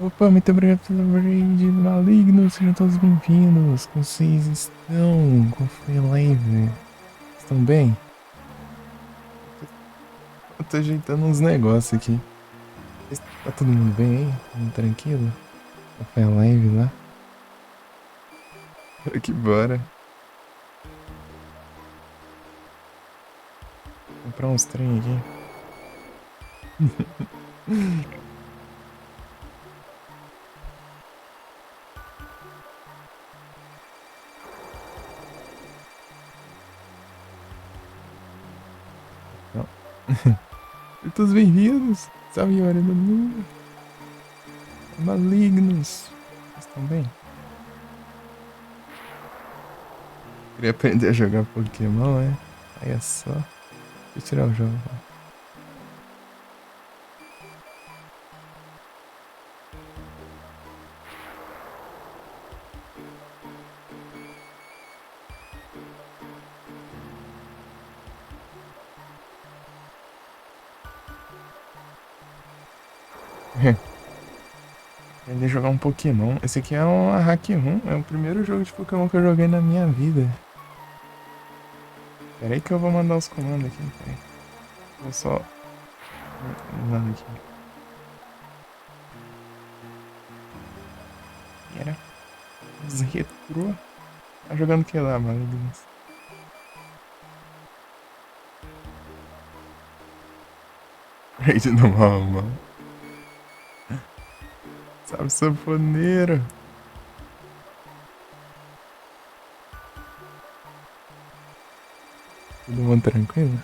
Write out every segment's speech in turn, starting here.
Opa, muito obrigado pelo raid maligno, sejam todos bem-vindos. Como vocês estão? Como foi a live? Estão bem? Eu tô ajeitando uns negócios aqui. Tá todo mundo bem aí? Todo mundo tranquilo? Como foi a live lá? Bora que bora. Comprar uns trem aqui. Não. Sejam todos bem-vindos. Salve, hora do Nu. Malignos. Vocês estão bem? Queria aprender a jogar Pokémon, é? Aí é só. Deixa eu tirar o jogo. Aprender a jogar um Pokémon. Esse aqui é uma Hack Room. É o primeiro jogo de Pokémon que eu joguei na minha vida. Pera aí que eu vou mandar os comandos aqui. Pera aí. Vou só. Manda aqui. Era. Os retrô. Tá jogando o que lá, malignos? Raid do mal, mano. Salve, sanfoneiro. Todo mundo tranquilo?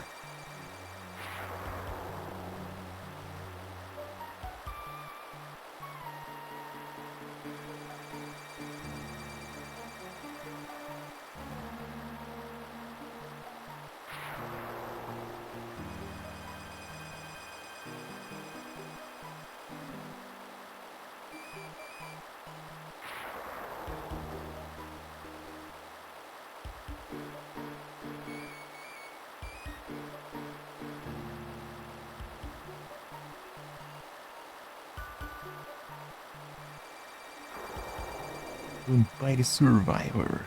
Vampire Survivors.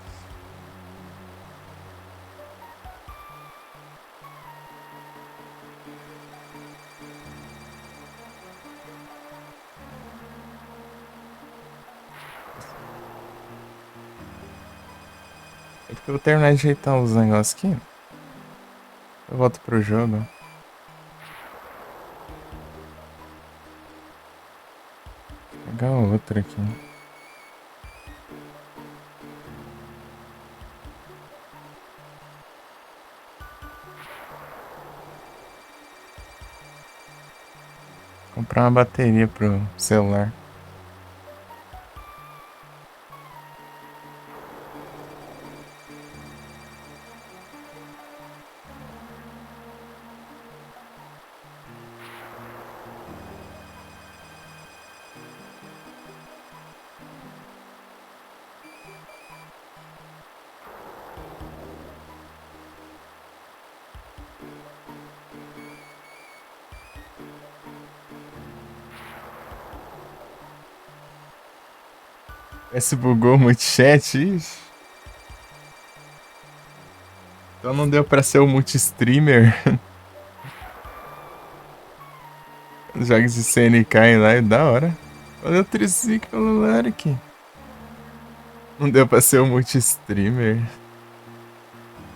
É que eu vou terminar de ajeitar os negócios aqui. Eu volto pro jogo. Vou pegar outro aqui. Comprar uma bateria pro celular. Esse bugou muito chat, ixi. Então não deu pra ser o multi-streamer. Os jogos de CNK em live, da hora. Olha o triciclo pelo Lark. Não deu pra ser o multi-streamer.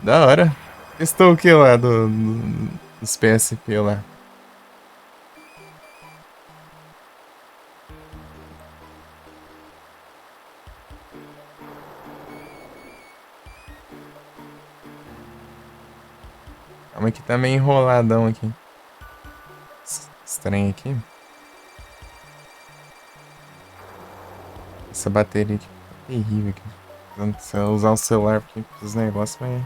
Da hora. Testou o que lá dos PSP lá? Calma que tá meio enroladão aqui. Estranho aqui. Essa bateria aqui tá terrível aqui. Se eu usar o celular aqui pros negócios, vai.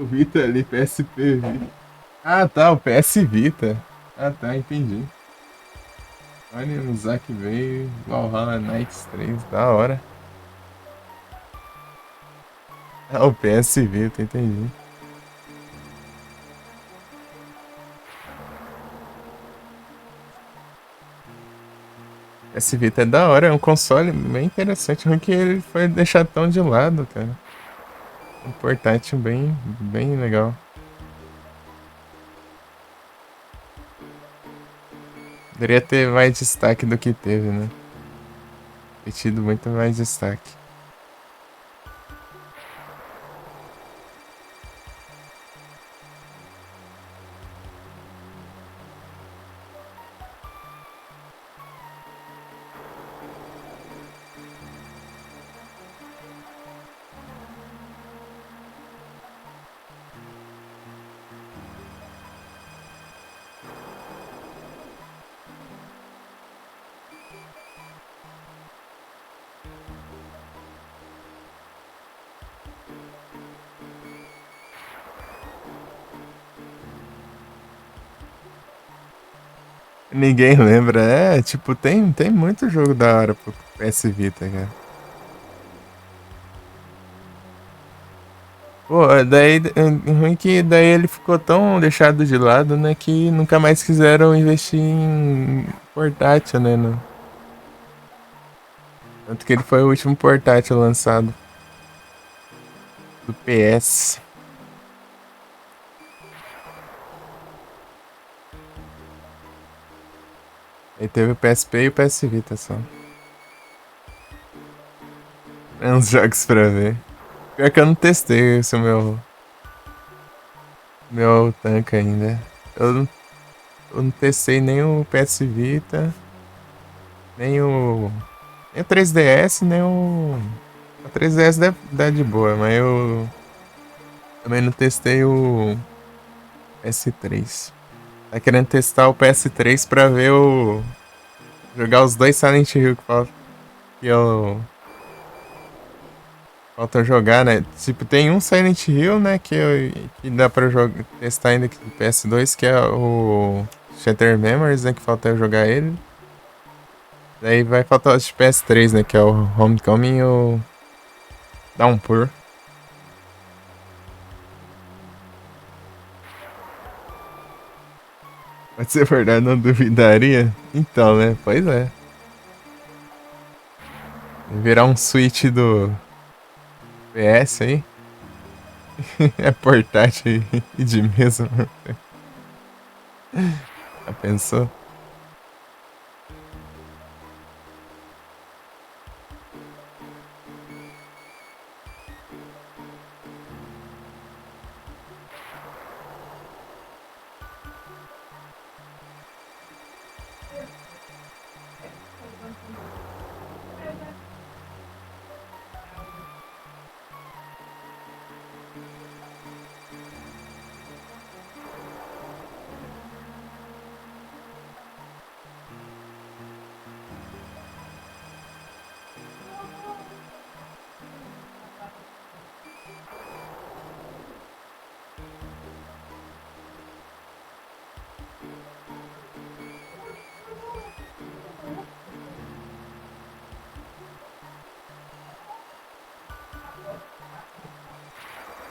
O Vita ali, PSP Vita. Ah, tá, o PS Vita. Ah, tá, entendi. Olha, o Zack veio, Valhalla Knights 3, da hora. Ah, o PS Vita, entendi. PS Vita é da hora, é um console bem interessante, ruim que ele foi deixado tão de lado, cara. Um portátil bem, bem legal. Poderia ter mais destaque do que teve, né? Ter tido muito mais destaque. Ninguém lembra. É, tipo, tem muito jogo da hora pro PS Vita, cara. Pô, daí, ruim que daí ele ficou tão deixado de lado, né, que nunca mais quiseram investir em portátil, né, tanto que ele foi o último portátil lançado do PS. Aí teve o PSP e o PS Vita só. É uns jogos pra ver. Pior que eu não testei esse meu tanque ainda. Eu não testei nem o PS Vita, nem nem o 3DS, nem o. O 3DS dá de boa, mas eu também não testei o PS3. Tá querendo testar o PS3 pra ver o. Jogar os dois Silent Hill que falta. Que eu. Falta jogar, né? Tipo, tem um Silent Hill, né? Que dá pra testar ainda aqui do PS2, que é o Shattered Memories, né? Que falta eu jogar ele. Daí vai faltar os de PS3, né? Que é o Homecoming e o Downpour. Pode ser verdade, não duvidaria? Então, né? Pois é. Virar um Switch do PS aí. É portátil e de mesa. Já pensou?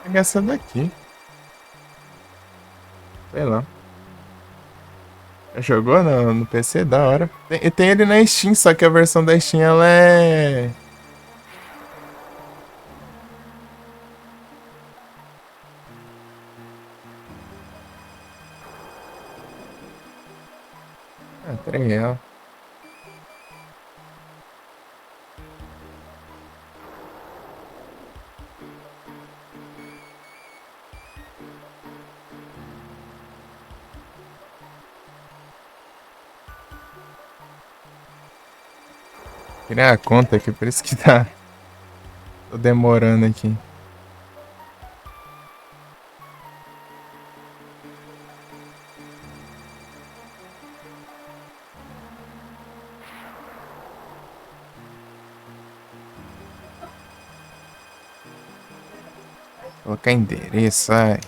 Pega essa daqui. Sei lá. Já jogou no PC? Da hora. Tem ele na Steam, só que a versão da Steam ela é. Ah, R$ 3. Criar a conta aqui, por isso que tá. Tô demorando aqui. Colocar endereço, ai.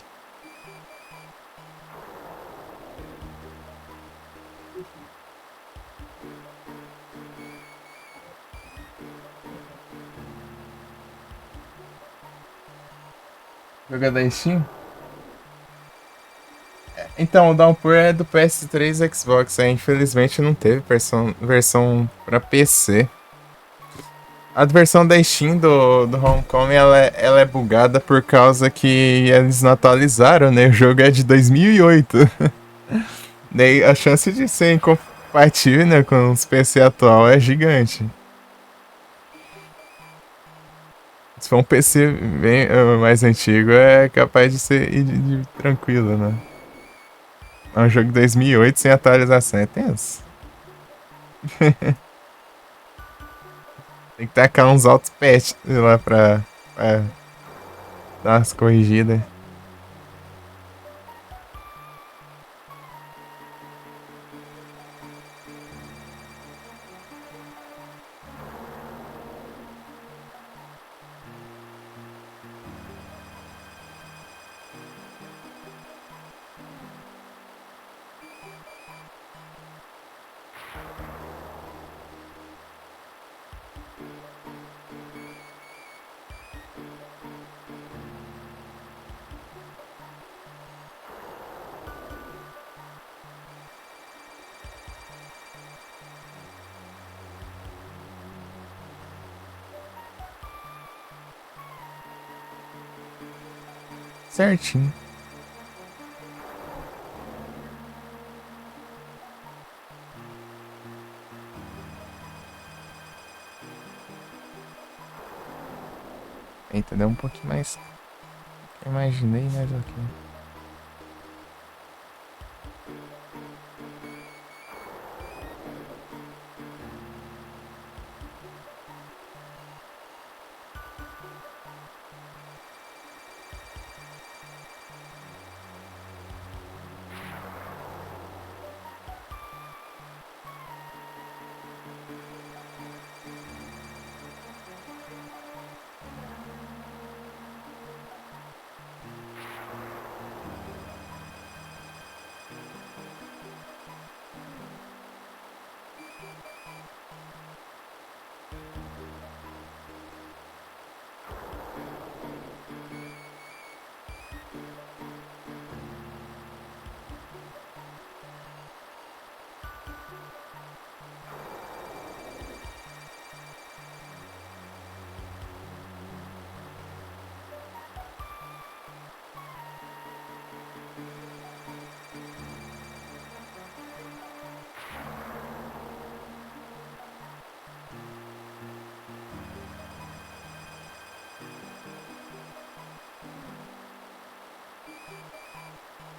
Jogo da Steam? Então, o Downpour é do PS3 e Xbox, infelizmente não teve versão pra PC. A versão da Steam do Homecoming ela é bugada por causa que eles não atualizaram, né? O jogo é de 2008. Daí a chance de ser incompatível, né, com os PC atual é gigante. Se for um PC bem mais antigo, é capaz de ser tranquilo, né? É um jogo de 2008 sem atualização, é tenso. Tem que tacar uns altos patches lá pra dar umas corrigidas. Certinho. Eita, deu um pouquinho mais. Eu imaginei, mas ok.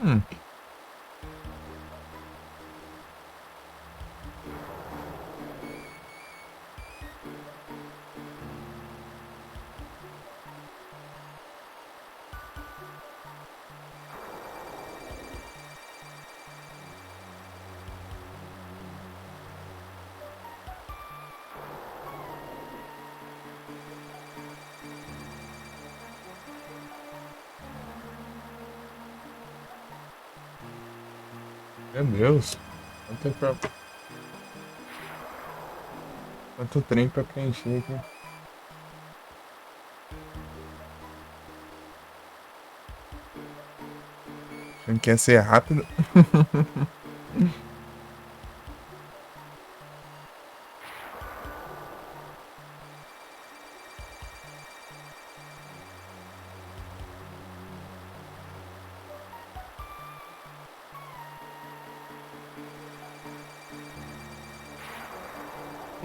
Hum. Meu Deus. Quanto trem pra preencher aqui. Achando que ia ser rápido.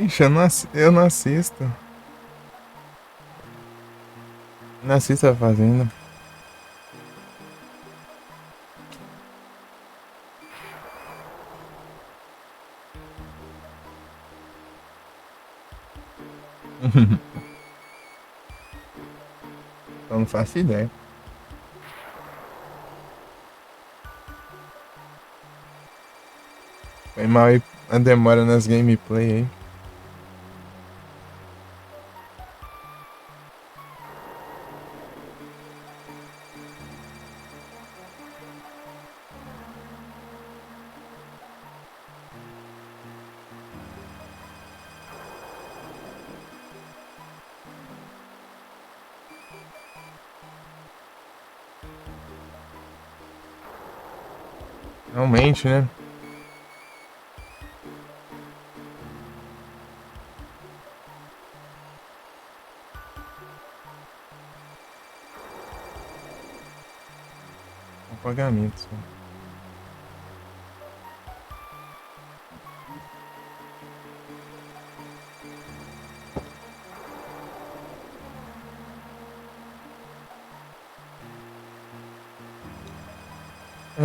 Ixi, eu não assisto. Não assisto a Fazenda. Eu não faço ideia. Foi mal aí a demora nas gameplay aí. Realmente, né? Um pagamento só.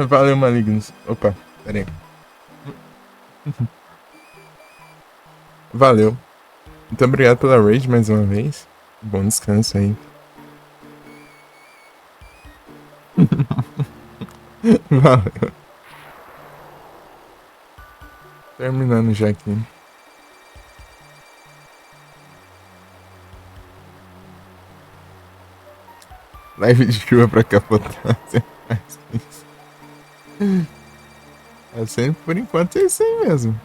Valeu, Malignos. Opa, pera aí. Valeu. Muito obrigado pela raid mais uma vez. Bom descanso aí. Valeu. Terminando já aqui. Live de chuva pra capotar. É sempre por enquanto é isso aí mesmo.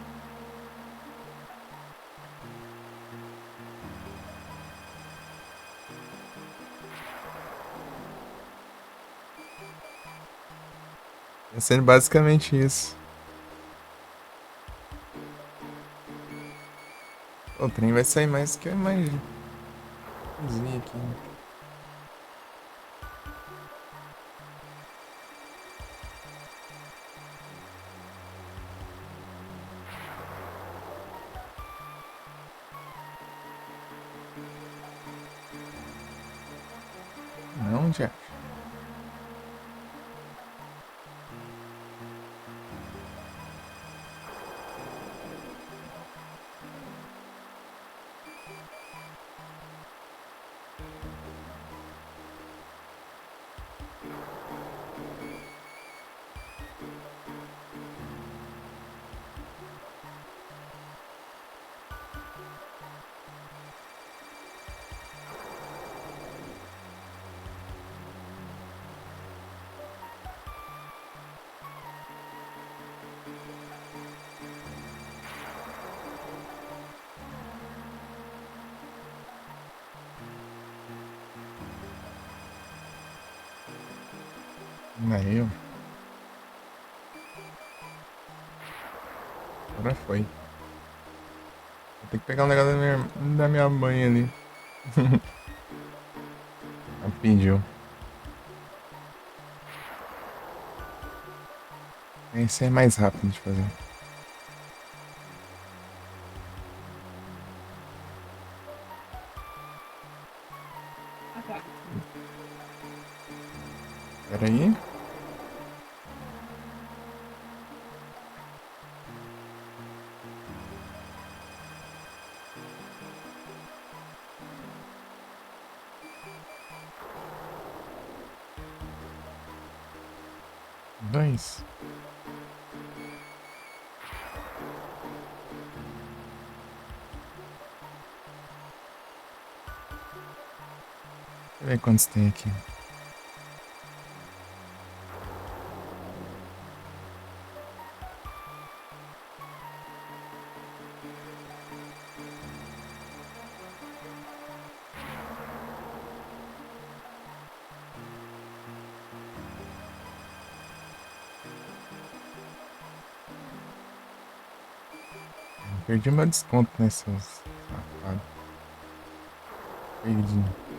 É sendo basicamente isso. O trem vai sair mais do que eu imagino. Cozinha aqui. Não, já. Aí, ó. Agora foi. Vou ter que pegar um negócio da minha mãe ali. Ela pediu. Esse é mais rápido de fazer. Pera aí. Dois. Deixa eu ver quantos tem aqui. Perdi meu desconto, né, seus safados. Perdi.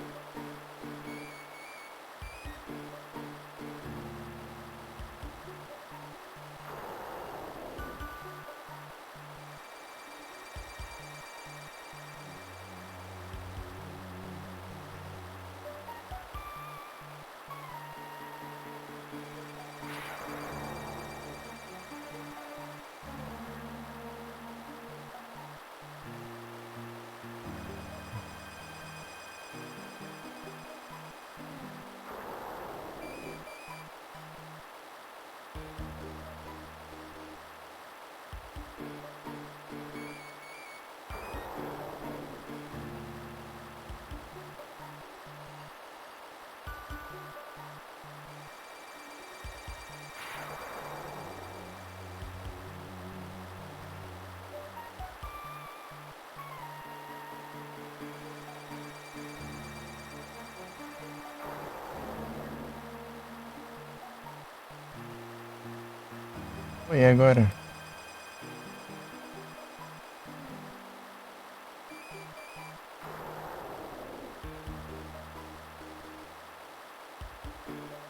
Oi, agora?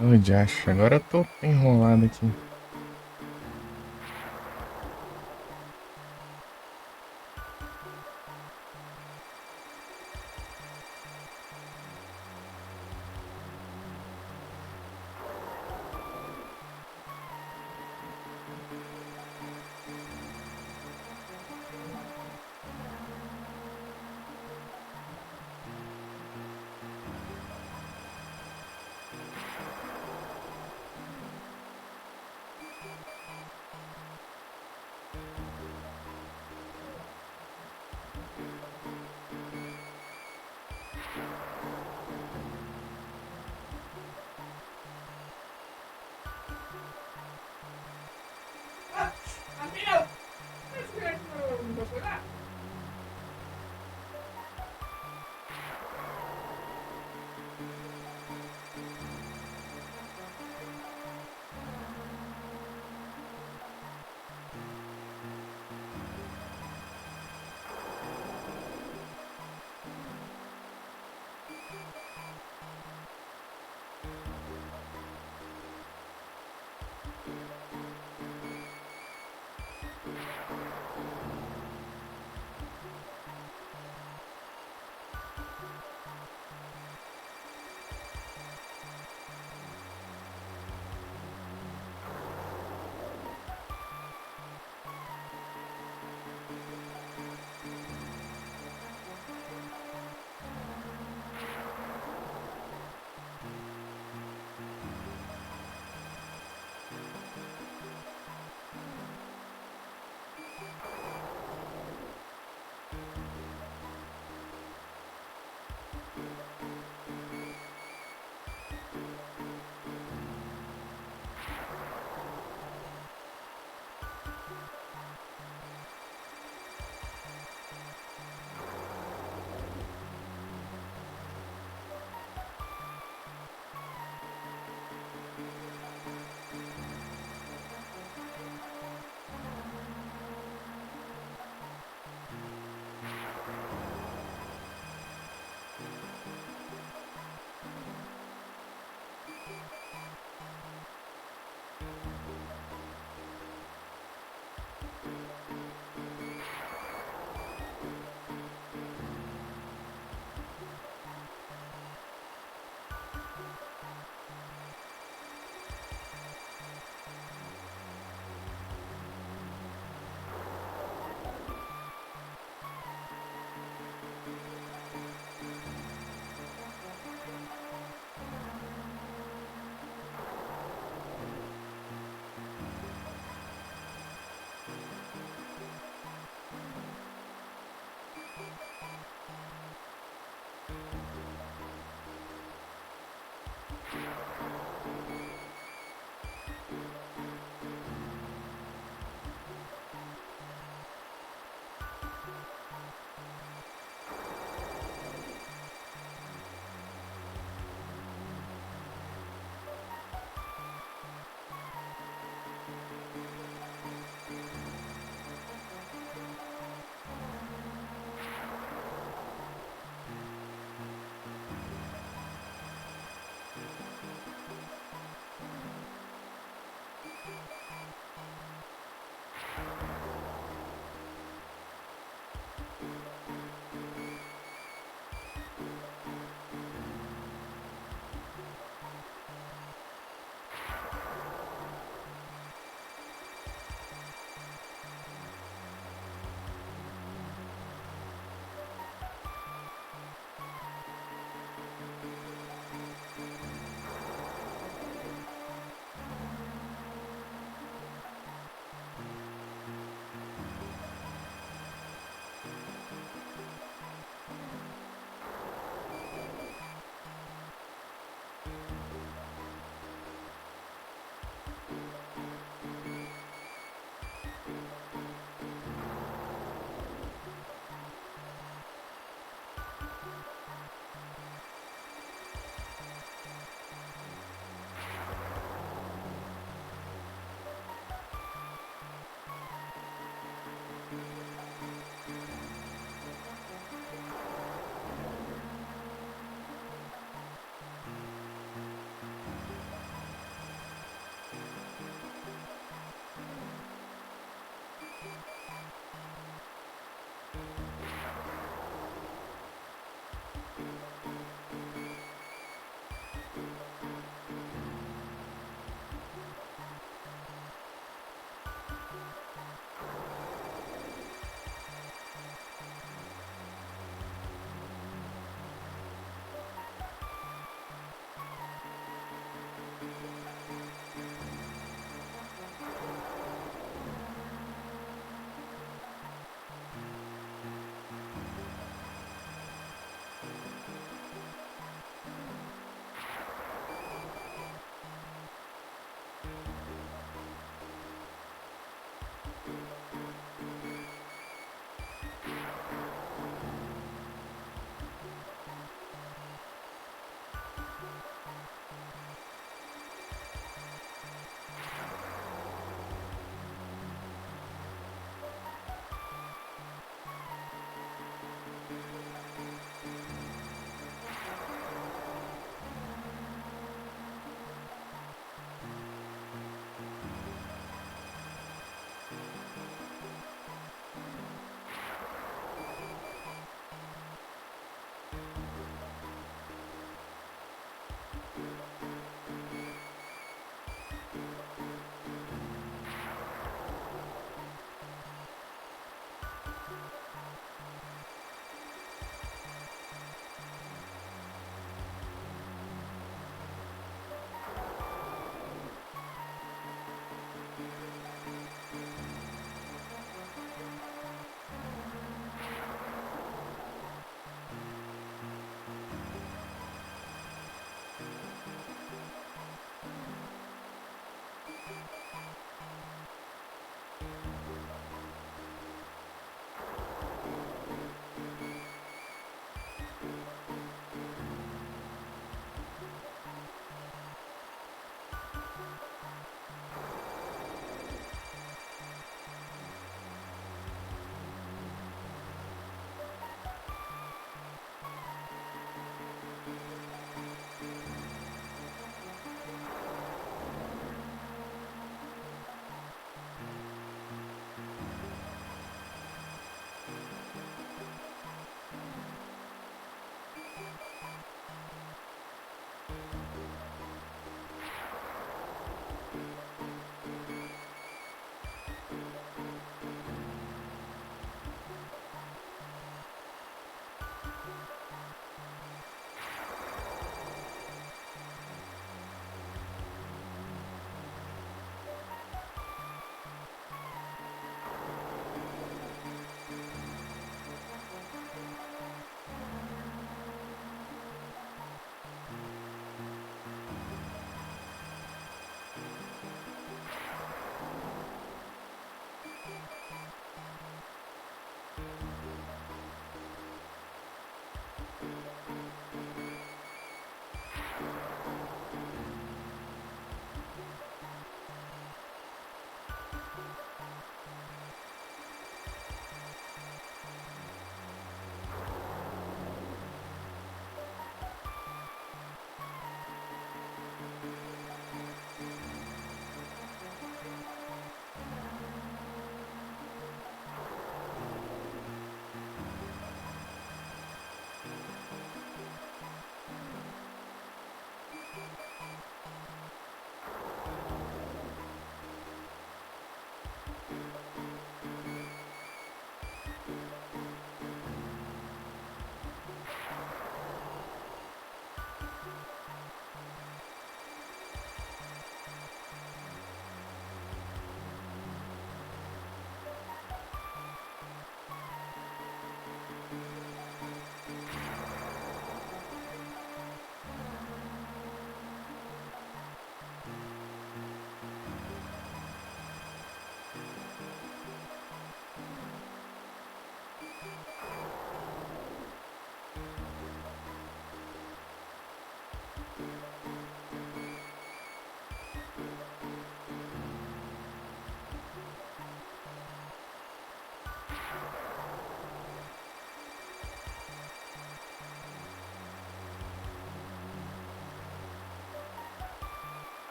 Ô, Josh, agora eu tô enrolado aqui.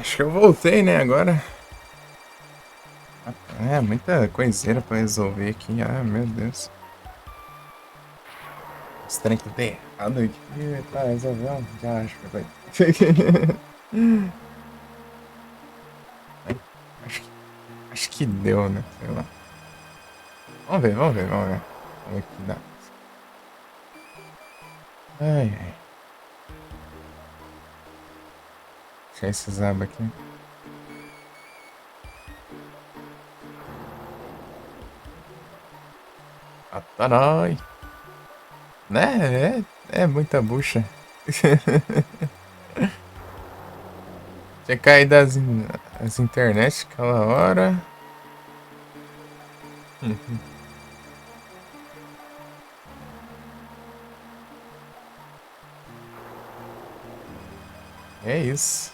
Acho que eu voltei, né, agora. É, muita coiseira pra resolver aqui. Ah, meu Deus. Esse trem que tem errado aqui. Tá, resolveu? Já acho que vai. Acho, acho que deu, né? Sei lá. Vamos ver, vamos ver, vamos ver. Vamos ver o que dá. Ai, ai. Deixa esses abas aqui. Atarai. Né? É muita bucha. Tinha caído as internet aquela hora. Uhum. É isso.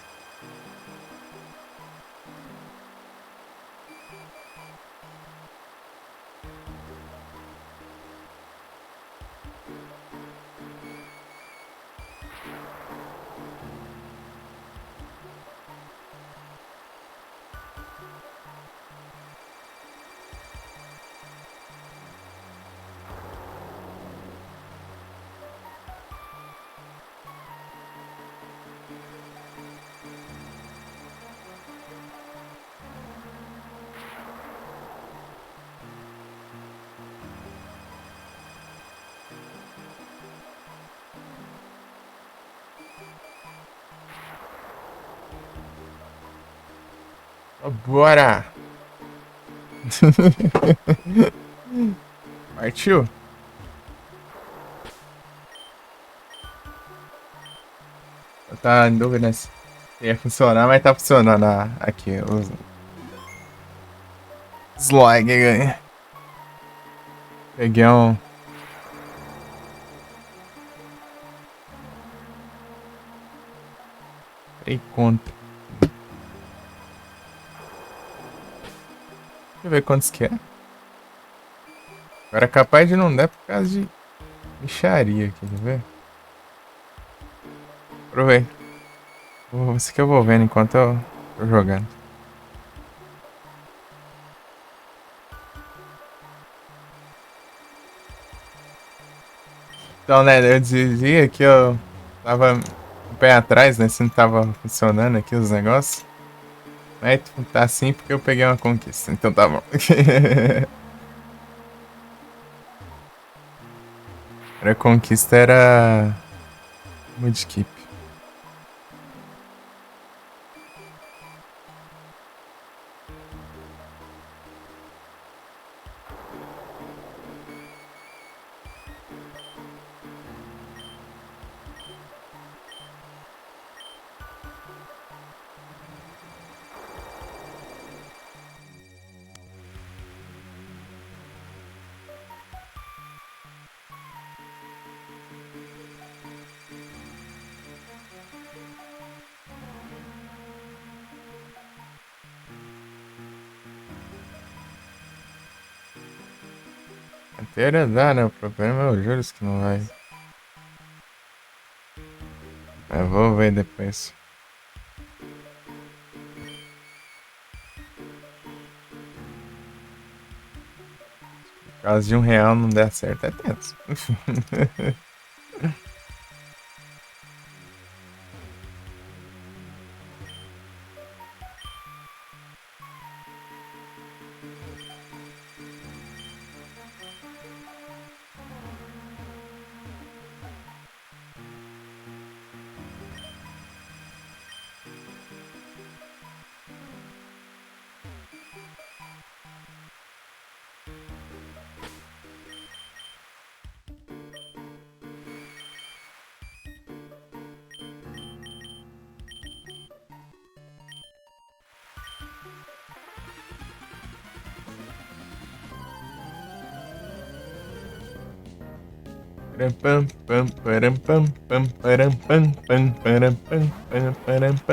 Bora! Partiu? Eu tava em dúvida se ia funcionar, mas tá funcionando aqui. Os slog ganha. Peguei um. Três conto. Deixa eu ver quantos que é. Agora é capaz de não dar por causa de micharia aqui, quer ver? Aproveita. Isso que eu vou vendo enquanto eu tô jogando. Então, né, eu dizia que eu tava um pé atrás, né, se não tava funcionando aqui os negócios. Mas tá assim porque eu peguei uma conquista, então tá bom. A conquista era Mudkip. Até dá, né? O problema é o juros que não vai. Eu vou ver depois. Por causa de R$ 1 não der certo, é tenso.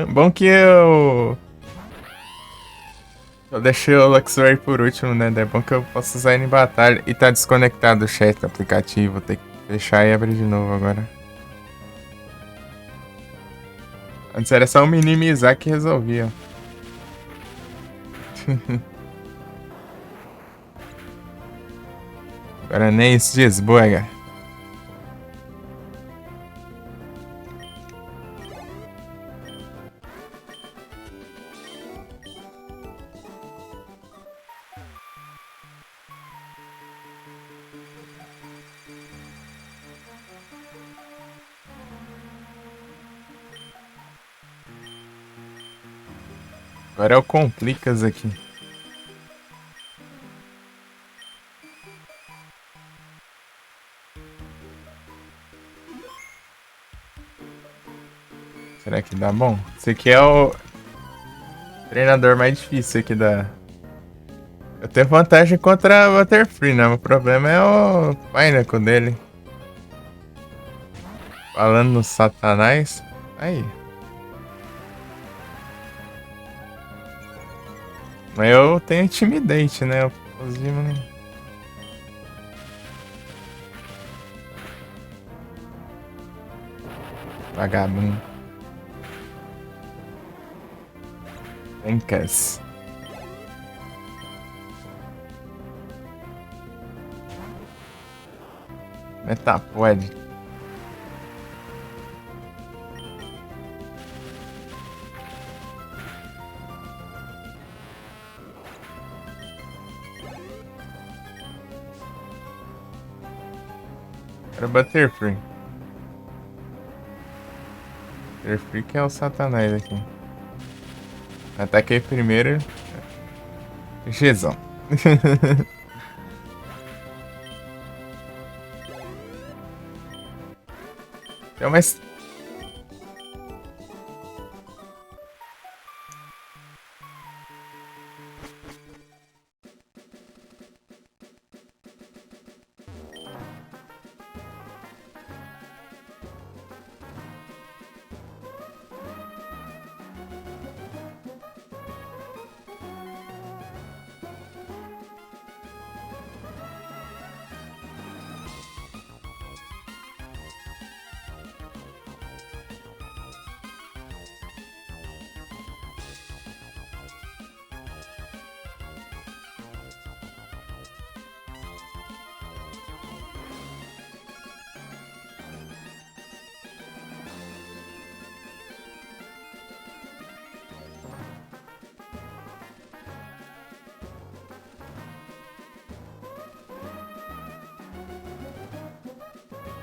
Bom que eu deixei o Luxury por último, né? É bom que eu posso usar ele em batalha. E tá desconectado o chat do aplicativo. Vou ter que fechar e abrir de novo agora. Antes era só minimizar que resolvia. Agora nem isso desbuga. Agora é o Complicas aqui. Será que dá bom? Esse aqui é o treinador mais difícil aqui da... Eu tenho vantagem contra o Butterfree, né? O problema é o Pineapple dele. Falando no Satanás. Aí. Mas eu tenho Intimidate, né? O Cosimo não... Vagabundo. Pencas. Metapod. Era Butterfree. Butterfree que é o Satanás aqui. Ataquei primeiro. Gzão. É mais...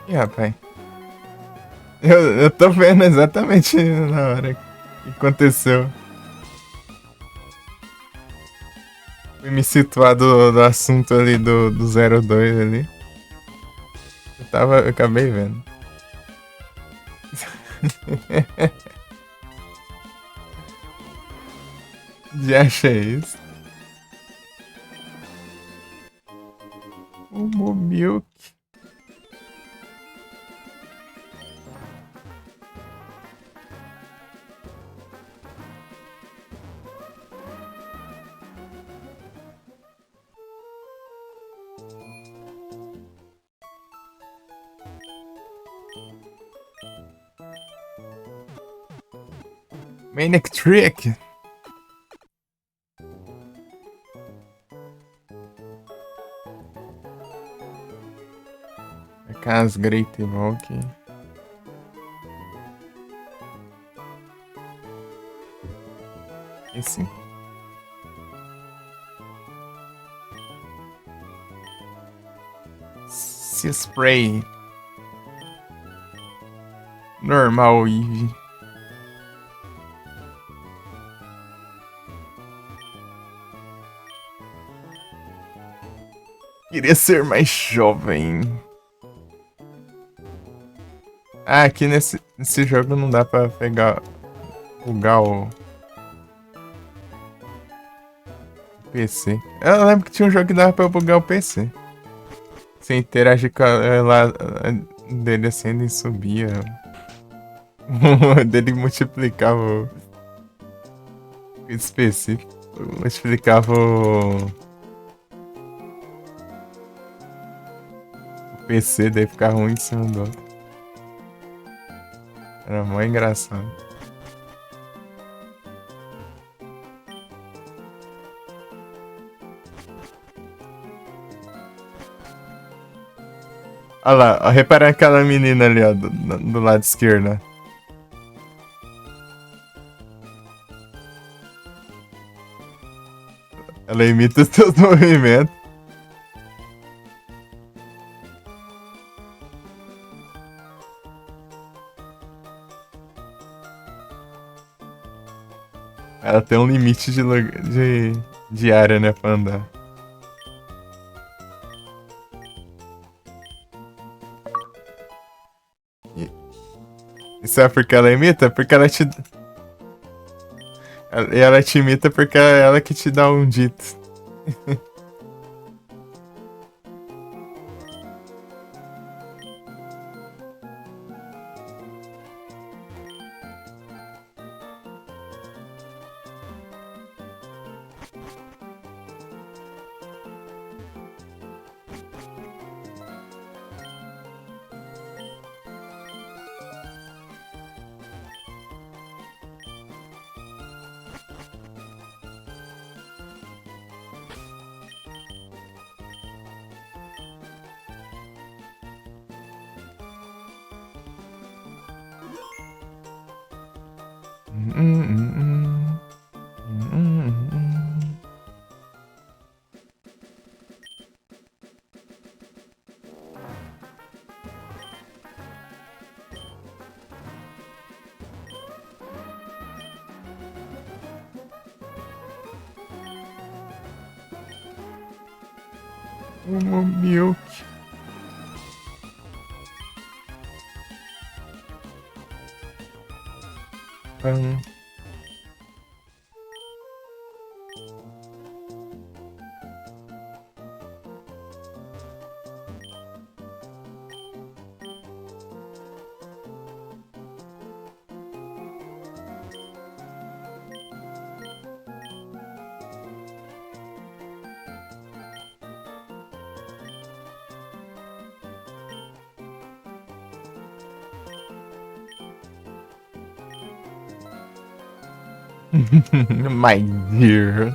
Ih, rapaz. Eu tô vendo exatamente na hora que aconteceu. Fui me situar do assunto ali do 02 ali. Eu acabei vendo. Já achei isso. O Mobilk. Manic Trick. Cas Great Evoke. Esse. Se Spray. Normal Eevee. Queria ser mais jovem. Ah, aqui nesse jogo não dá pra bugar o PC. Eu lembro que tinha um jogo que dava pra bugar o PC. Você interagir com lá dele assim, ele subia. Dele multiplicava o específico. Multiplicava o PC, daí ficava um em cima do outro. Era mó engraçado. Olha lá, ó, repara aquela menina ali, ó, do lado esquerdo. Ela imita os seus movimentos. Ela tem um limite de área, né, pra andar. E sabe por que ela imita? Porque ela te. Ela te imita porque é ela que te dá um dito. Uma milk. Pam. My dear.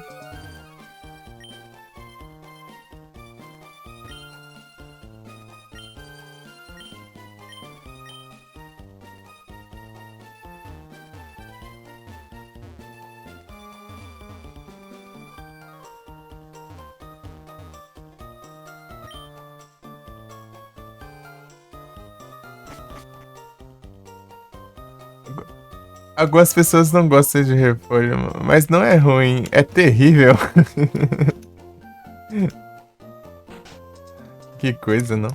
Algumas pessoas não gostam de repolho, mas não é ruim, é terrível. Que coisa, não?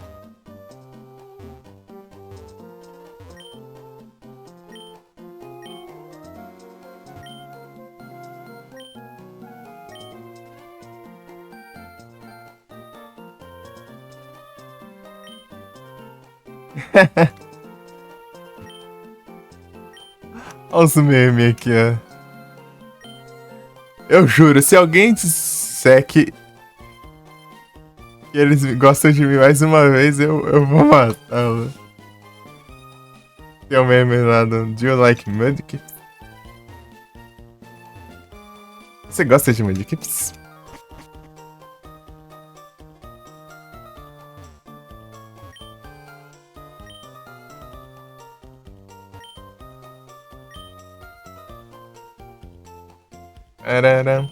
Olha os memes aqui, ó. Eu juro, se alguém disser que eles gostam de mim mais uma vez, eu vou matá-lo. Tem o meme lá do Do you like mudkips? Você gosta de mudkips? Araram.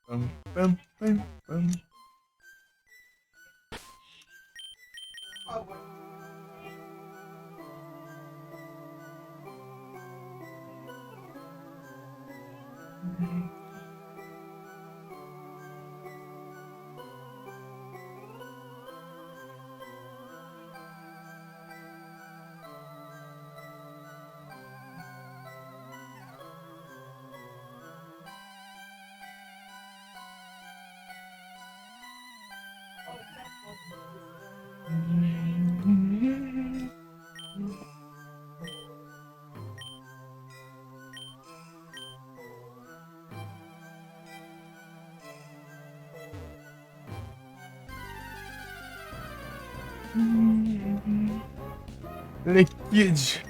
Pam, pam, pam, pam. Liquid.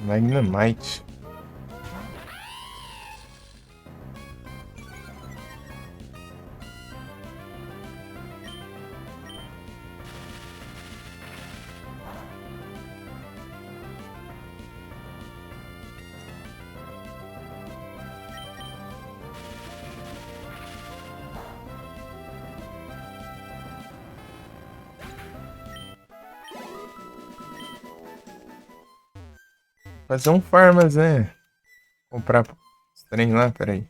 Magnemite. Fazer um farmas, né? Comprar os trem lá, peraí.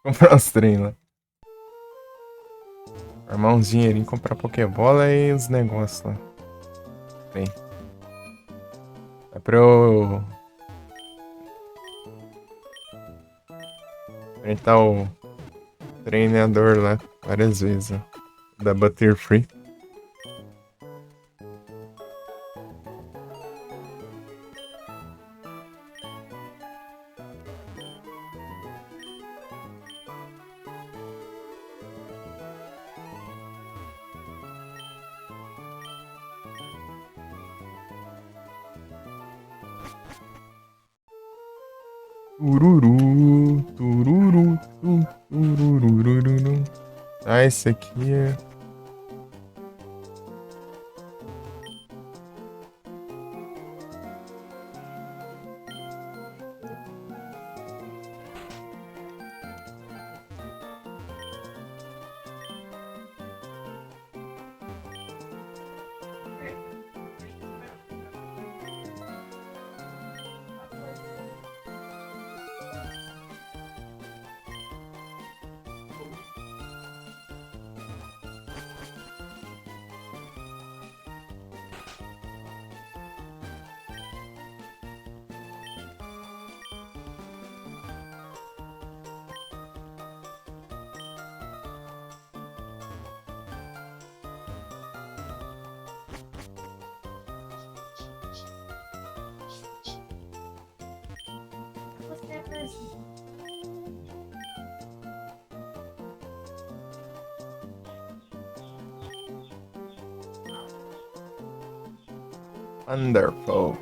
Comprar os trem lá. Armar uns dinheirinhos, comprar Pokébola e os negócios lá. Bem. É pra eu enfrentar o treinador lá várias vezes, ó. Da Butterfree. Tururu, tururu, turururururu. Ah, esse aqui é... Wonderful.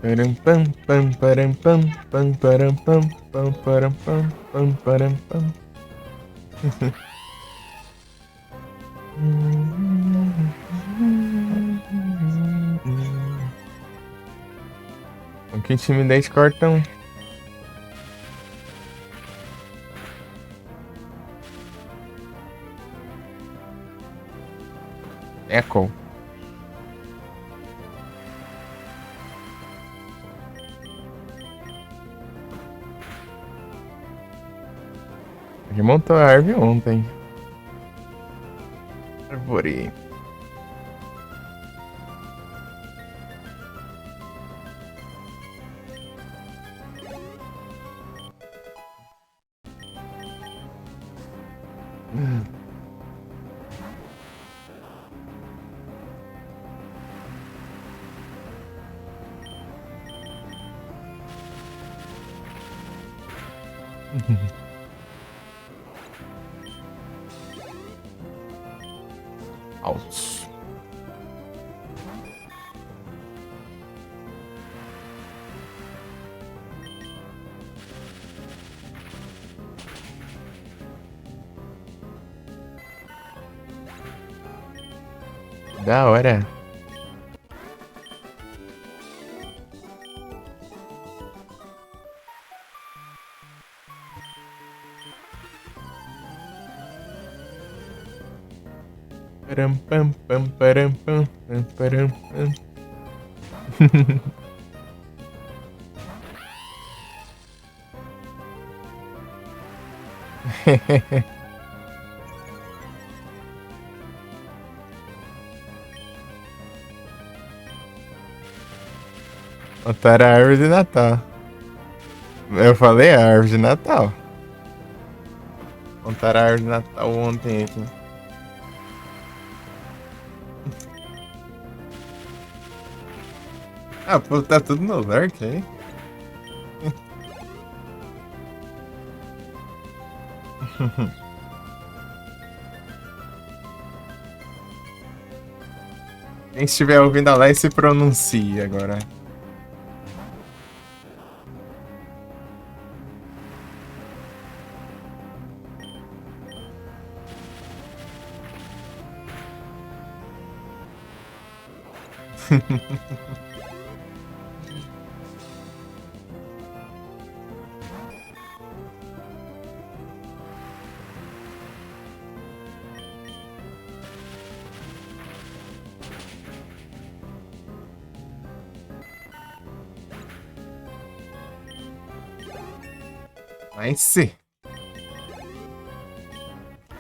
Param pam pam param pam pam param pam pam param pam pam param pam. Que intimidante cortão. Echo. Remontou a árvore ontem. Arvorei. Altos. Da hora. Param pam pam param pam pam param pam. Botaram a árvore de Natal. Eu falei a árvore de Natal. Montaram a árvore de Natal ontem aqui. Ah, pô, tá tudo no lurk aí. Quem estiver ouvindo a live se pronuncie agora. Nice.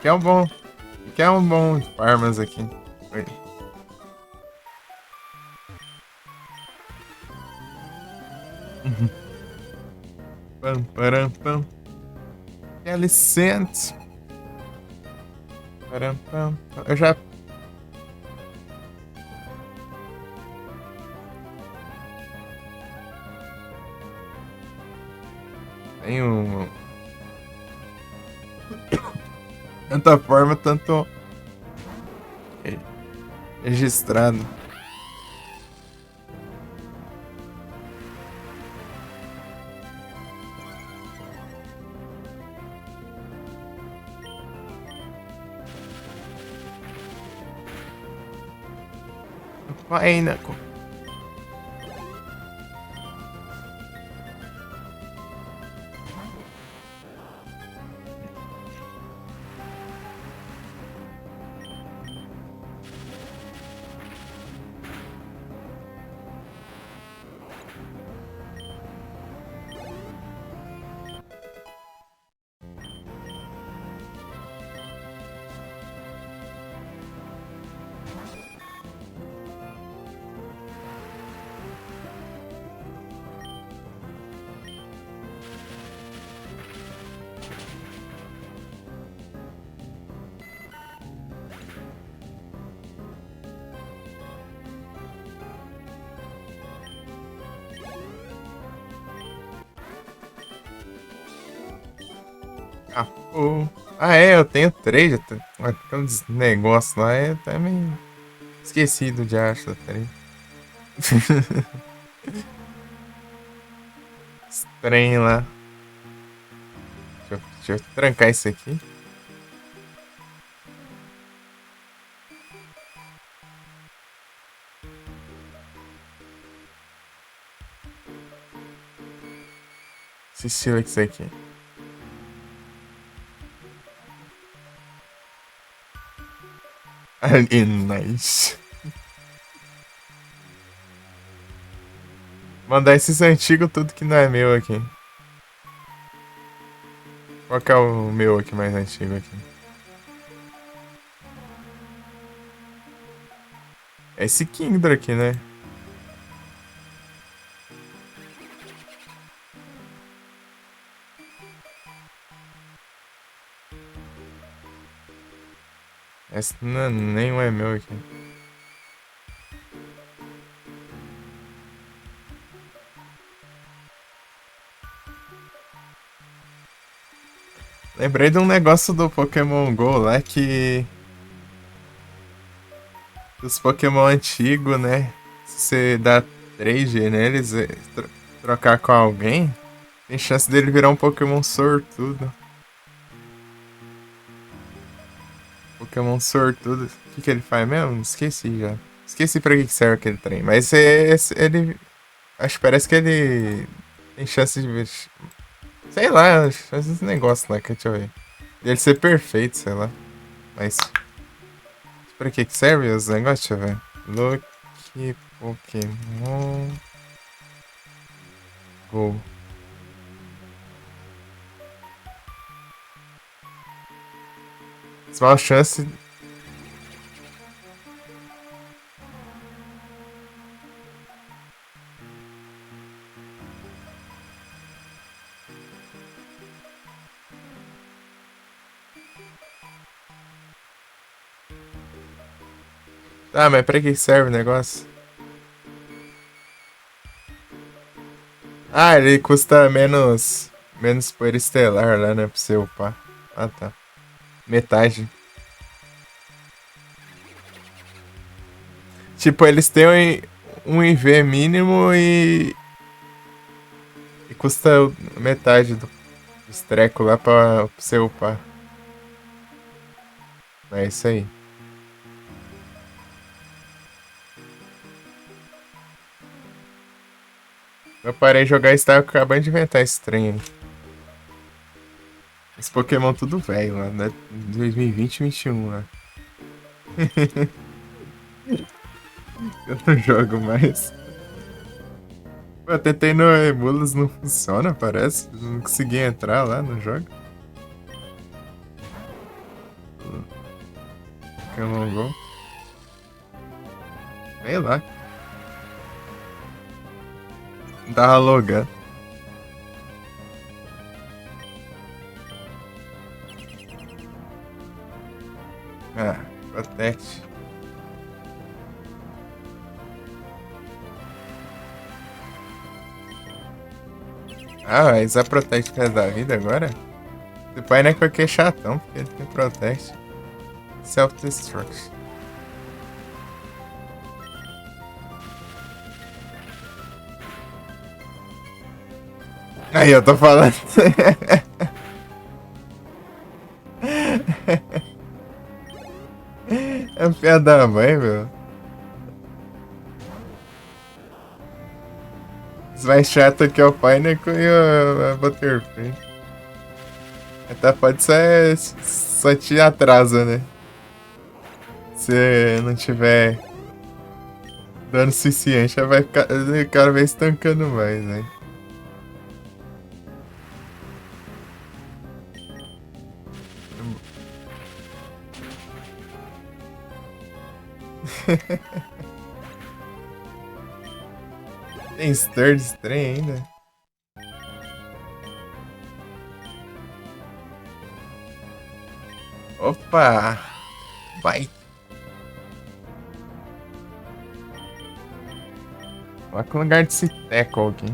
Que é um bom. Que é um bom farmas aqui. Oi. Pam, param, pam. Que Alicente. Param, pam. Eu já. Tenho. Tanta forma, tanto. Registrado. Vai, Naco. Ah, pô. Ah, é, eu tenho três. Aqueles negócios lá, é até meio esquecido de acho da três. Trem lá. Deixa eu trancar isso aqui. Esse Silex aqui. Nice. Mandar esses antigos tudo que não é meu aqui. Qual que é o meu aqui mais antigo aqui? É esse Kingdra aqui, né? Esse não, nenhum é meu aqui. Lembrei de um negócio do Pokémon GO lá que... Os Pokémon antigos, né? Se você dá 3G neles e trocar com alguém, tem chance dele virar um Pokémon sortudo. Pokémon sortudo. O que ele faz mesmo? Esqueci já. Esqueci pra que serve aquele trem. Mas ele... Acho que parece que ele tem chance de... Sei lá, faz esse negócio lá, deixa eu ver. Ele ser perfeito, sei lá. Mas... Pra que serve os negócios? Deixa eu ver. Look Pokémon Go. Small chance. Tá, mas pra que serve o negócio? Ah, ele custa menos poeira estelar lá, né? Pra você upar. Ah, tá. Metade. Tipo, eles têm um IV mínimo e custa metade dos trecos lá pra você upar. É isso aí. Eu parei de jogar e tava acabando de inventar esse trem aí. Esse Pokémon tudo velho lá, né? 2020 e 2021 lá. Eu não jogo mais. Pô, eu tentei no Emulas, não funciona, parece. Não consegui entrar lá no jogo. Pokémon Go. Sei lá. Não tava logando. Ah, protect. Ah, mas a protect que é da vida agora? Esse pai não é qualquer chatão, porque ele tem protect. Self-destruct. Aí, eu tô falando. É um piada da mãe, meu. Os mais chato aqui é o Pineco e a Butterfree. Até pode ser. Só te atrasa, né? Se não tiver dano suficiente, já vai ficar cada vez tancando mais, né? Tem stir de trem ainda. Opa! Vai! Olha que lugar desse tackle aqui.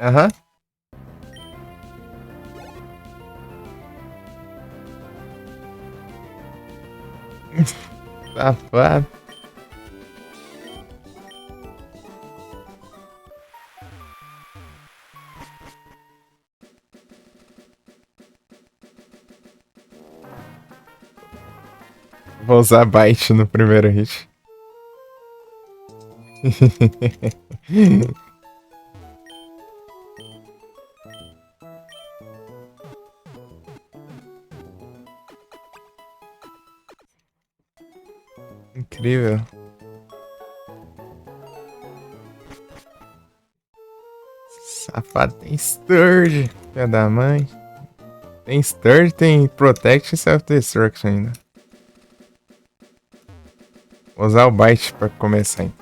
Aham. Safado. Vou usar Bite no primeiro hit. Incrível. Safado, tem Sturge, filha da mãe. Tem Sturge, tem Protect e Self-Destruction ainda. Vou usar o Bite pra começar ainda.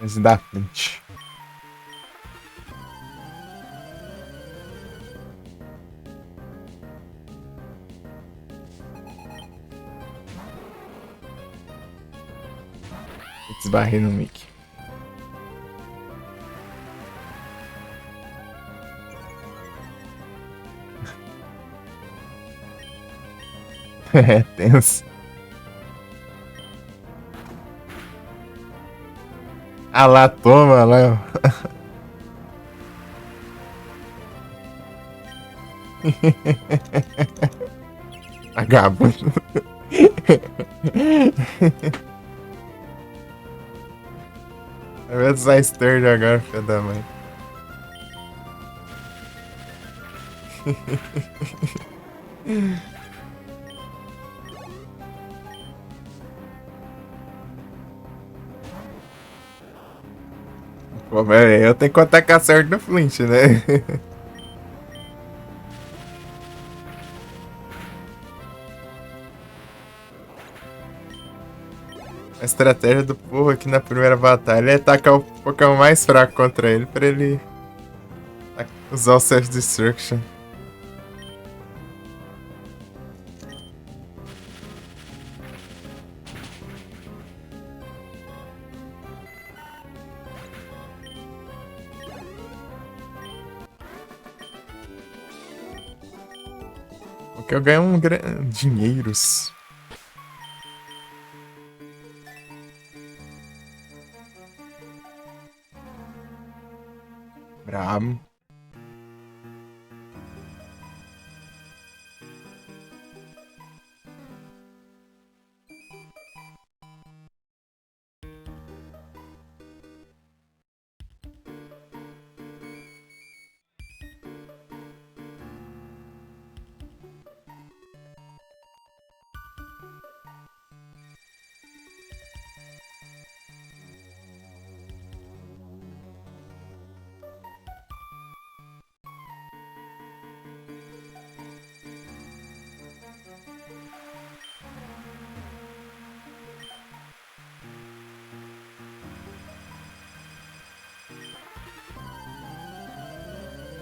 Esse da frente. Esbarrei no Mickey. É tenso. Ah lá, toma, Léo. Vagabundo. Vai usar Sturge agora, filha da mãe. Pô, velho, eu tenho que atacar certo no Flint, né? A estratégia do povo aqui na primeira batalha é atacar o Pokémon mais fraco contra ele pra ele usar o Self-Destruction. Porque eu ganho dinheiros. Brabo.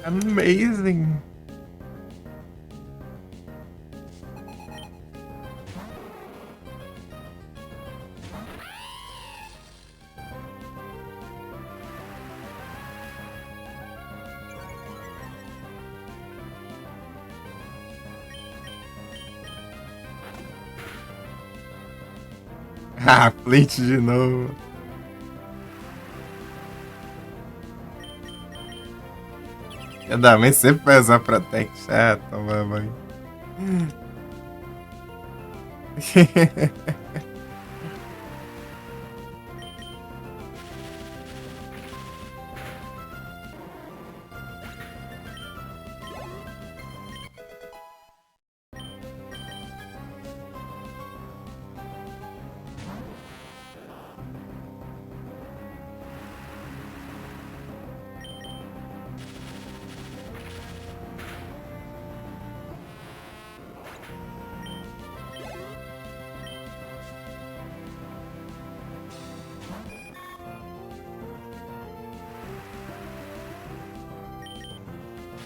Amazing. Ah, Flint de novo. Cada vez sempre vai usar Protect. Ah, toma banho.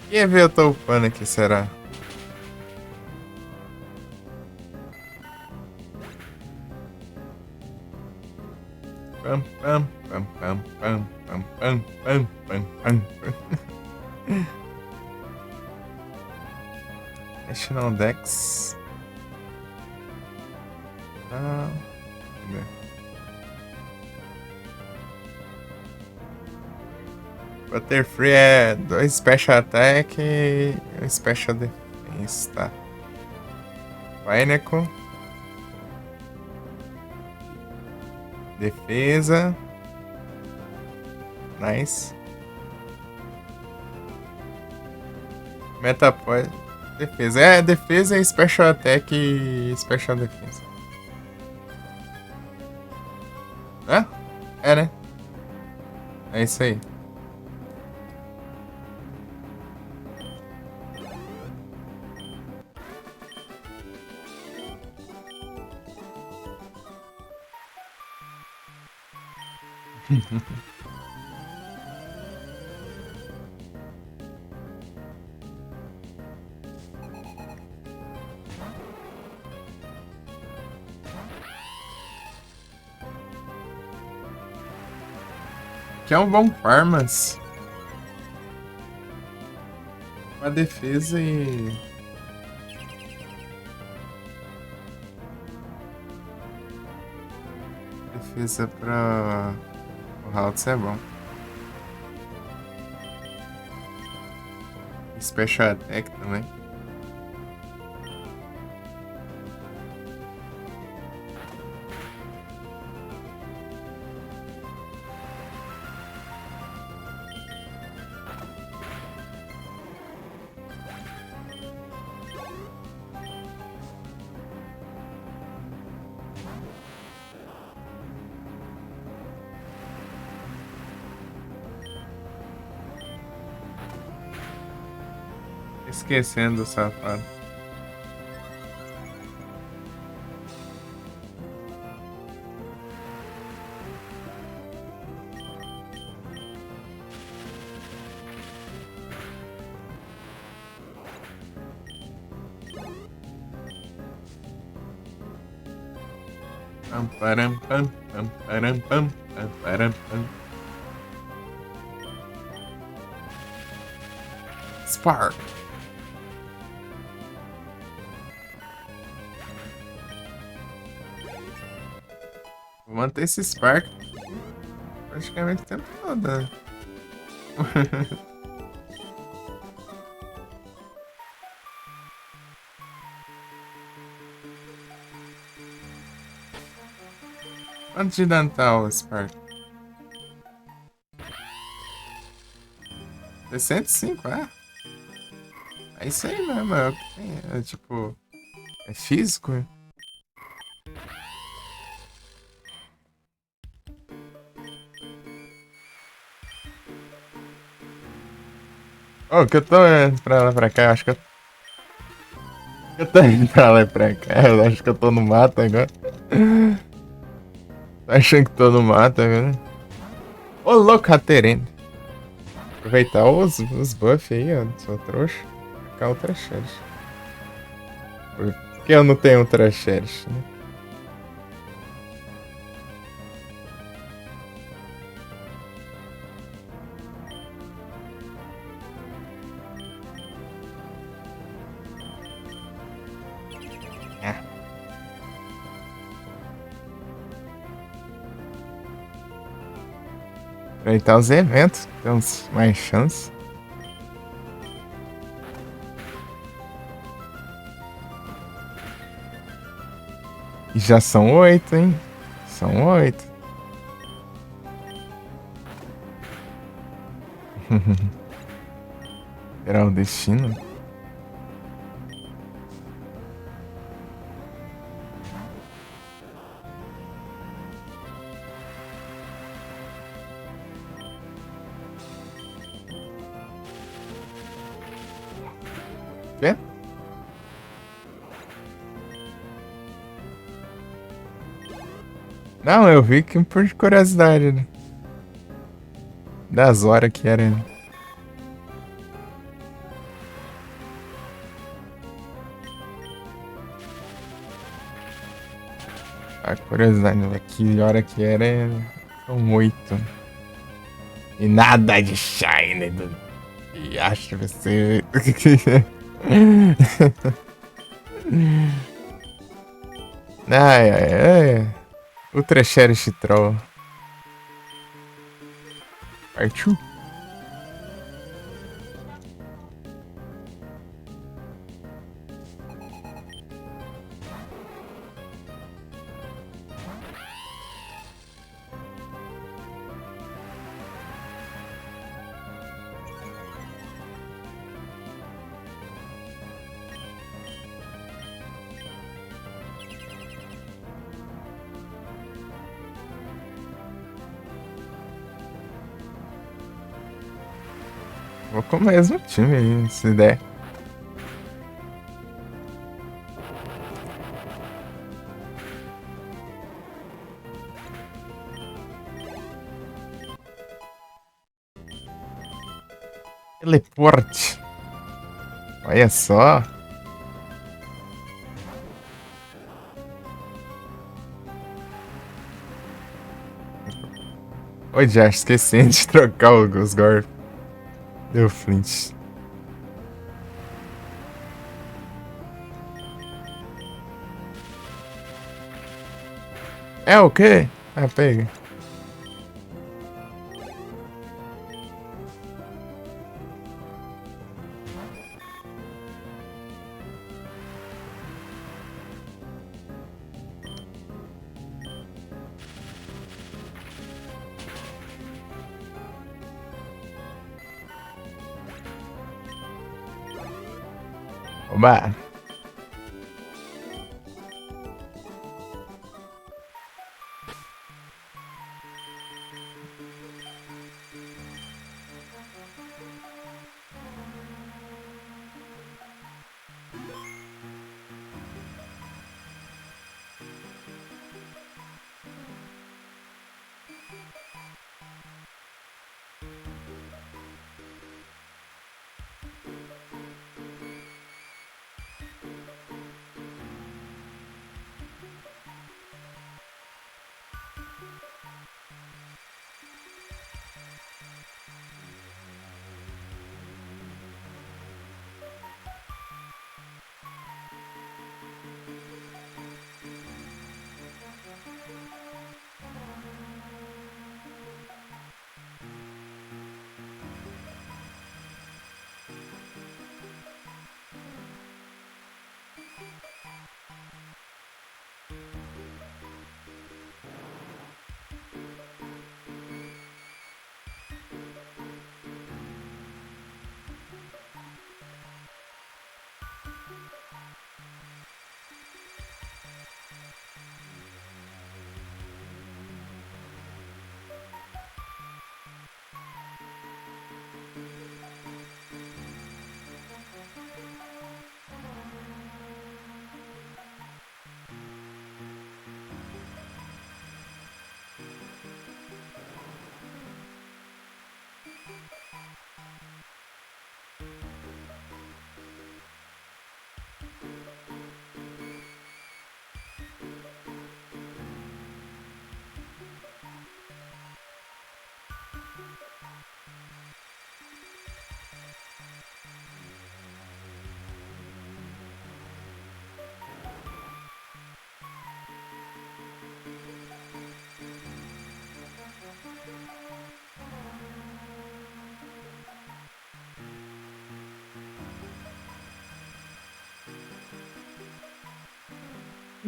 Quem ver eu tô upando aqui, será? Pam, pam, pam, pam, pam, pam, pam, pam, pam, pam. National Dex. Ah, Butterfree é 2 Special Attack e 1 Special Defense, tá? Vai, Neco. Defesa. Nice. Metapod. Defesa. É, defesa e Special Attack e Special Defense. Hã? É, né? É isso aí. Que é um bom Farmas. Uma defesa e. Defesa pra. O Haltz é bom. Special Attack também. Esquecendo o safado. Pam, param, pam, pam, param, pam, pam, param, pam. Spark. Vou manter esse Spark praticamente o tempo todo. Né? Quanto de dano tá o Spark? 65, é? É isso aí mesmo, é o que tem. É tipo. É físico? Oh, que eu tô indo pra lá pra cá, eu acho que eu tô indo pra lá e pra cá, eu acho que eu tô no mato agora. Tô achando que tô no mato agora. Ô, louco, Raterene. Aproveitar os buffs aí, ó, sou trouxa. Tacar o Trasherish. Por que eu não tenho um Trasherish, né? É. Aproveitar os eventos, temos mais chance. E já são 8, hein? São 8. Será o destino? Quê? Não, eu vi que por curiosidade, né? Das horas que era. Né? A curiosidade, né? Que hora que era. São 8. E nada de Shine do. E acho que você. Ai, ai, ai. Ultra Cherish Troll. Partiu? Vou com o mesmo time aí, se der. Teleporte. Olha só. Oi, já esqueci de trocar os golpes. Deu flint. É o quê? Ah, pega. Oba.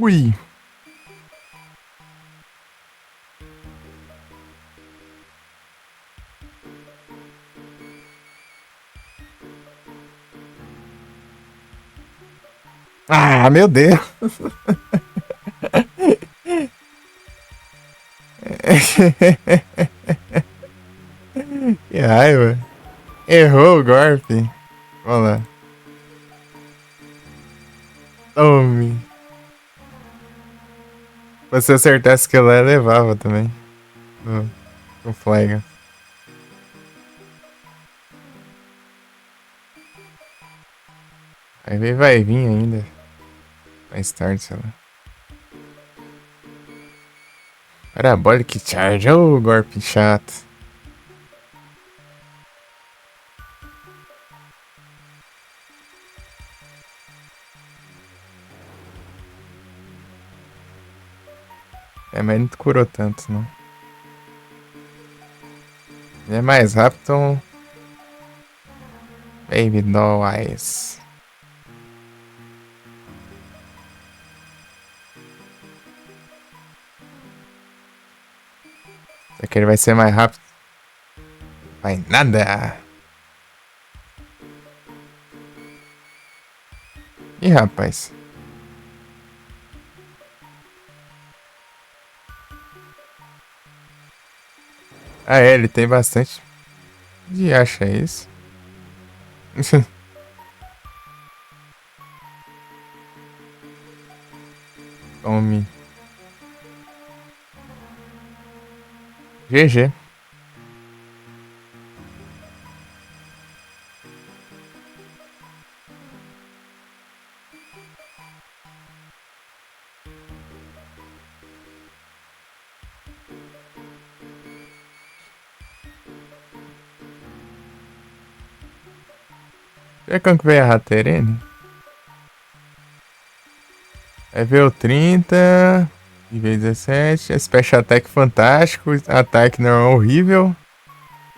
Ui. Ah, meu Deus. Que raiva. Errou o golpe. Vamos lá. Tome. Se você acertasse aquilo lá, levava também. O flag. Vai vir ainda. Mais tarde, sei lá. Parabolic Charge. Ô, golpe chato. É, mas não curou tanto, não. Ele é mais rápido, então... Baby Doll Eyes. Será que ele vai ser mais rápido? Vai nada. Ih, rapaz. Ah, é, ele tem bastante de acha isso. Tome. GG. Vê quanto que veio a Raterene? É veio 30. E veio 17. Special Attack fantástico. Ataque normal horrível.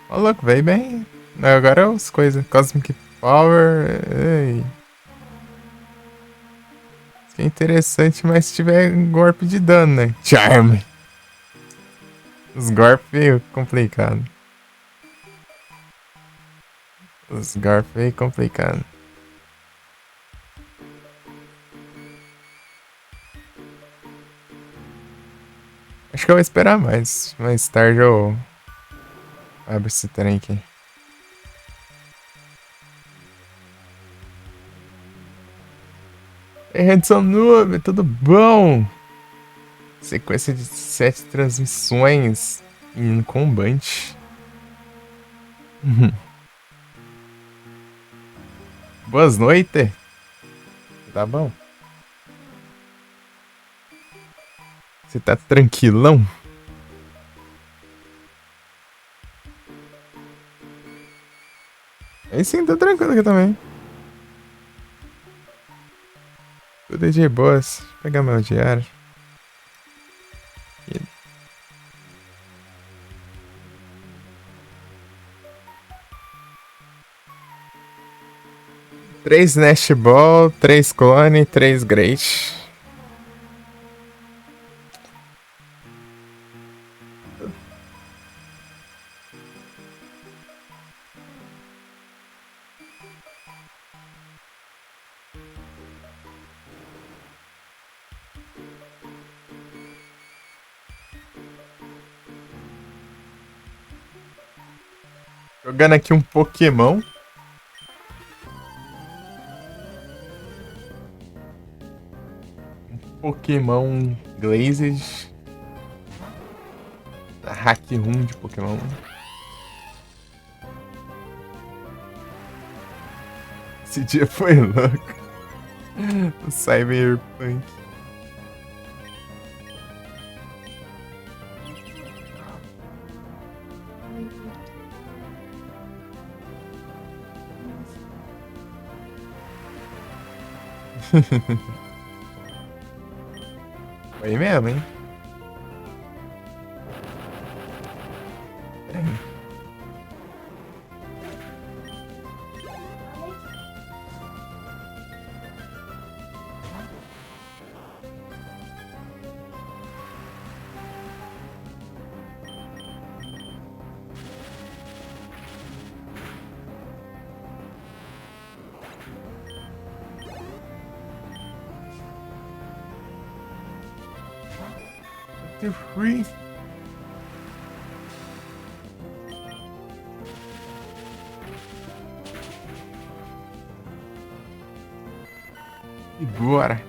Ó, louco, veio bem. Agora é as coisas. Cosmic Power. Ei. Isso é interessante, mas se tiver um golpe de dano, né? Charm. Os golpes veio complicado. Os golpes veio complicado. Acho que eu vou esperar mais. Mais tarde eu abro esse trem aqui. Ei, Handsome Noob, tudo bom? Sequência de 7 transmissões em combate. Boas noites. Tá bom? Você tá tranquilão? Aí sim, tá tranquilo aqui também. Tudo de boas. Deixa eu pegar meu diário. E... 3 Nest Ball, 3 Clone, 3 Great. Jogando aqui um Pokémon. Pokémon Glazed. Hack Room de Pokémon. Esse dia foi louco. O Cyberpunk. Foi mesmo, hein? Peraí. The free. E bora.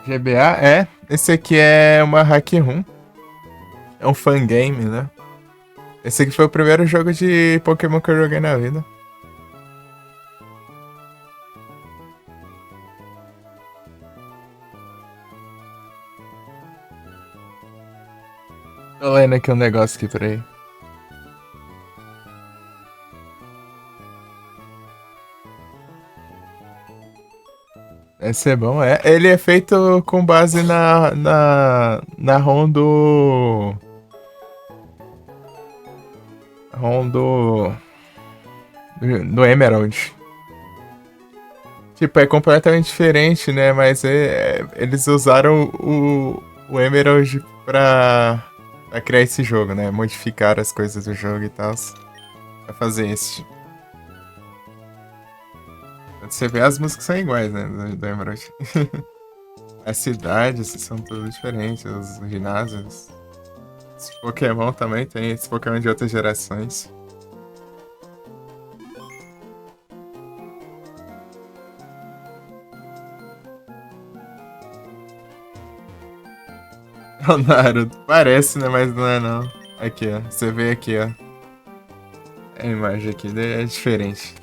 GBA é. Esse aqui é uma hack room. É um fangame, né? Esse aqui foi o primeiro jogo de Pokémon que eu joguei na vida. Tô lendo aqui um negócio aqui, peraí. Deve ser bom, é. Ele é feito com base na ROM do. ROM do Emerald. Tipo, é completamente diferente, né? Mas eles usaram o Emerald pra criar esse jogo, né? Modificar as coisas do jogo e tal. Pra fazer esse. Você vê, as músicas são iguais, né? Do Emerald. As cidades são tudo diferentes, os ginásios. Os Pokémon também tem, esses Pokémon de outras gerações. O Naruto parece, né? Mas não é não. Aqui, ó. Você vê aqui, ó. A imagem aqui é diferente.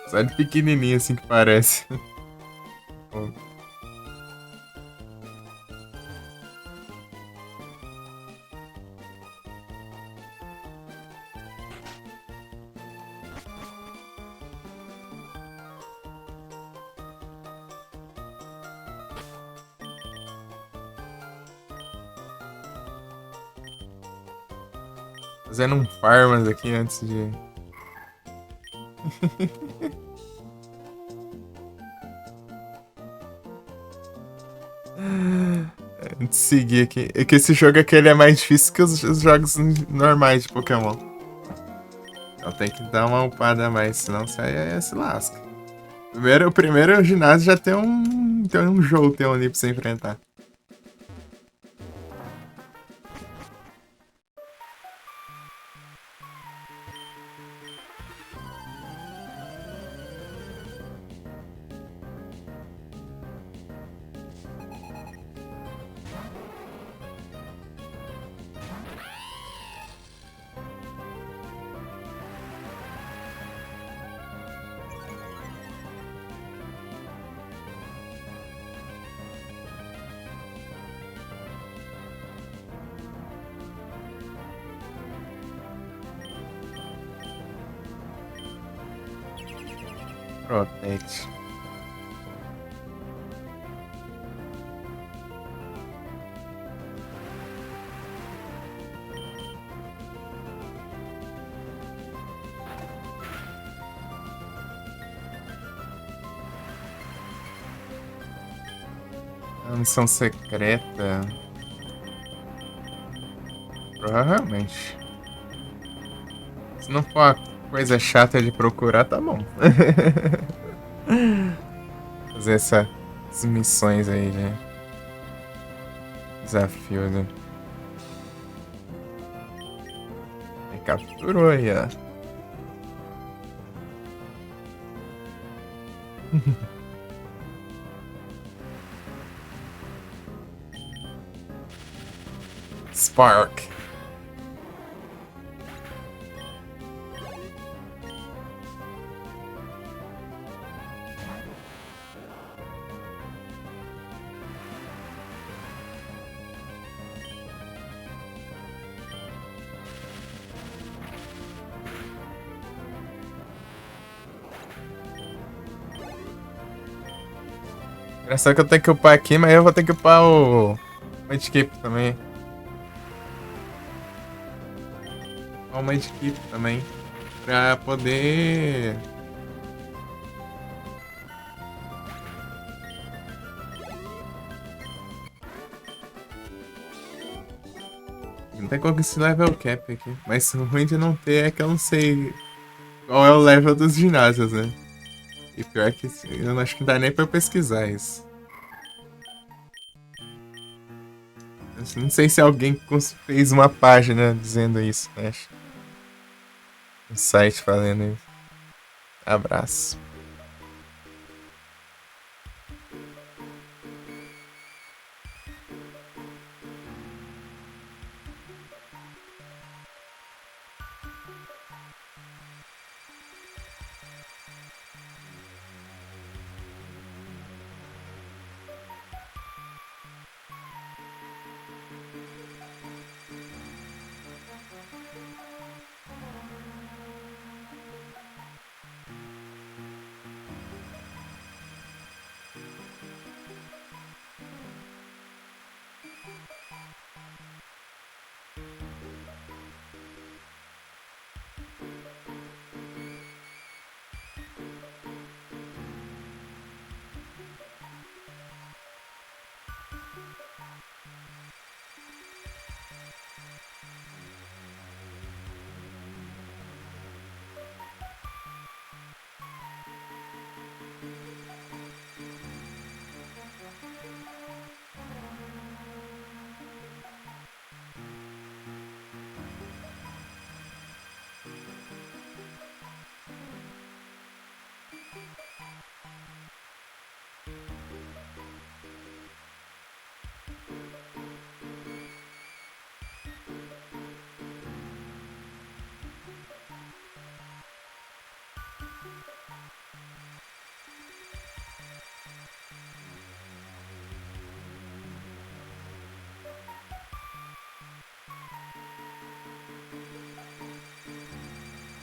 Só de pequenininho assim que parece. Fazendo um farmas aqui antes de. Antes de seguir aqui. É que esse jogo aqui ele é mais difícil que os jogos normais de Pokémon. Então tem que dar uma upada a mais, senão você aí se lasca. O primeiro ginásio já tem um jogo ali pra você enfrentar. Protect. A missão secreta. Provavelmente. Se não for uma coisa chata de procurar, tá bom. Fazer essas missões aí de desafio, né? E capturou aí, ó. Spark. Engraçado que eu tenho que upar aqui, mas eu vou ter que upar o Medkit também. O Medkit também. Pra poder. Não tem como esse level cap aqui. Mas o ruim de não ter é que eu não sei qual é o level dos ginásios, né? E pior que eu acho que não dá nem pra eu pesquisar isso. Eu não sei se alguém fez uma página dizendo isso, né? Um site falando isso. Abraço.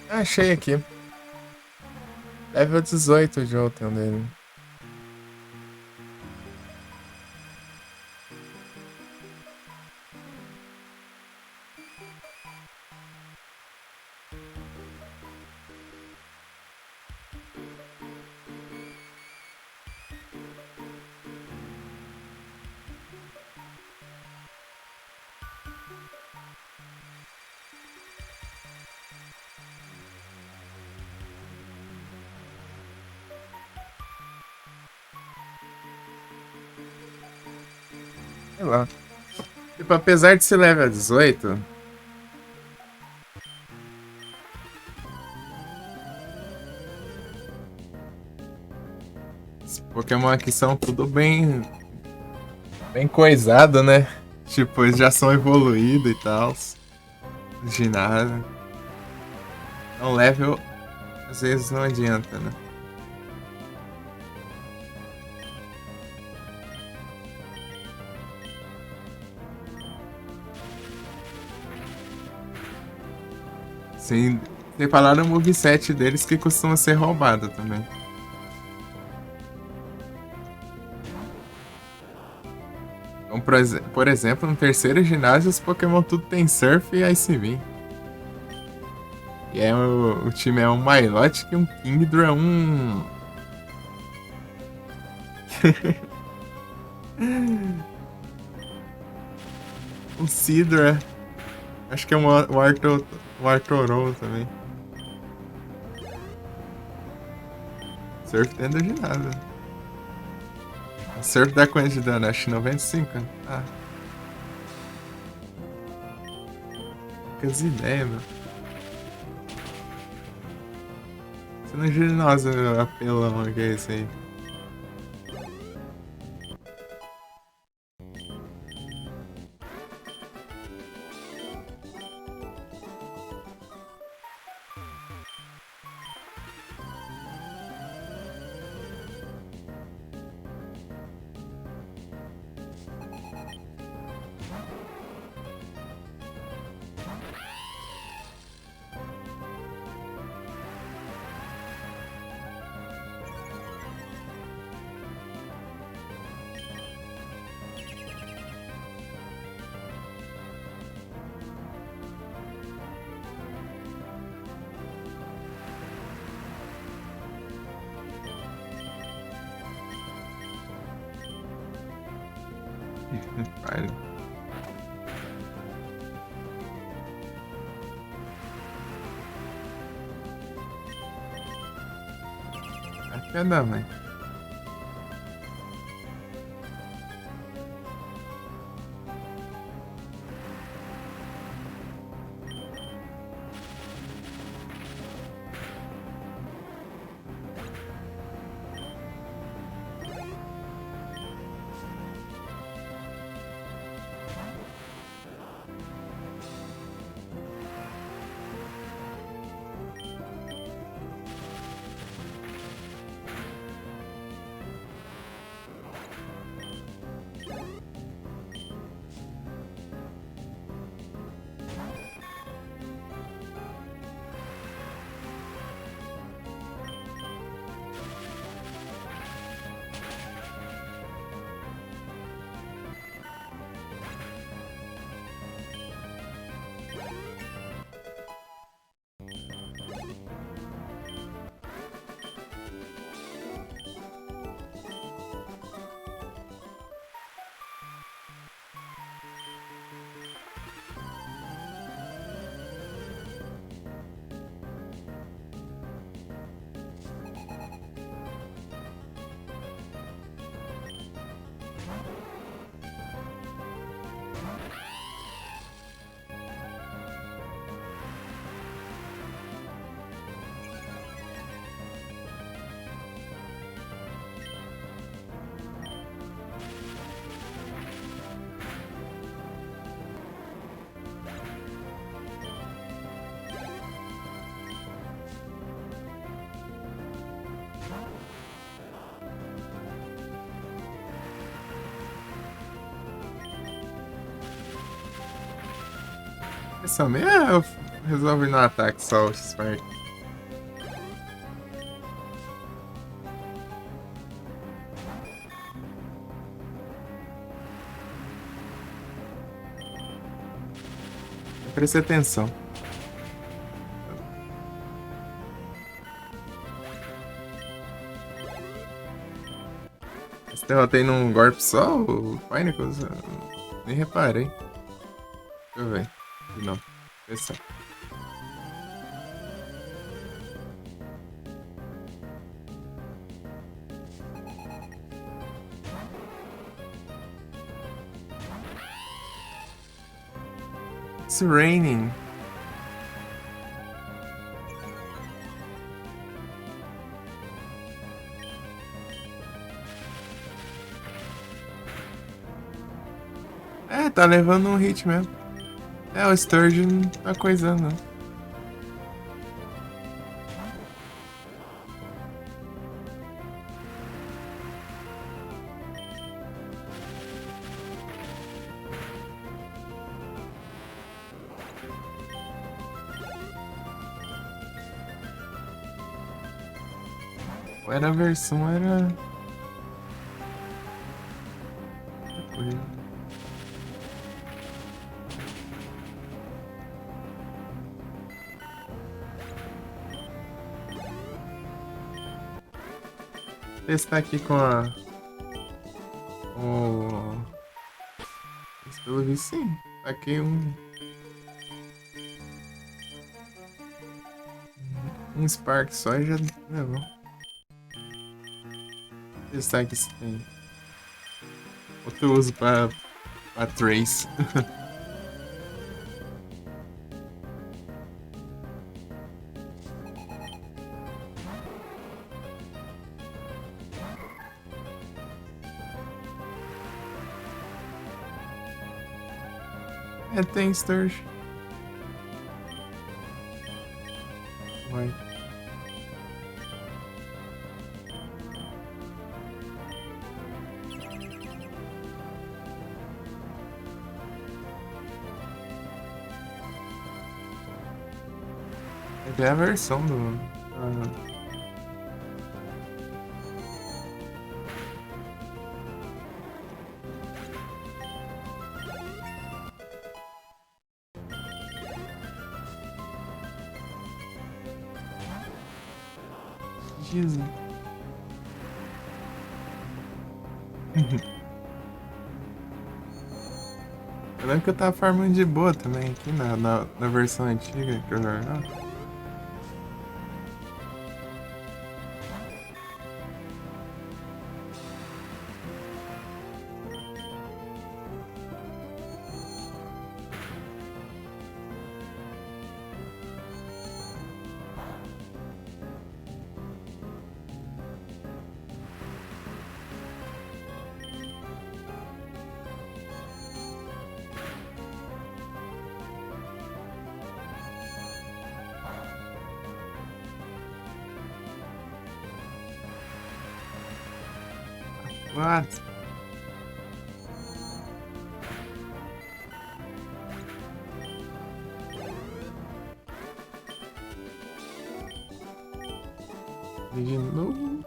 Achei aqui. Level 18 o Jolteon dele. Sei lá. Tipo, apesar de ser level 18, os Pokémon aqui são tudo bem coisado, né? Tipo, eles já são evoluídos e tal. Ginásio. Então, level às vezes não adianta, né? Sem falar no moveset deles que costuma ser roubado também. Então, por exemplo, no terceiro ginásio, os Pokémon tudo tem Surf e Ice Beam. E é o time é um Milotic, um Kingdra, um Seadra. Acho que é um Artorou também. Surf dentro do ginásio. O Surf dá quanto de dano? Acho que 95. Ah, poucas ideias, mano. Você não ginásio apelão que é esse aí. Vai. Acho que é da mãe. Essa mesmo Resolve no ataque só o Spark. Preste atenção. Você derrotei num golpe só o Pinnacles? Nem reparei. Deixa eu ver. Não. Atenção. It's raining. É, tá levando um hit mesmo. É, o Sturgeon não tá coisando, não. Era a versão, era. Testar aqui com a. O. Mas pelo visto, sim. Taquei um Spark só e já levou. Testar aqui se tem outro uso pra Trace. É, tem Sturge. Vai. É a versão do. Jesus. Eu lembro que eu tava farmando de boa também aqui na versão antiga que eu jogava. What? De novo?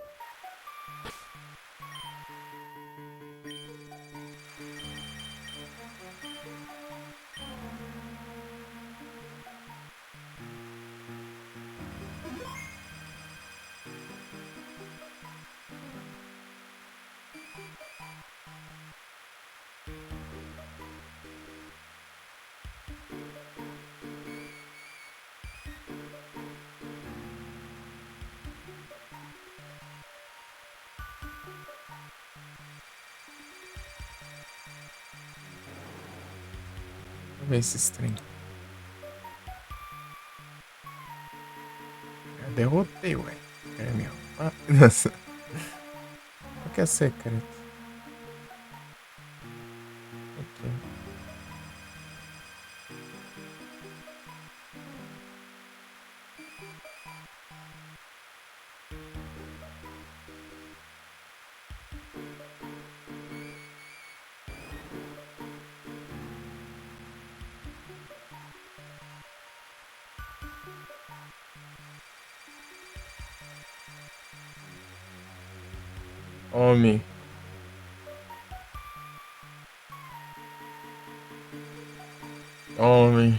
Vamos ver esse trem. Eu derrotei, ué. É meu. Ah, nossa. Qual que é secreto? Ok. Homem. Homem.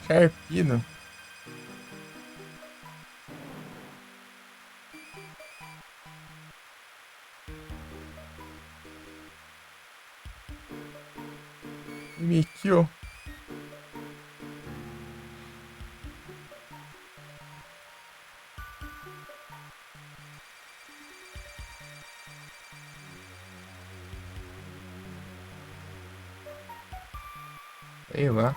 Sharpedo. Mikio. Sei lá.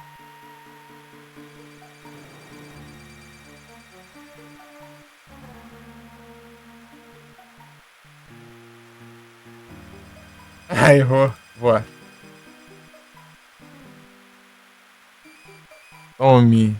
Ah, errou. Boa. Tome.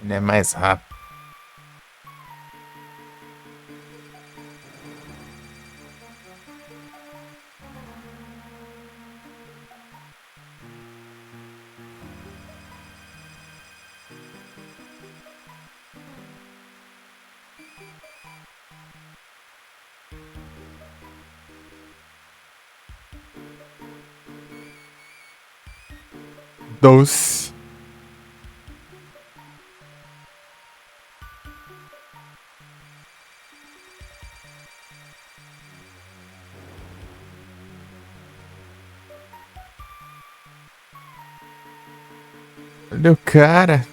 Ele é mais rápido. Doce. Olha o cara.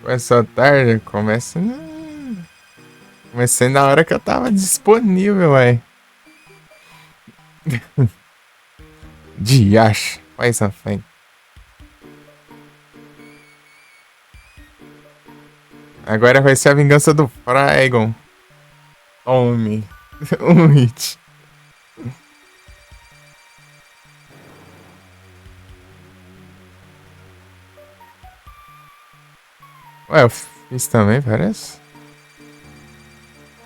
Começou tarde, começa. Comecei na hora que eu tava disponível, ué. Diacho. Faz a frente. Agora vai ser a vingança do Frygon. Homem. Um hit. Ué, eu fiz também, parece.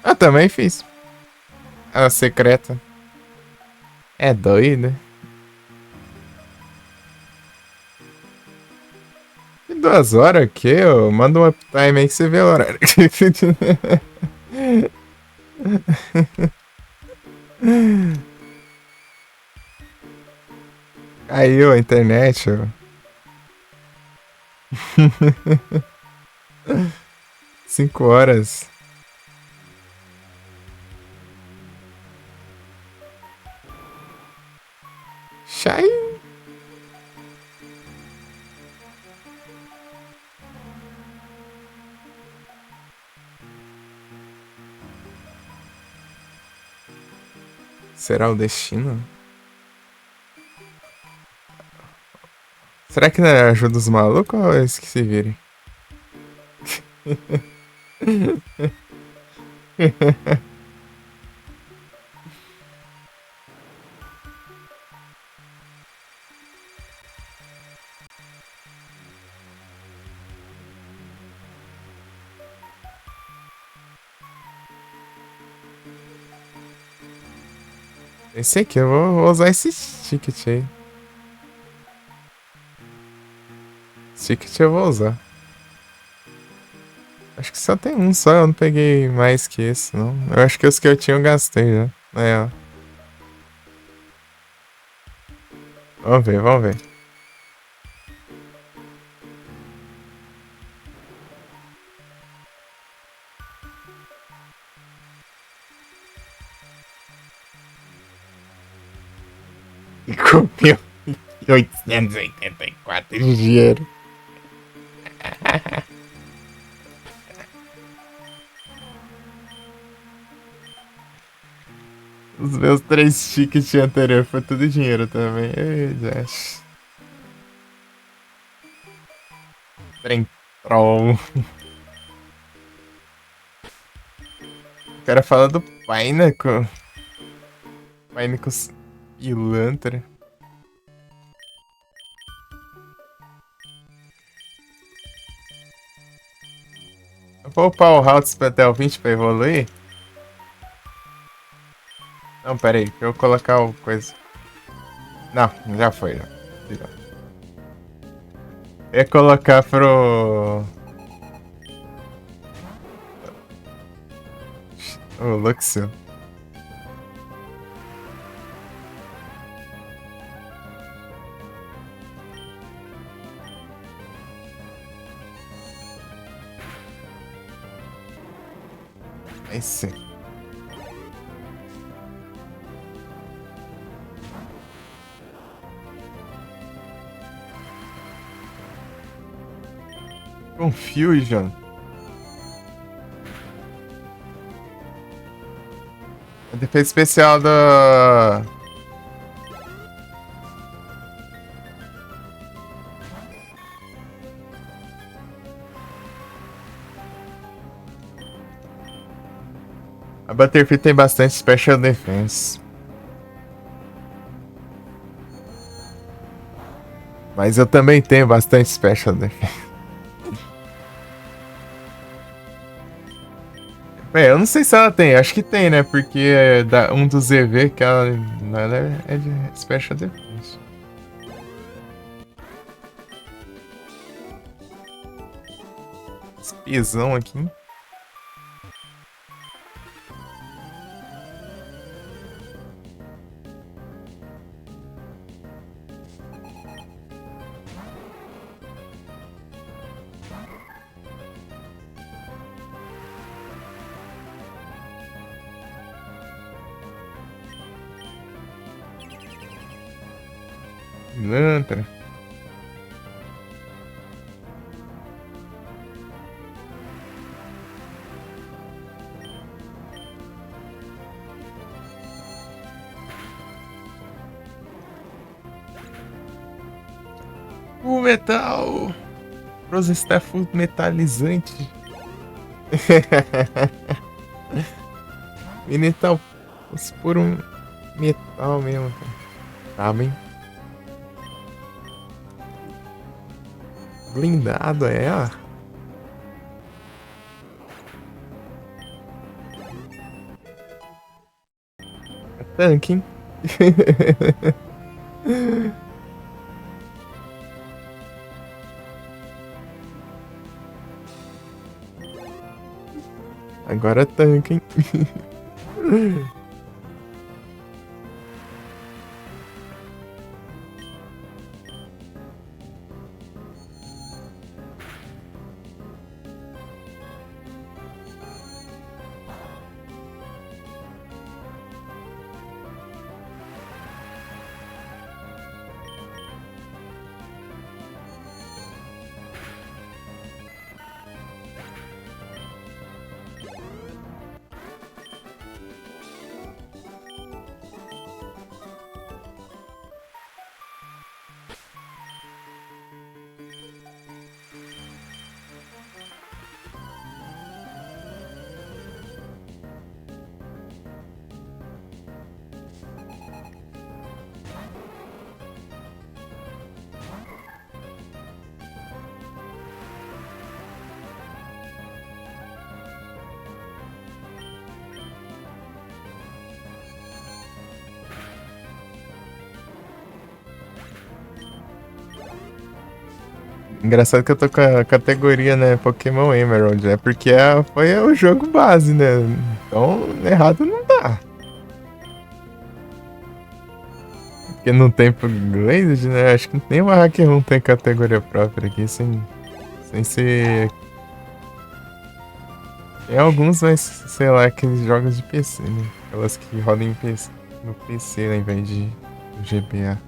Eu também fiz. A secreta. É doido. E 2 horas o quê? Manda um uptime aí que você vê o horário. Caiu a internet, ó. 5 horas. Shai. Será o destino? Será que não ajuda os malucos ou é eles que se virem? Esse aqui, eu vou usar esse ticket aí. Esse ticket eu vou usar. Acho que só tem um só, eu não peguei mais que esse, não. Eu acho que os que eu tinha eu gastei já. É, ó. Vamos ver, vamos ver. E com 1.884 de dinheiro. Os meus 3 tickets anteriores foi tudo dinheiro também. Ei, Josh. Trem troll. O cara fala do Pineapple. Painicos pilantra. Eu vou upar o Haltz até o 20 pra evoluir? Não, pera aí, deixa eu colocar o coisa. Não, já foi, já. Eu ia colocar pro... O Luxio. Aí sim. Confusion. A defesa especial do... A Butterfree tem bastante Special Defense. Mas eu também tenho bastante Special Defense. É, eu não sei se ela tem, acho que tem, né? Porque um dos EV que ela é de Special Defense. Esse pisão aqui. Pilantra. O metal! Rose está full metalizante. Metal por um metal mesmo, cara. Tá bem. Blindado é, ó. É tanque, hein? Agora é tanque, hein? Engraçado que eu tô com a categoria, né, Pokémon Emerald, né? Porque foi o jogo base, né? Então, errado não dá. Porque não tem pro Glazed, né? Acho que nem o Hack 1 tem categoria própria aqui, sem ser... Tem alguns, mas, sei lá, aqueles jogos de PC, né? Aquelas que rodam no PC, ao invés de no GBA.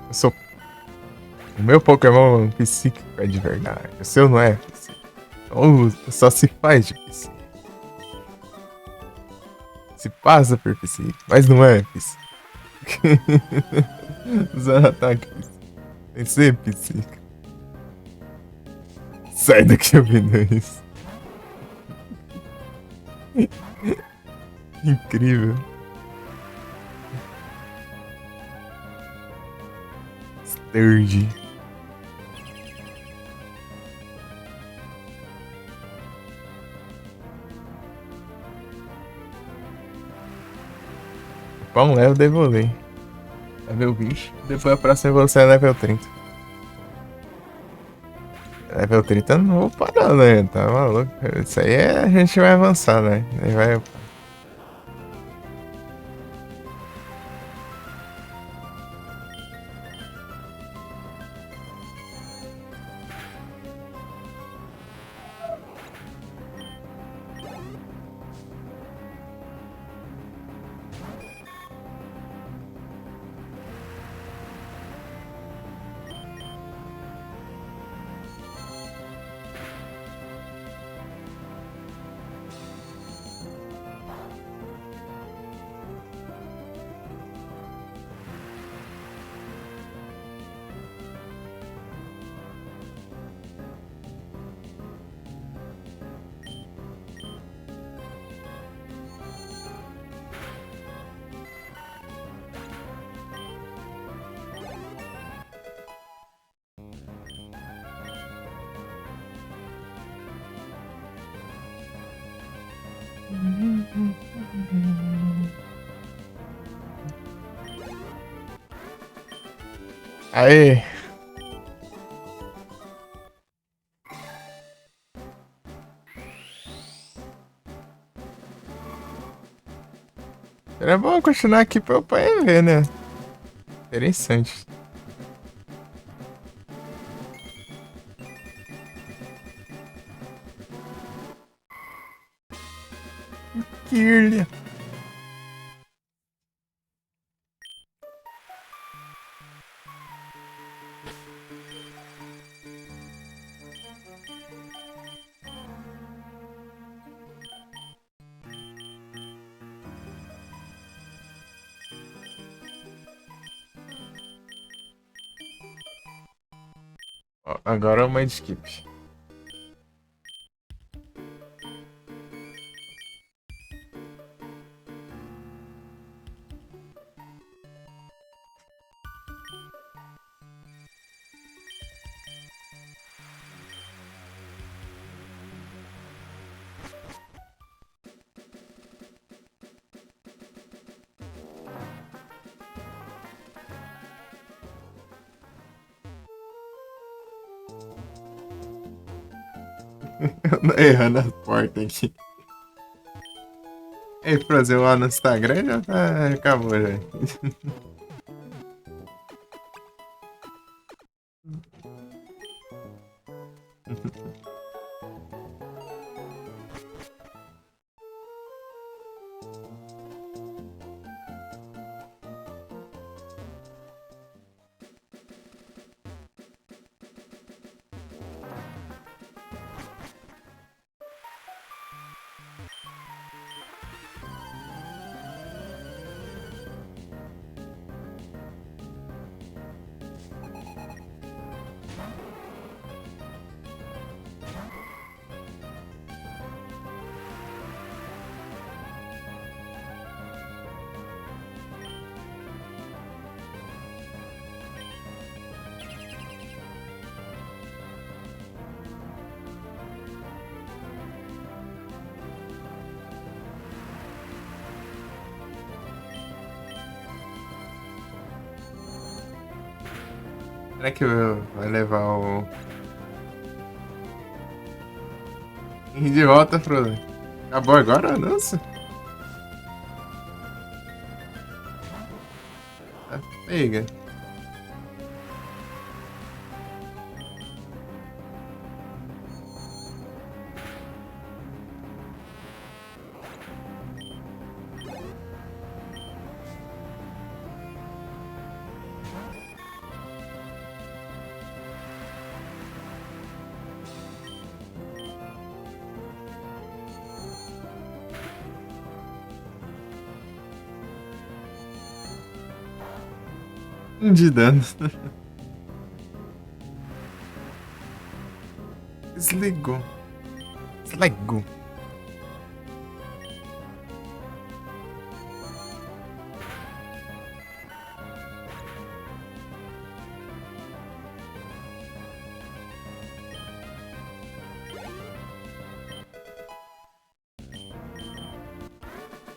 Eu sou... O meu Pokémon psíquico é de verdade. O seu não é psíquico. Ou só se faz de PC. Se passa por PC, mas não é PC. Usando ataque PC. Tem que ser PC. Sai daqui ouvindo isso. Incrível. Sturge. Pão level da Evolui. Level 20. Depois a próxima evolução é level 30. Level 30 não vou parar, né? Tá maluco? Isso aí a gente vai avançar, né? Aí vai. Aê! Era bom continuar aqui pra eu poder ver, né? Interessante. Kirlia. Ó, agora é uma skip. Errando as portas aqui. Ei, fazer lá no Instagram já tá. Acabou já. Será que vai levar o. De volta, Frodo? Acabou agora? Nossa. Tá pega. De dano. Desligou. Desligou.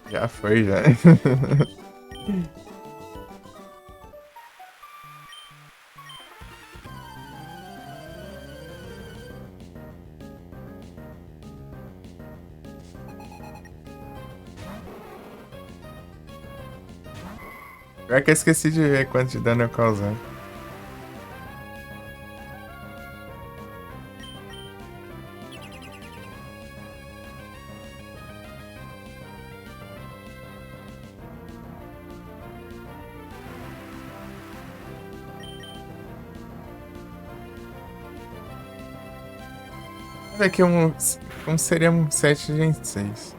Já foi, já. Pior que eu esqueci de ver quanto de dano eu causar. Vamos ver aqui como seria um 7 de 26.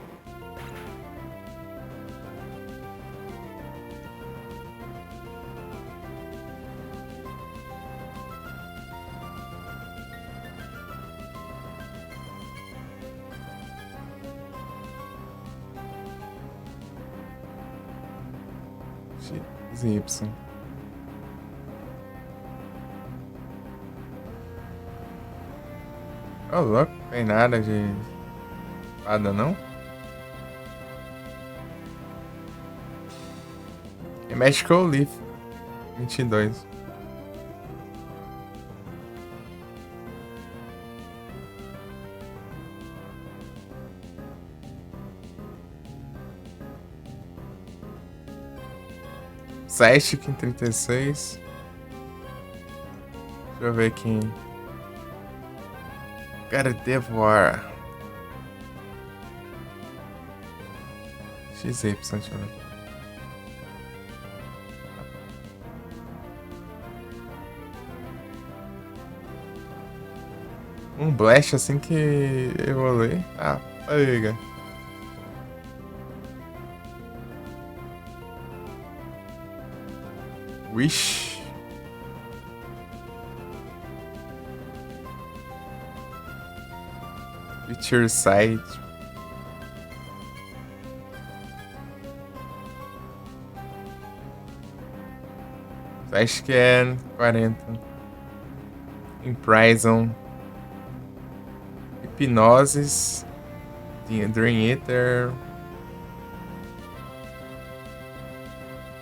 X, Y. Ô, louco, não tem nada de espada, não? É Magical Leaf 22. Psychic em 36. Deixa eu ver aqui. Gardevoir. XY, deixa eu ver. Um Blast assim que evolui. Ah, pega. Wish. Future Sight. Acho que é 40. Imprison. Hipnoses. Dream Eater.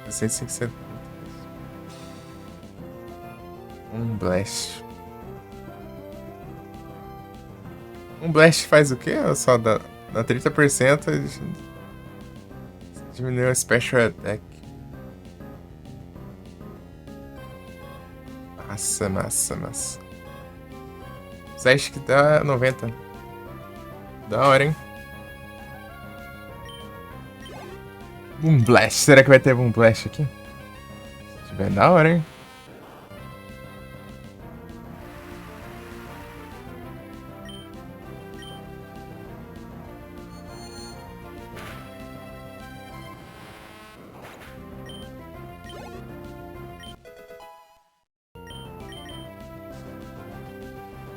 670. Um Blast. Um Blast faz o quê? Só dá 30% diminui o Special Attack. Massa. Você acha que dá 90? Da hora, hein? Boom Blast. Será que vai ter Boom Blast aqui? Se tiver, da hora, hein?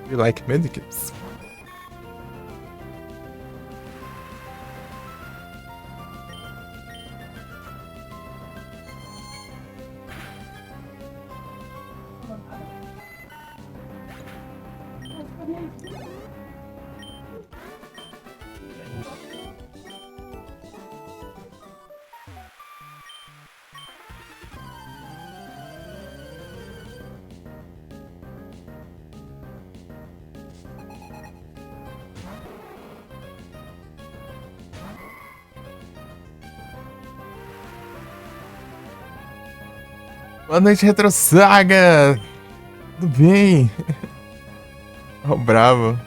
You like medikits? Boa noite, Retro Saga! Tudo bem? Ó, oh, bravo.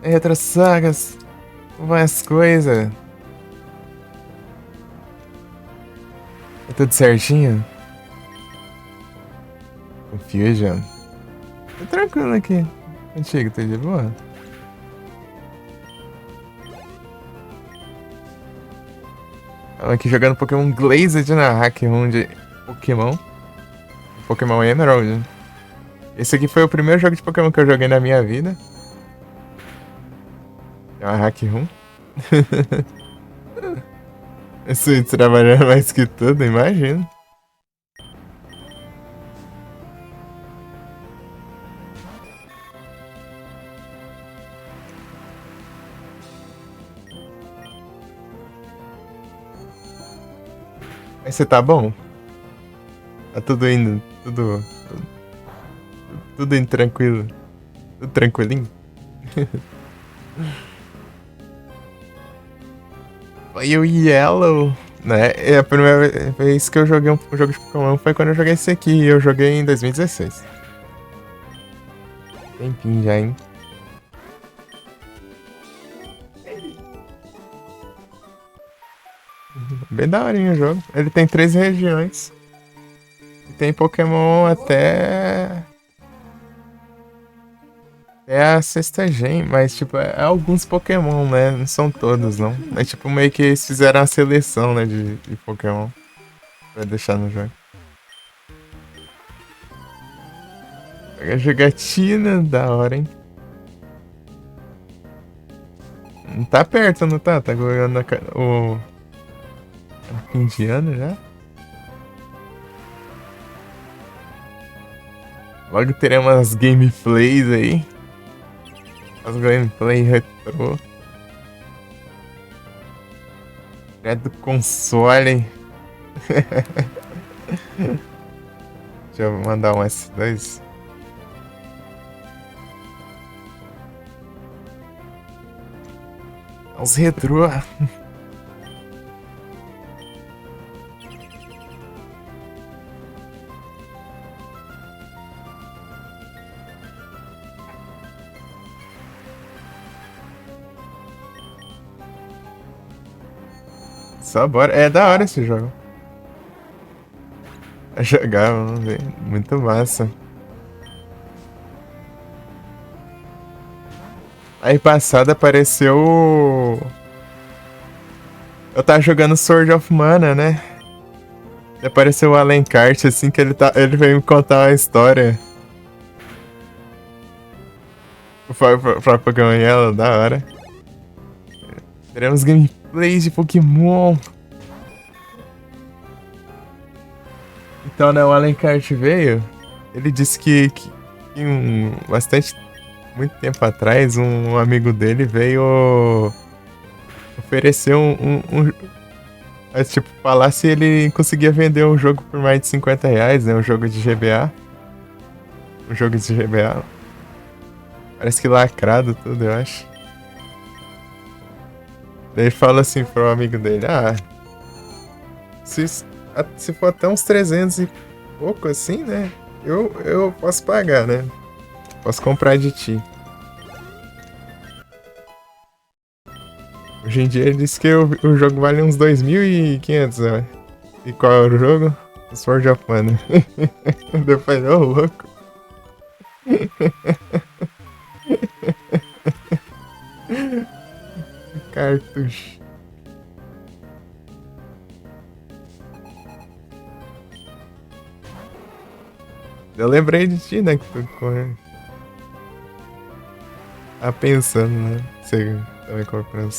E Retro Sagas, como vão as coisas? Tá tudo certinho? Confusion. Tô tranquilo aqui. Contigo, tá de boa? Estamos aqui jogando Pokémon Glazed na Hack Room de Pokémon. Pokémon Emerald. Esse aqui foi o primeiro jogo de Pokémon que eu joguei na minha vida. É uma Hack Room. Esse trabalhando mais que tudo, imagino. Mas você tá bom? Tá tudo indo, tudo indo tranquilo. Tudo tranquilinho? Foi o Yellow, né? E a primeira vez que eu joguei um jogo de Pokémon foi quando eu joguei esse aqui. E eu joguei em 2016. Tempinho já, hein? Bem daorinho o jogo. Ele tem 3 regiões. E tem Pokémon até a sexta gen, mas tipo, é alguns Pokémon, né? Não são todos, não. É tipo meio que eles fizeram a seleção, né, de Pokémon pra deixar no jogo. A jogatina, da hora, hein? Não tá perto, não tá? Tá ganhando o fim de ano já? Logo teremos umas gameplays aí. As gameplay retrô. É do console. Deixa eu mandar um S2. Os retrô. Só bora. É da hora esse jogo. É jogar, vamos ver. Muito massa. Aí passada apareceu. Eu tava jogando Sword of Mana, né? E apareceu o Alucard, assim, que ele veio me contar uma história. Pra Pokémon Yellow, da hora. Teremos gameplays de Pokémon. Então, né, o Alucard veio. Ele disse que muito tempo atrás, um amigo dele veio oferecer tipo, falar se ele conseguia vender um jogo por mais de R$50, né? Um jogo de GBA. Um jogo de GBA. Parece que lacrado tudo, eu acho. Daí ele fala assim pro amigo dele, se for até uns 300 e pouco assim, né? Eu posso pagar, né? Posso comprar de ti. Hoje em dia ele disse que o jogo vale uns 2.500, né? E qual é o jogo? Sword of Mana. Depois, ô louco. Cartucho. Eu lembrei de ti, né? Que tu tá pensando, né? Você também comprando.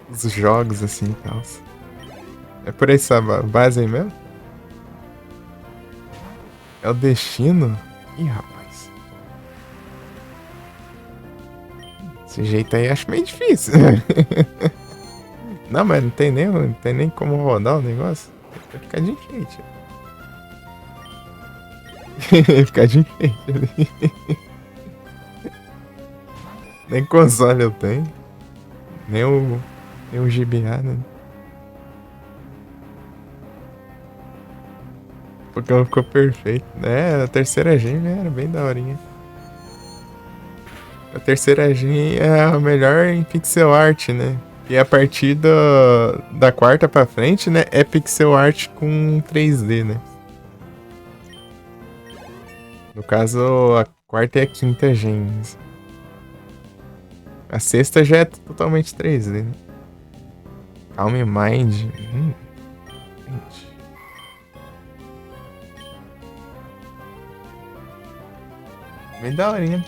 Os jogos assim e tal. É por essa base aí mesmo? É o destino? Ih, rapaz. Esse jeito aí acho meio difícil. Não, mas não tem nem como rodar o negócio. Vai ficar de enfeite. Vai ficar de enfeite ali. Nem console eu tenho. Nem o GBA, né? O Pokémon ficou perfeito. É, a terceira gen era bem daorinha. A terceira gen é a melhor em pixel art, né? E a partir da quarta pra frente, né? É pixel art com 3D, né? No caso, Quarta e a quinta gens. A sexta já é totalmente 3D, né? Calm Mind. Gente. Bem daorinha.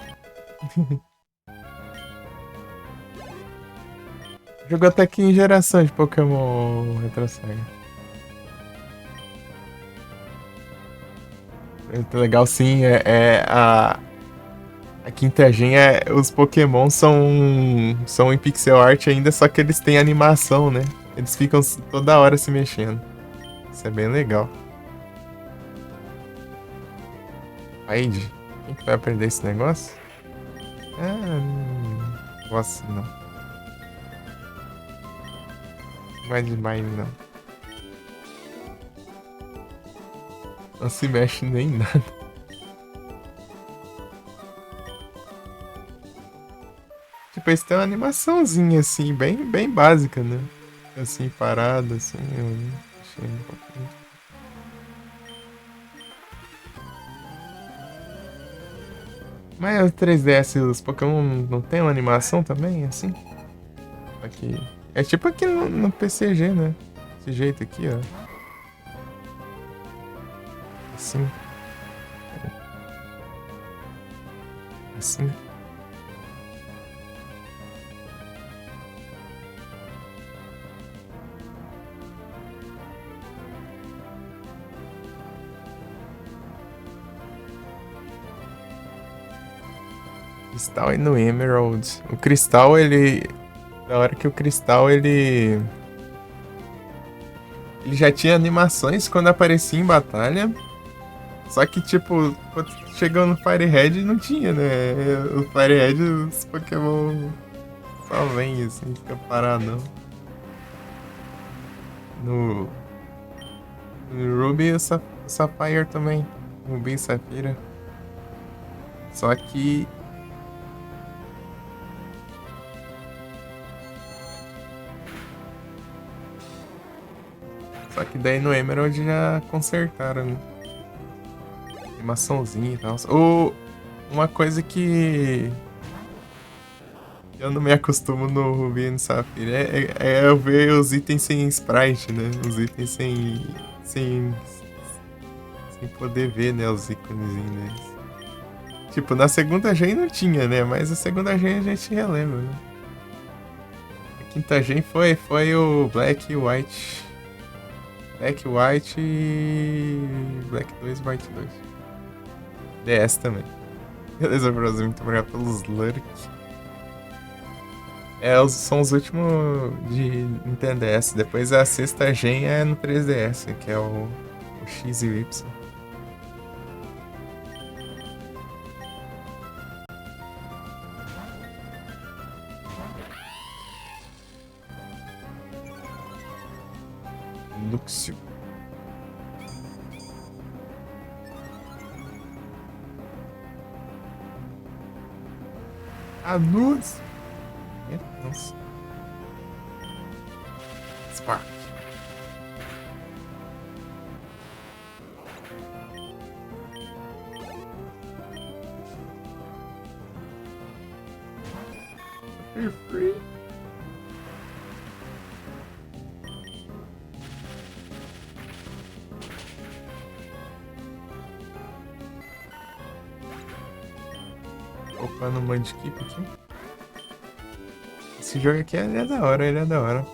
Jogou até aqui em geração de Pokémon Retro Saga. Muito legal, sim. A quinta gen os Pokémon são em pixel art ainda, só que eles têm animação, né? Eles ficam toda hora se mexendo. Isso é bem legal. Raid, quem que vai aprender esse negócio? Não gosto não. Não vai demais não. Não se mexe nem nada. Tipo, eles têm uma animaçãozinha assim, bem básica, né? Assim, parada, assim, eu achei um pouquinho. Mas o 3DS, os Pokémon não tem uma animação também, assim? Aqui. É tipo aqui no PCG, né? Desse jeito aqui, ó. Assim. Assim. Cristal e no Emerald. O Cristal, ele... Da hora que o Cristal, ele... Ele já tinha animações quando aparecia em batalha. Só que, tipo, quando chegou no Firehead, não tinha, né? O Firehead, os Pokémon só vem, assim, fica paradão. No, no Ruby e o Sapphire também. Ruby e Safira. Só que... Só que daí no Emerald já consertaram, né? Animaçãozinha e tal. Uma coisa que eu não me acostumo no Ruby e no Safira é eu ver os itens sem sprite, né? Os itens sem poder ver, né? Os íconezinhos deles. Tipo, na segunda gen não tinha, né? Mas a segunda gen a gente relembra, né? A quinta gen foi o Black e White. Black, White e... Black 2 e White 2. DS também. Beleza, Brasil. Muito obrigado pelos Lurk. São os últimos de Nintendo DS. Depois a sexta gen é no 3DS, que é o X e o Y. Luxio. A luz. Nossa. Spark. Free. Opa, no Mudkip aqui. Esse jogo aqui ele é da hora, ele é da hora.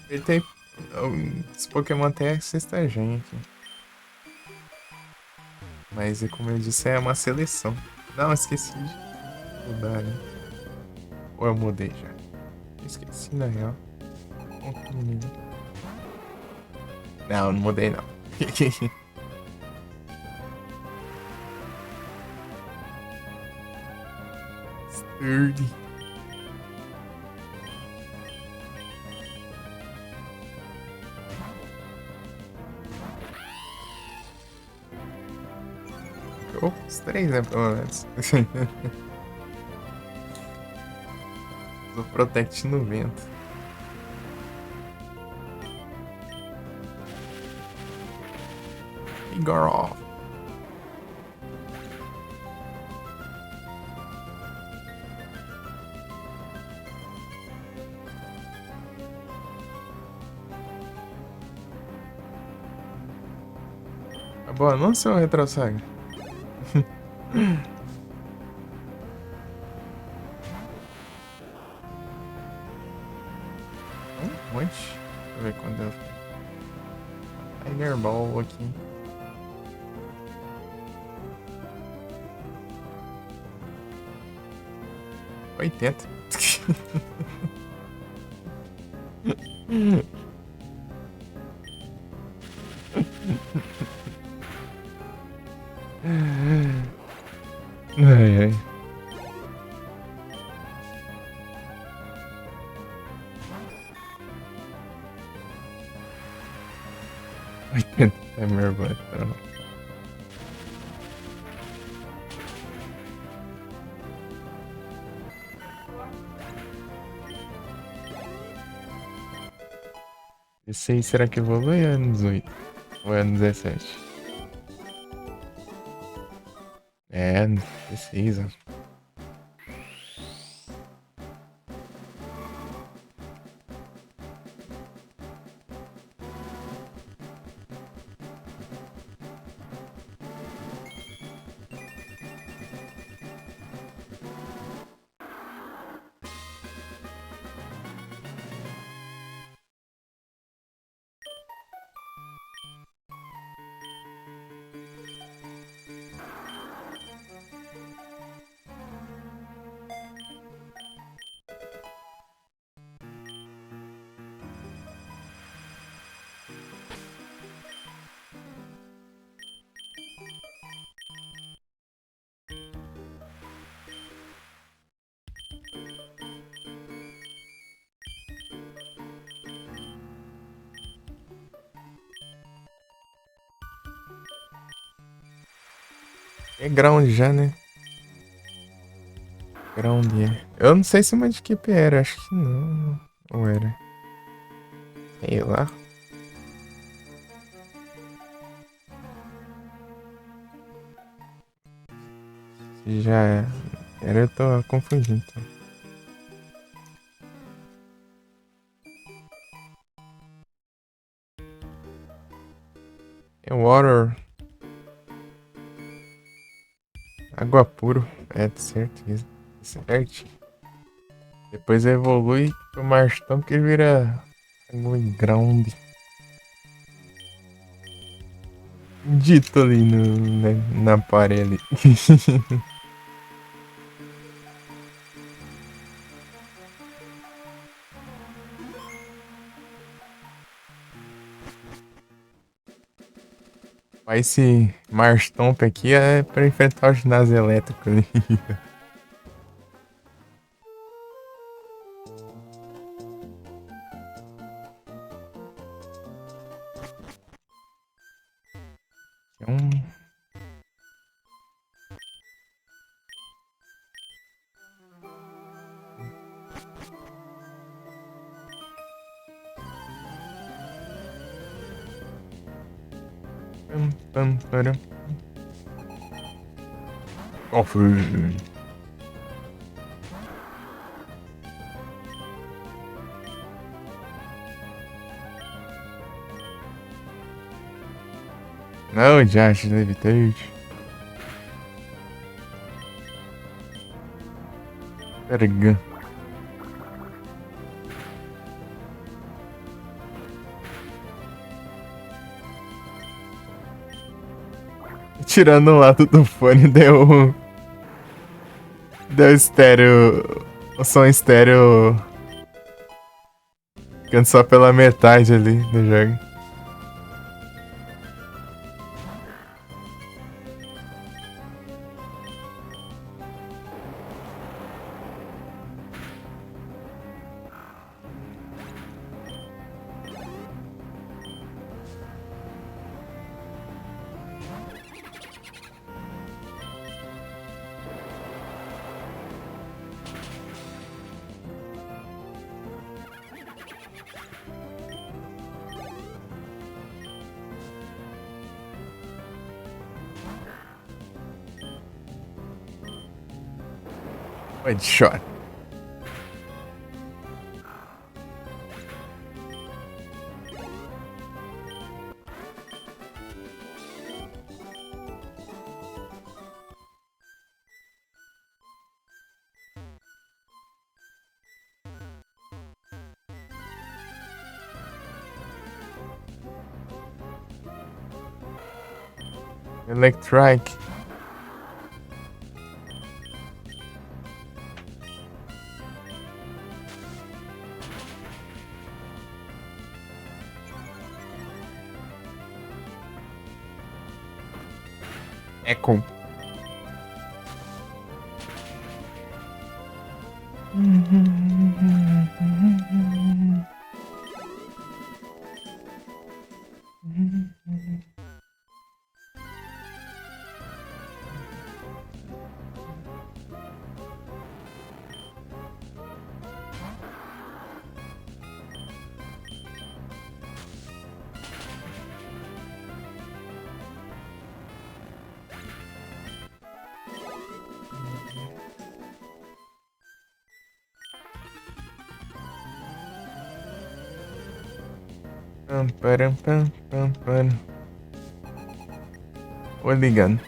Ele tem. Os Pokémon tem a sexta gen aqui. Mas, como eu disse, é uma seleção. Não, esqueci de mudar, né? Ou eu mudei já? Esqueci, na real. Não, não mudei, não. Sturdy. Os três, né, pelo menos. Do Protect no vento. Igor. Boa, não seu retrossaga. Um monte. Deixa eu ver quando eu. Tiger Ball aqui. Oitenta. Ai, ai. É meu botão. Esse aí, será que evolui ou é no 18? Ou é no 17? É, no 16, ó. É ground já, né? Ground é. Eu não sei se uma de equipe era, acho que não. Ou era? Sei lá. Se já era, eu tô confundindo. Então. É water. Água puro. É, de certeza. Certo. Depois evolui pro Marston que vira água ground. Dito ali no, né, na parede. Mas esse Marstomp aqui é pra enfrentar o ginásio elétrico ali. É um. Pam, pam, param. Qual foi? Não, Josh, Levitate. Ergan. Tirando o lado do fone, deu. Deu estéreo. O som estéreo. Ficando só pela metade ali do jogo. Headshot. Electric. Echo. Pam, param, pam, pam, pam. Ô, ligando.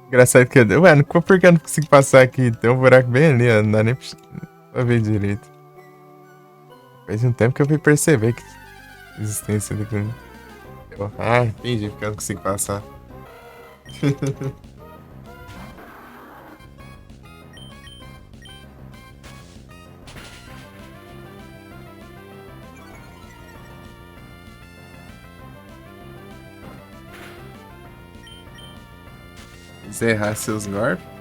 Engraçado que eu... Ué, por que eu não consigo passar aqui? Tem um buraco bem ali, ó. Não dá nem pra ver direito. Faz um tempo que eu fui perceber que existência daqui. Ah, entendi, porque eu não consigo passar. Encerrar seus golpes.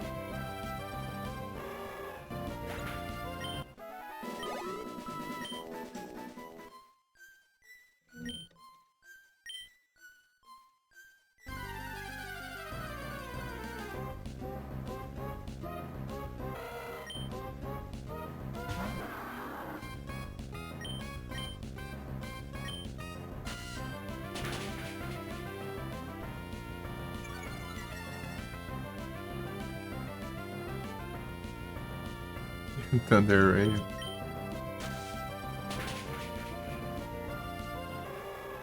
Thunder Ray.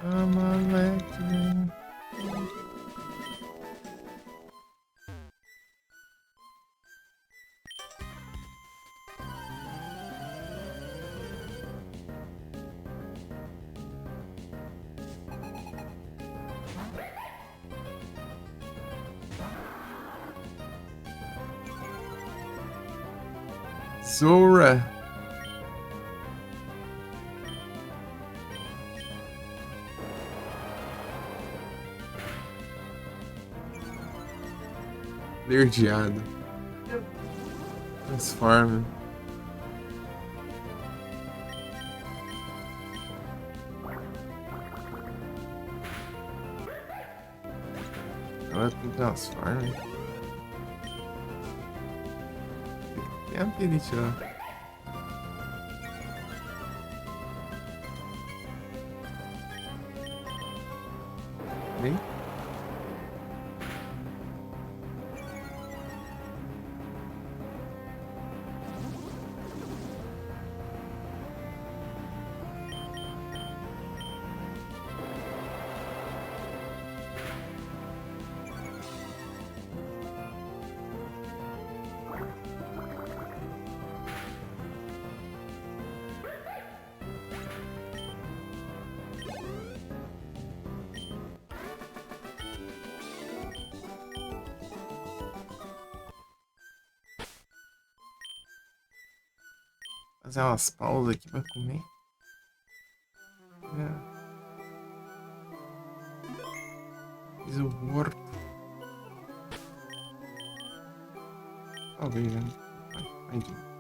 I'm electric. Zora. Nerdeado. Transforma. Ela tem transforma. Tem a Perit lá. Vem. Fazer umas pausas aqui pra comer. Fiz o horto. Talvez, né? Vai de novo.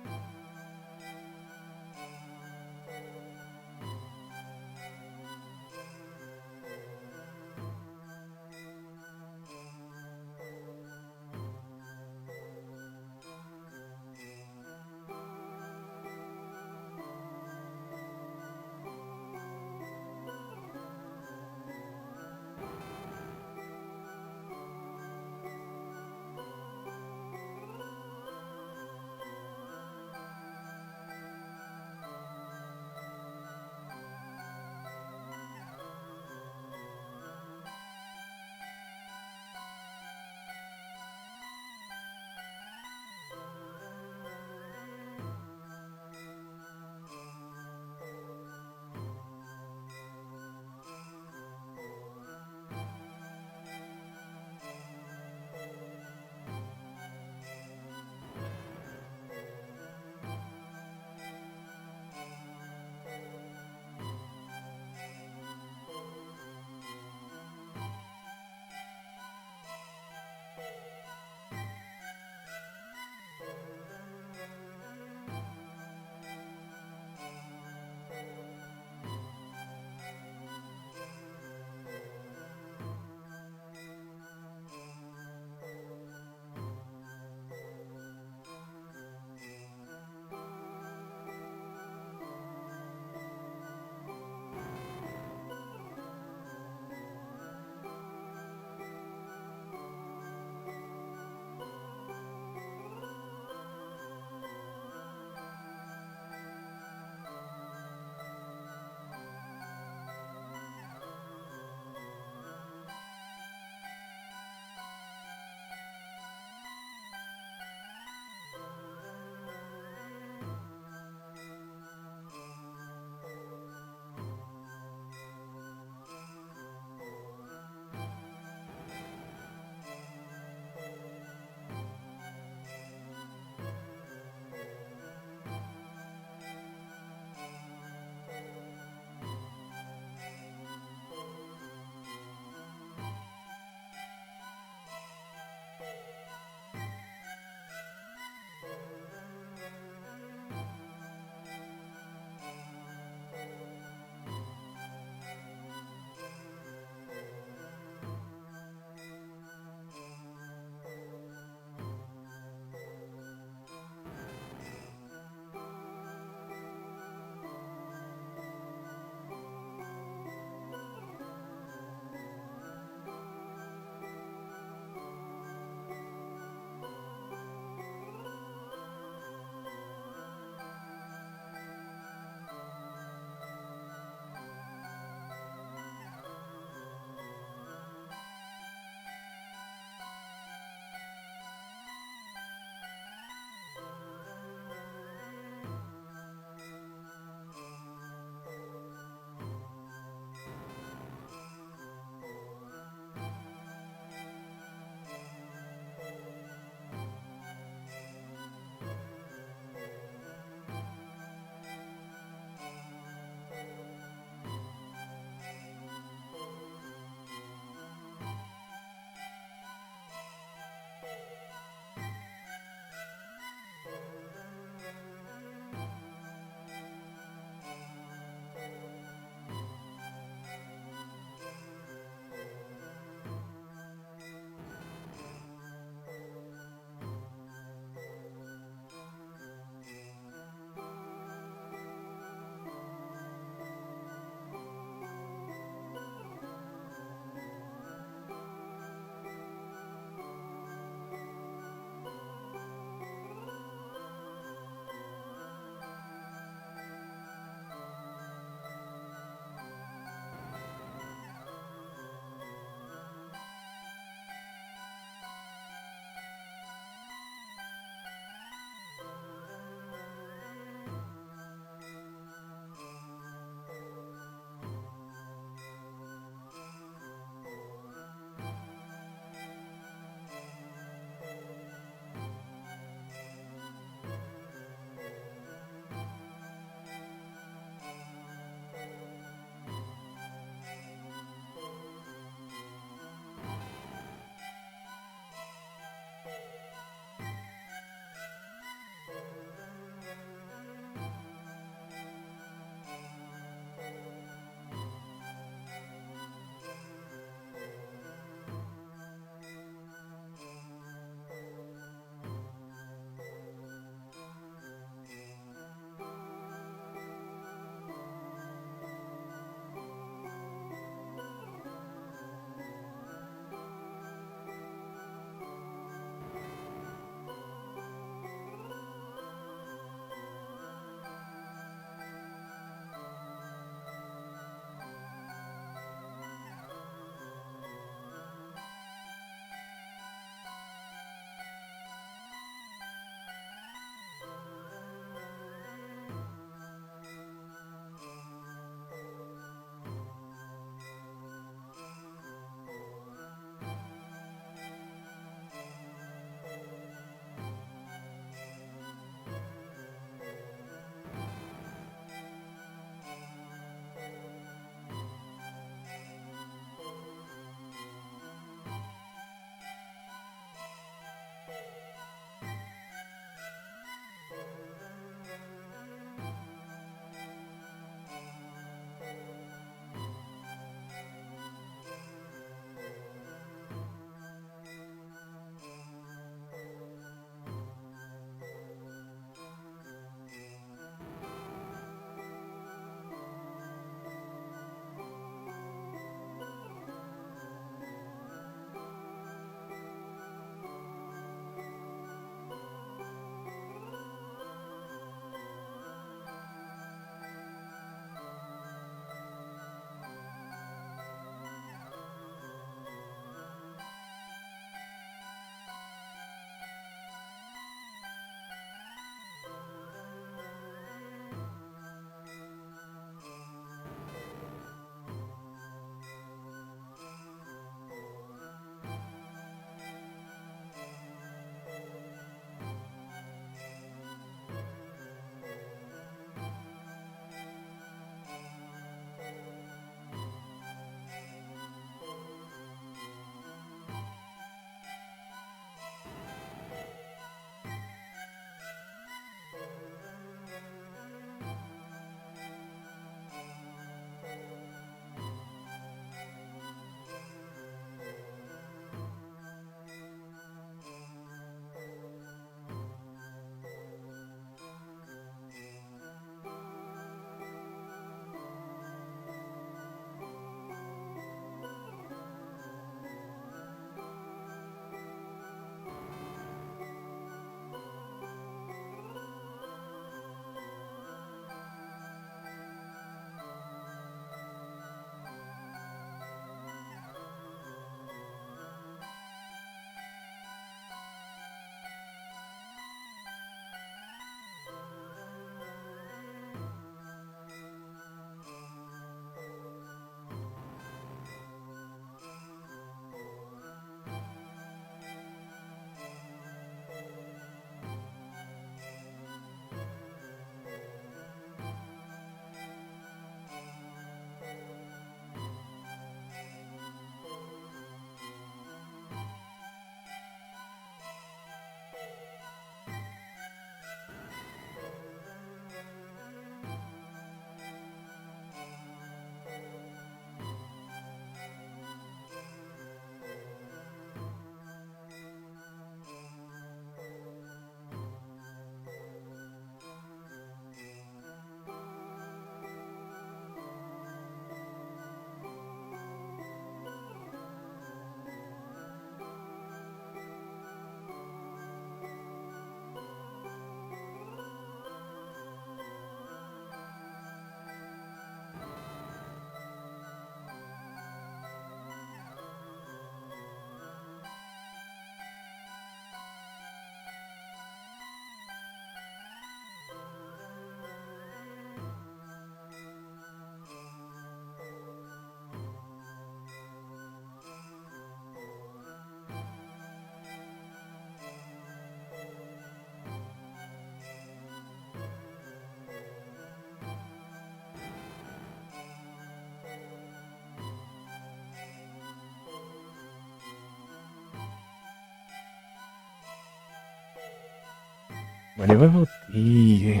Agora eu voltei.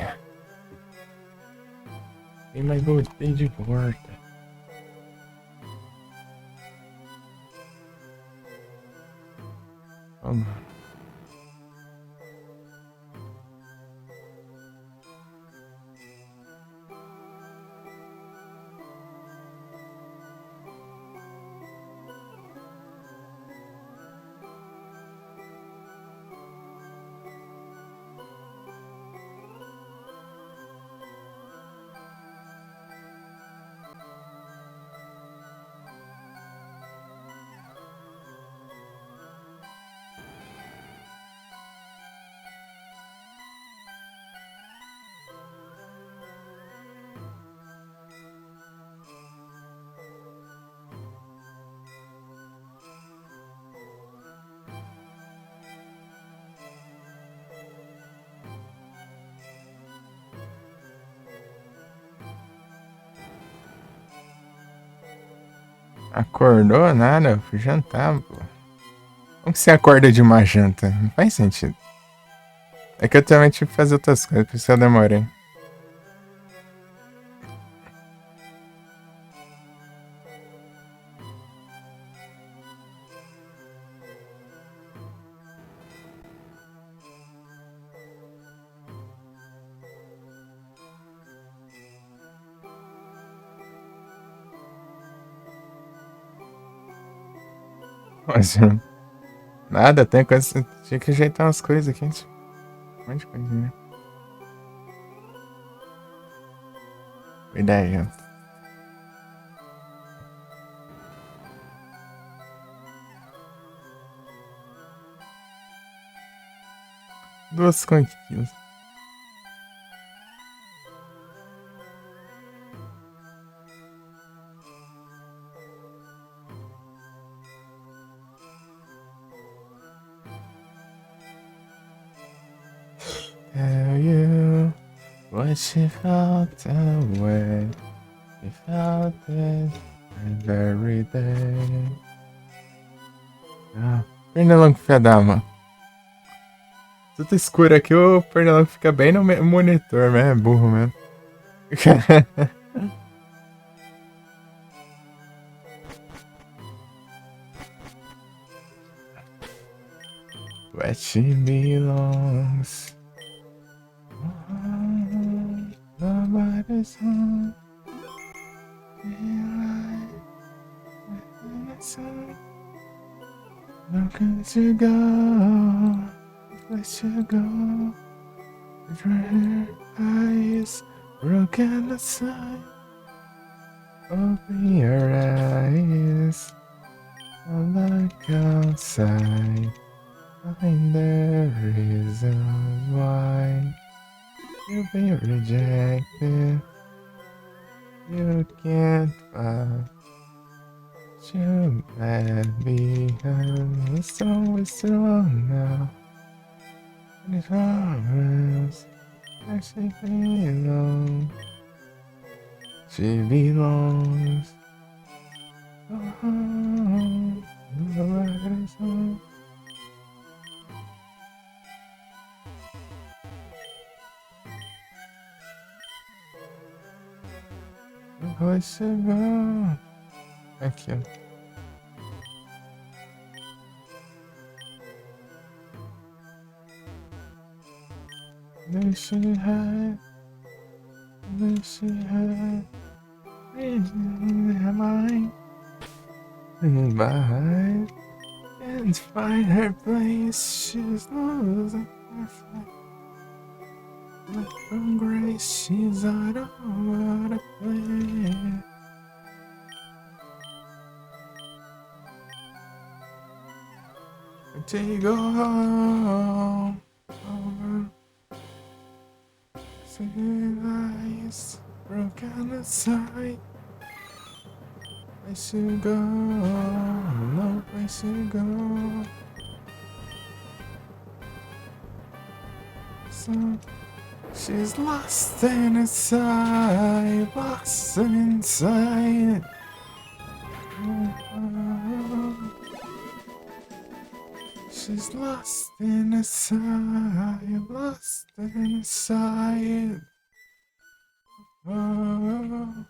Mas voltei de volta. Vamos. Acordou? Nada, eu fui jantar, pô. Como que você acorda de uma janta? Não faz sentido. É que eu também tive que fazer outras coisas, por isso eu demorei. Mas, nada, tem coisa. Tinha que ajeitar umas coisas aqui. Um monte de coisinha. Ideia. Duas conquistas. Tell you what she felt away. She felt it every day. Ah, Pernilongo fia d'ama. Tudo escuro aqui, o Pernilongo fica bem no monitor, né? É burro mesmo. Where she belongs. Nobody's home. Looking to go, let you go. Her eyes broken aside. Open your eyes. Look outside. Find the reasons why you've been rejected. You can't find too bad behind. It's always too long now. And it's promise actually belongs. She belongs. Oh, nobody's home. Where's she go? Thank you. There she had, there she had, in her mind, and behind, and find her place. She's losing her fight. But from grace, she's out of what a place. Until you go home, over. See eyes broken aside. Place to go, no place to go. So she's lost inside, lost inside. She's lost in a sigh, lost in a sigh. Oh,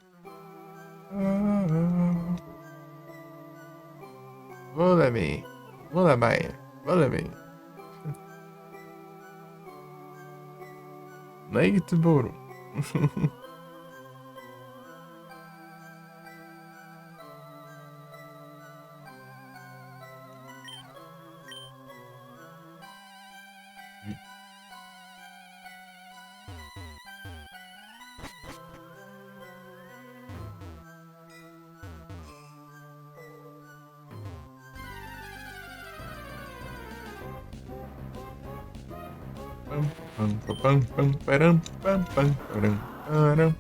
oh. Volami, Volamai, Volami. Leite Boro. Pam, pam, pam, pam, param, pam, pam, param, param.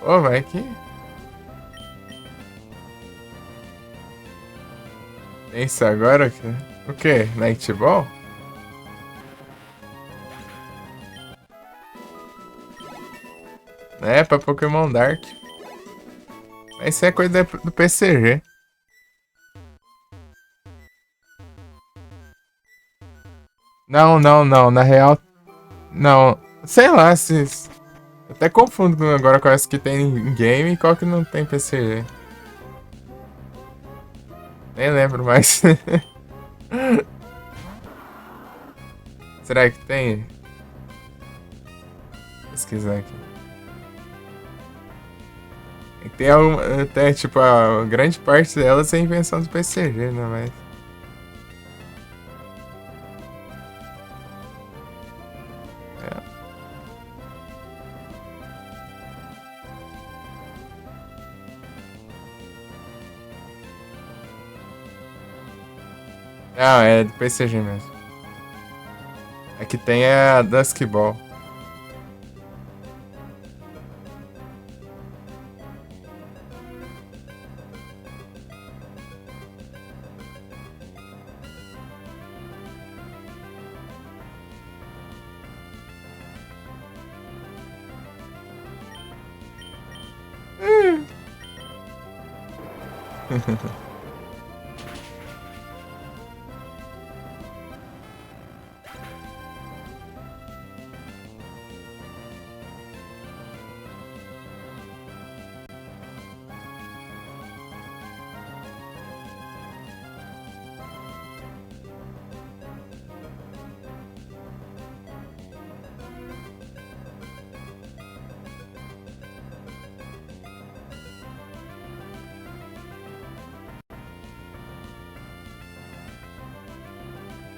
Ô, vai aqui. Pensa agora que... O que? Nightball? É, pra Pokémon Dark. Mas isso é coisa do PCG. Não, não, não. Na real... Não. Sei lá, se... Até confundo agora com as que tem em game e qual que não tem PCG. Nem lembro mais. Será que tem? Vou pesquisar aqui. Tem alguma, até, tipo, a grande parte delas é invenção do PCG, né? Mas... É. Não, é do PCG mesmo. Aqui tem a Dusk Ball.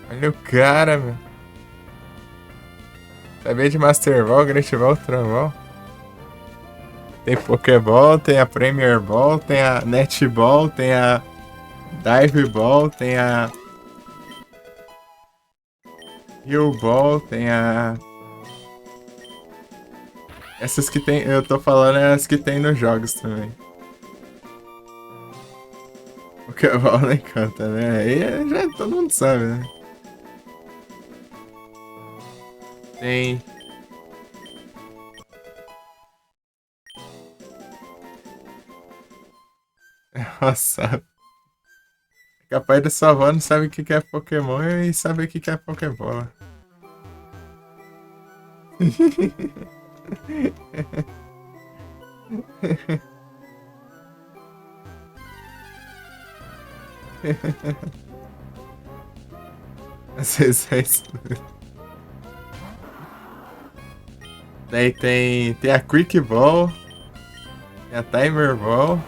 Olha o cara, meu. Sabia de Master Ball, Great Ball, Tron. Tem Pokéball, tem a Premier Ball, tem a Netball, tem a Dive Ball, tem a Heal Ball, tem a... Essas que tem, eu tô falando é as que tem nos jogos também. Pokéball nem canta, né? Aí já todo mundo sabe, né? Tem... Nossa, capaz da sua avó não sabe o que é Pokémon e sabe o que é Pokébola. Às vezes é isso. Daí tem a Quick Ball, tem a Timer Ball,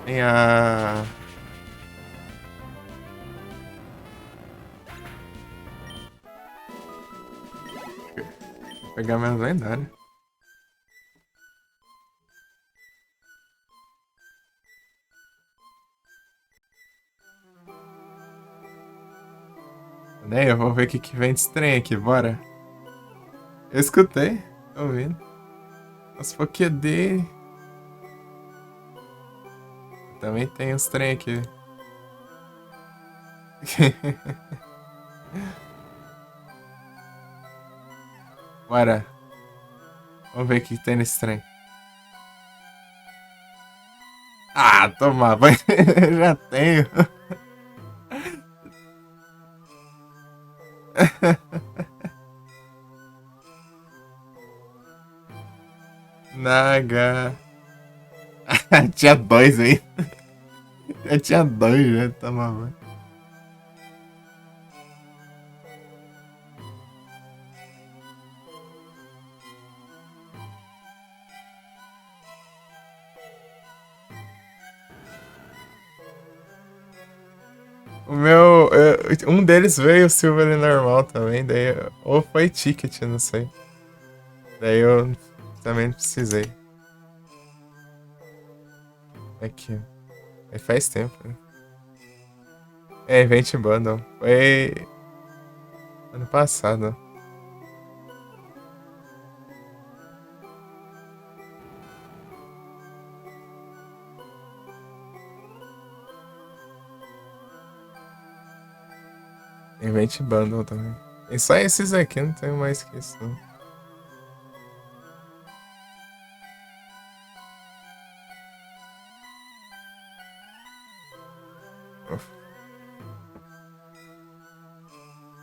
tem a... Vou pegar menos lendário. Daí eu vou ver o que vem de estranho aqui, bora. Eu escutei, tô ouvindo. As Pokéd... Também tem uns trem aqui. Bora. Vamos ver o que tem nesse trem. Ah, toma banho. Já tenho. Naga. Tinha dois aí. Já tinha dois, já toma banho. O meu. Um deles veio Silver e normal também, daí. Ou foi ticket, não sei. Daí eu também precisei. Aqui. Aí faz tempo, né? É, Event Bundle. Foi ano passado. Event Bundle também. E só esses aqui, não tenho mais que isso, não. Uf,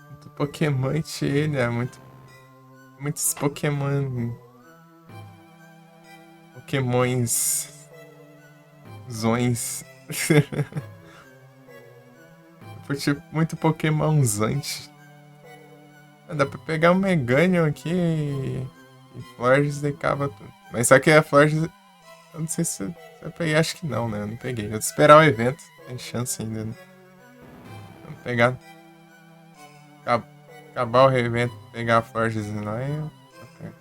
muito Pokémon ele, é muito. Muitos Pokémon. Pokémons. Zões. Foi tipo muito Pokémonzante. Dá pra pegar um Meganium aqui e Flores decava tudo. Mas só que a Flores. Eu não sei se eu peguei, acho que não, né? Eu não peguei. Eu vou esperar o evento. Tem chance ainda, né? Vamos pegar. Acab- Acabar o evento, pegar a Flores lá e eu pego.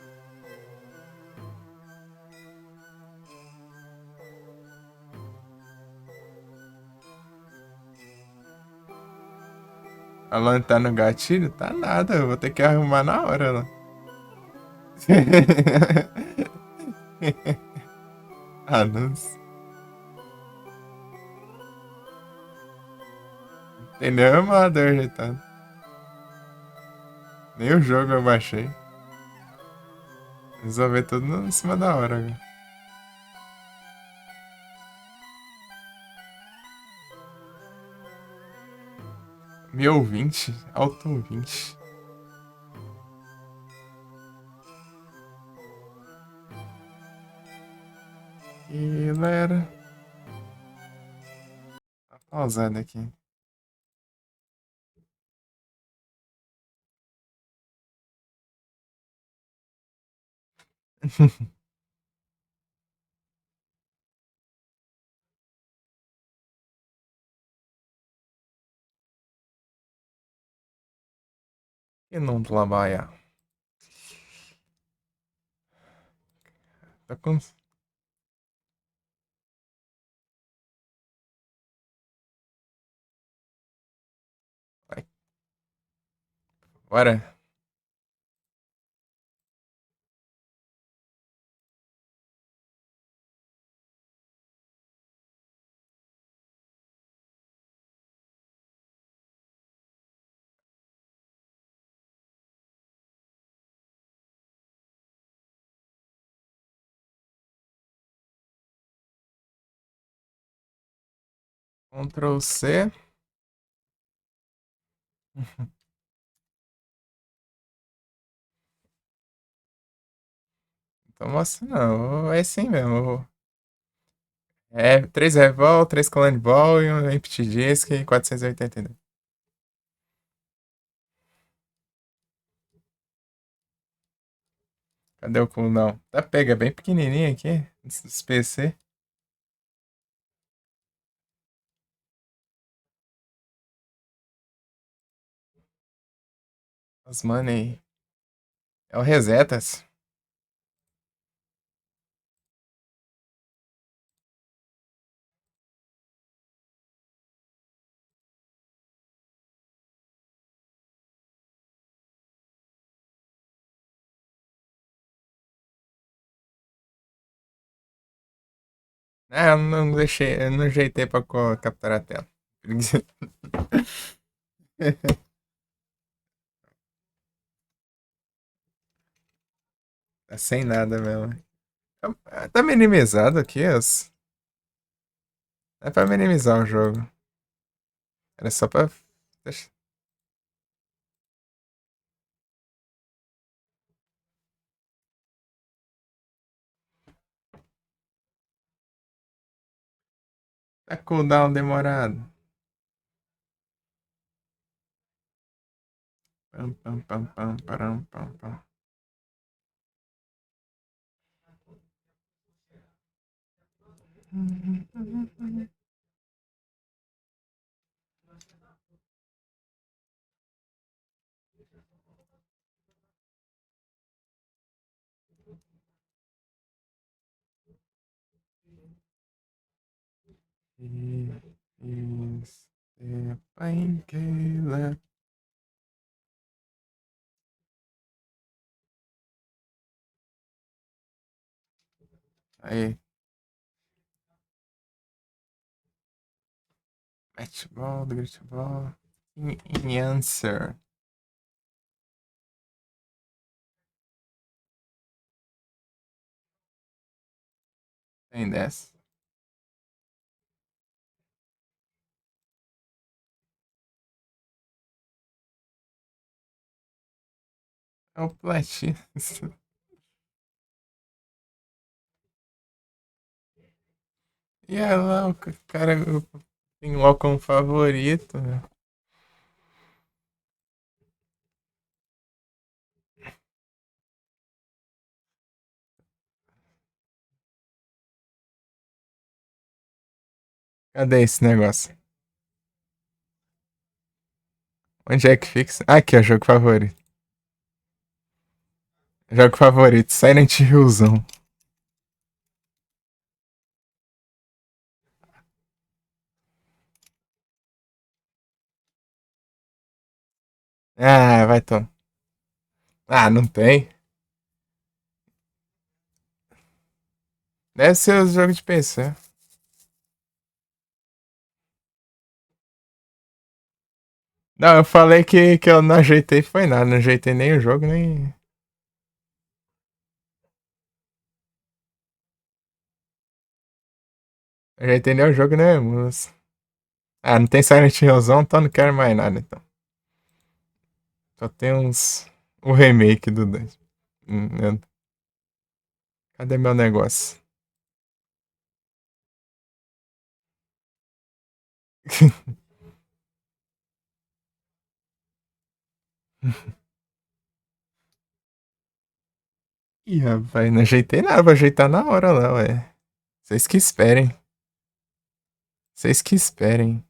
A Lan tá no gatilho? Tá nada, eu vou ter que arrumar na hora lá. Ah, não tem nenhum emulador ajeitado. Nem o jogo eu baixei. Resolver tudo em cima da hora agora. 1020? Alto 20. E galera. Tá pausado aqui. E não trabalha. Tá com. Vai. Bora. Ctrl C. Então mostra não. É assim mesmo. É 3 Revol, 3 Clone Ball e um Empty Disk e 489. Cadê o cooldown? Tá pega bem pequenininho aqui. Dos PC. Os money. É o Resetas. Ah, eu não deixei, eu não ajeitei pra capturar a tela. Tá sem nada mesmo. Tá minimizado aqui, é pra minimizar o jogo. Era só pra. Deixa- Tá cooldown demorado. Pam, pam, pam, pam, param, pam, pam. Is the painkiller. Aí, match ball, do great ball. In answer. Tem dessa. É o platina. E é lá, o cara tem o como favorito. Né? Cadê esse negócio? Onde é que fixa? Ah, aqui, ó, jogo favorito. Jogo favorito, Silent Hillzão. Ah, vai tomar. Ah, não tem. Deve ser os jogos de PC. Não, eu falei que eu não ajeitei, foi nada. Não ajeitei nem o jogo, nem. Ajeitei nem o jogo, nem a música. Ah, não tem Silent Hillzão, então não quero mais nada, então. Só tem uns. O remake do 2. Cadê meu negócio? Ih, rapaz, não ajeitei nada, vou ajeitar na hora lá, ué. Vocês que esperem. Vocês que esperem.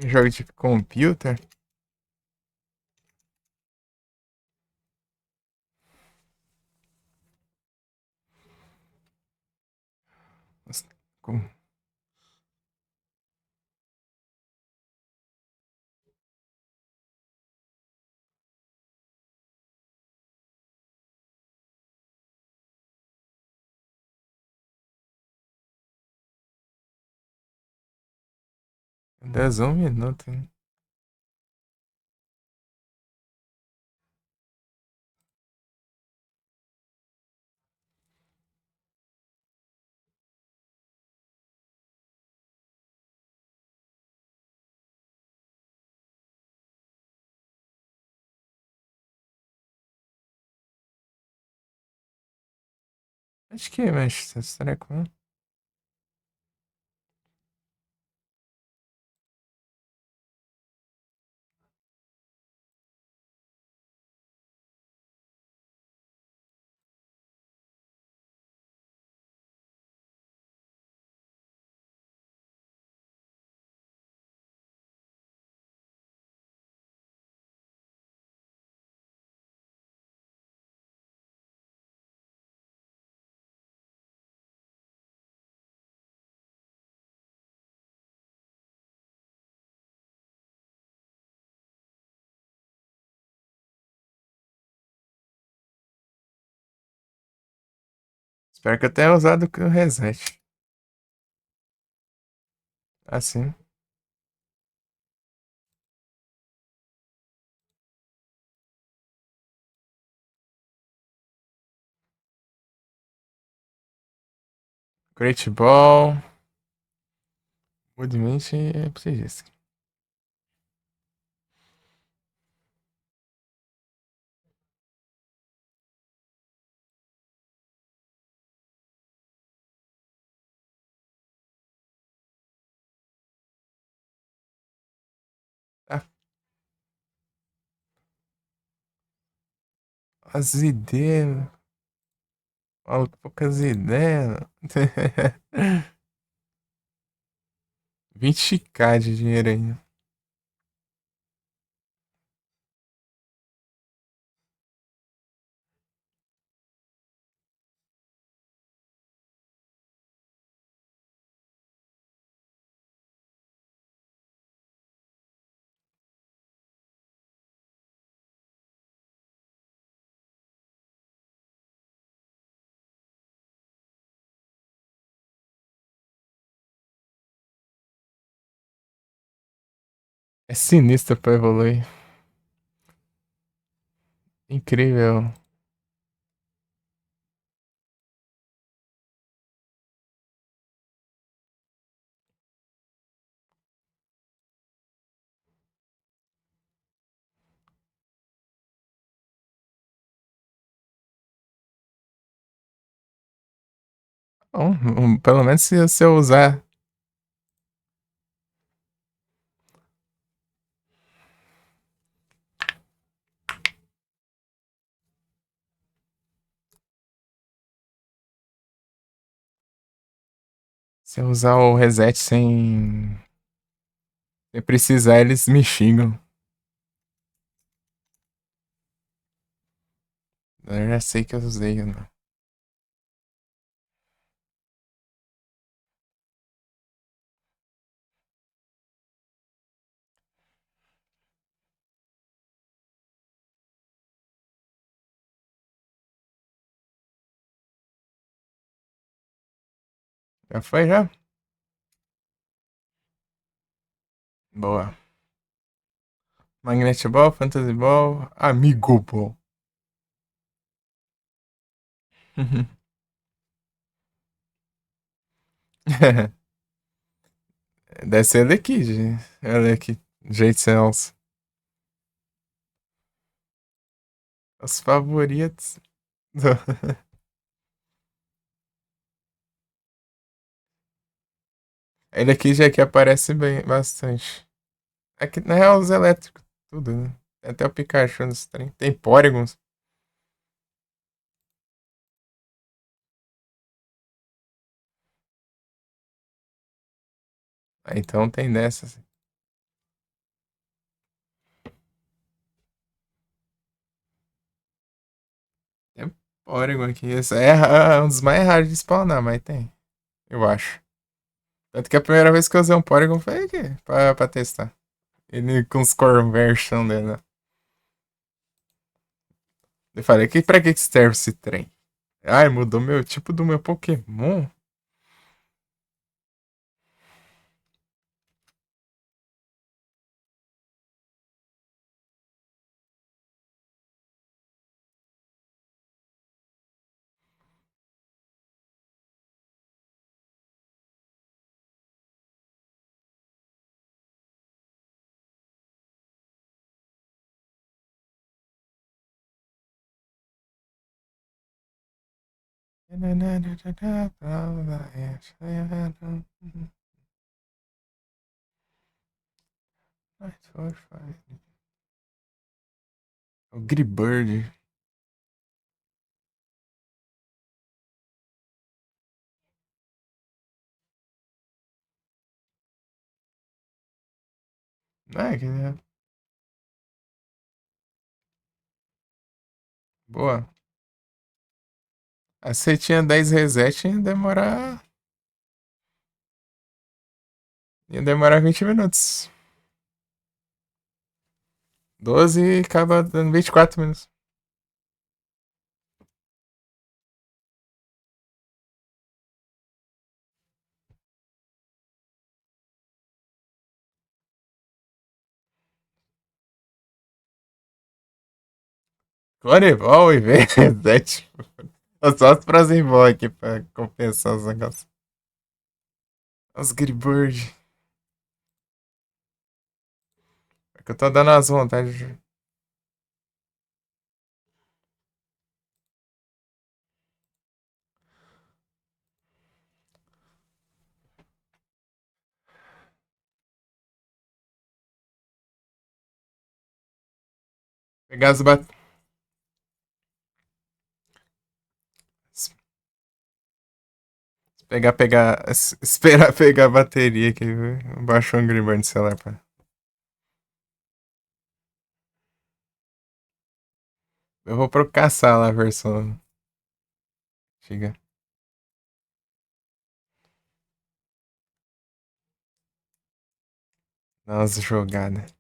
Jogo de computer? Nossa, dez 1 minuto, hein? Acho que mexe esse treco, né? Espero que eu tenha usado o reset. Assim. Great Ball. Mudmente é preciso. Ah, as ideias. Maluco, poucas ideias. 20k de dinheiro ainda. É sinistro pra evoluir. Incrível. Bom, pelo menos se eu usar. Se eu usar o reset sem precisar, eles me xingam. Eu já sei que eu usei, né? Já foi, já? Boa. Magnet Ball, Fantasy Ball, Amigo Ball. Deve ser daqui, gente. Olha aqui. Jade Cells. Os favoritos. Ele aqui já que aparece bem, bastante. Aqui, na real, os elétricos, tudo, né? Tem até o Pikachu nos trem. Tem Porygons. Ah, então tem dessas. Tem Porygon aqui. Esse é um dos mais raros de spawnar, mas tem. Eu acho. Tanto que a primeira vez que eu usei um Porygon foi aqui, pra testar. Ele com os conversion dele, né? Eu falei, pra que serve esse trem? Ai, mudou meu tipo do meu Pokémon? O Gribird. Ah, boa. A você tinha 10 reset ia demorar 20 minutos. 12 e acaba dando 24 minutos. Clonebol e V7. Só os Prazenball aqui pra compensar os negócios. Os Gribird. É que eu tô dando as vontades. Pegar as bat... Esperar pegar a bateria aqui, viu? Baixou um Angry Bird no celular, pá. Eu vou pro caçar lá a versão. Chega. Dá umas jogadas.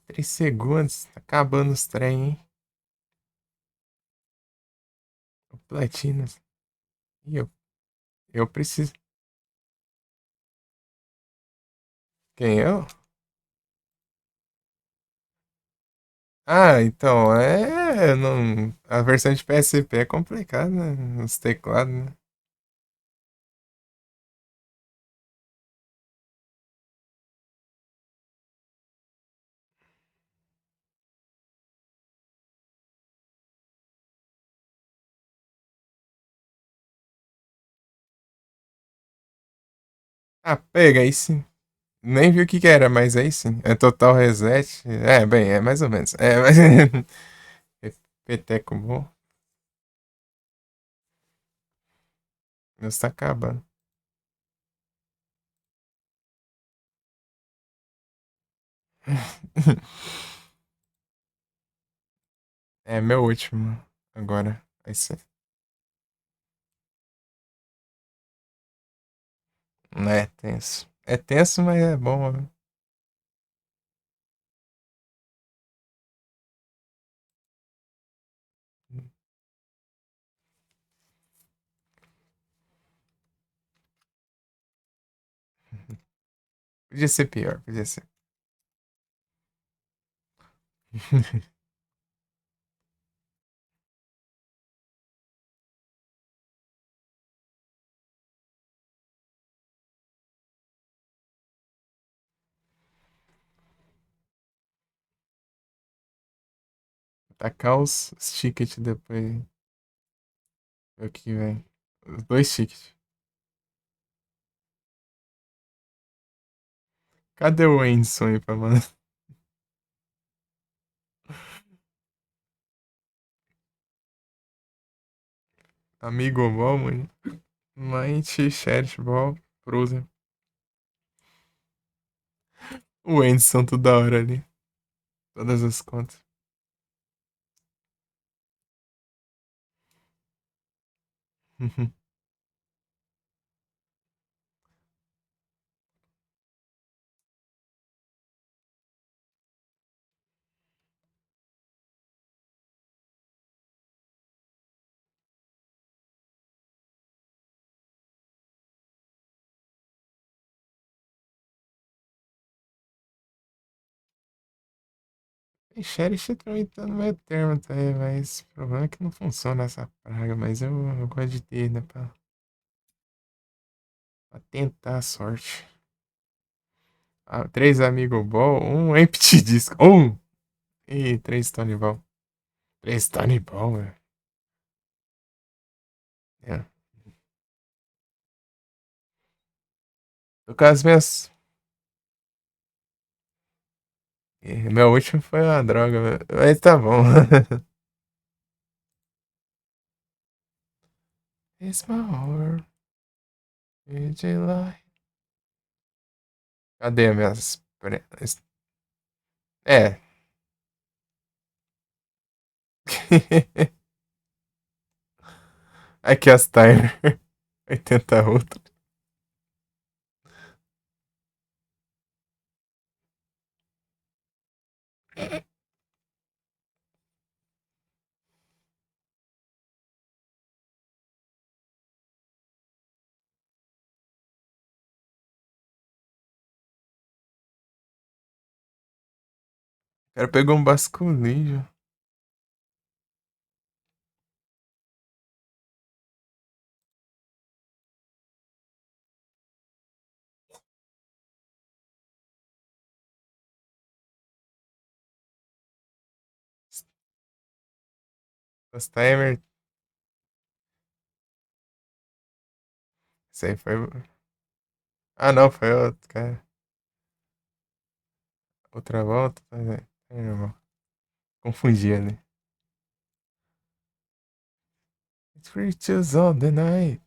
3 segundos. Tá acabando os trem, hein? Platinas. E eu preciso. Quem eu? Ah, então, não, a versão de PSP é complicada, né? Os teclados, né? Ah, pega aí sim. Nem vi o que que era, mas aí sim. É Total Reset. É, bem, é mais ou menos. É, mas. Peteco bom. Meu está acabando. É meu último. Agora. Vai ser. Não é tenso. É tenso, mas é bom, né? Podia ser pior, podia ser. Tacar os tickets depois. Ver o que vem. Os dois tickets. Cadê o Enson aí pra mandar? Amigo bom, mano. Might, Sheriff Ball, Frozen. O Enson toda hora ali. Todas as contas. E Sheriff também tá no meio termo, tá aí, mas o problema é que não funciona essa praga, mas eu gosto de ter, né, pra tentar a sorte. Ah, 3 amigos bom, um empty disco. E 3 Tony Ball. 3 Tony Ball, velho. É. Tô com as minhas. Meu último foi uma droga, velho. Mas tá bom. It's my heart. AJ Light. Cadê as minhas. É. Aqui as timer. 80 outro. O cara pegou um basculídeo. Os timer. Isso aí foi. Ah, não, foi outro, cara. Outra volta. Normal. Confundi ali. It's riches of the night.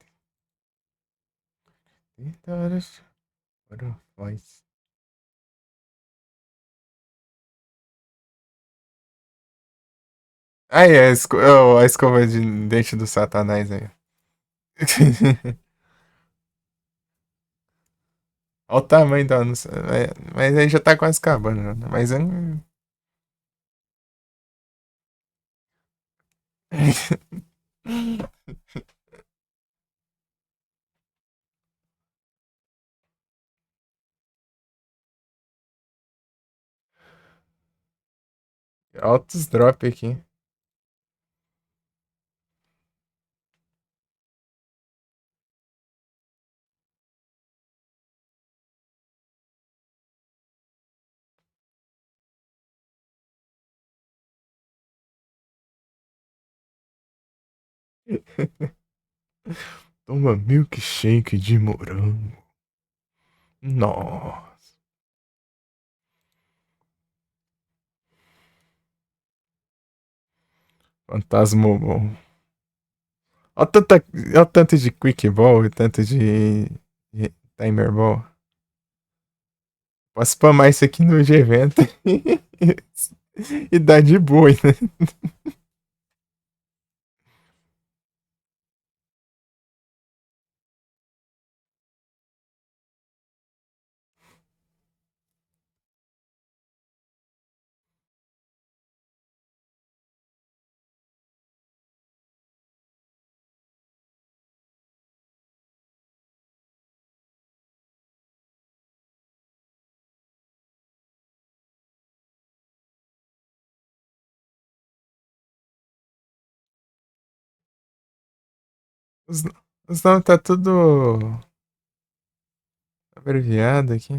Butterflies. Ah, é, a escova de dente do Satanás aí. Olha o tamanho da. Mas aí já tá quase acabando, né? Mas é. Altos drop aqui. Toma milkshake de morango. Nossa. Fantasmoball. Olha o tanto de quick ball e tanto de timer ball. Posso spamar isso aqui no G-Evento. E dá de boa, né? Os, os nomes tá tudo abreviado aqui.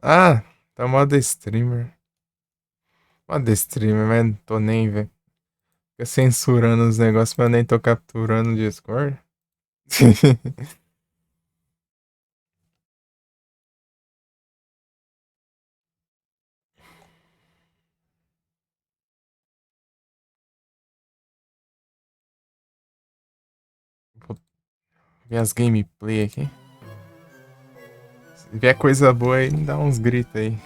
Ah, tá modo streamer. Modo streamer, mas não tô nem, velho. Fica censurando os negócios, mas eu nem tô capturando o Discord. Vou ver as gameplay aqui. Se vier coisa boa aí, dá uns gritos aí.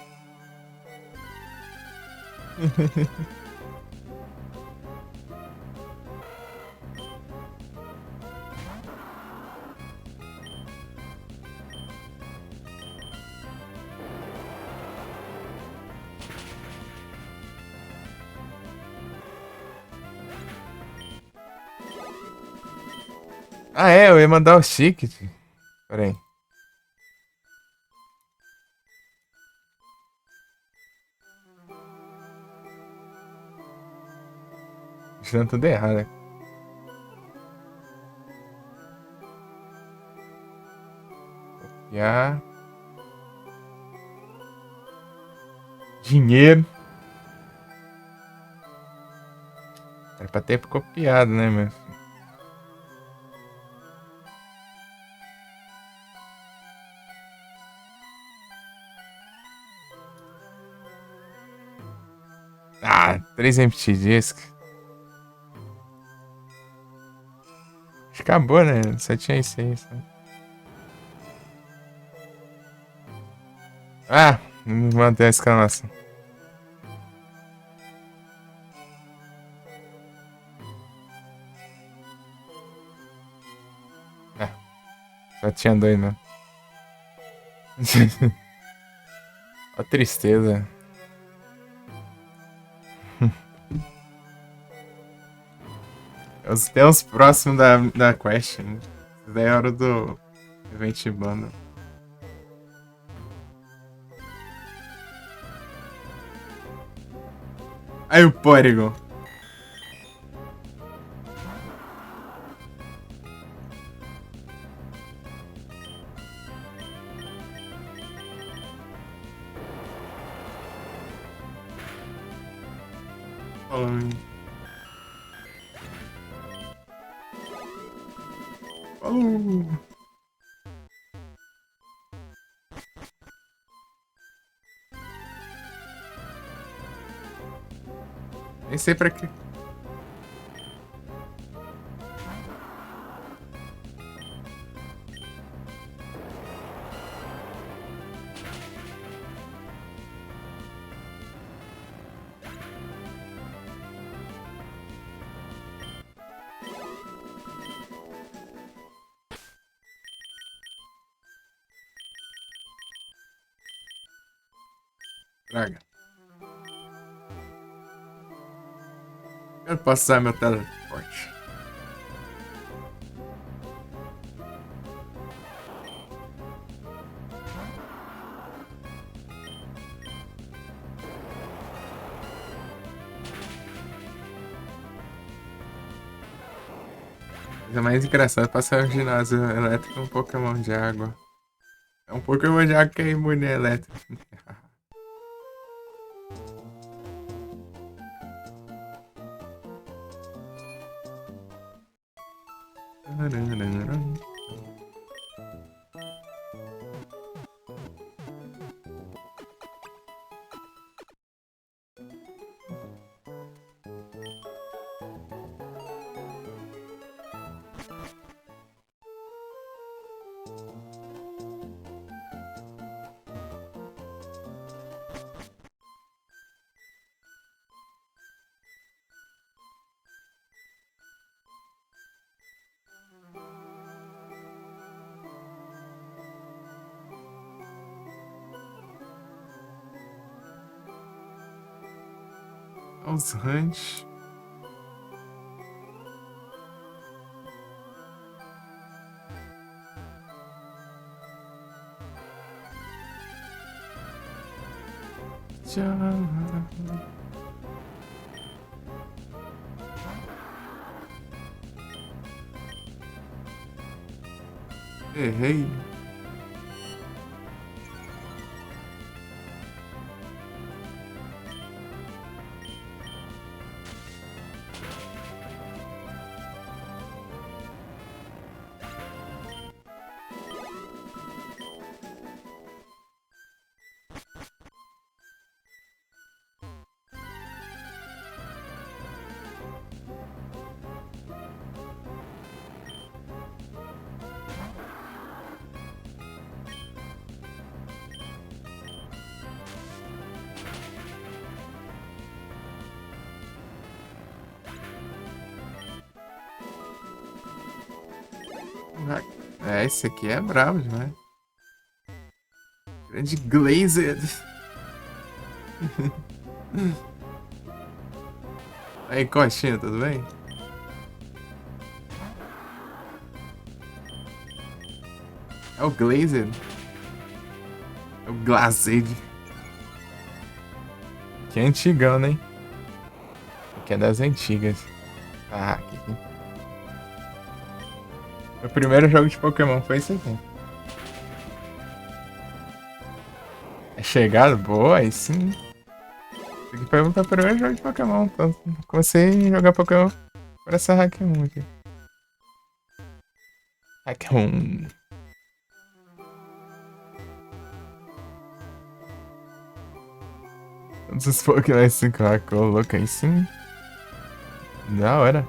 Ah, é, eu ia mandar o ticket. Pera aí. Deixando tudo errado, né? Copiar. Dinheiro. Era pra ter copiado, né, meu filho? Ah, 3 empty disk. Acho que acabou, né? Só tinha isso aí. Só. Ah, manter a exclamação. Ah, só tinha dois, né? Ó, tristeza. Tem os próximos da quest. Né? Isso daí é hora do Event Bundle. Aí o Porygon. Falou. Nem sei pra quê. Traga. Eu posso usar meu teleporte. Coisa mais engraçada é passar um ginásio elétrico um Pokémon de água. É um Pokémon de água que é imune a elétrico. Os Hunt. Errei. É, esse aqui é brabo demais. Grande Glazed. Aí, coxinha, tudo bem? É o Glazed. É o Glazed. Que é antigão, né? Que é das antigas. Ah, que... Meu primeiro jogo de Pokémon foi esse aqui. É chegado? Boa, aí sim. Tem que perguntar o primeiro jogo de Pokémon. Então, comecei a jogar Pokémon por essa Hack-1 aqui. Hack-1. Todos os Pokémon 5 Hack-1, louco aí sim. Da hora.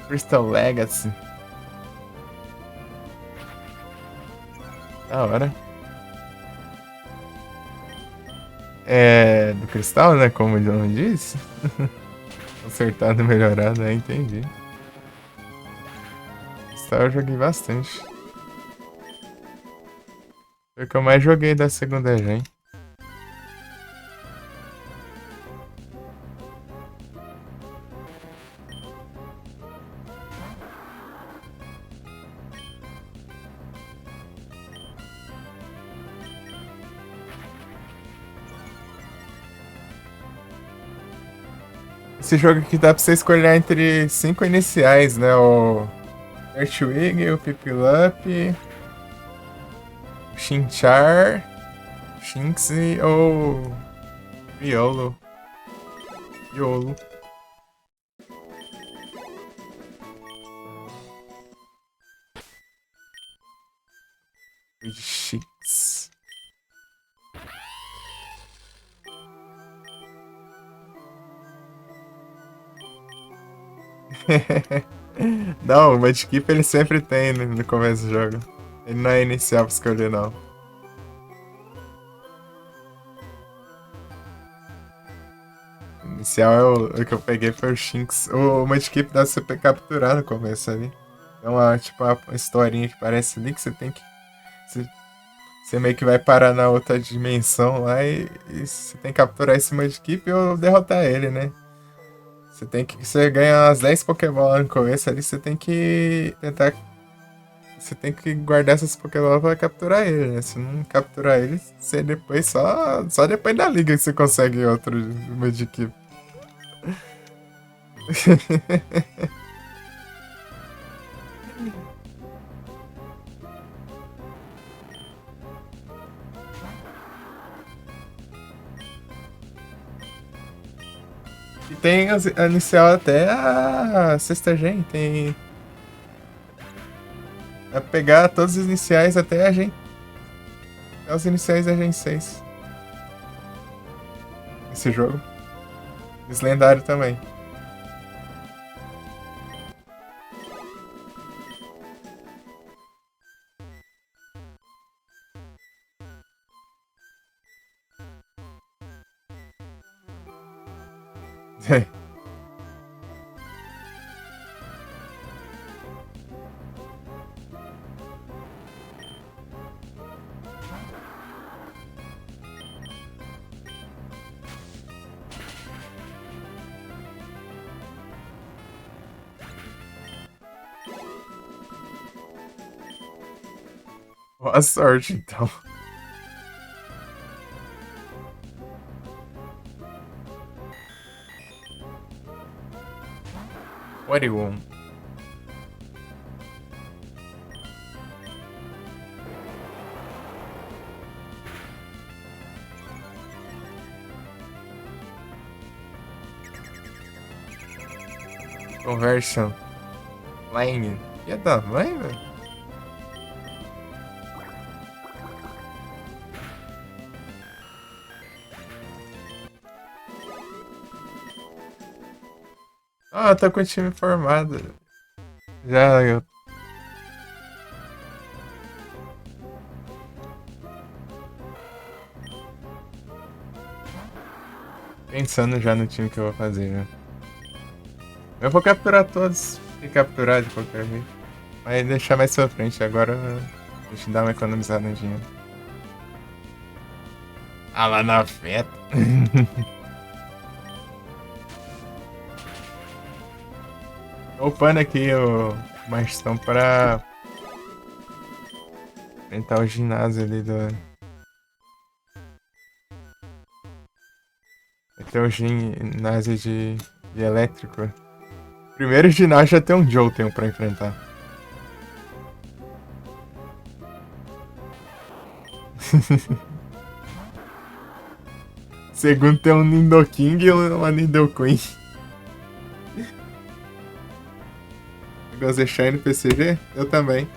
Crystal Legacy. Da hora. É do cristal, né? Como o John disse. Consertado e melhorado, entendi. Cristal eu joguei bastante. Foi o que eu mais joguei da segunda gen. Esse jogo aqui dá pra você escolher entre 5 iniciais, né? O Earthwig, o Piplup, o Chinchar, Shinx ou Riolo. Riolo. Shinx. Não, o Mudkip ele sempre tem no começo do jogo. Ele não é inicial pra escolher, não. Inicial é o que eu peguei foi o Shinx. O Mudkip dá pra você capturar no começo ali. É uma, tipo, uma historinha que parece ali que você tem que. Você, você meio que vai parar na outra dimensão lá e você tem que capturar esse Mudkip ou derrotar ele, né? Você tem que. Você ganha umas 10 Pokébola lá no começo ali, você tem que tentar. Você tem que guardar essas Pokébola pra capturar ele, né? Se não capturar ele, você depois só depois da liga que você consegue outro Mudkip. E tem a inicial até a sexta gen. Tem. É pegar todos os iniciais até a gen. Até os iniciais da gen 6. Esse jogo. Esse lendário também. Boa sorte, então. What do you want? Conversion. Line. Que tamanho, velho? Ah, eu tô com o time formado. Já eu pensando já no time que eu vou fazer, né? Eu vou capturar todos e capturar de qualquer jeito. Mas deixar mais pra frente. Agora a gente dá uma economizada no dinheiro. Ah, lá na feta. Tô upando aqui o Marstão pra enfrentar o ginásio ali do. Vai ter o ginásio de elétrico. Primeiro ginásio já tem um Jolteon pra enfrentar. Segundo tem um Nidoking e uma Nidoqueen. Gosta de Shine PCG? Eu também.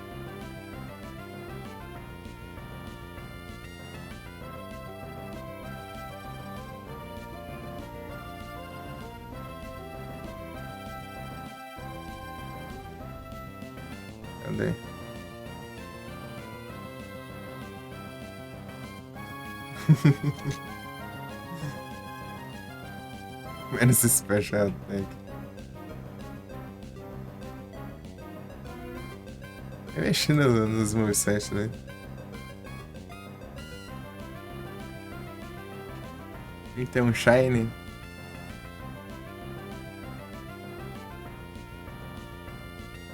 Cadê? Menos special attack. Eu mexi nos movesets, né? E tem um Shine.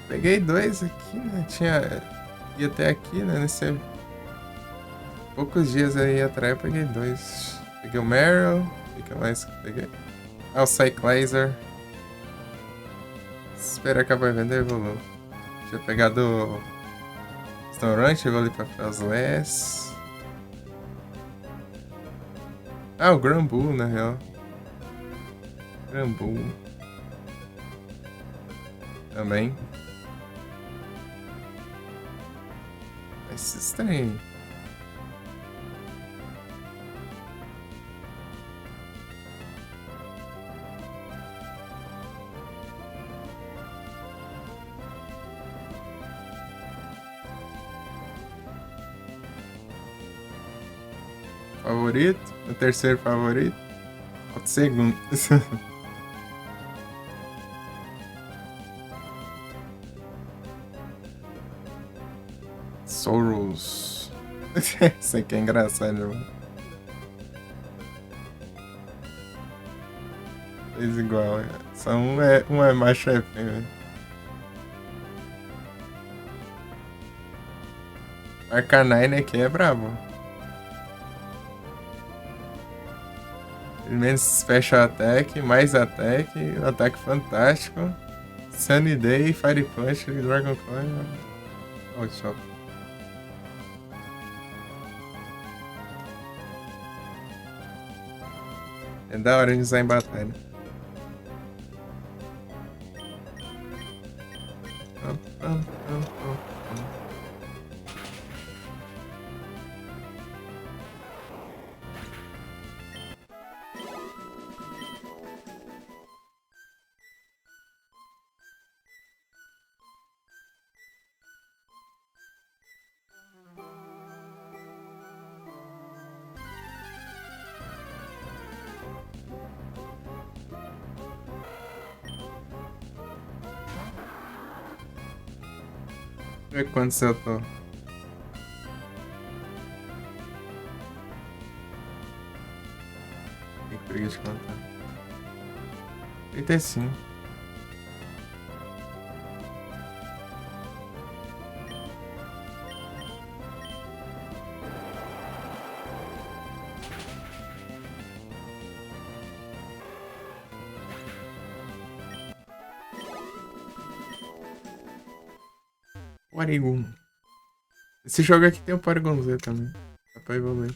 Peguei dois aqui, né? Ia até aqui, né? Poucos dias aí atrás eu peguei dois. Peguei o Meryl. O que mais que eu peguei? Ah, o Cyclizer. Espera acabar vendo evolui. Tinha pegado Stonrunch, eu vou ali pra Frostless. Ah, o Granbull, na real. Granbull. Também. Esses trem. Favorito? O terceiro favorito? O segundo. Soros. Isso aqui é engraçado, mano. Fez igual. Só um é mais chefinho. Arcanine aqui é brabo. Menos Special Attack, mais Attack, Ataque Fantástico, Sunny Day, Fire Punch, Dragon Claw. Oh, só. É da hora de usar em batalha. Ver quantos eu tô. Que preguiça de contar. 35. Porygon. Esse jogo aqui tem o Porygon Z também. Dá pra evoluir.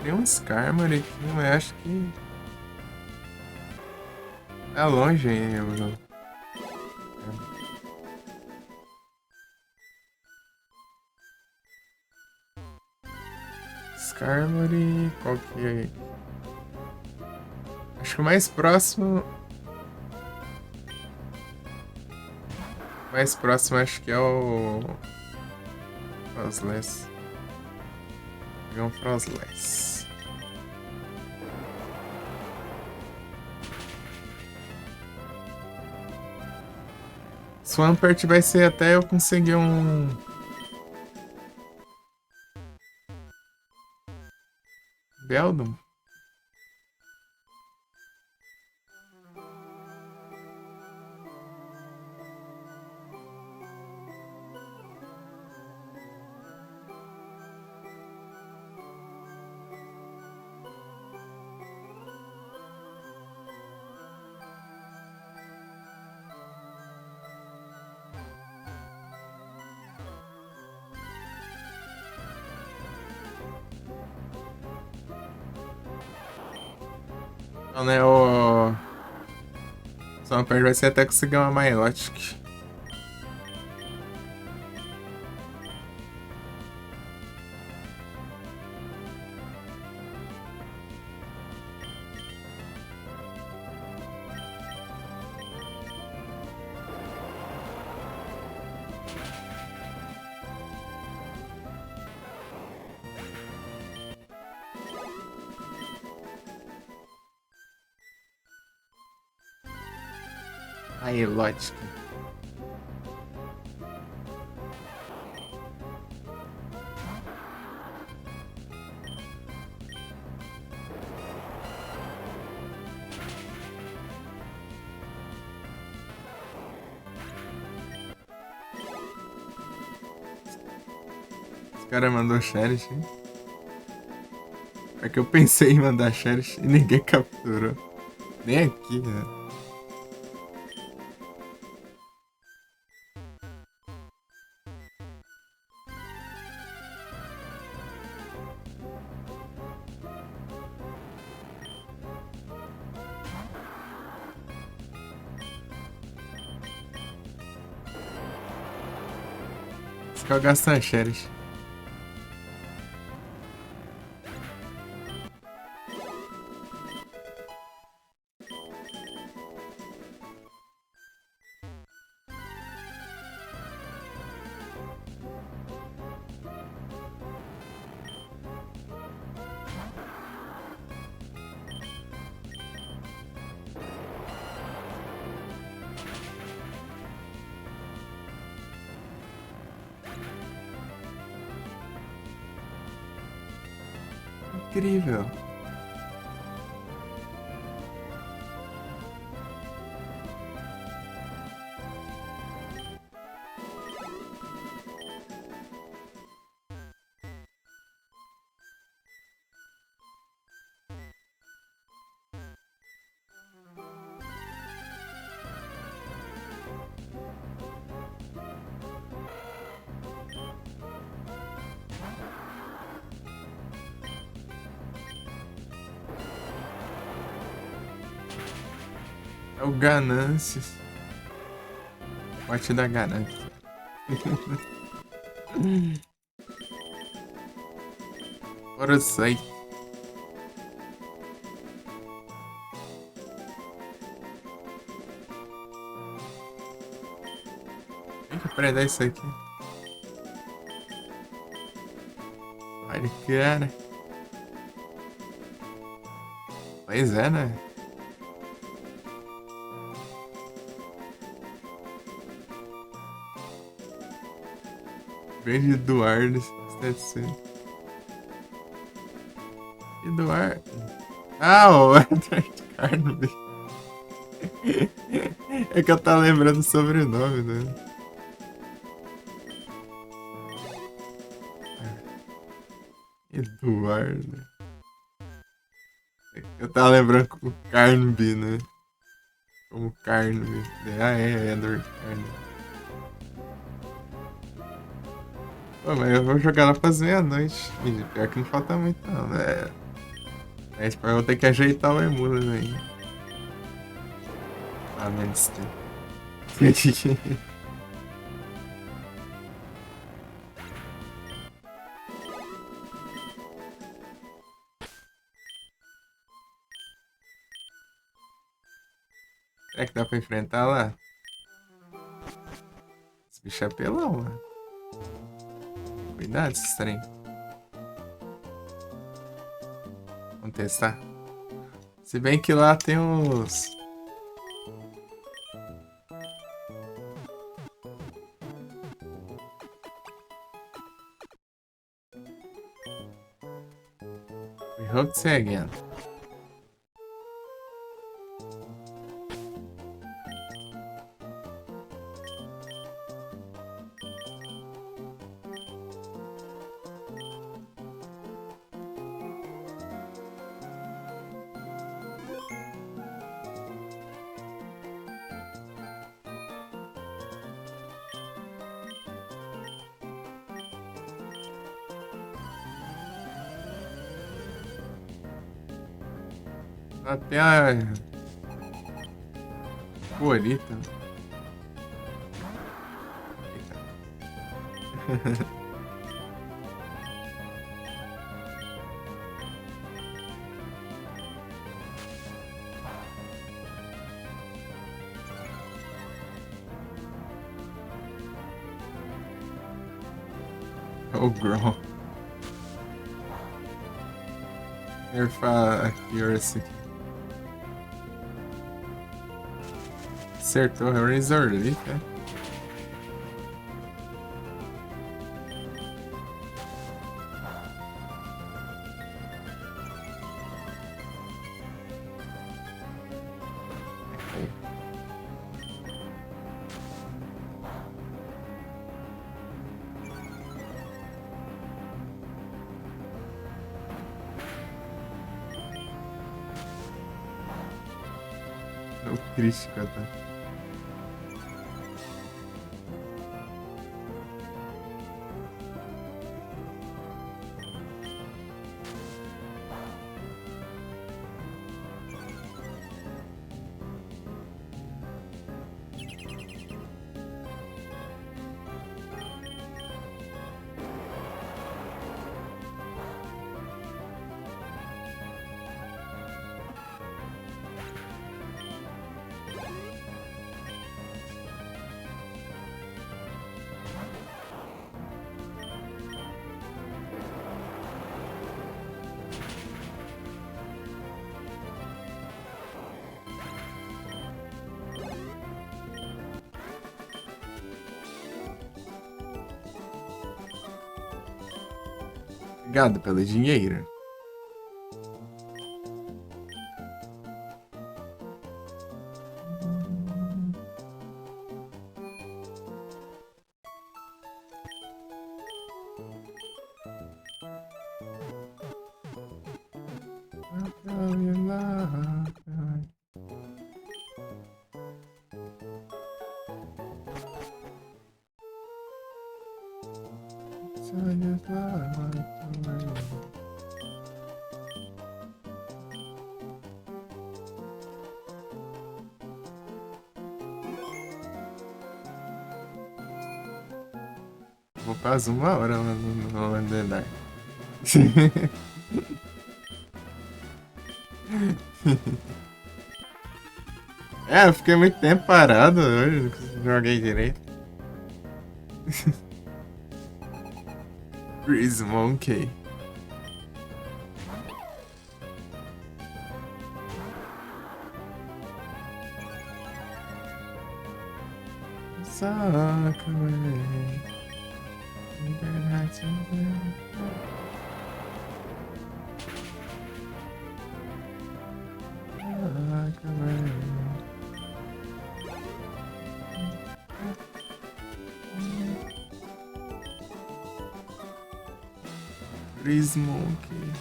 Tem um Skarmory aqui, mas acho que é longe aí, eu não. Skarmory, qual que é? Acho que o mais próximo. Mais próximo acho que é o Frostless. É um Frostless. Swampert vai ser até eu conseguir um. Beldum? Não, né? O Swampert vai ser até conseguir uma Milotic. Aí, lógico. Os caras mandou Cherish. É que eu pensei em mandar Cherish e ninguém capturou. Nem aqui, né? Os caras gastam Cherish. Incrível. É o Ganâncias. Morte da ganância. Bora sair. Tem que aprender isso aqui. Olha, cara. Pois é, né? Grande Eduardo, 700. Eduardo. Ah, o Edward Carnaby. É que eu tava lembrando o sobrenome, né? Eduardo. Eu tava lembrando com o Carnaby, né? Como Carnaby. Ah, é Edward Carnaby. Pô, mas eu vou jogar lá pras meia-noite. Pior que não falta muito, não, né? Mas eu vou ter que ajeitar o Emula aí. Ah, menos tempo. Será que dá pra enfrentar lá? Esse bicho é pelão, mano. Cuidado, esse trem. Vamos testar. Se bem que lá tem os... We hope to see again. Até a... Bonita. O Grom. Nerfa accuracy. acertou o Razor Leaf, é? O triste, coitado. Obrigado pelo dinheiro. Vou quase 1 hora no andar. É, eu fiquei muito tempo parado hoje, não joguei direito. Breeze Monkey. Sacanagem. Breeze Monkey.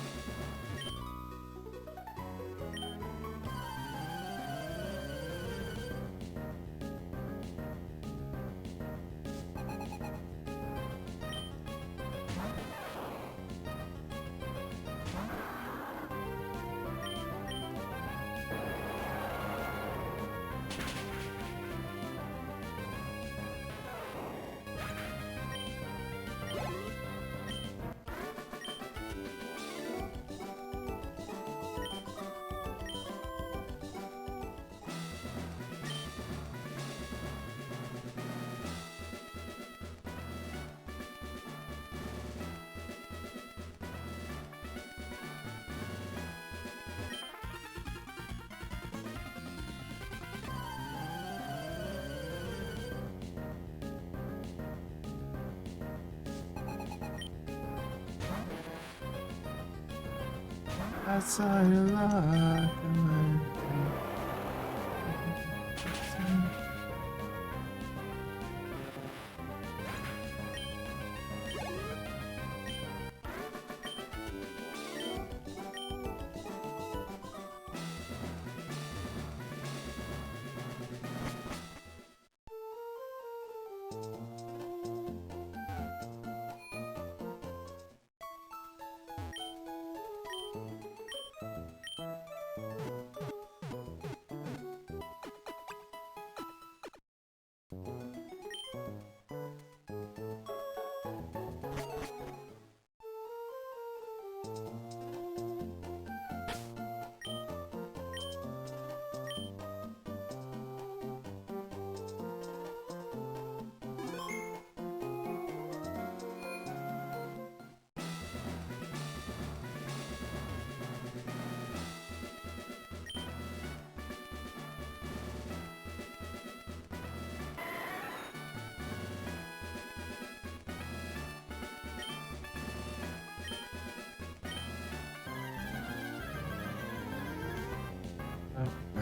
I saw you like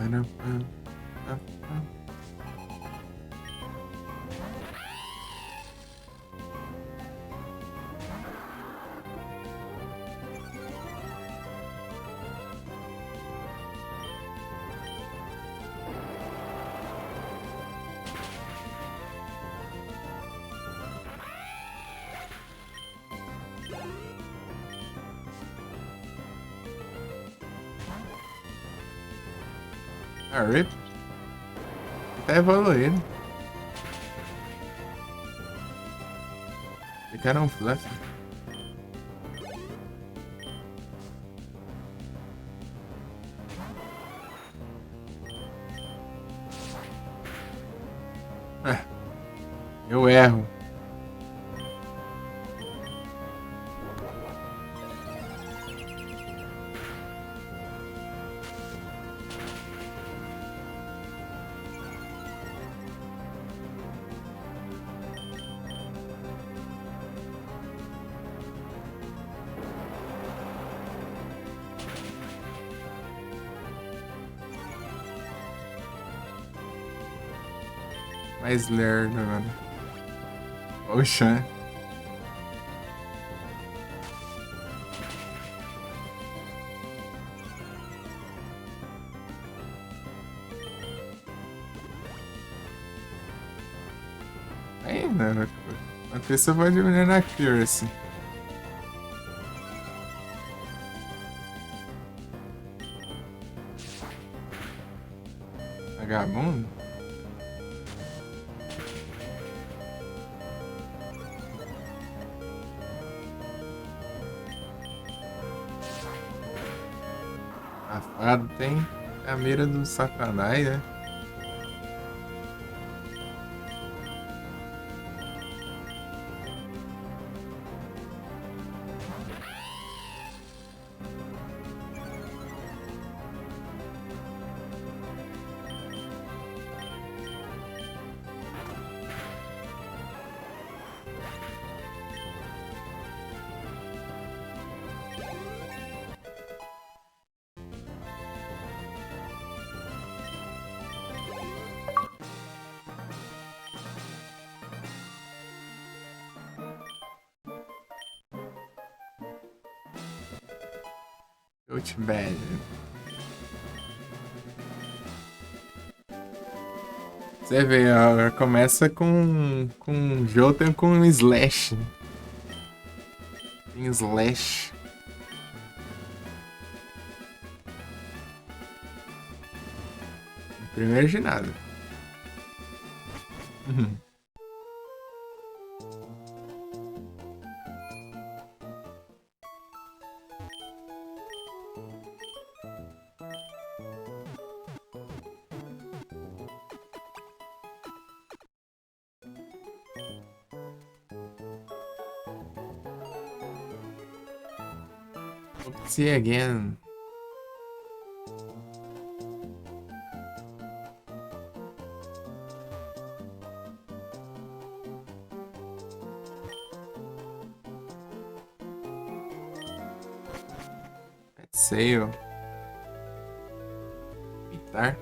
Parapam, papam. Ah, Rip tá evoluindo. Ficaram fluff. Ah, eu erro. Mais lerdo agora. Poxa. Ainda. A pessoa vai diminuir na accuracy. Vagabundo? Safado tem a mira do satanás, né? Coach Bad. Você vê, ó, começa com Jotun com Slash. Tem Slash. Primeiro de nada. See again. Sale. Guitar.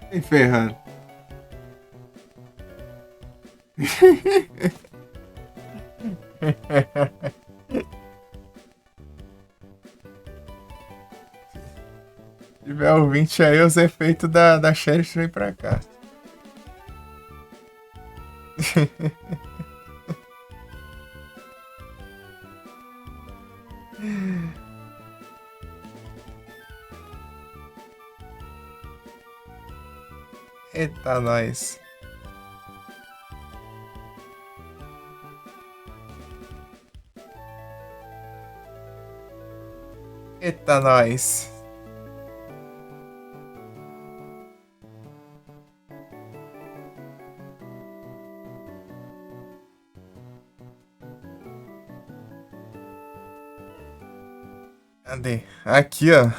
Nem ferrando. Se tiver ouvinte aí, os efeitos da Sherry vem pra cá. Eita, nós. Eita, nós. Cadê? Aqui, ó.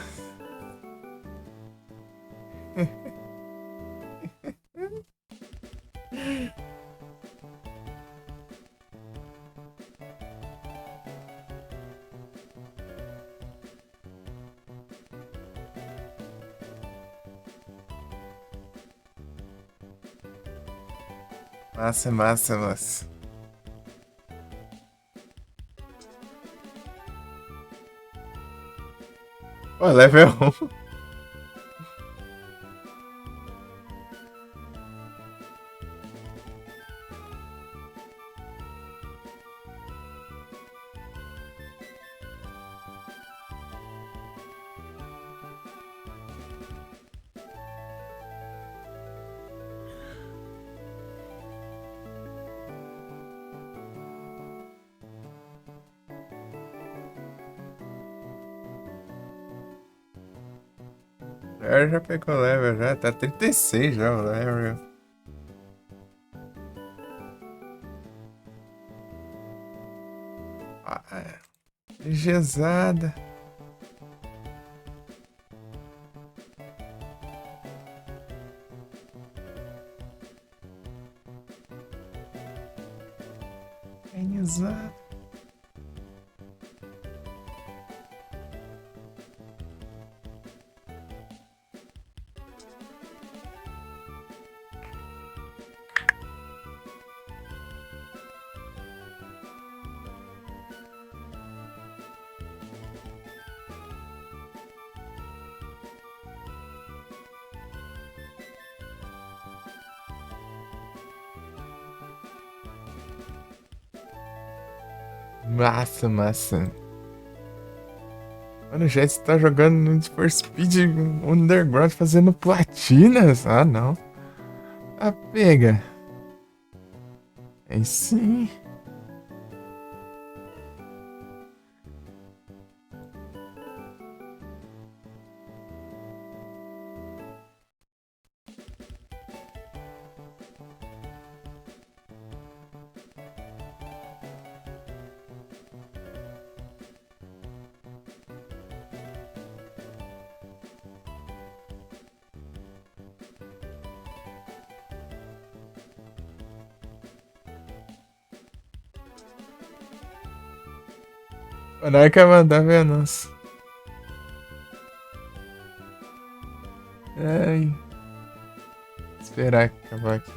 Massa, massa, massa. Pô, level 1. Já pegou level, já. Tá 36 já o level. Ah, gesada. Gesada. Massa, massa. Mano, o Jess tá jogando no Need for Speed Underground fazendo platinas? Ah, não. Ah, pega. Aí sim. O Nai quer mandar ver, nossa. Ai. Esperar acabar aqui.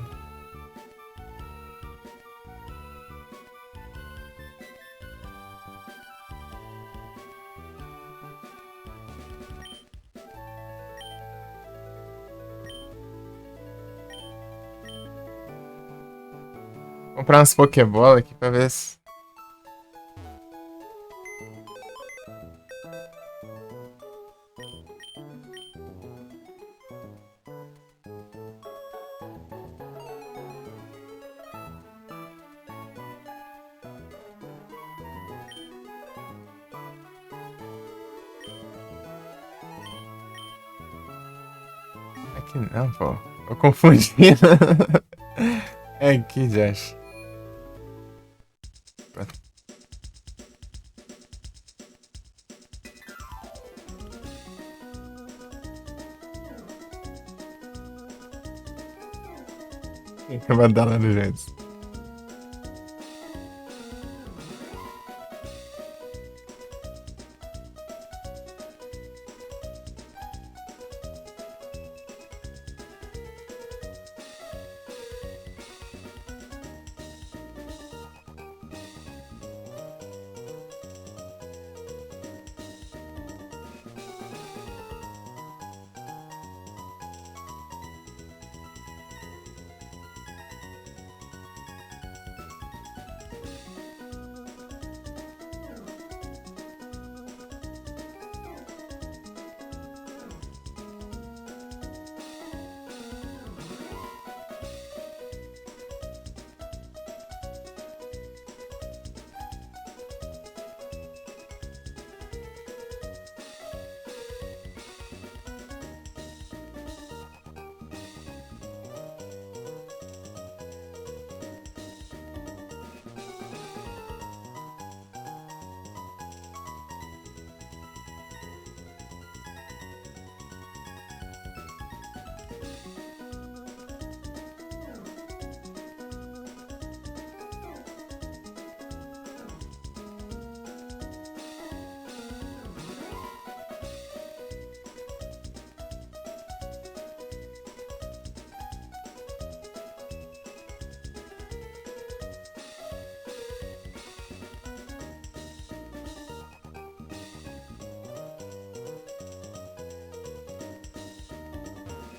Comprar umas Pokébola aqui pra ver se. Aqui não, pô. Tô confundindo. É aqui, Josh. Quem quer mandar lá no Jets?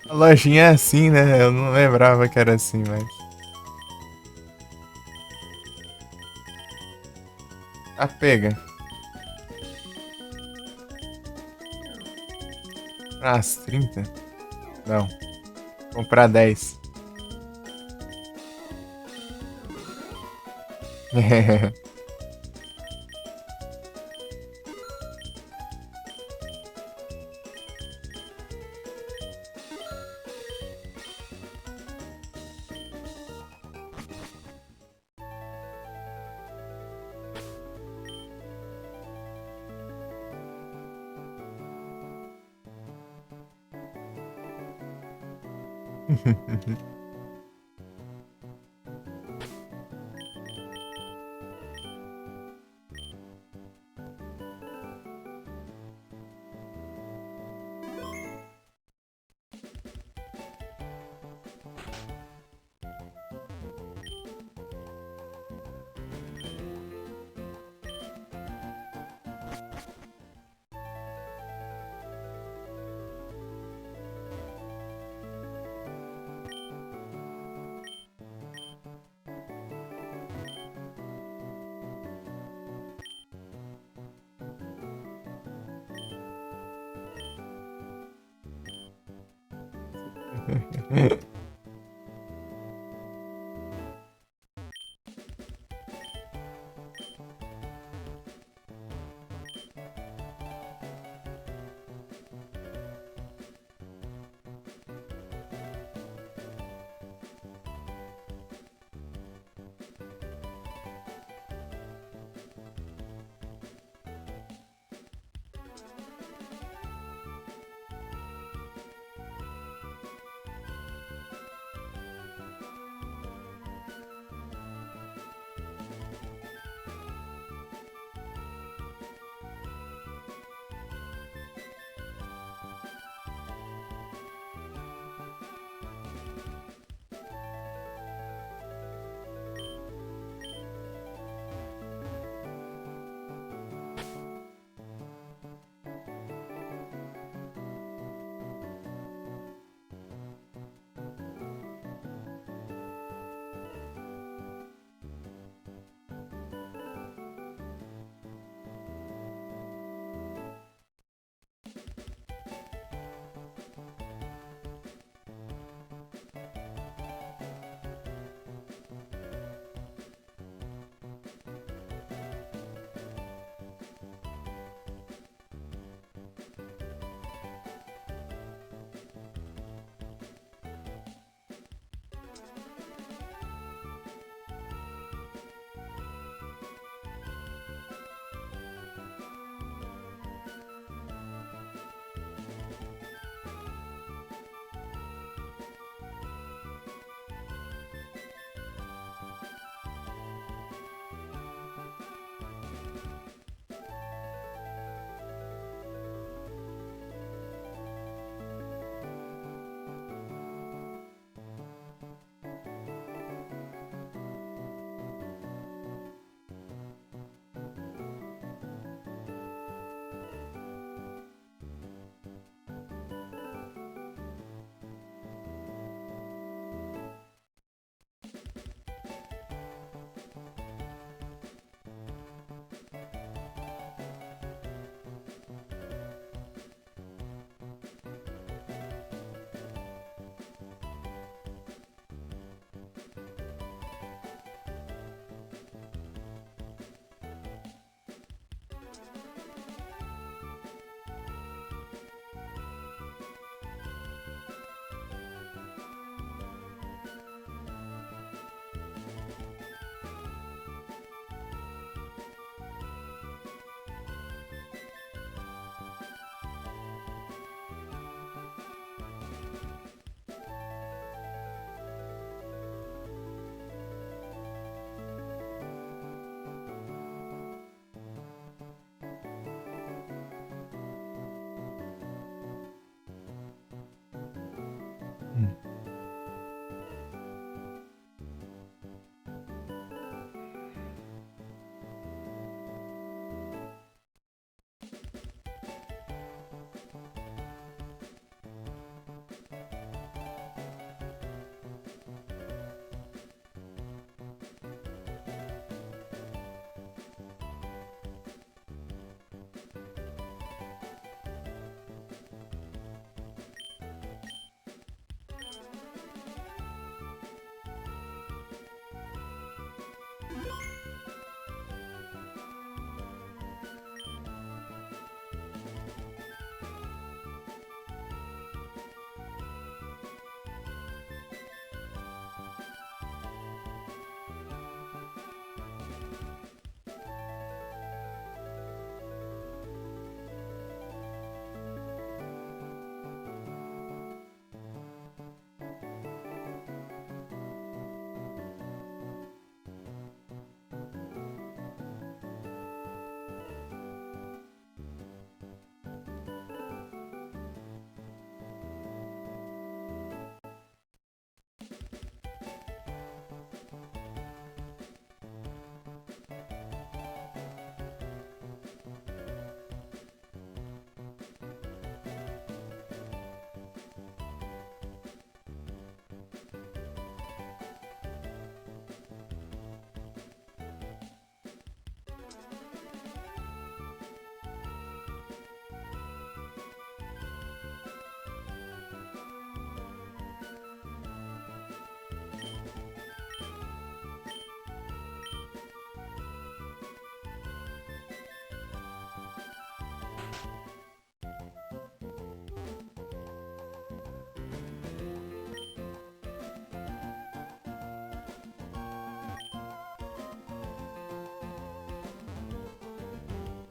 A lojinha é assim, né? Eu não lembrava que era assim, mas. Tá, pega. Ah, as 30? Não. Comprar 10.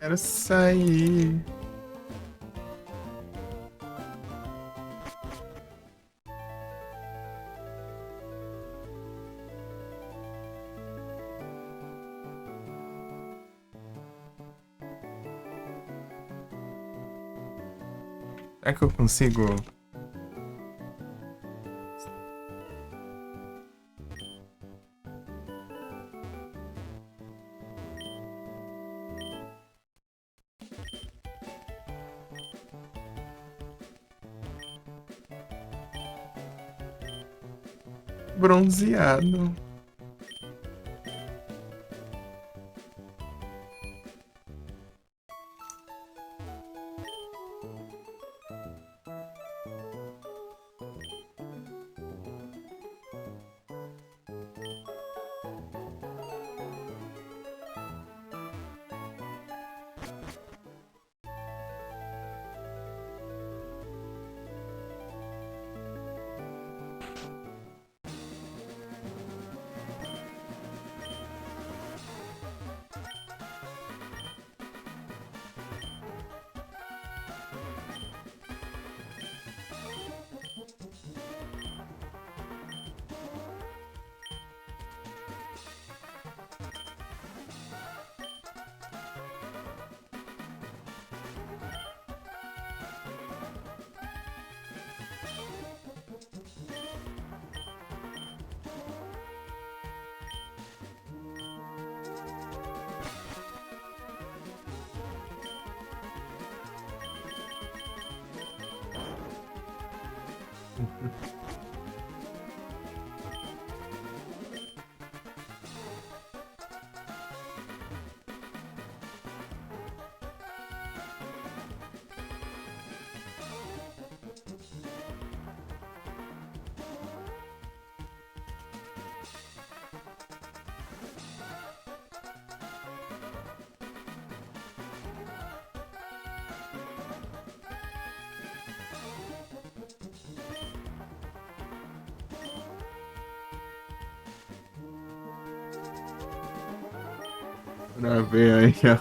Quero sair. Será que eu consigo? Bronzeado. Pra ver aí, ó.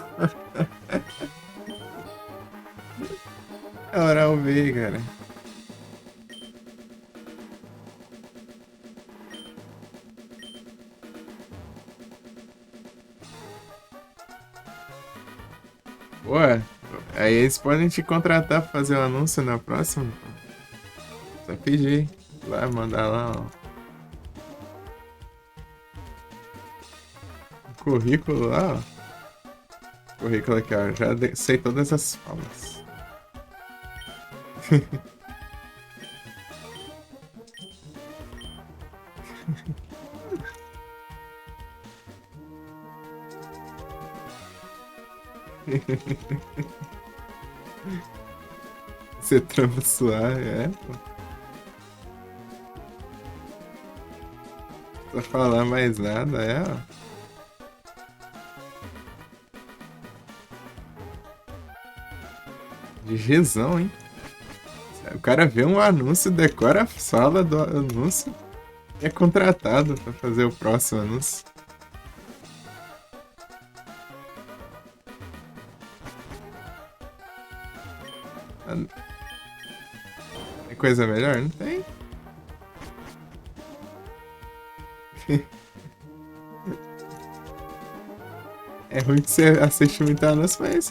É hora de ver, cara. Ué, aí eles podem te contratar pra fazer o anúncio na próxima. Só pedir. Lá, mandar lá, ó. Currículo lá, ó. Currículo aqui, ó. Já sei todas as falas. Você trampa suave, é, pô. Não precisa falar mais nada, é, ó. De Gzão, hein? O cara vê um anúncio, decora a sala do anúncio e é contratado pra fazer o próximo anúncio. Tem coisa melhor? Não tem. É ruim que você assiste muito anúncio, mas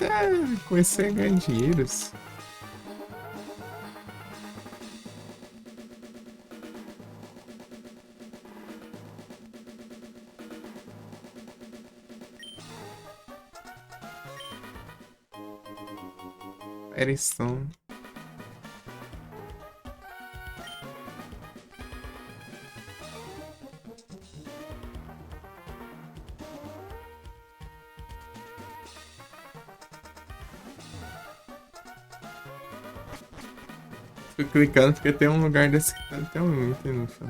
com isso você ganha dinheiros. Firestone. Fico clicando porque tem um lugar desse que tem um item no chão.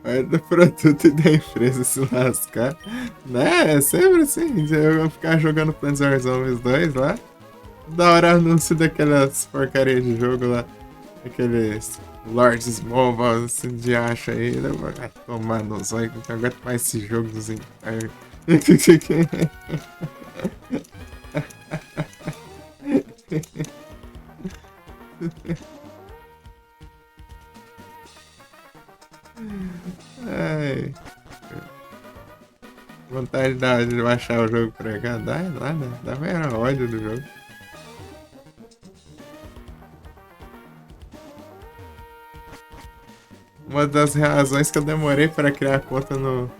Vai do produto e da empresa se lascar. Né? É sempre assim. Eu vou ficar jogando Plants vs Zombies 2 lá. Da hora anúncio daquelas porcarias de jogo lá. Aqueles Lord Small assim, de acha aí, né? Vai tomar no zóio, que eu não aguento mais esse jogo dos Empire. Ai, vontade de baixar o jogo pra cá, dá nada, dá mera ódio do jogo. Uma das razões que eu demorei para criar conta no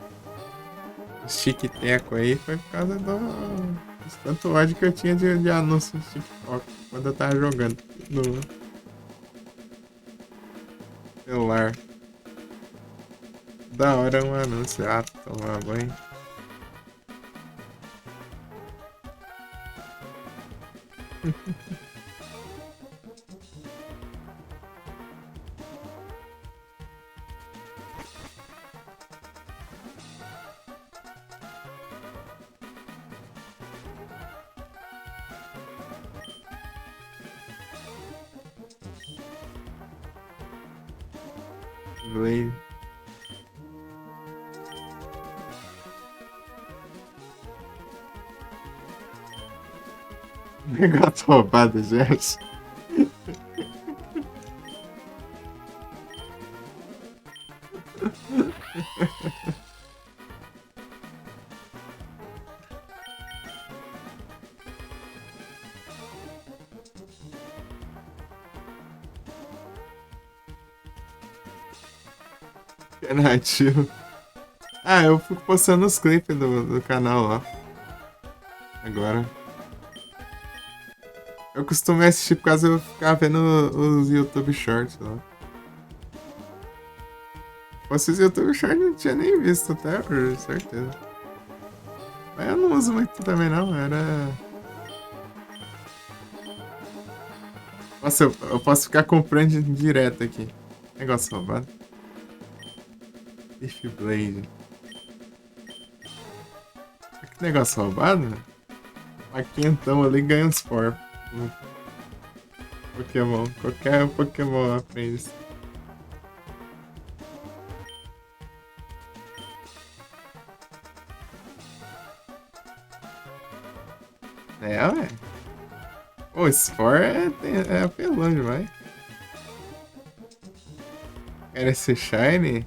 TikTok aí foi por causa do tanto ódio que eu tinha de anúncio no TikTok quando eu tava jogando no celular. Da hora um anúncio, tomar banho. Blade. Negócio roubado, gente. É nativo. Eu fico postando os clipes do canal lá. Agora. Eu costumo assistir por causa eu ficar vendo os YouTube Shorts lá. Vocês YouTube Shorts não tinha nem visto até hoje, certeza. Mas eu não uso muito também não, era... Nossa, eu posso ficar comprando direto aqui. Negócio roubado. Leaf Blade. Que negócio roubado? Aqui então ali ganha uns for. Pokémon. Qualquer Pokémon aprende isso. Ué. O Spore é apelão demais. Quer esse Shiny?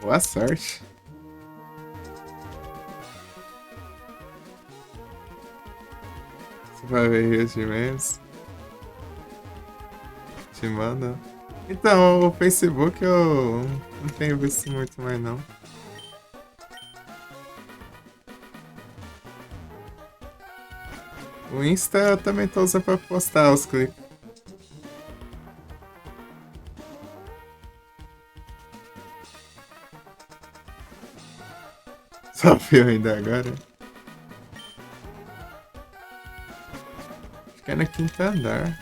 Boa sorte. Você vai ver os memes. Te manda. Então, o Facebook eu não tenho visto muito mais não. O Insta eu também tô usando pra postar os clipes. Só viu ainda agora? Acho que é no quinto andar.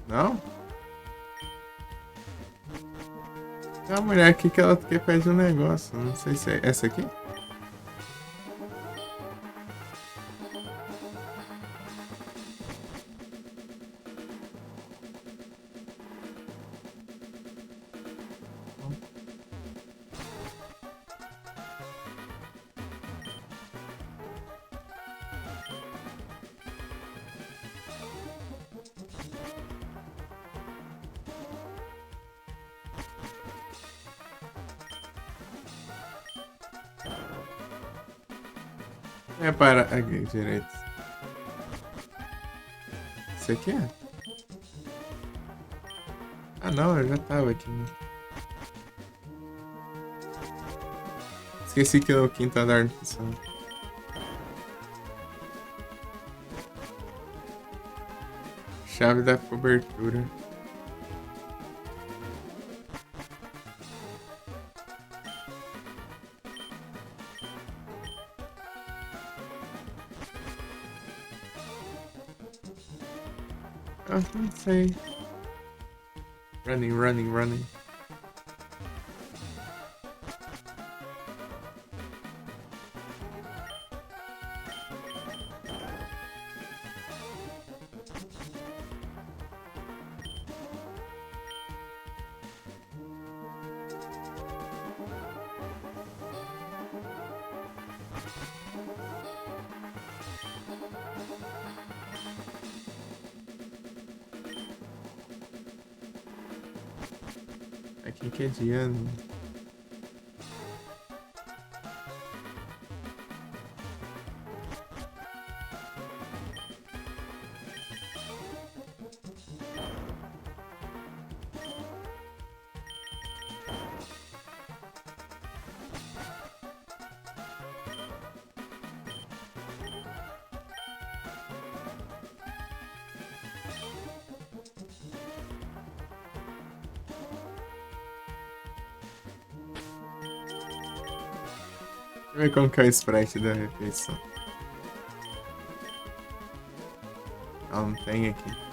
Não? Tem uma mulher aqui que ela quer pedir um negócio. Não sei se é essa aqui. É para aqui, direito. Isso aqui é? Ah não, eu já tava aqui. Esqueci que o quinto andar não funciona. Chave da cobertura. Não sei. Running. Aqui que é dia. Deixa eu ver como que é o sprite da refeição. Não tem aqui.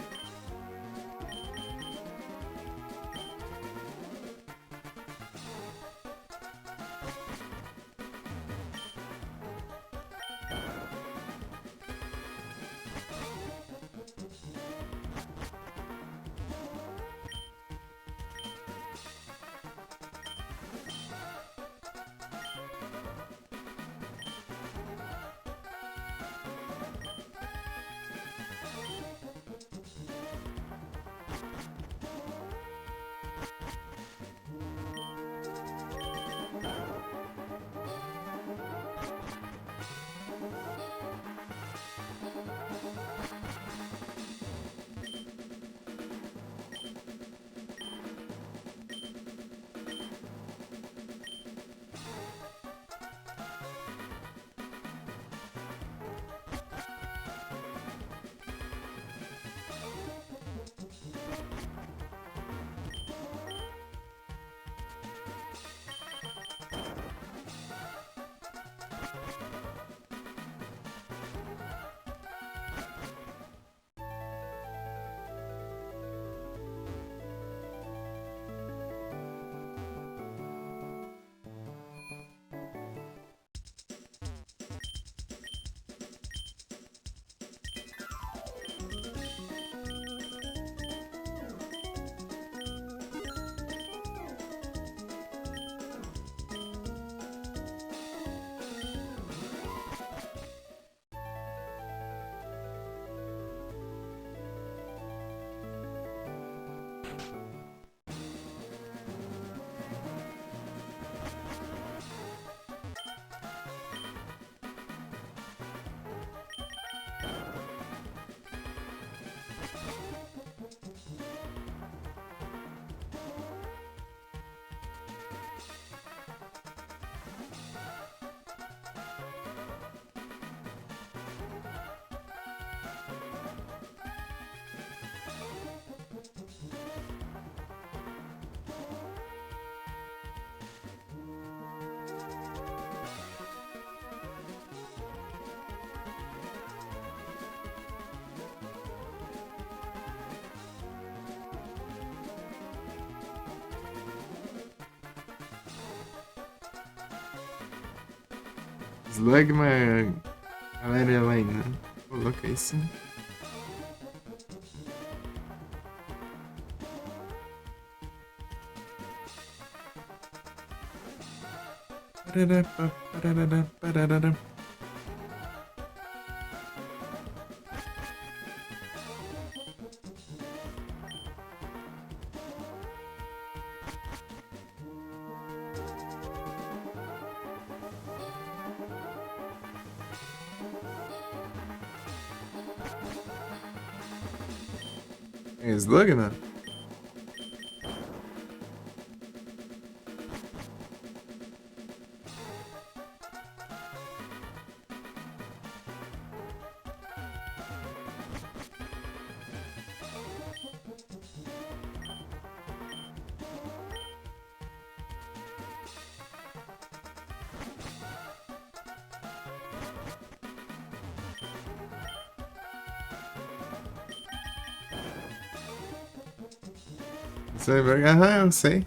Slugma, galera Helena. Coloca isso. Parará, parará, parará. É Slugma? Aham, eu sei.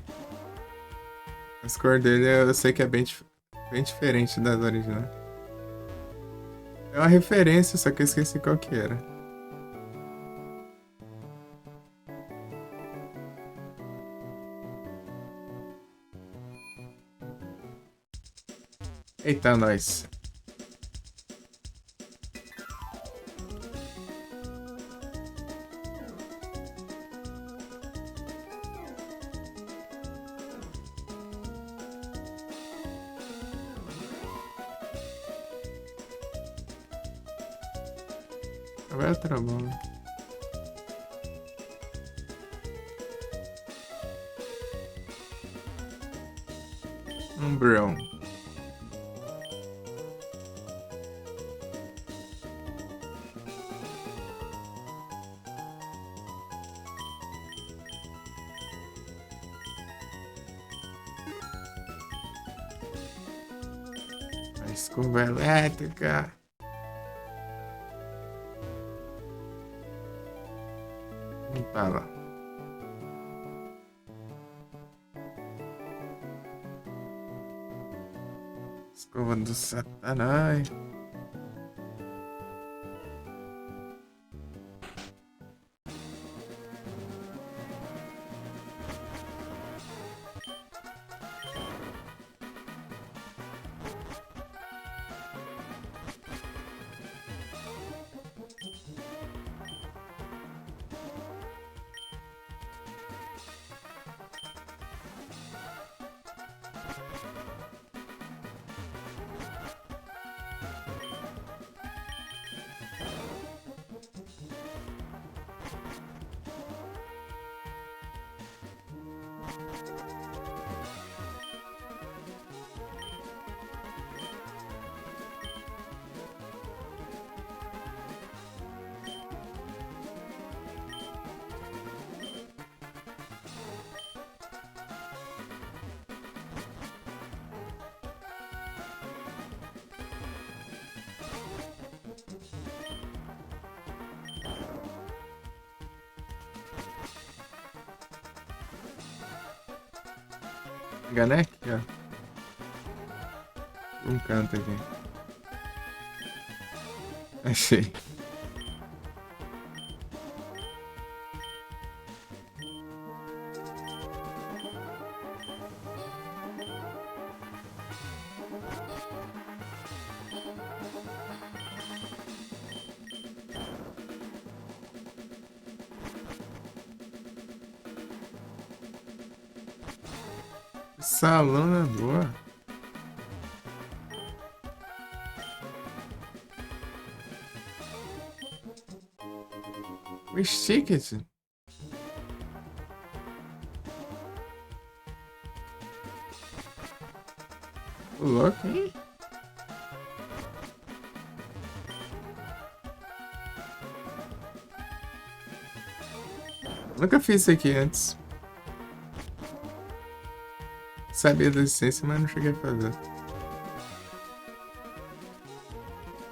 As cores dele eu sei que é bem diferente das originais. É uma referência, só que eu esqueci qual que era. Eita, nós. Vai trabalho. Umbrão. A escova elétrica. Não tá lá. Escova do Satanás. Galera, aqui, ó. Um canto aqui. Achei. Salão é boa. Os tickets. O louco, hein? Nunca fiz isso aqui antes. Sabia da licença, mas não cheguei a fazer.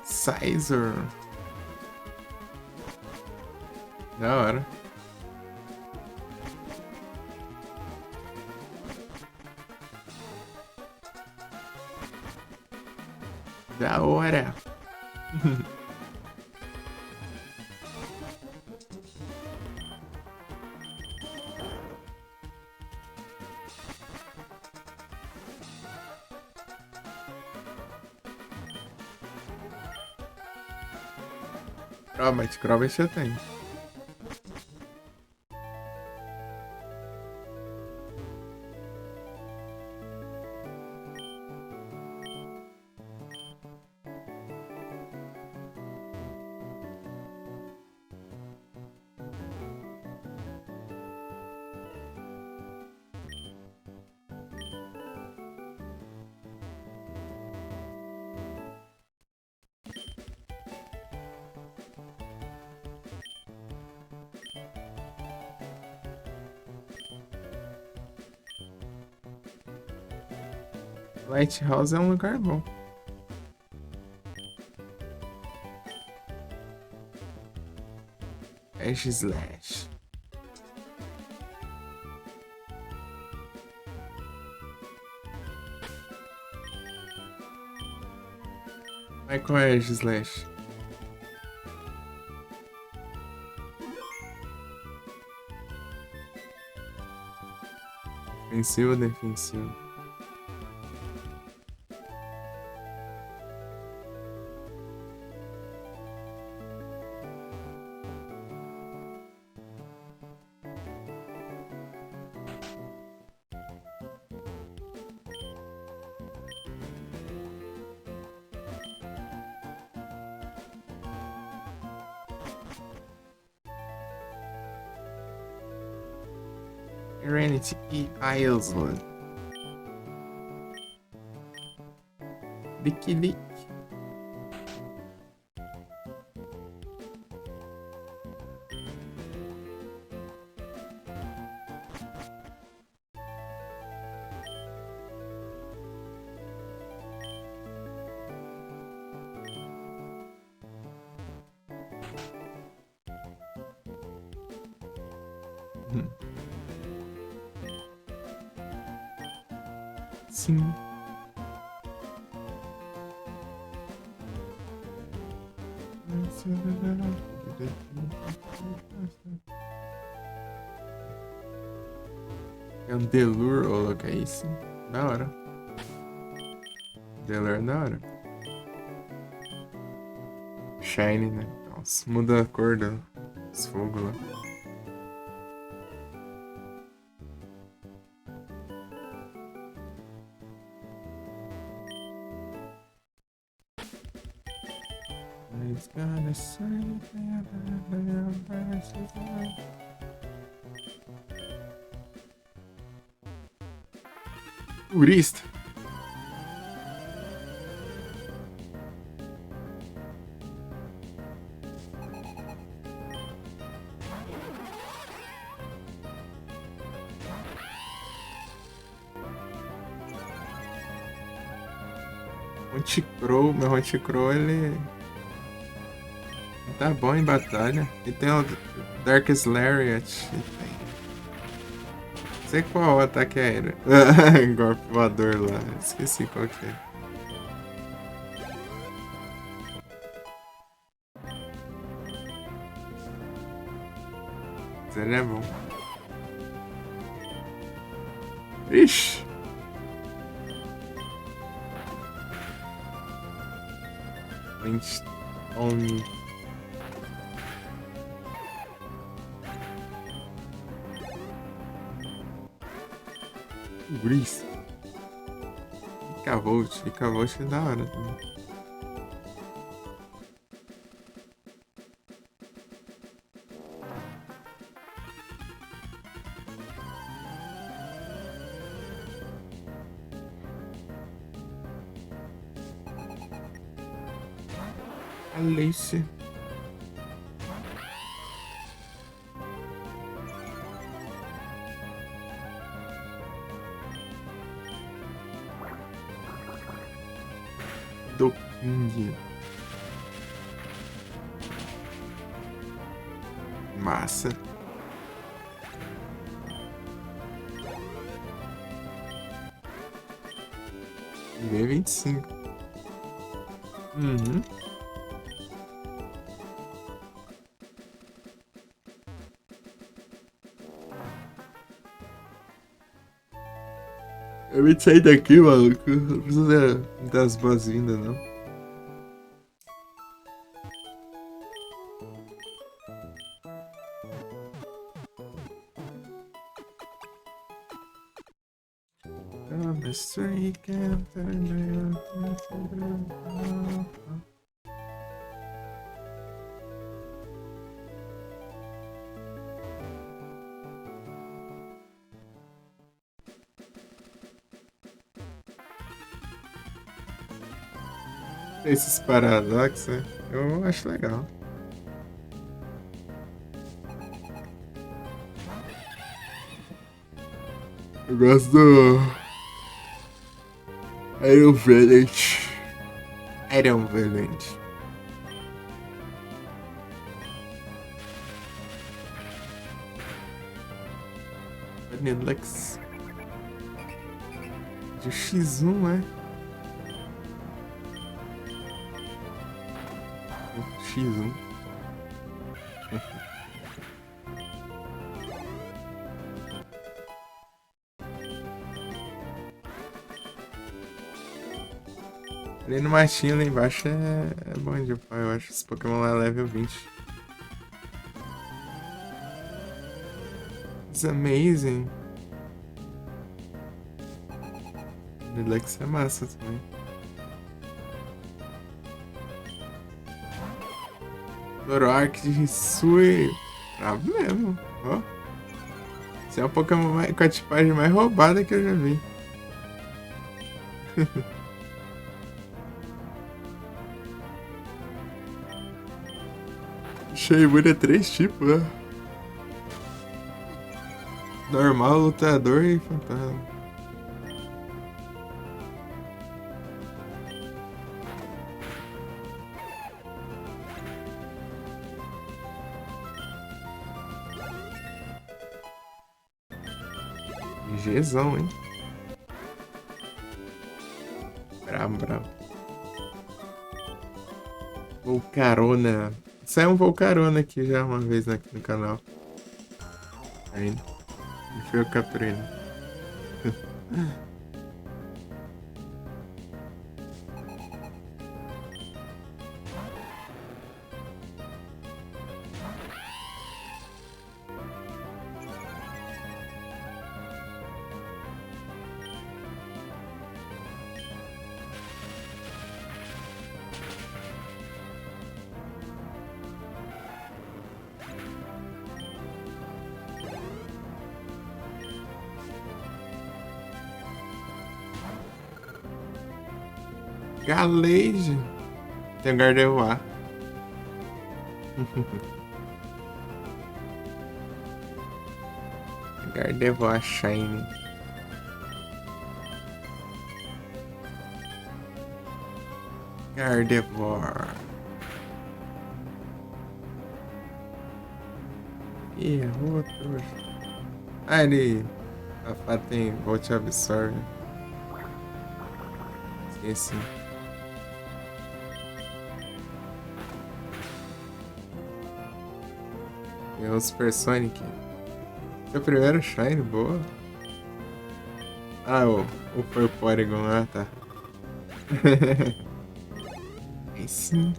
Sizer. Da hora. Da hora. Crobat já tem. Lighthouse é um lugar bom. Ash Slash. Mas qual é Ash Slash? Ofensivo ou defensivo? Serenity Island. Lick Lick. Sim. É um Delure, ô louco, é isso? Da hora. Delure é da hora. Shine, né? Nossa, muda a cor dos fogos lá. It's gonna say turista. Honchkrow, meu Honchkrow, ele tá bom em batalha. E tem o Darkest Lariat. Não sei qual o ataque aéreo. Golpe voador lá. Esqueci qual que é. Mas ele é bom. Ixi. Flintstone. Gris. Icavolt. Icavolt é da hora também. Alice. Do King. Massa. V25. Uhum. Eu vou sair daqui, maluco. Não precisa dar as boas-vindas, não. Esses paradoxos, né? Eu acho legal. Eu gosto do Iron Valent. Iron Valent. Vanillex. De X1, né? X1. Ali no matinho lá embaixo é bom de pau, eu acho. Esse Pokémon lá é level 20. It's amazing. Relax é massa também. Zoroark de Hisui. Bravo mesmo, ó. Esse é o Pokémon com a tipagem mais roubada que eu já vi. Sheimura é 3 tipos, né? Normal, lutador e fantasma. Gzão, hein? Brabo, brabo. Volcarona. Saiu um Volcarona aqui já uma vez aqui no canal. Ainda. E foi eu que capturei, né? Galege. Tem um Gardevoir. Gardevoir Shine. Gardevoir. Ih, outro. Ah, ele. Safado tem Volt Absorb. Esqueci. Tem o Super Sonic. Seu primeiro Shine, boa. Ah, foi o Porygon lá, tá. Aí sim.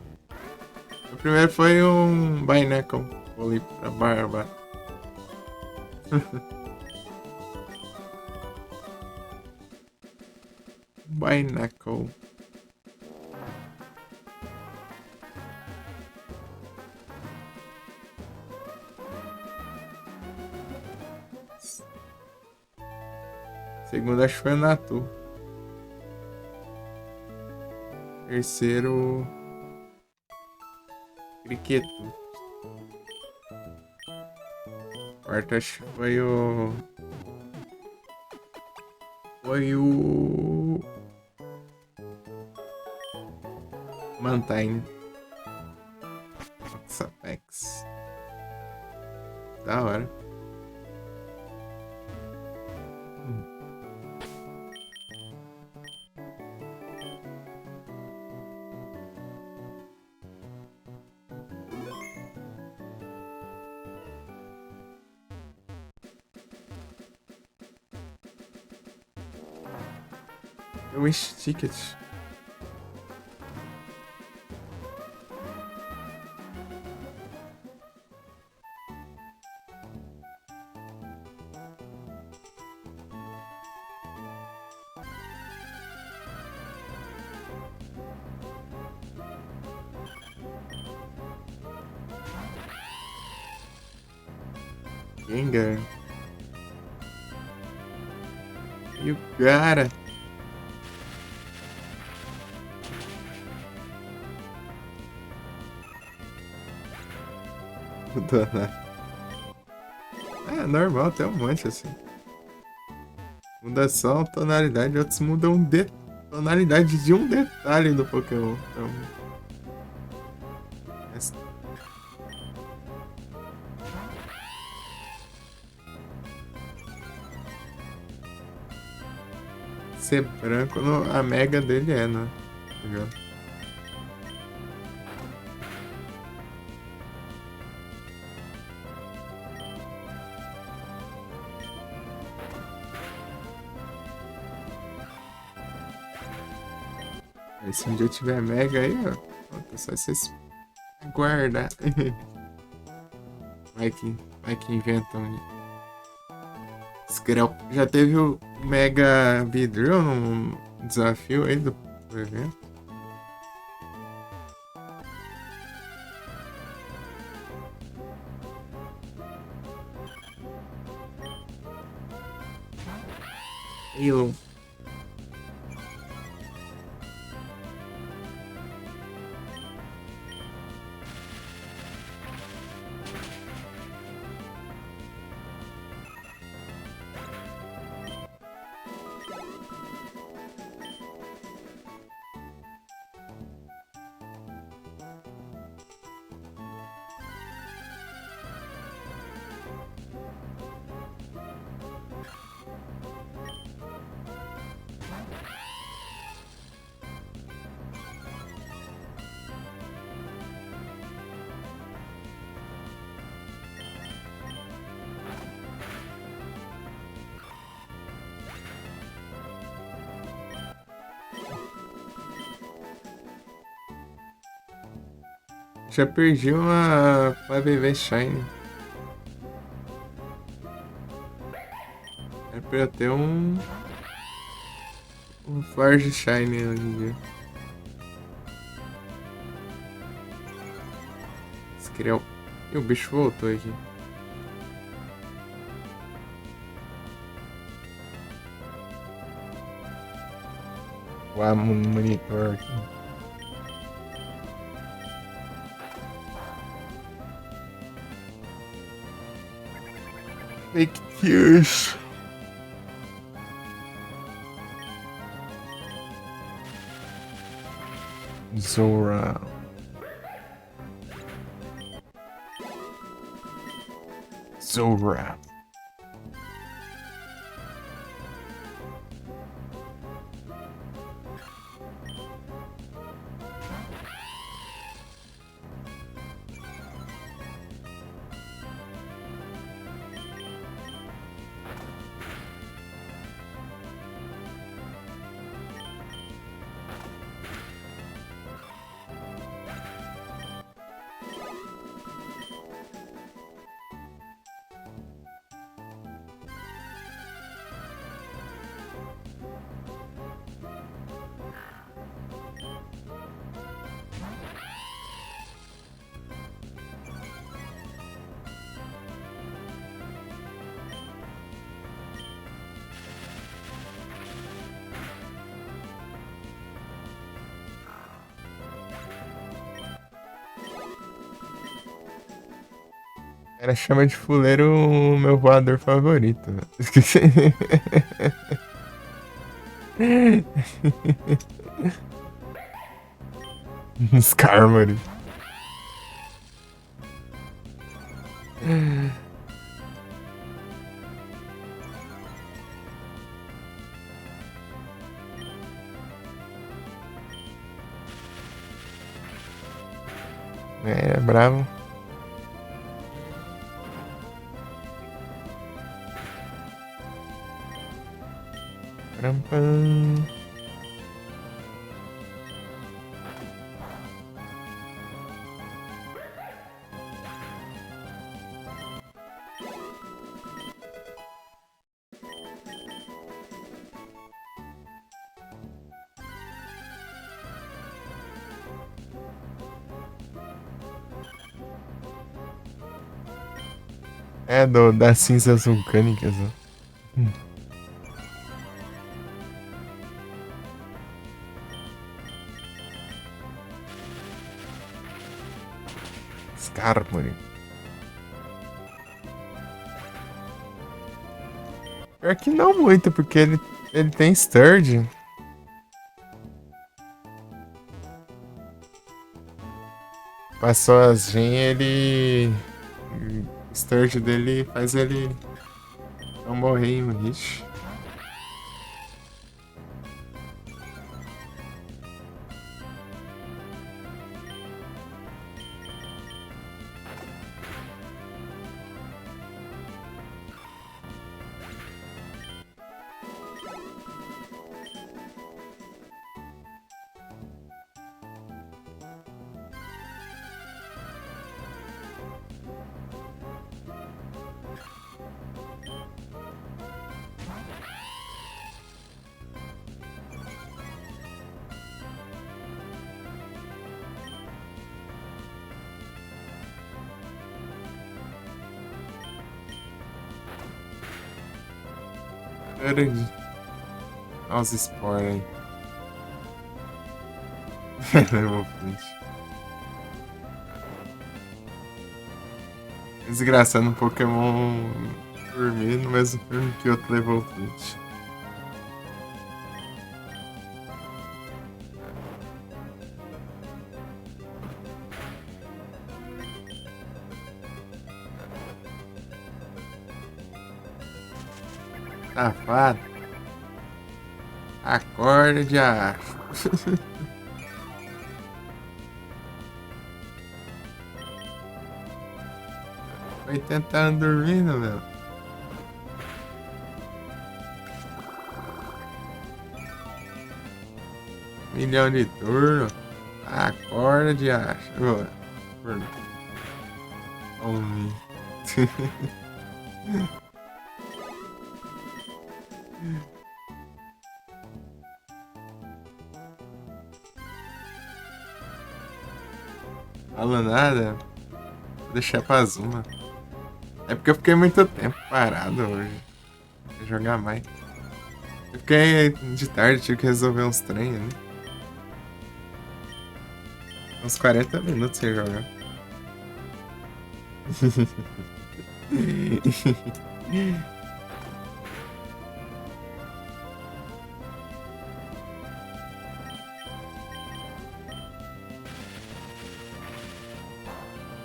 O primeiro foi um Binacle. Vou ali pra barba. Binacle. Segundo, acho que foi o Natu. Terceiro, Criqueto. Quarto, acho que foi o... Mantine. Sapex. Da hora. Wish Ticket. Gengar. E o cara. Mudou nada. É normal, tem um monte assim. Muda só a tonalidade, outros mudam tonalidade de um detalhe do Pokémon. Então, ser branco, a mega dele é, né? Legal. Aí se um dia tiver mega aí, ó. Pronto, é só vocês guardar. Vai que inventam aí. Já teve o Mega Beedrill num desafio aí do evento. Halo. Já perdi uma pra beber Shine. É pra eu ter um Forge Shine hoje em dia. Escreu. E o bicho voltou aqui. O monitor aqui. Fake tears. Zora. Zora. Ela chama de fuleiro o meu voador favorito. Skarmory. É, bravo. Pam. É, das cinzas vulcânicas, ó. Skarmory. Pior que não muito, porque ele tem Sturge. Passou as gen, ele. O Sturge dele faz ele não morrer em um hit. Grande. Olha os spores aí. Levou flint. Desgraçado, um Pokémon dormir no mesmo turno que outro levou flint. Safado. Acorda, diacho. Foi tentando dormindo, meu. Milhão de turno. Acorda, diacho. Turno. Homem. Fala nada. Vou deixar pra Zuma. É porque eu fiquei muito tempo parado hoje. Vou jogar mais. Eu fiquei de tarde, tive que resolver uns trem, né? Uns 40 minutos sem jogar.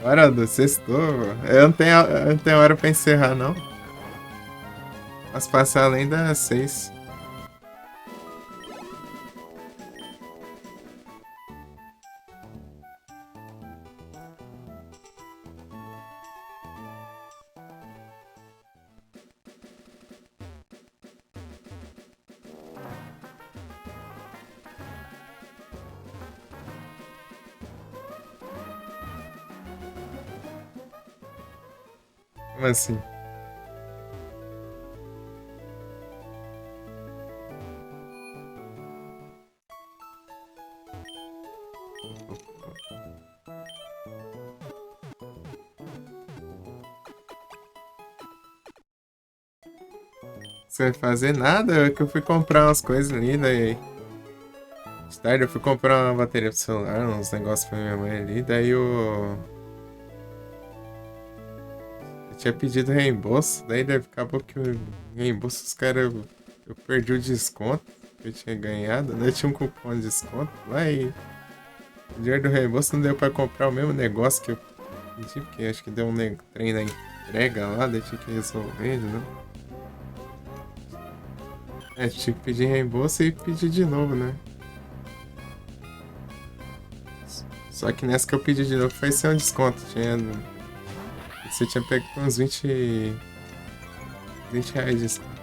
Hora do sextou. Eu não tenho hora pra encerrar, não. Posso passar além das 6. Como assim? Você vai fazer nada? É que eu fui comprar umas coisas ali, daí. De tarde eu fui comprar uma bateria pro celular, uns negócios pra minha mãe ali, daí eu tinha pedido reembolso, daí acabou que o reembolso os caras. Eu perdi o desconto que eu tinha ganhado, né? Tinha um cupom de desconto lá e o dinheiro do reembolso não deu pra comprar o mesmo negócio que eu pedi, porque acho que deu um trem na entrega lá, daí tinha que resolver, né? É, tinha que pedir reembolso e pedir de novo, né? Só que nessa que eu pedi de novo foi sem um desconto. Você tinha pego por uns 20 reais de desconto.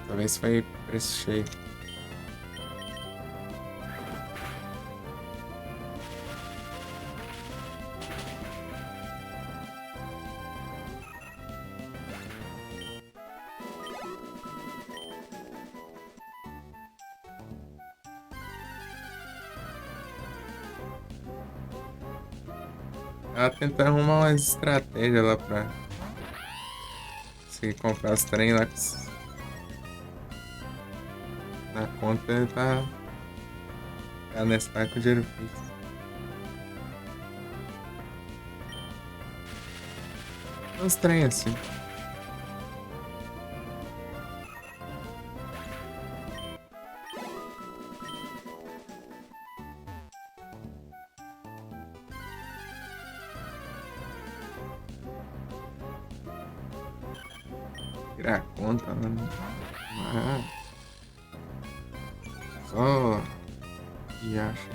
Talvez foi preço cheio. Ela tenta arrumar umas estratégias lá pra conseguir comprar os trem lá na conta tá nessa tá com dinheiro fixo. Uns trem assim. Tirar a conta, né? Ah, só e acha.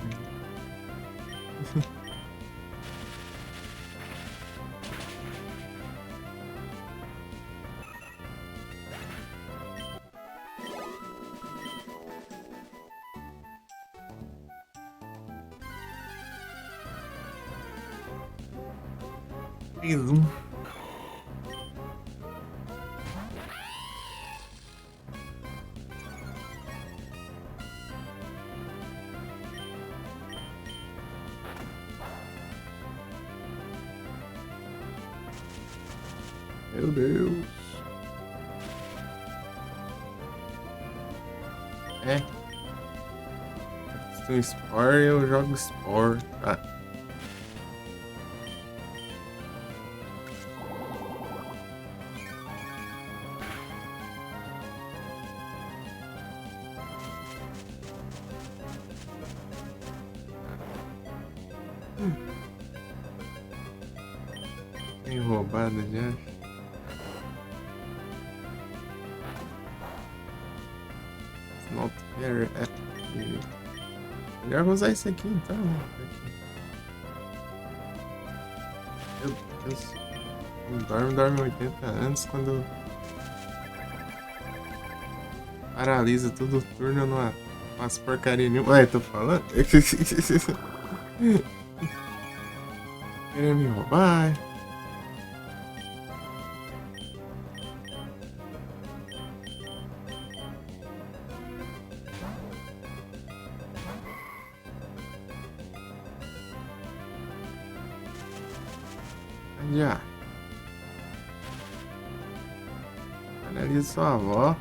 Mais um. Meu Deus. É. Se um Spore, eu jogo Spore. Tá. Tem roubada já. Not very epic. Melhor vou usar esse aqui então. Meu Deus. Dorme 80 anos quando paralisa todo o turno, eu não faço porcaria nenhuma. Ué, tô falando? Querendo me roubar? Já. Analisa sua avó.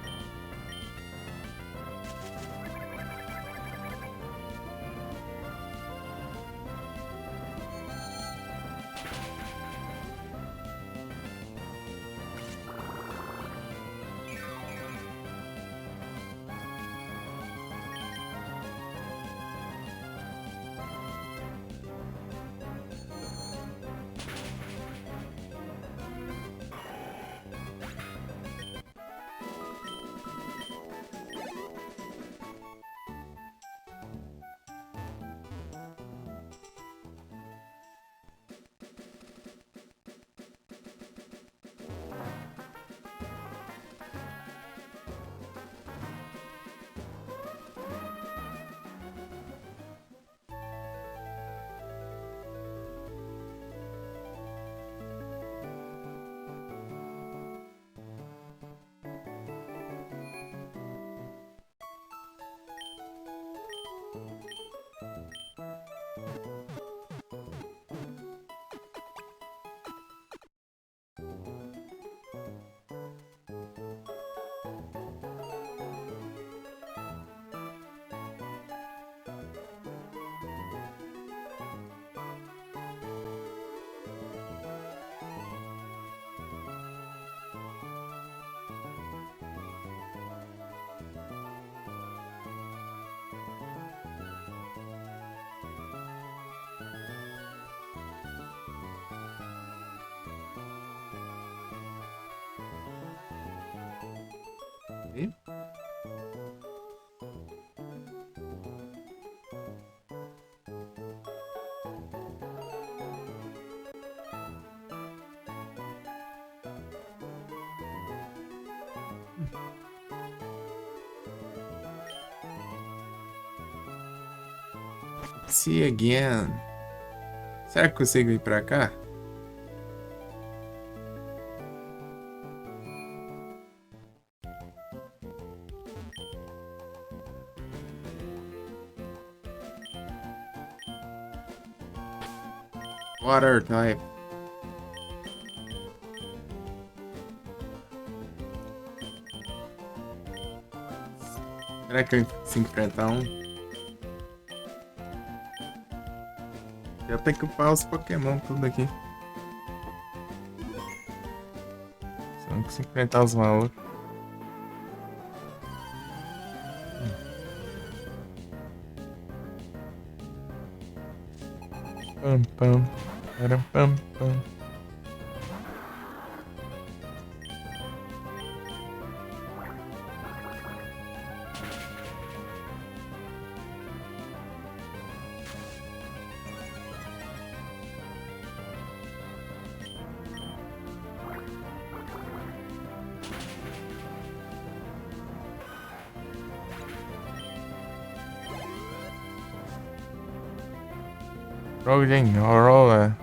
E? See again. Será que consigo ir pra cá? Water type. Será que eu se enfrentar um? Eu tenho que upar os Pokémon tudo aqui. Só não consigo enfrentar os malucos. Pam pam. Param, pam pam. Rolling, roller.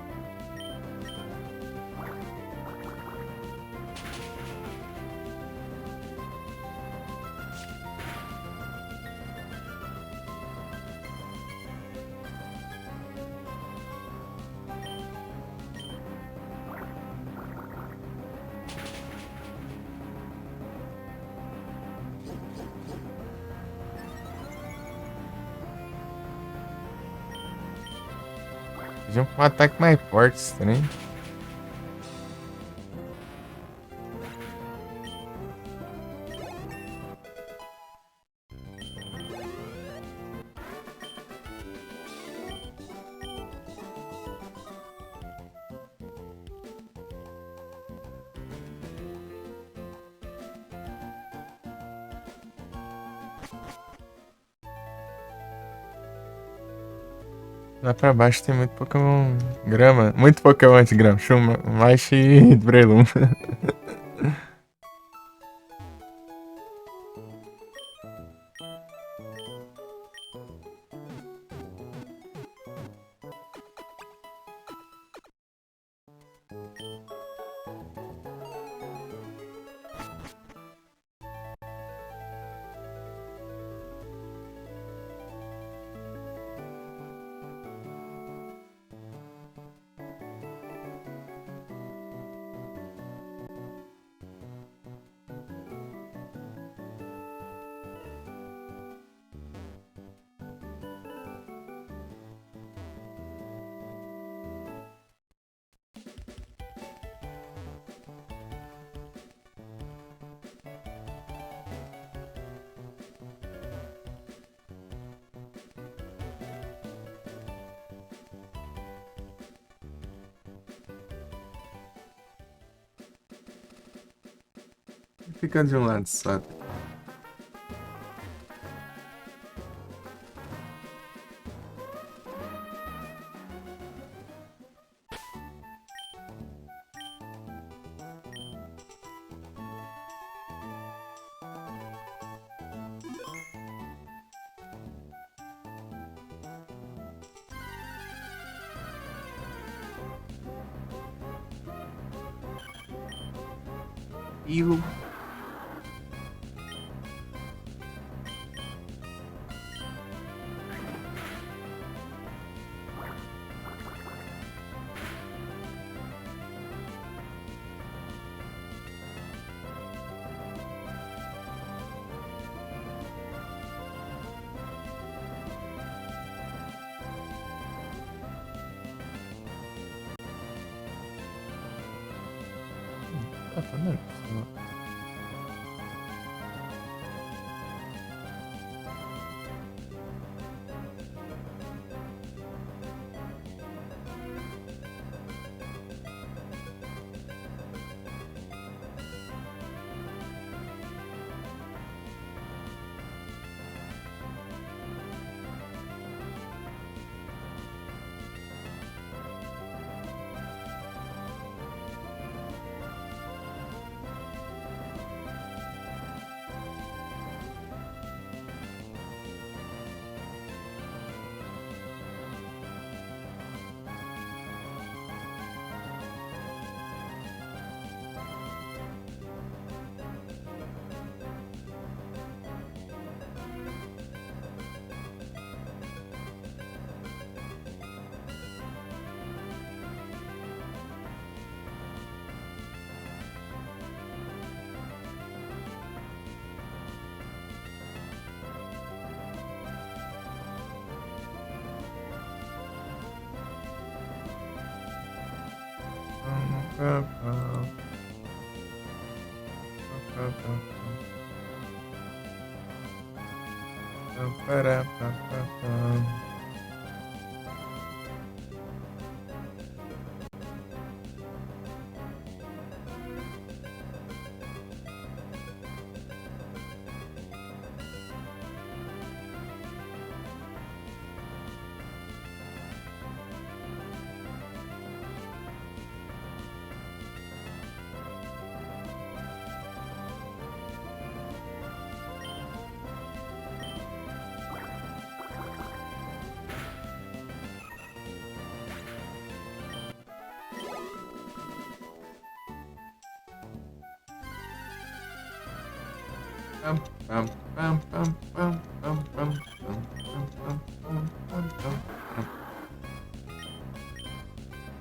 Pediam um ataque mais forte, estranho. Lá pra baixo tem muito Pokémon grama. Muito Pokémon de grama. Chumash e Breloom. Fica de um lado só. Ilo. Tá falando?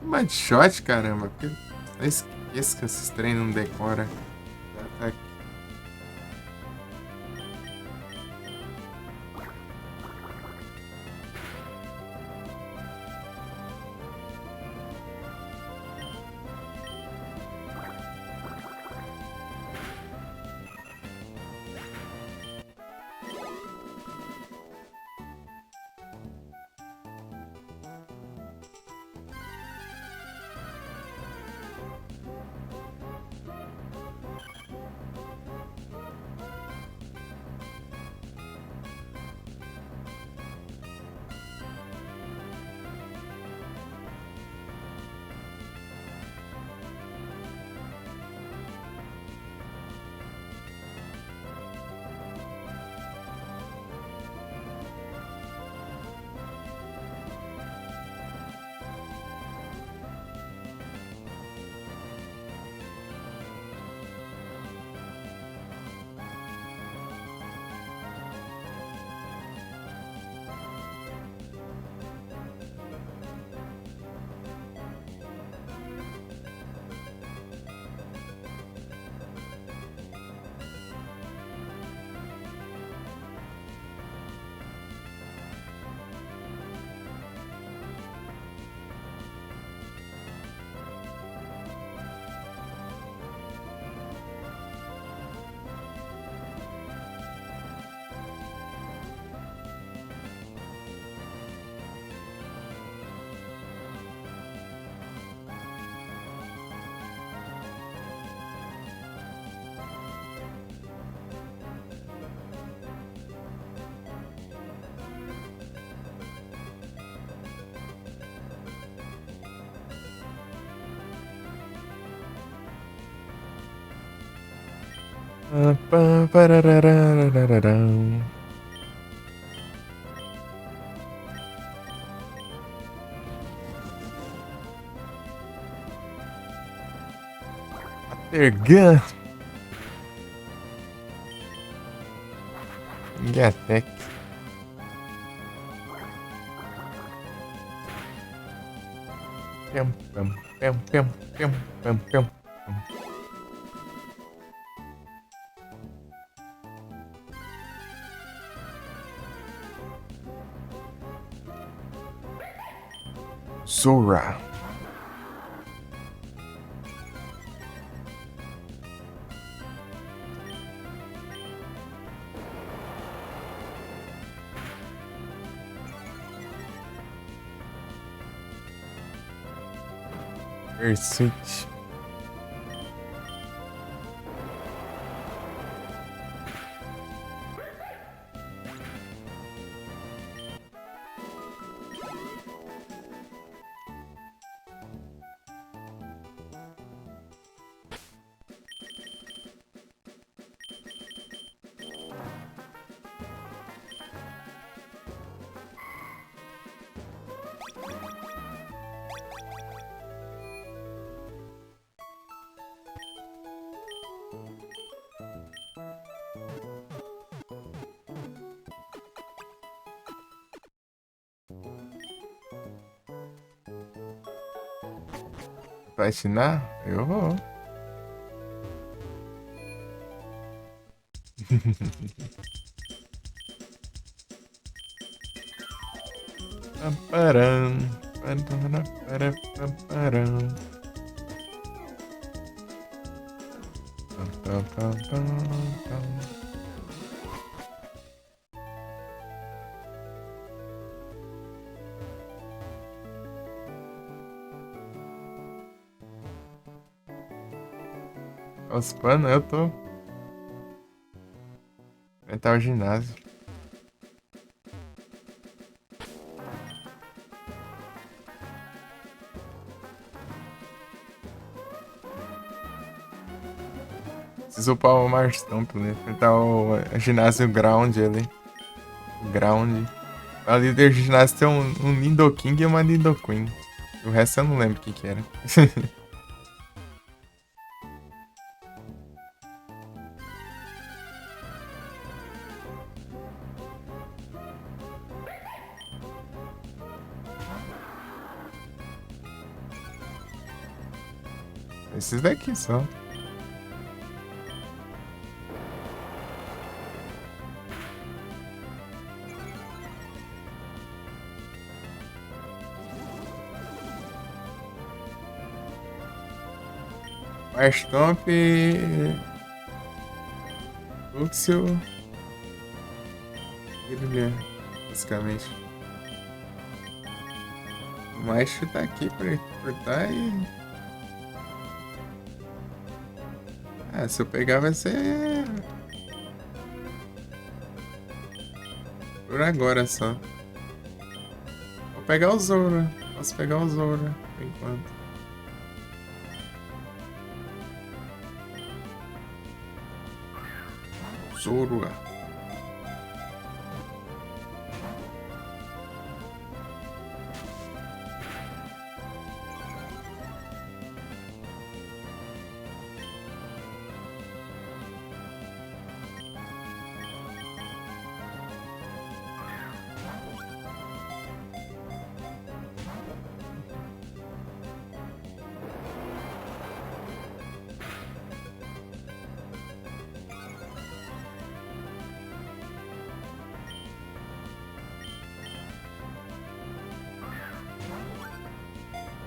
Uma shot, caramba. Eu esqueço que esses trem não decora. Tá aqui. Pararararararam. Tergan. Gatec. Pem, pem, pem, pem, pem, pem, pem. Zora. Pursuit. Platinar? Eu vou. Pamparam, pamparam. Pam, pam, pam, pam. Os panos, eu tô. Vai estar o ginásio. Preciso upar o Marstamp, né? Enfrentar o ginásio Ground ali. O Ground. A líder do ginásio tem um Nidoking e uma Nidoqueen. O resto eu não lembro o que que era. Esses daqui só. Marstomp. Luxio. Brilha, basicamente. O macho tá aqui por tá e. Ah, se eu pegar vai ser. Por agora só. Vou pegar o Zora. Posso pegar o Zora por enquanto. Zora.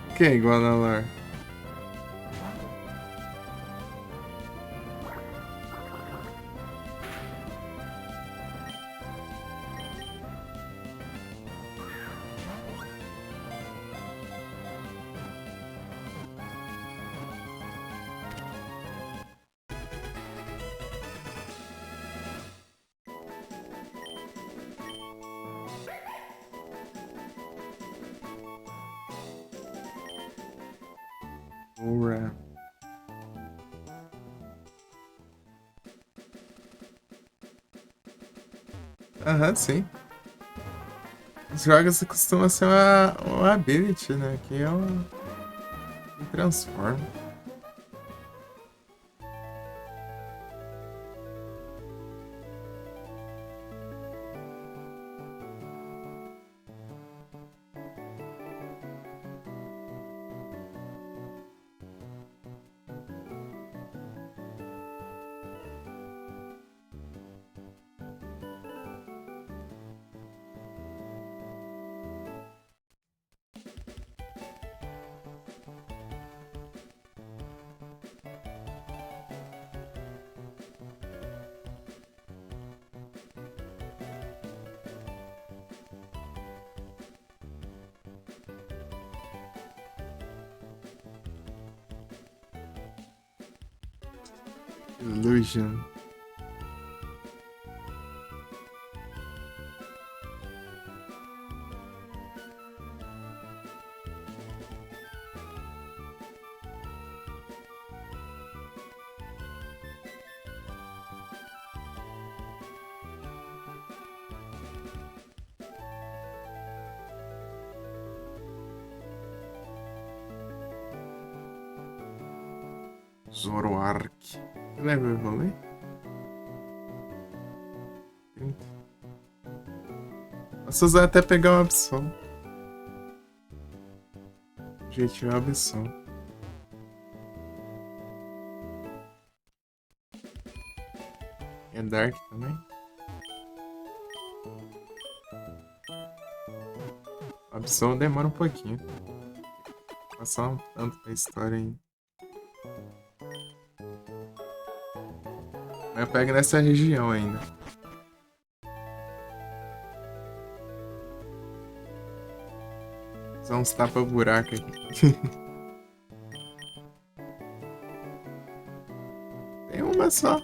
O que é igual a Lar? Zora. Aham, sim. Os jogos costumam ser uma ability, né? Que é um. Que transforma. Illusion. Zoroark. Que level eu rolei? 30. Posso usar até pegar uma opção. Objetivo é a opção. É Dark também? A opção demora um pouquinho. Passar um tanto da história ainda. Mas eu pego nessa região ainda. Só uns tapa-buraco aqui. Tem uma só.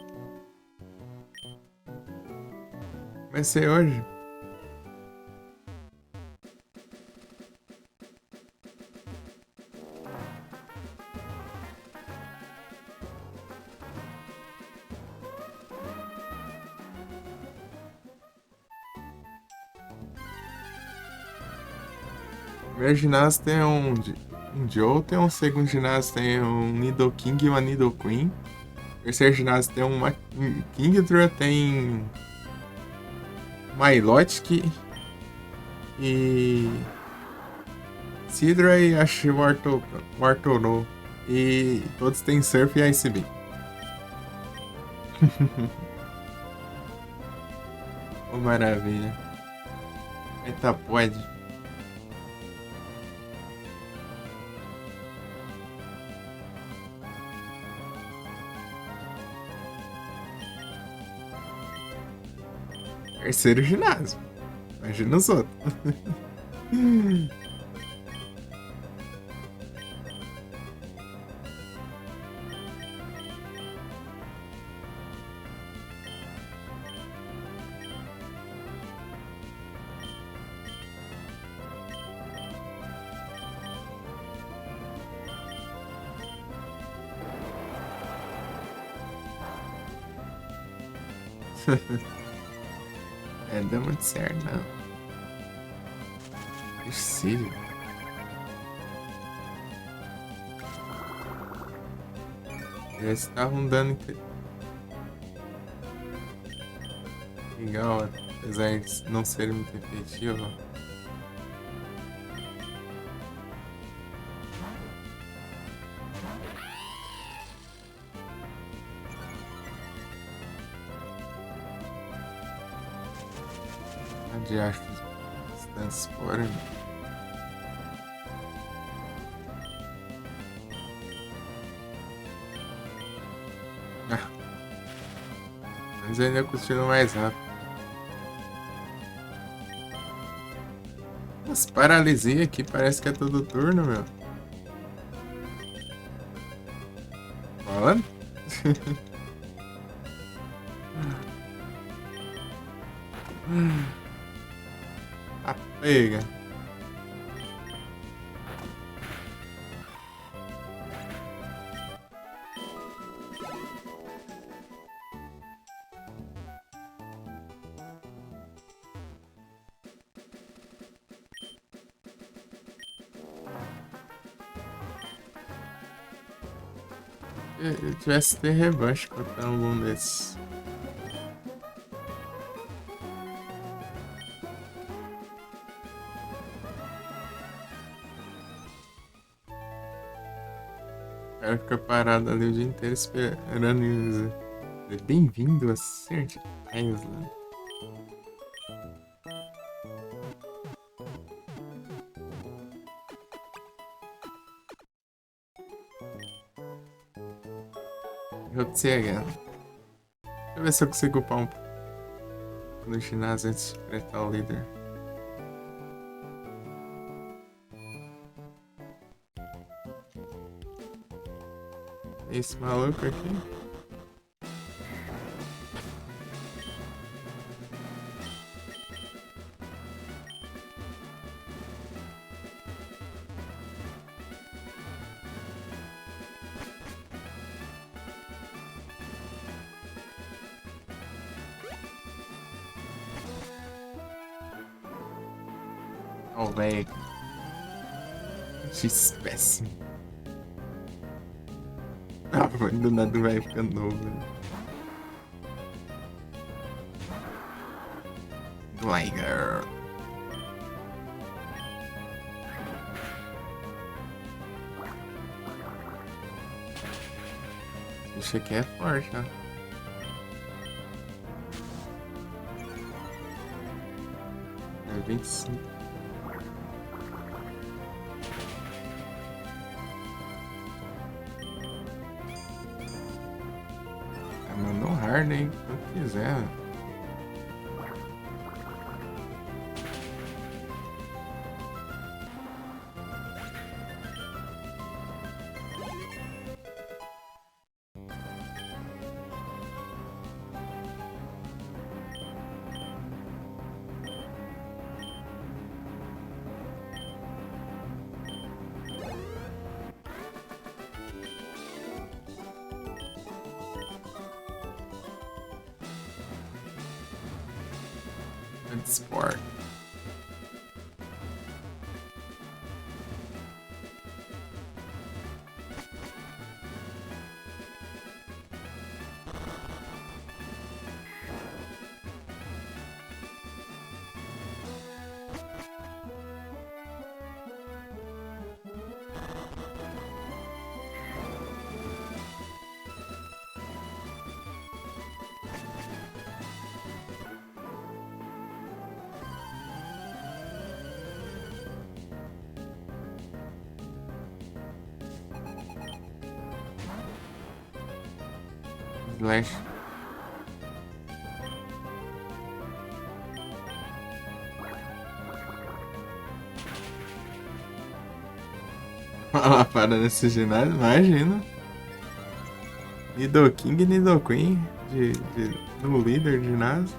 Vai ser hoje. Primeiro ginásio tem um Joe, tem um segundo ginásio tem um Nidoking e uma Nidoqueen. Terceiro ginásio tem um Kingdra, tem Milotic e Sidra e acho Wartorno. E todos têm Surf e Ice Beam. Oh, maravilha. Eita, pode. Terceiro ginásio. Imagina os outros. É, deu muito certo, não. Preciso. Esse tá rondando. Legal, apesar de não ser muito efetivo. De acho que transporte. Ah, mas ainda continua mais rápido. As paralisia aqui parece que é todo turno, meu. Falando? Ah, pega. eu tivesse ter revanche contra algum desses. O cara fica parado ali o dia inteiro esperando e dizer bem-vindo a Certain Island. Again. Deixa eu ver se eu consigo upar um pouco no ginásio antes de enfrentar o líder. Esse maluco aqui. Oh, velho. X péssimo. Ah, do nada vai ficando novo. Glider. Isso aqui é forte, ó. É 25. Mandou um hard, hein? Quanto quiser. Sport. Slash. Uma lapada nesse ginásio, imagina. Nidoking e Nidoqueen no líder de ginásio.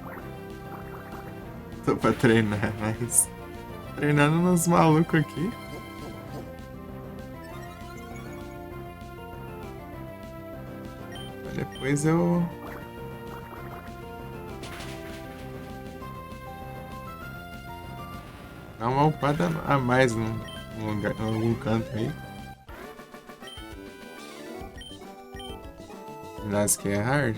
Tô pra treinar, mas treinando nos malucos aqui. Depois eu... Dá uma upada a mais num lugar, em algum canto aí. Ginásio que é hard.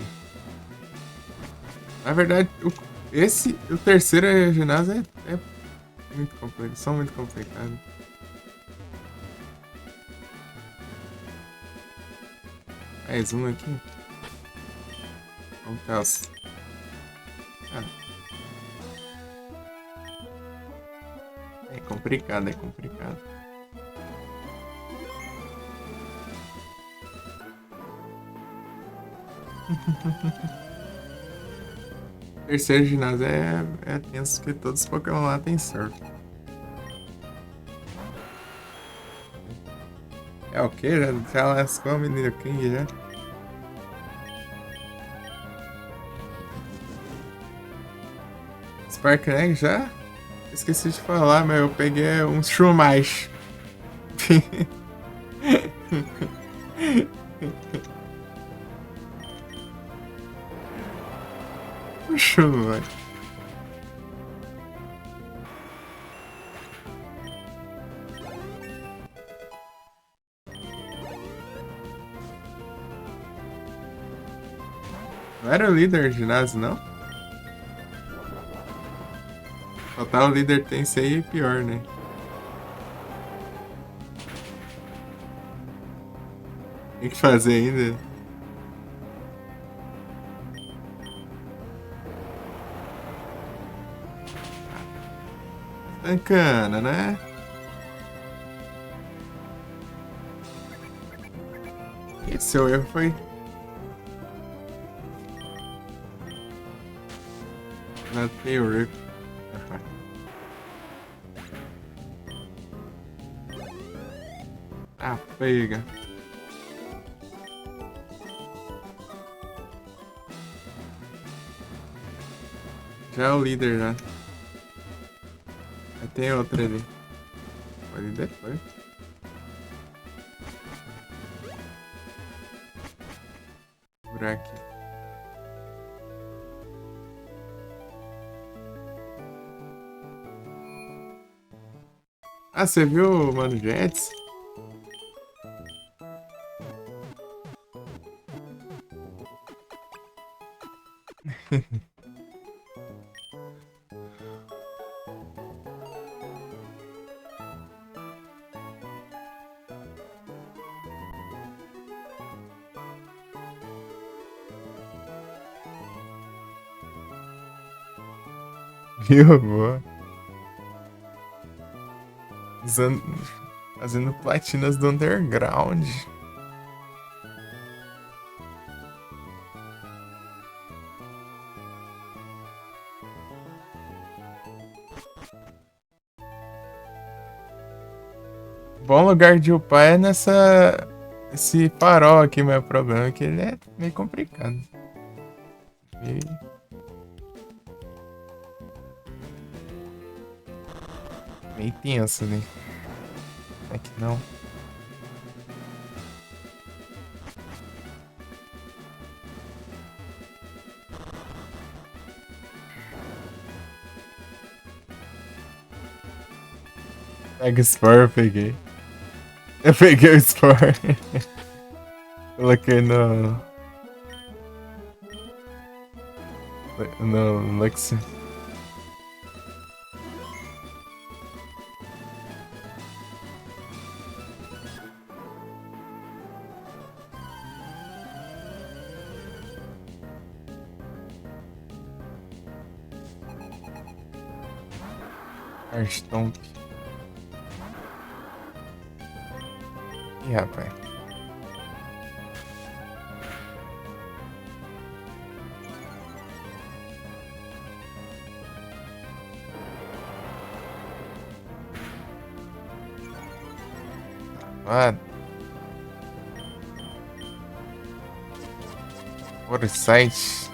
Na verdade, o terceiro ginásio é muito complicado, são muito complicados. Mais um aqui. Vamos cá. É complicado, é complicado. Terceiro ginásio é tenso, porque todos os Pokémon lá tem surf. É o que? Já lascou a menina King já? Sparknegg já? Esqueci de falar, mas eu peguei um Shroomish. Um Shroomish. Não era o líder de ginásio, não? Faltar o líder Tensei é pior, né? Tem que fazer ainda. Bacana, né? E seu erro foi. Na Rip. Ah, pega. Já é o líder, já. Aí tem outra ali. Pode ir depois. Por aqui. Ah, você viu o Mano Jets? Viu, boa? Usando, fazendo platinas do underground. Bom lugar de upar é nessa. Esse farol aqui, mas o problema é que ele é meio complicado. Meio tenso ali. É que não. Pega o Spore, eu peguei. Eu peguei o Spore. Coloquei no. No Lux. Stomp. Ih, rapaz. Mano. Foresight.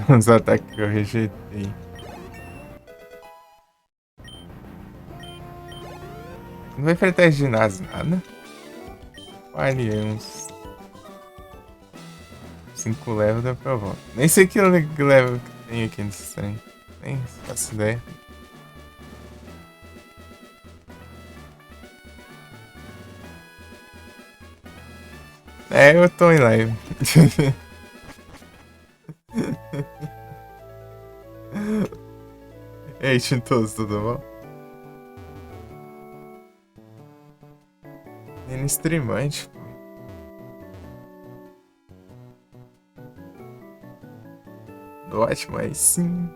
Os ataques que eu rejeitei. Não vai enfrentar esse ginásio, nada. Vale uns 5 levels da prova. Nem sei que level que tem aqui nesse trem. Nem faço ideia. É, eu tô em live. E aí, Chintoso, tudo bom? Menino streamante, pô. Ótimo, aí sim.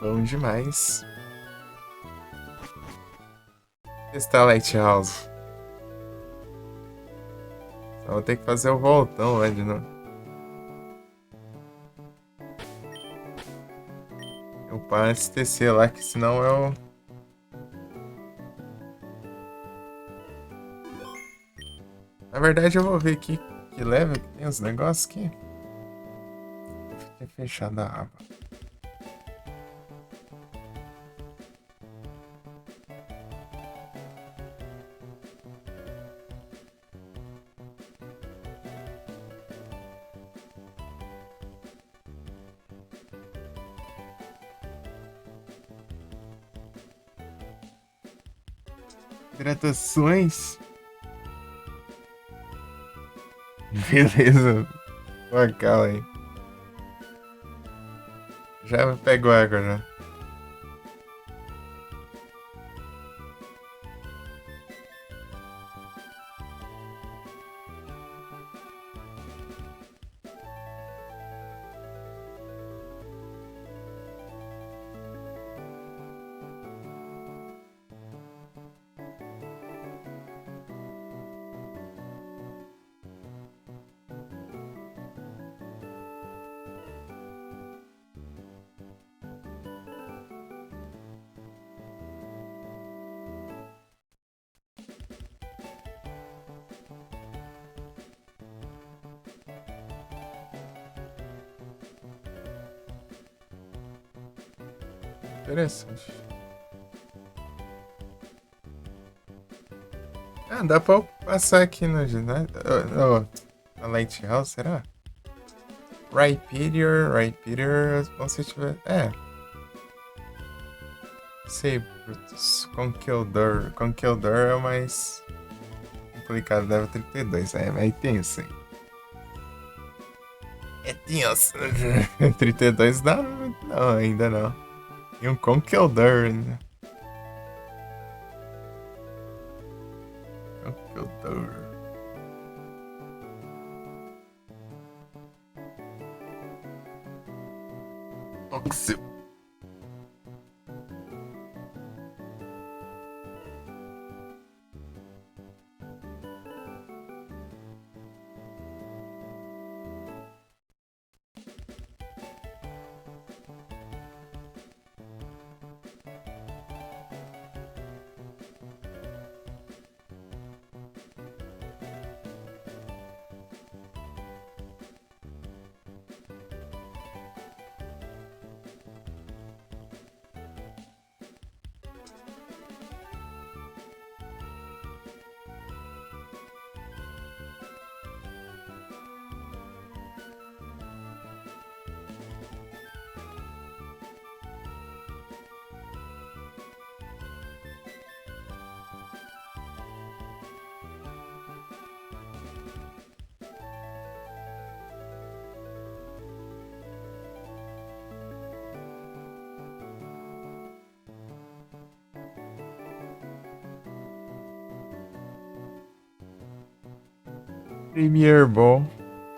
Bom demais. Testar Lighthouse. Só vou ter que fazer o voltão lá de novo. Eu passo TC lá, que senão eu... Na verdade, eu vou ver aqui que level que tem os negócios aqui. Vou ter fechado a aba. Hidratações. Beleza. Boa, calma aí. Já pego água já. Interessante. Ah, dá pra eu passar aqui no ginásio. Na Lighthouse, será? Rhyperior, como se tiver. É. Sei, Brutus. Conkeldor é o mais complicado, level 32. É tenso, hein? É tenso. 32 dá? Não, ainda não. E um Conkeldor ainda. Conkeldor. Oxy. Premier bom.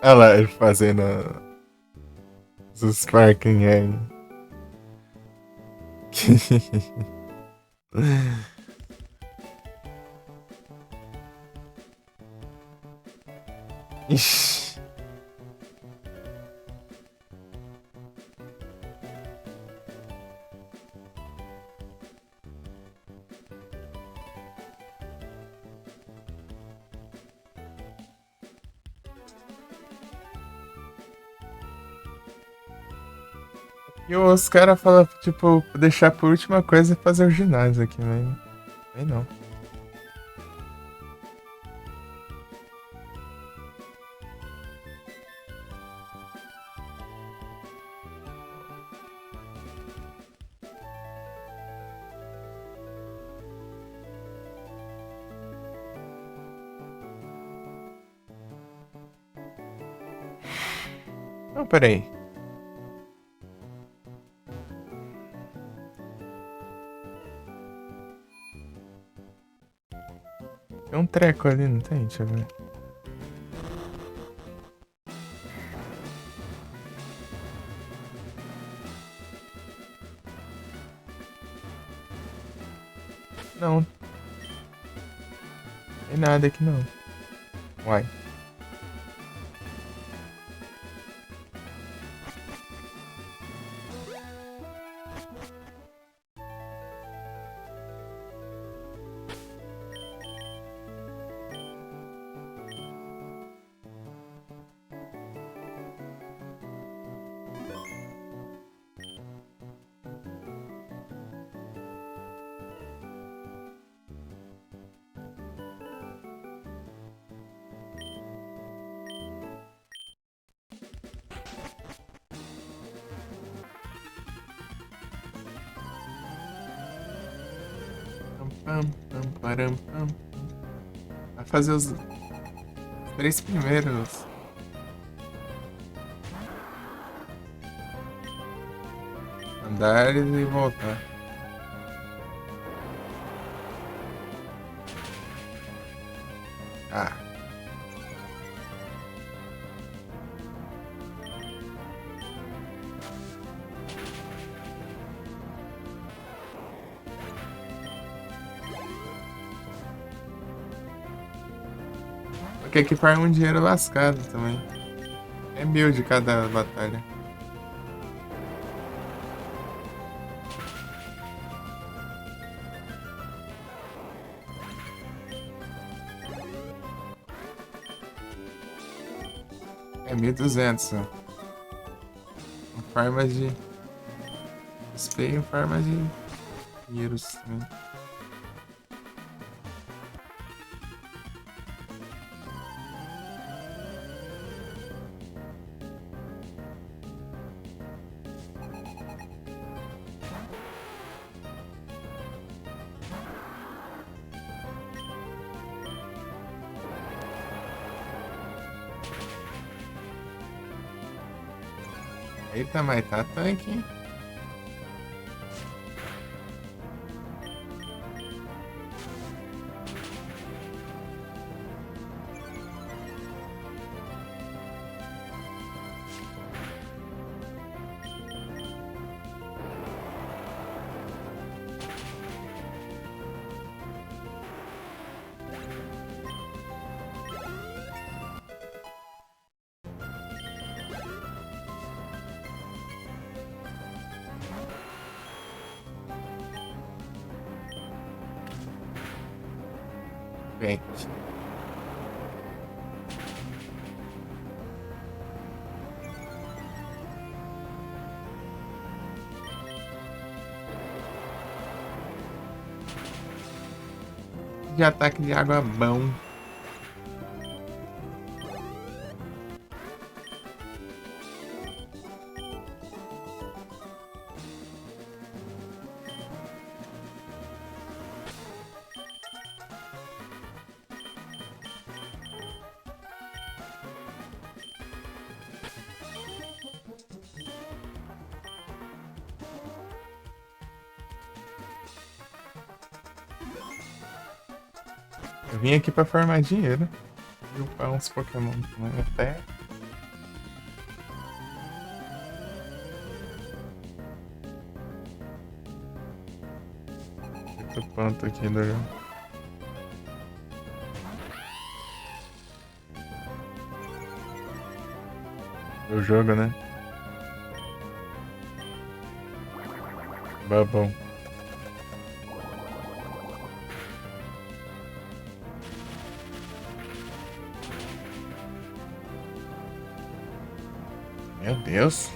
Olha lá, ele fazendo os Sparking aí. Ixi. E os caras falam, tipo, deixar por última coisa fazer o ginásio aqui, mas. Aí não. Não, peraí. Tem um treco ali, não tem? Deixa eu ver. Tem nada aqui não. Uai. Pam, pam, param, pam. Vai fazer os 3 primeiros. Andar e voltar. Ah. Porque aqui farma um dinheiro lascado também. É 1.000 de cada batalha. É 1.200 só. Uma farma de... Spay e farma de dinheiros também. Eita, mas tá tanque, hein? Gente. De ataque de água bom. Eu vim aqui pra farmar dinheiro. E upar uns Pokémon também. Até. Muito ponto aqui do. Do jogo, né? Bubble. Meu Deus.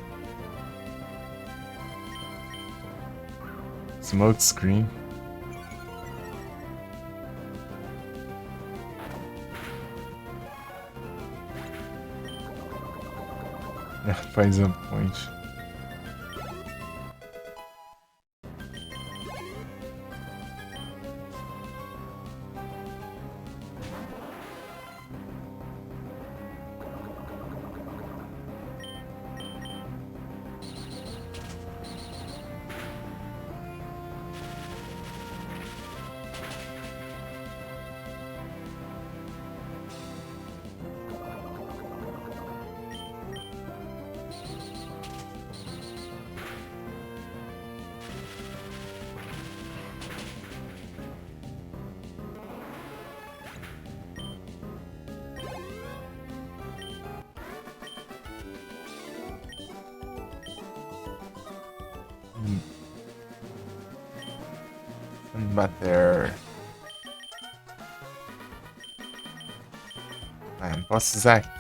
Smoke screen. Poison point. bater. Ah, não posso usar aqui.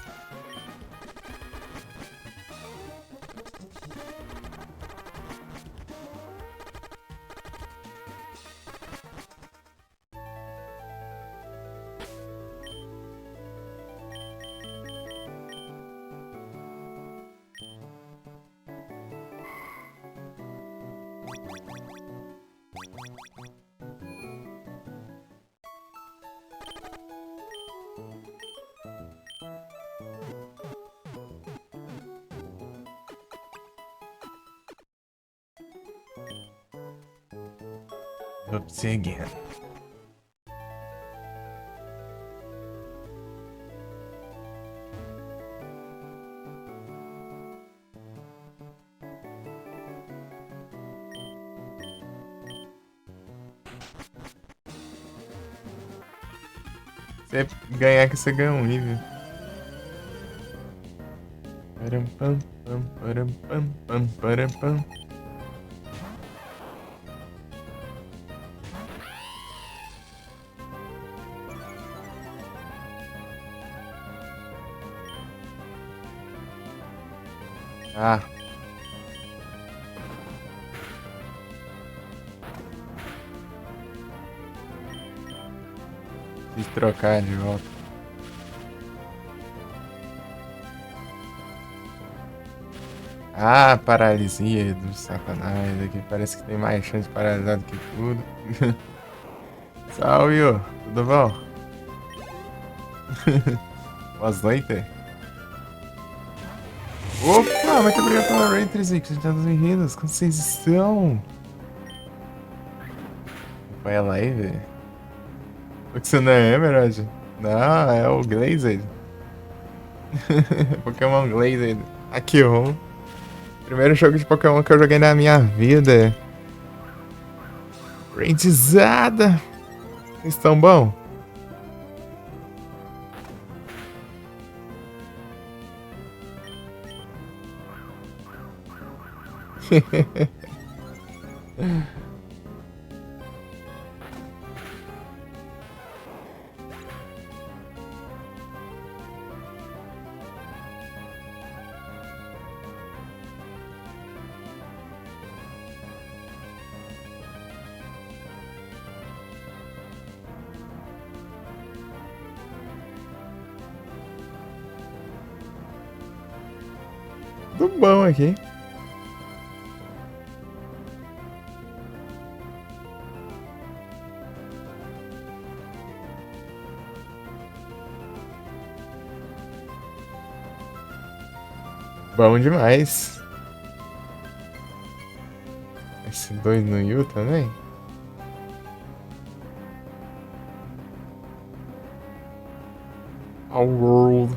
Oopsie again. Se ganhar que você ganha um nível. Param, pam, pam, param, pam, pam, param, pam. Ah. Quis trocar de volta. Ah, paralisia do satanás. Aqui parece que tem mais chance de paralisar do que tudo. Salve, ô. Tudo bom? Boas noites. Opa, muito obrigado pela Raid 300. Sejam bem-vindos. Como vocês estão? Foi a live? O que você não é Emerald? Não, é o Glazed. Pokémon Glazed. Aqui, ó. Primeiro jogo de Pokémon que eu joguei na minha vida. Raidizada. Vocês estão bom? Tudo bom aqui. Bom demais. Esse 2 no Yu também? All World.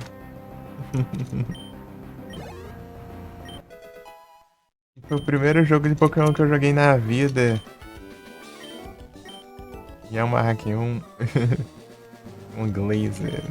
Foi o primeiro jogo de Pokémon que eu joguei na vida. E é uma hack 1. Um Glazer.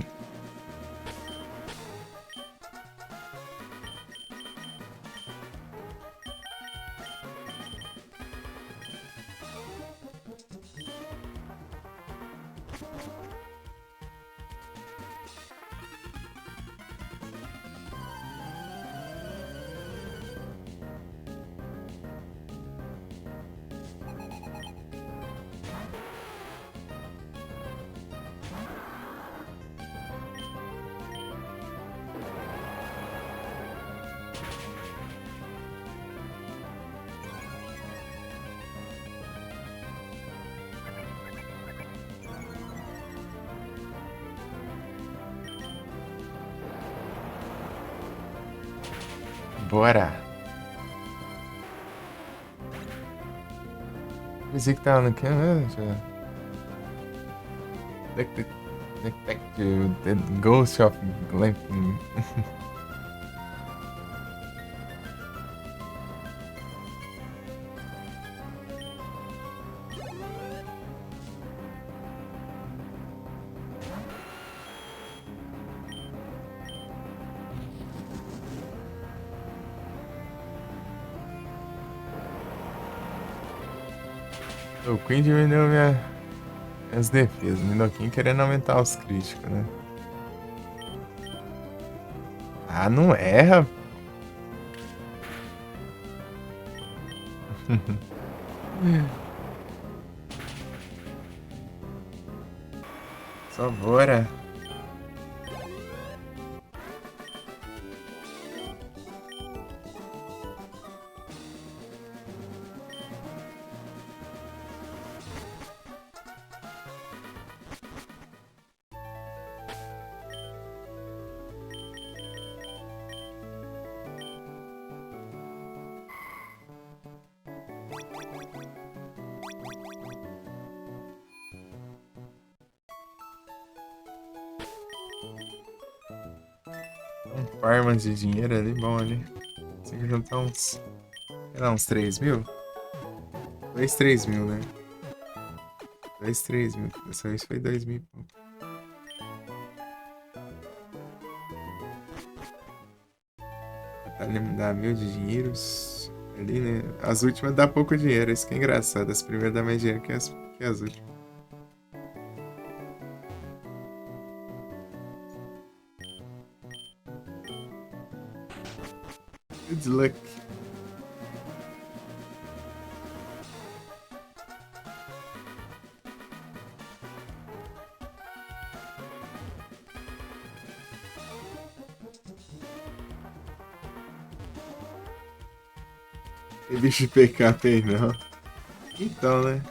Bora! Pensei que tava no canto. Detective, the Ghost of Glamping. O Queen diminuiu minhas defesas. Mindoquim querendo aumentar os críticos, né? Ah, não erra. Só bora. Farmas de dinheiro ali, bom ali. Consegui juntar uns. Sei lá, uns 3 mil? 2, 3 mil, né? 2, 3 mil. Dessa vez foi 2 mil e pouco. Batalha me dá 1000 de dinheiros. Ali, né? As últimas dá pouco dinheiro, isso que é engraçado. As primeiras dá mais dinheiro que as últimas. Good luck. Tem bicho de PK aí não. Então, né?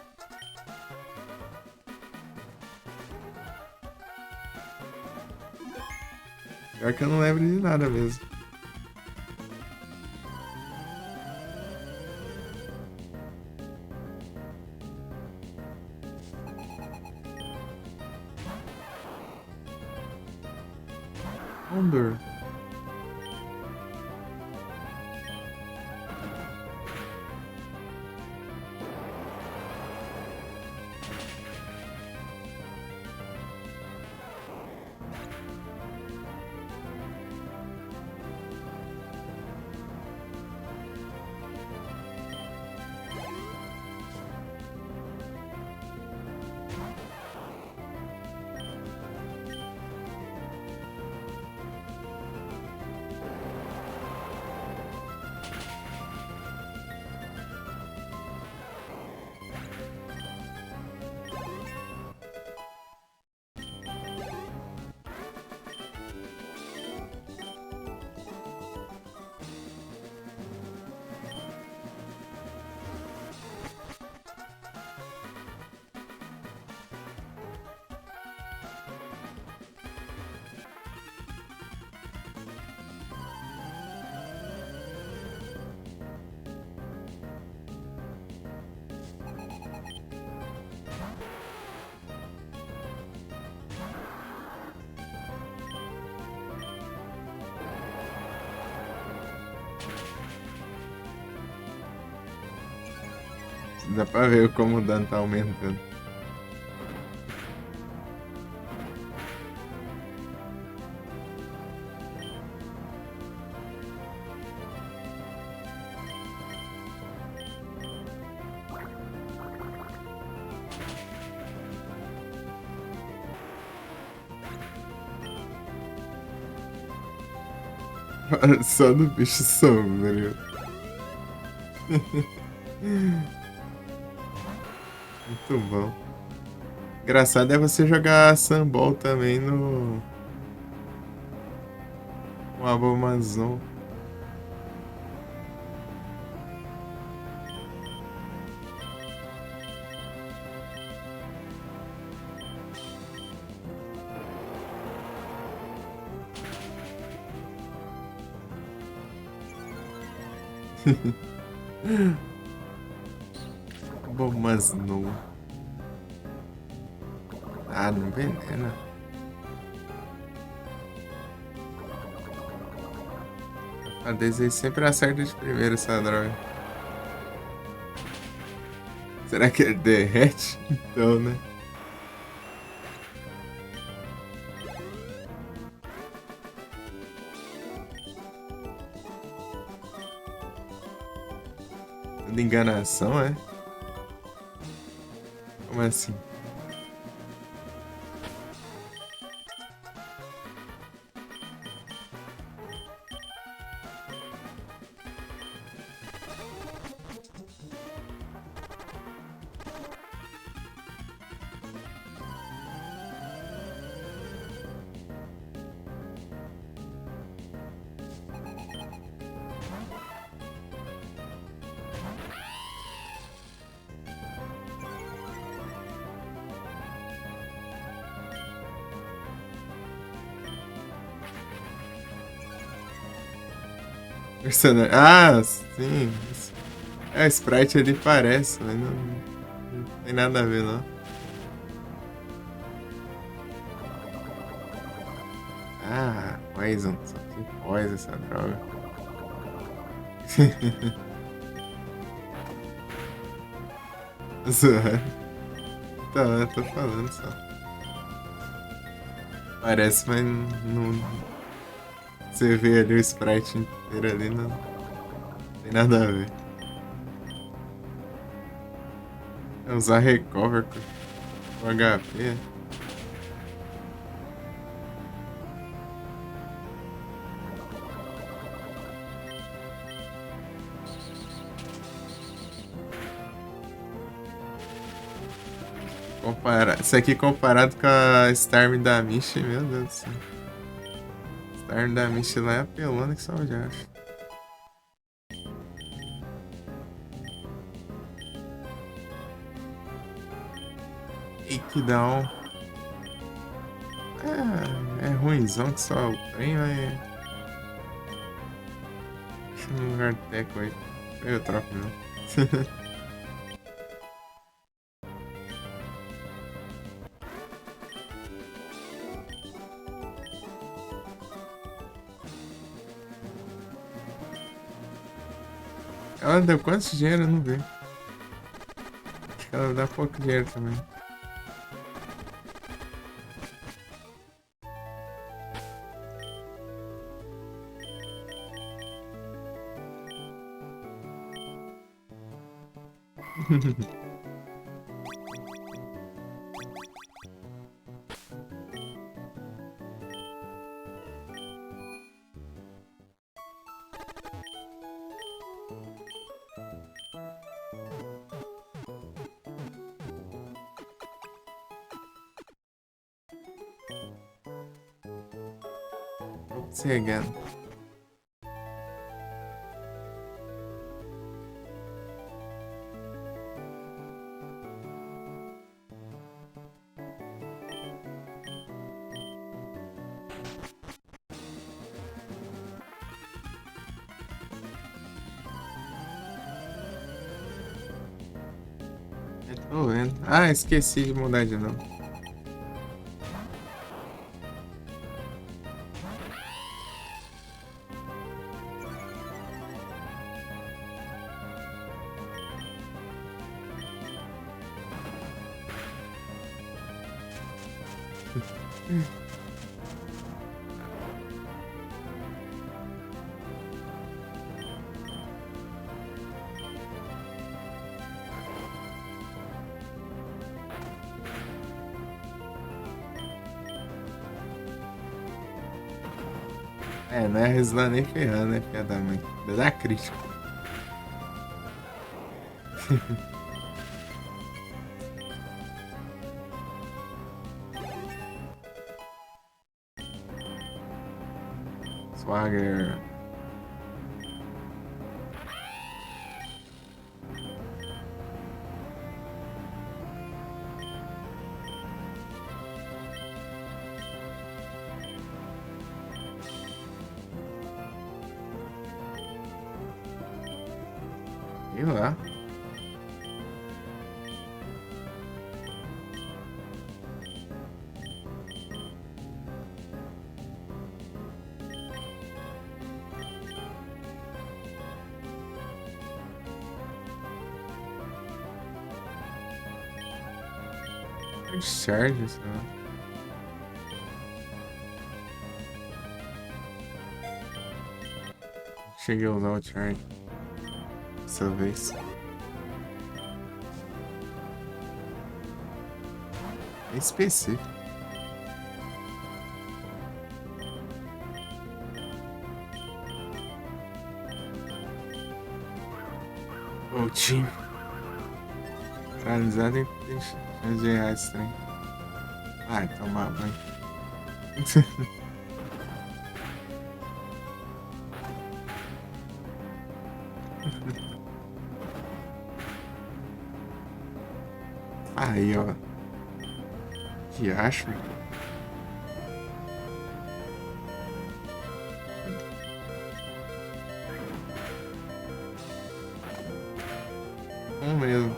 Pior que eu não lembro de nada mesmo. Condor. Dá pra ver como o dano tá aumentando. Só no bicho sombrio. Muito bom. Engraçado é você jogar Sambol também no Abomasnow. Abomasnow. Ah, não envenena. A Daisy sempre acerta de primeira essa droga. Será que ele derrete? Então, né? Tudo enganação, é? Como assim? Personagem. Ah, sim. É, o Sprite ali parece, mas não tem nada a ver, não. Ah, Poison. Só tem Poison essa droga. Zoando. Tá, eu tô falando só. Parece, mas não. Você vê ali o Sprite inteiro ali, não tem nada a ver. É usar recover com HP. Isso aqui comparado com a Storm da Mish, meu Deus do céu. Storm da Mish lá é apelona que só eu já acho. Takedown. É ruimzão que só o trem, mas. Deixa no lugar do teco aí. Eu troco não. Ela deu quanto dinheiro? Eu não vi. Acho que ela dá pouco dinheiro também. Chegando. Eu tô vendo. Ah, esqueci de mudar de novo. É, não é reslar nem ferrando, né, filha da mãe? Ainda dá crítica. Swagger. E lá. Charge, sei lá. Cheguei a usar o charge. Dessa vez. É específico. O time. Paralisado e tem chance de errar esse trem. Vai tomar banho. Aí, ó. Que acho. Um mesmo.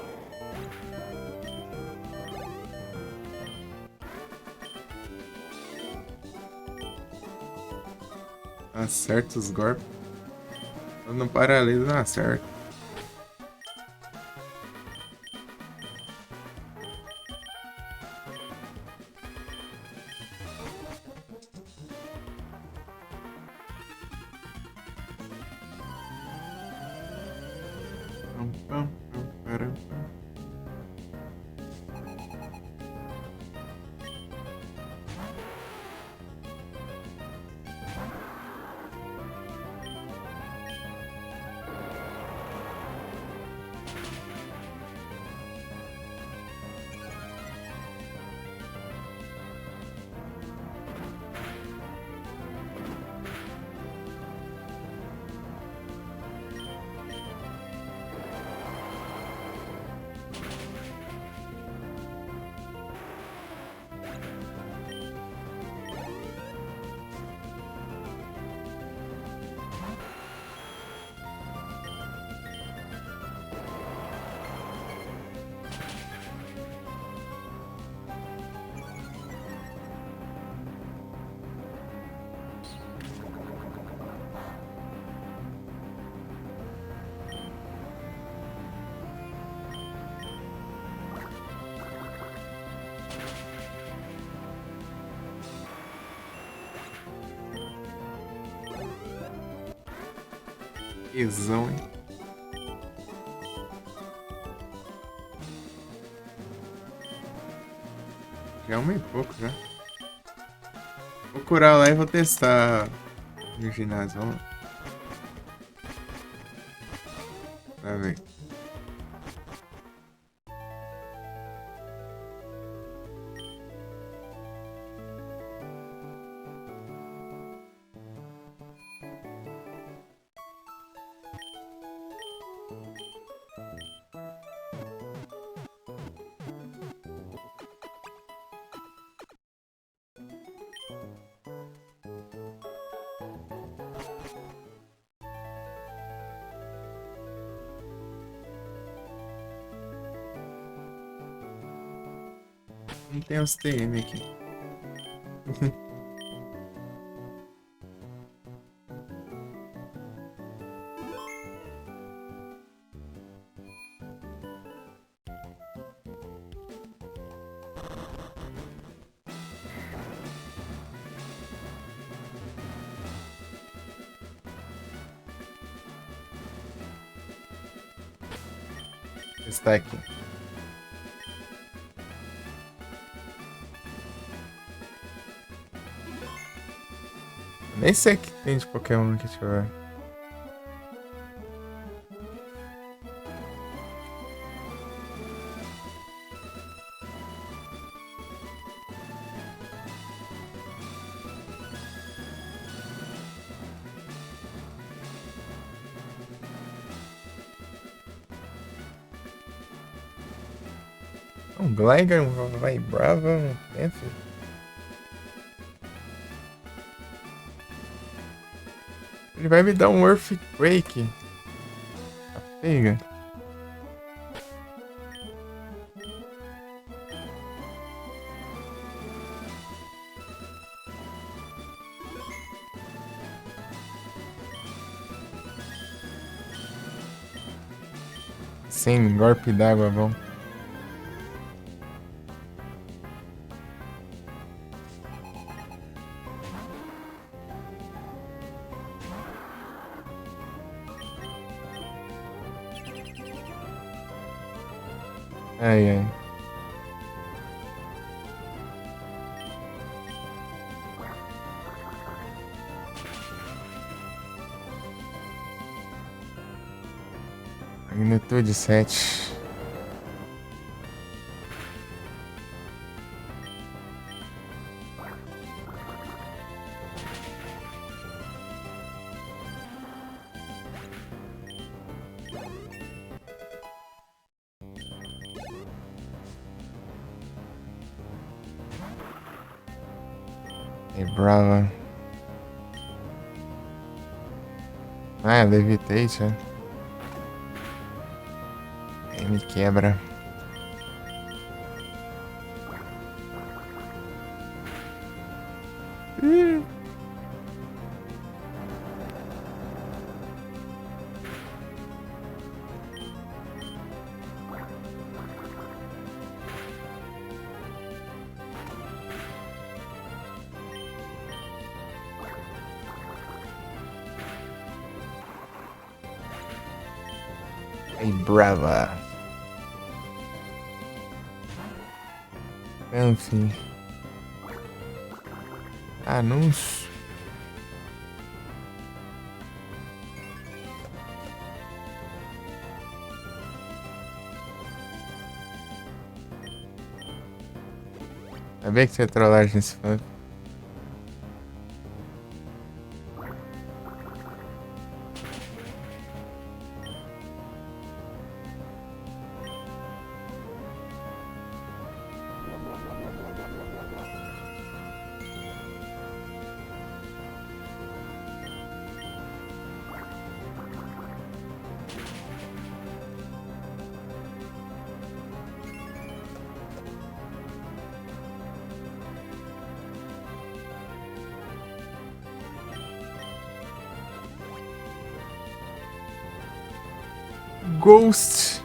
Acerta os golpes. No paralelo não acerta. Pam, pam, pam, param, pam. Tesão, hein? Já é uma e pouco já. Vou curar lá e vou testar no ginásio. Vamos. Pra ver. Não tem os TM aqui. Está aqui. Nem sei o que tem de Pokémon que tiver. Um Gligar, um Vibrava, um Panther. Ele vai me dar um Earthquake. Tá pega. Sem golpe d'água, bom. Ai, ai. Magnitude 7. E brava. Ah, Levitation. Aí me quebra. Aí brava. Enfim. Anúncio. Sabia que tinha trollagem nesse funk. Ghost.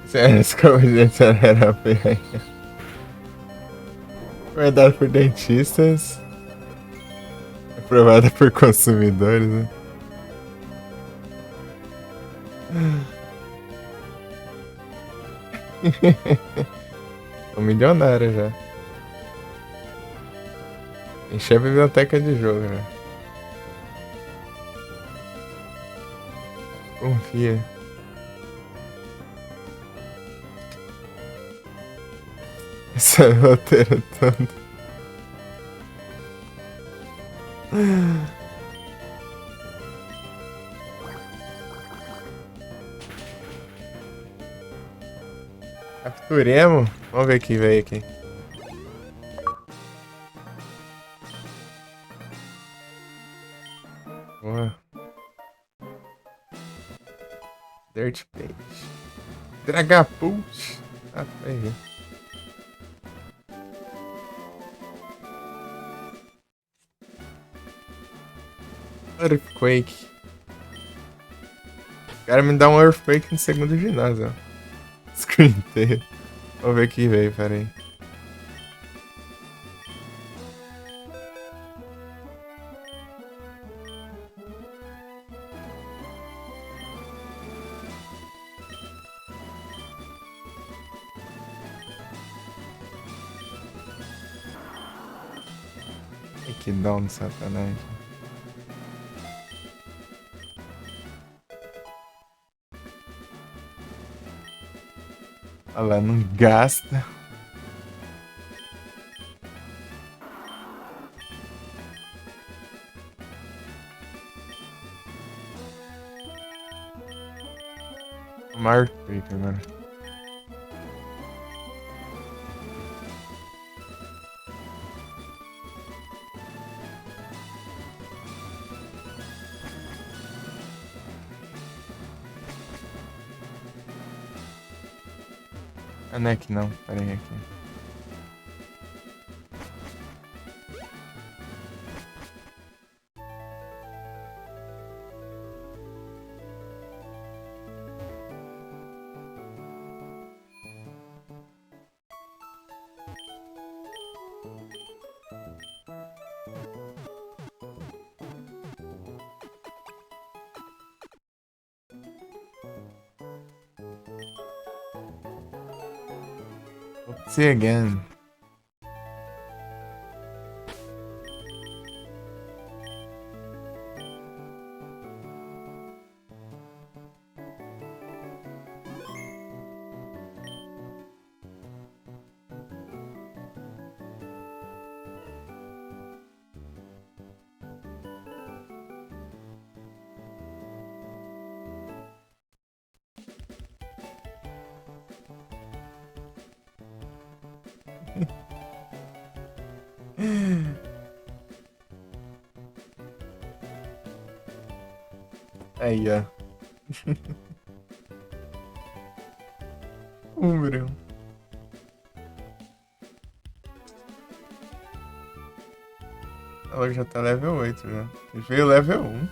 Sério, escova de dente era feia. Foi dado por dentistas. Aprovada por consumidores, né? Tô milionário já. Enchi a biblioteca de jogo já. Confia. Esse é o roteiro todo. Capturemos. Vamos ver quem veio aqui. Boa. Dirt Page. Dragapult. Ah, vai ver. Earthquake. O cara me dá um Earthquake no segundo ginásio, ó. Screen inteiro. Vamos ver quem veio, peraí. Que dó no satanás. Olha lá, não gasta. Mark agora. Ah, não é que não. Pera aí, aqui. See again. Aí, ó. Umbro. Ela já tá level 8 já. Veio level 1.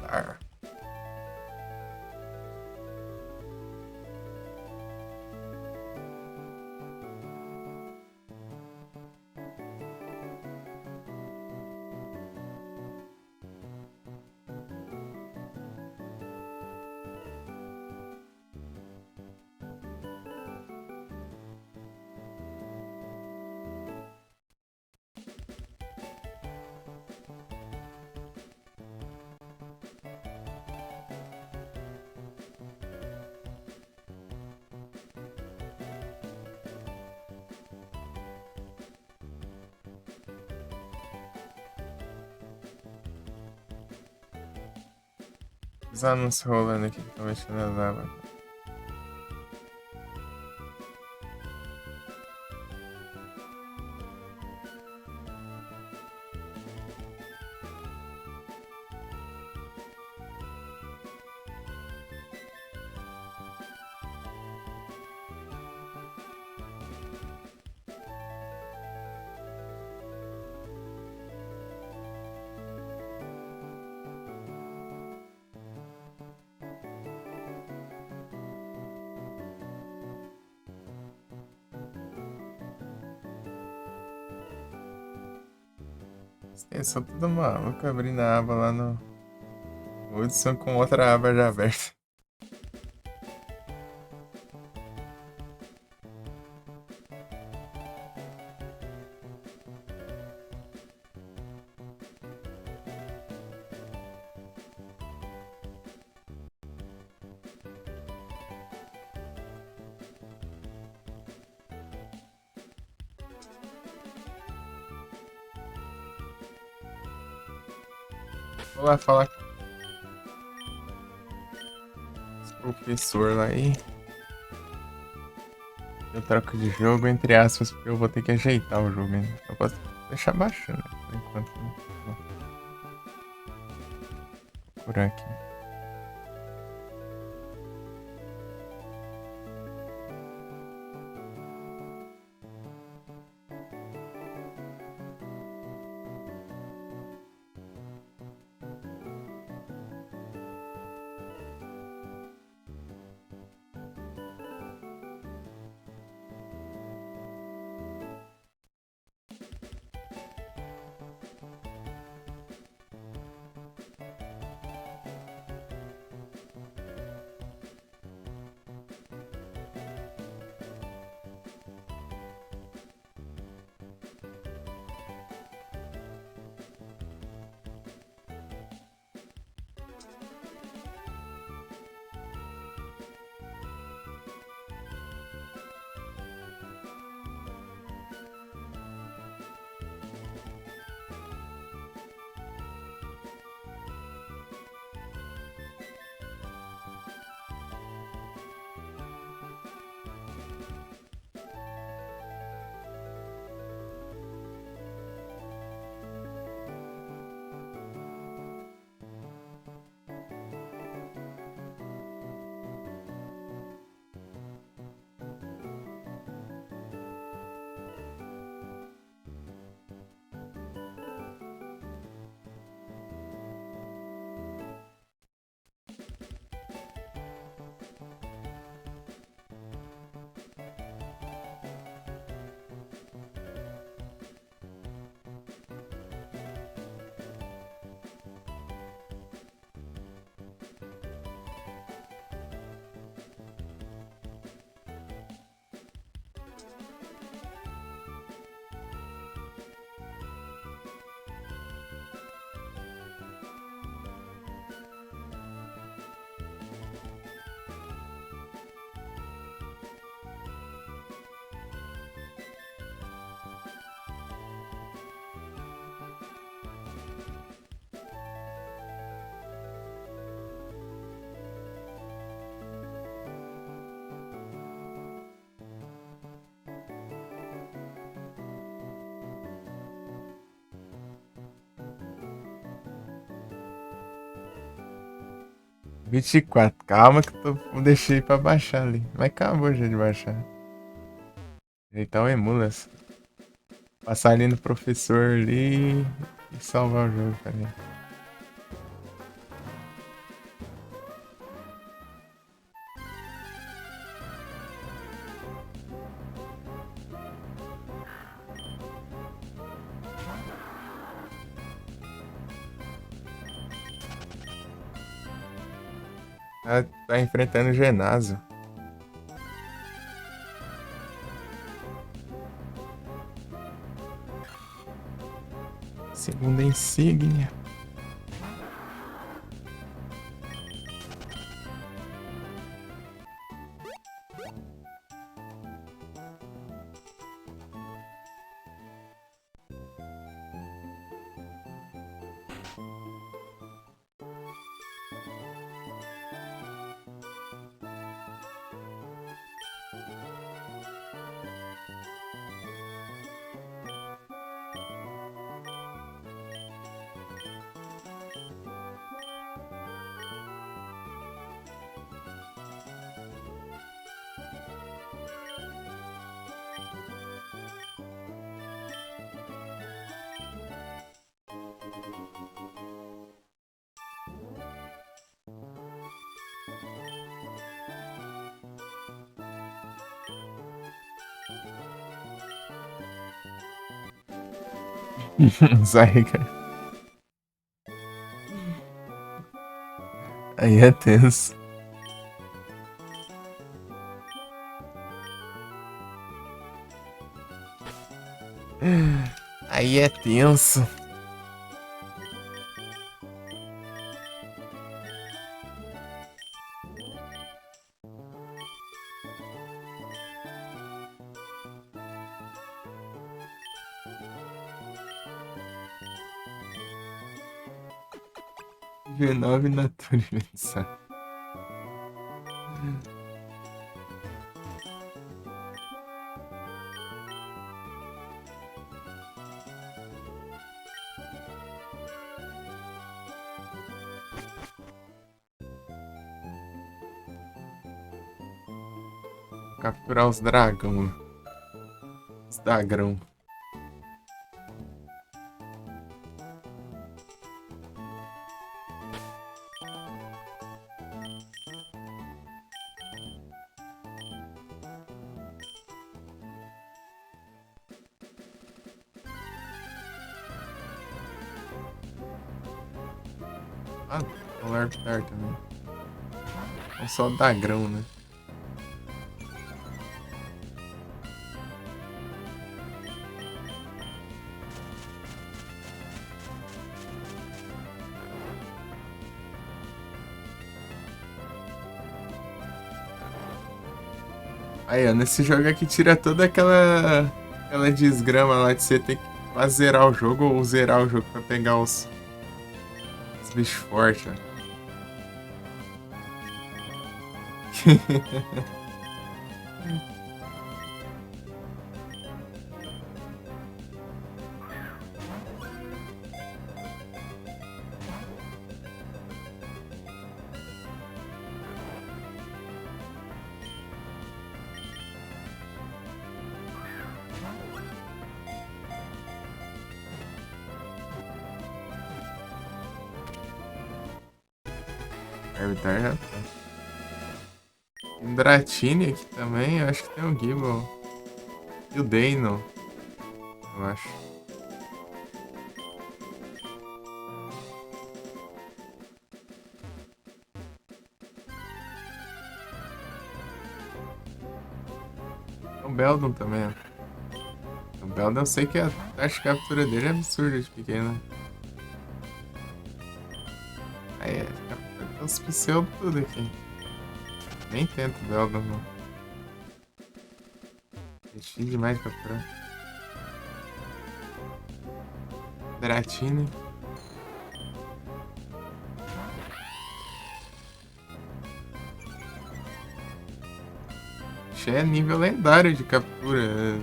Ar. Os anúncios rolando aqui que estão mexendo as abas. Eles são tudo maluco abrindo a aba lá no Hudson com outra aba já aberta. Vou lá falar com o professor lá aí. Eu troco de jogo, entre aspas, porque eu vou ter que ajeitar o jogo ainda. Eu posso deixar baixando por enquanto. Né? Vou procurar aqui. 24. Calma que eu deixei pra baixar ali. Mas acabou já de baixar. Ajeitar o emulas. Passar ali no professor ali e salvar o jogo, cara. Tá enfrentando o Genásio. Segunda insígnia. Sai, cara. Aí é tenso. Aí é tenso. G9 natureza. Capturar os dragão. Os dagrão. Ah, o Larvitar também. Não só dagrão, né? Aí, ó, nesse jogo aqui tira toda aquela desgrama lá de você ter que quase zerar o jogo ou zerar o jogo pra pegar os bichos fortes, ó. Larvitar já tá. Tem um Dratini aqui também, eu acho que tem o Gible. E o Dano, eu acho. O Beldum também, ó. O Beldum eu sei que a taxa de captura dele é absurda de pequena. Aí, captura os pseudo tudo aqui. Nem tento o Beldum, não. É difícil demais de capturar. Dratini. É nível lendário de captura.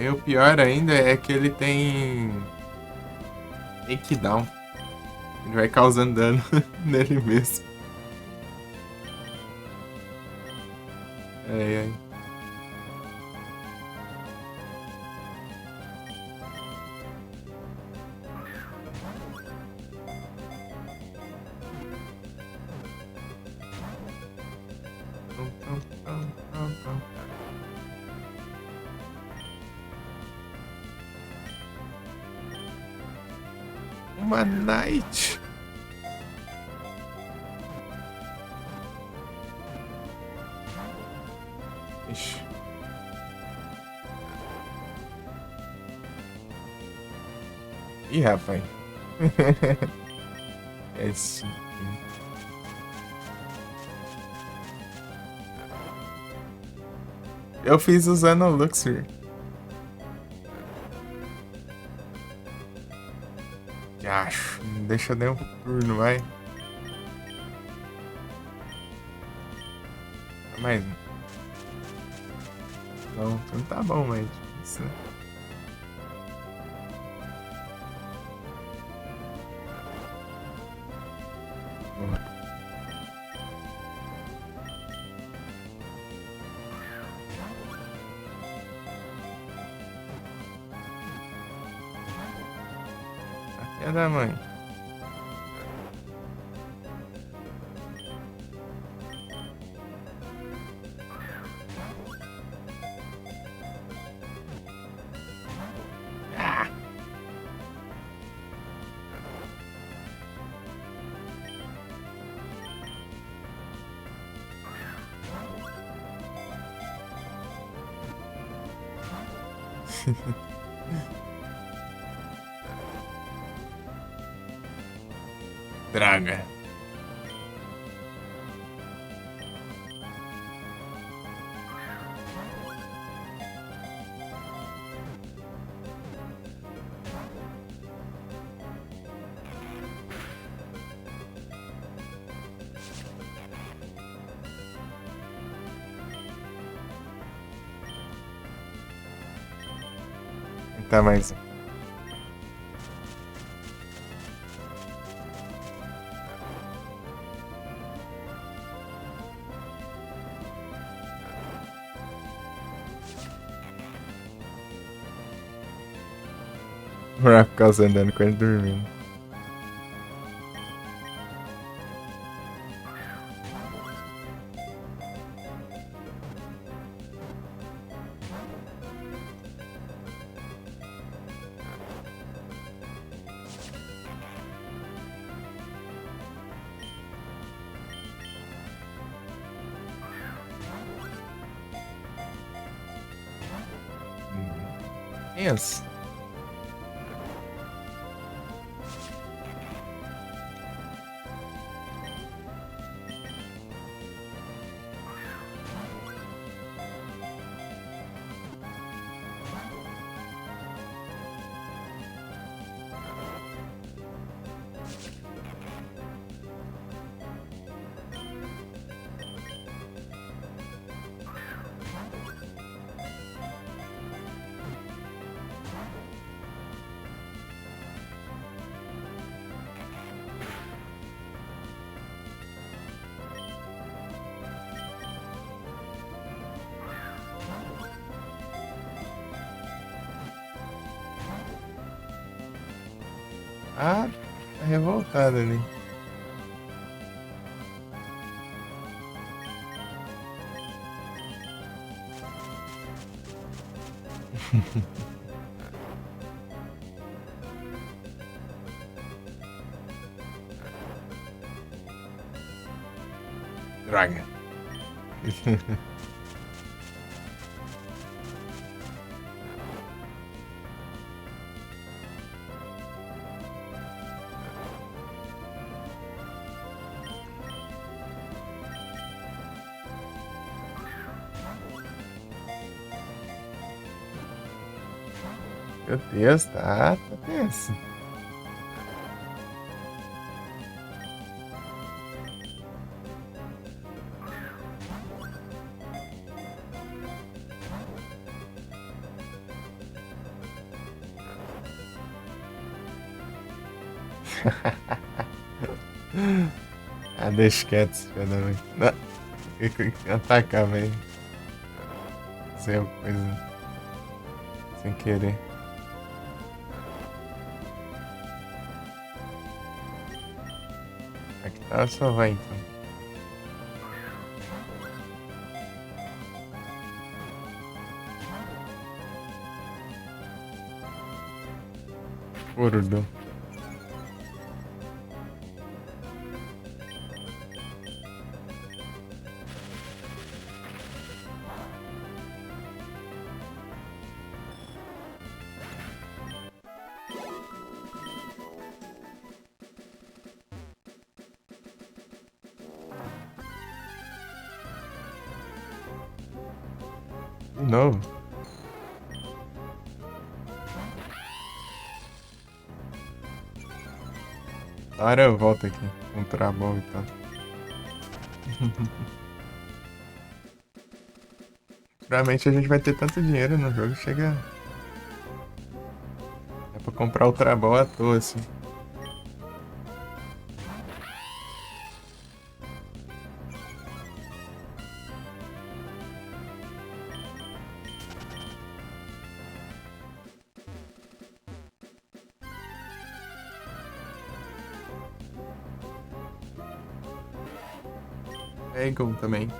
E o pior ainda é que ele tem takedown. Ele vai causando dano nele mesmo. Ai, ai. Pam, pam, pam, pam, pam. Uma night. Ixi. Ih, rapaz. É sim. Eu fiz usando o Luxor. Acho. Não deixa nem um turno, vai. Mais um. Não tá bom, mas. Isso. É da mãe. Ah! Draga. Tá mais um. Vai ficar andando com ele dormindo. Pensa. Ah, tá revoltado ali. Droga. Meu Deus, tá tenso. Ah, deixa quieto, filho da mãe. Não, atacar, velho. Fazer alguma coisa sem querer. Aqui tá, só vai então. Gordo. De novo. Agora eu volto aqui com o Trabol e tal. Provavelmente a gente vai ter tanto dinheiro no jogo, chega. É pra comprar o Trabol à toa, assim. Egon também.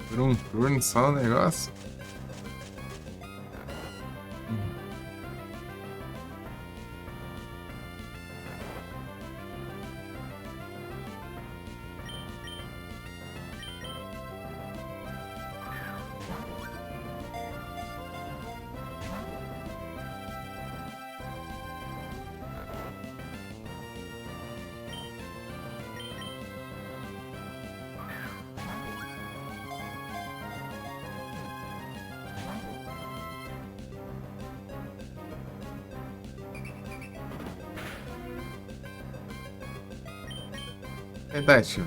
Por um turno só o negócio. Verdade.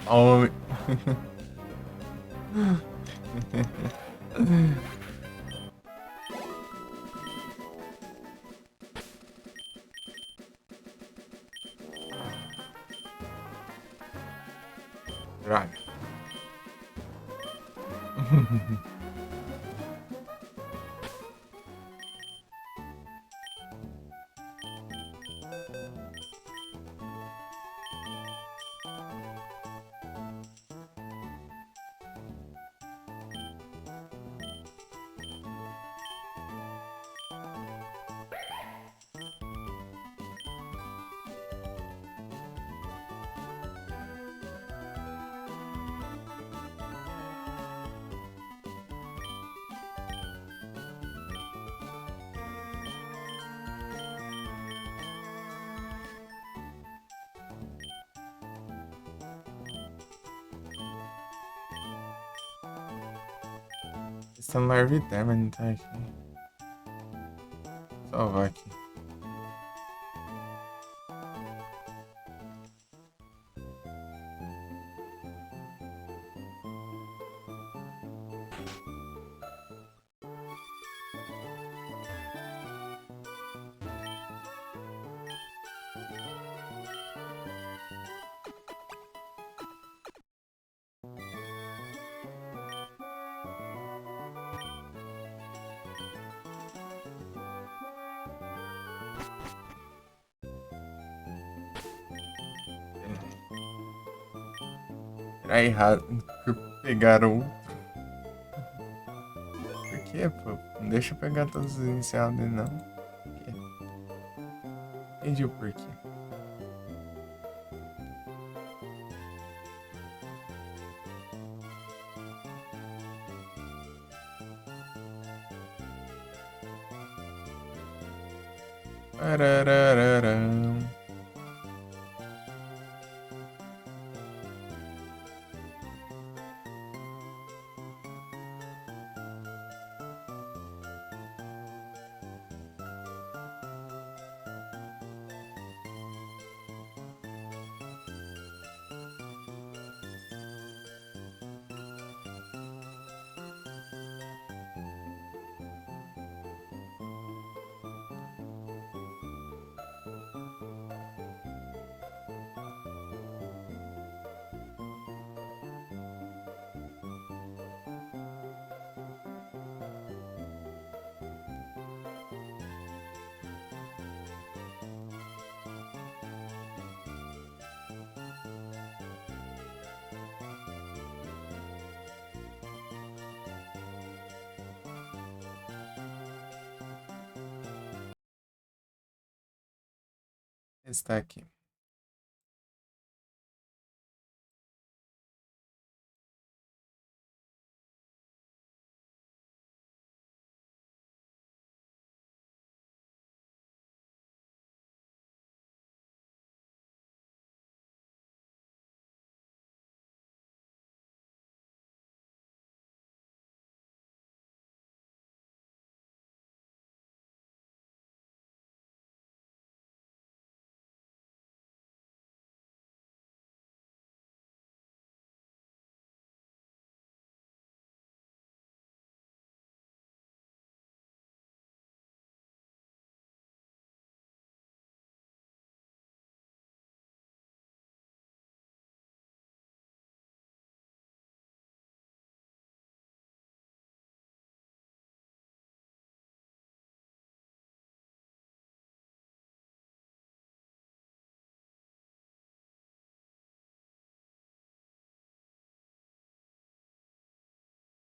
Homem. Droga. Está no Larvitar, mas não tá aqui. Salvar aqui. Tirar errado. Pegaram. Por quê, pô? Não deixa eu pegar todos os iniciais dele, não. Por quê? Entendi o porquê. Pararararam. Está aqui.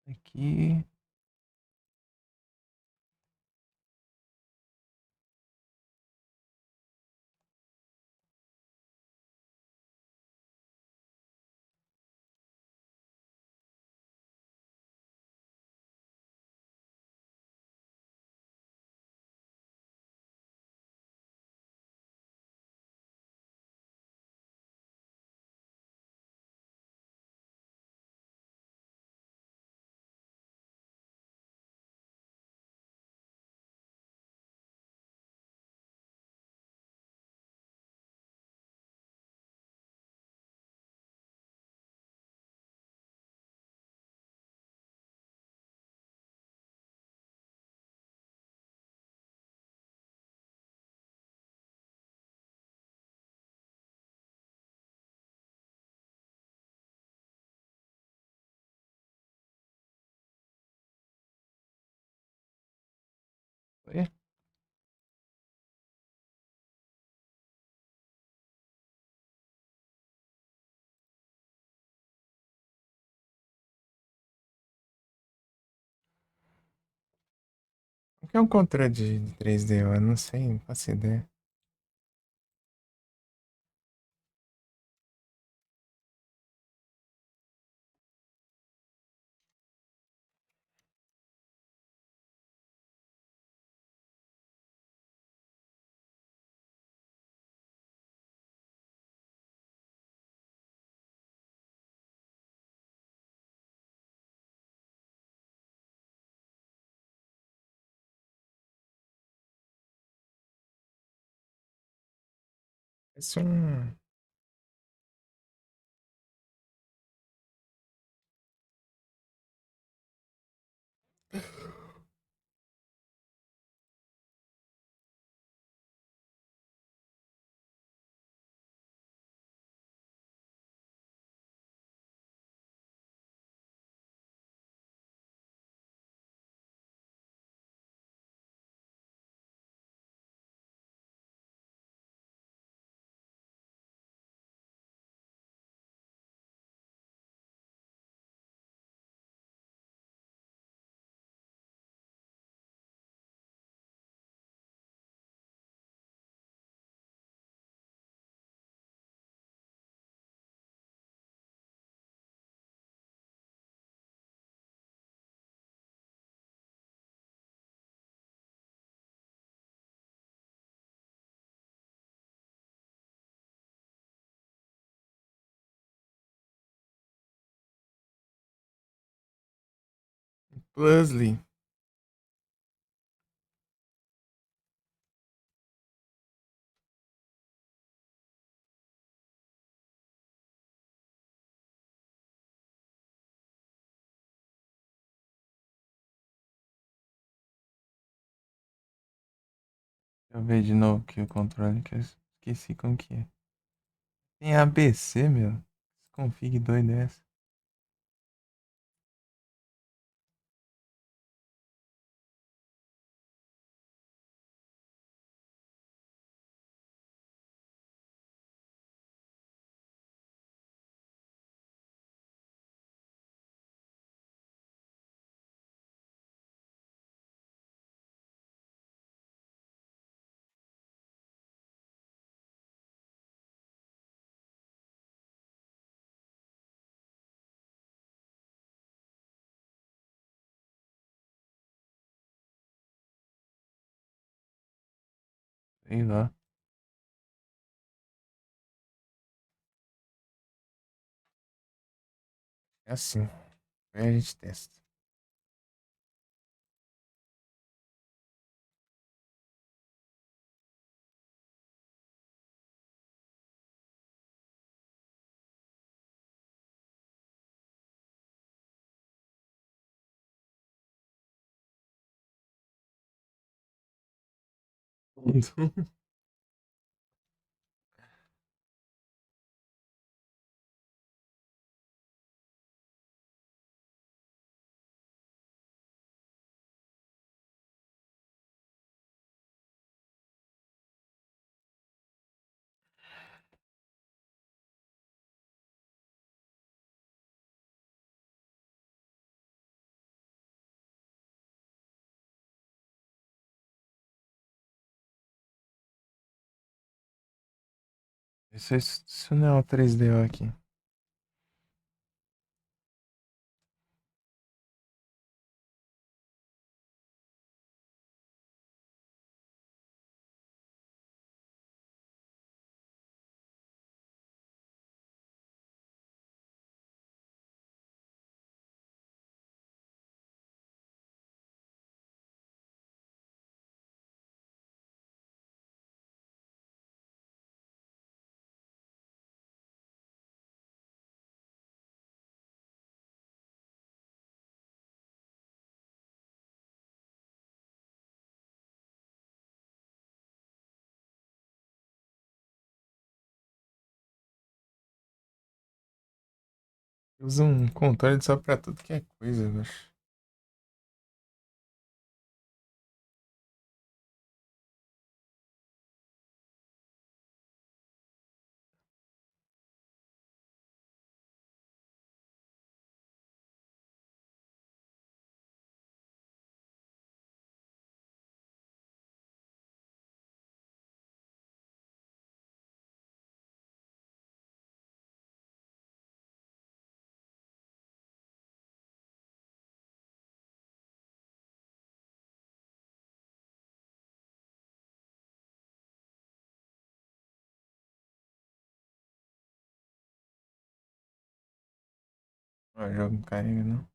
Aqui. Foi? O que é um controle de 3D? Eu não sei, não faço ideia. Parece um. Plusly. Deixa eu ver de novo aqui o controle que eu esqueci como que é. Tem ABC, meu. Que config doido é essa? Sei lá. É assim. Aí a gente testa. Isso não é o 3DO aqui. Usa um controle só pra tudo que é coisa, eu acho. Ó, o jogo não carrega, não.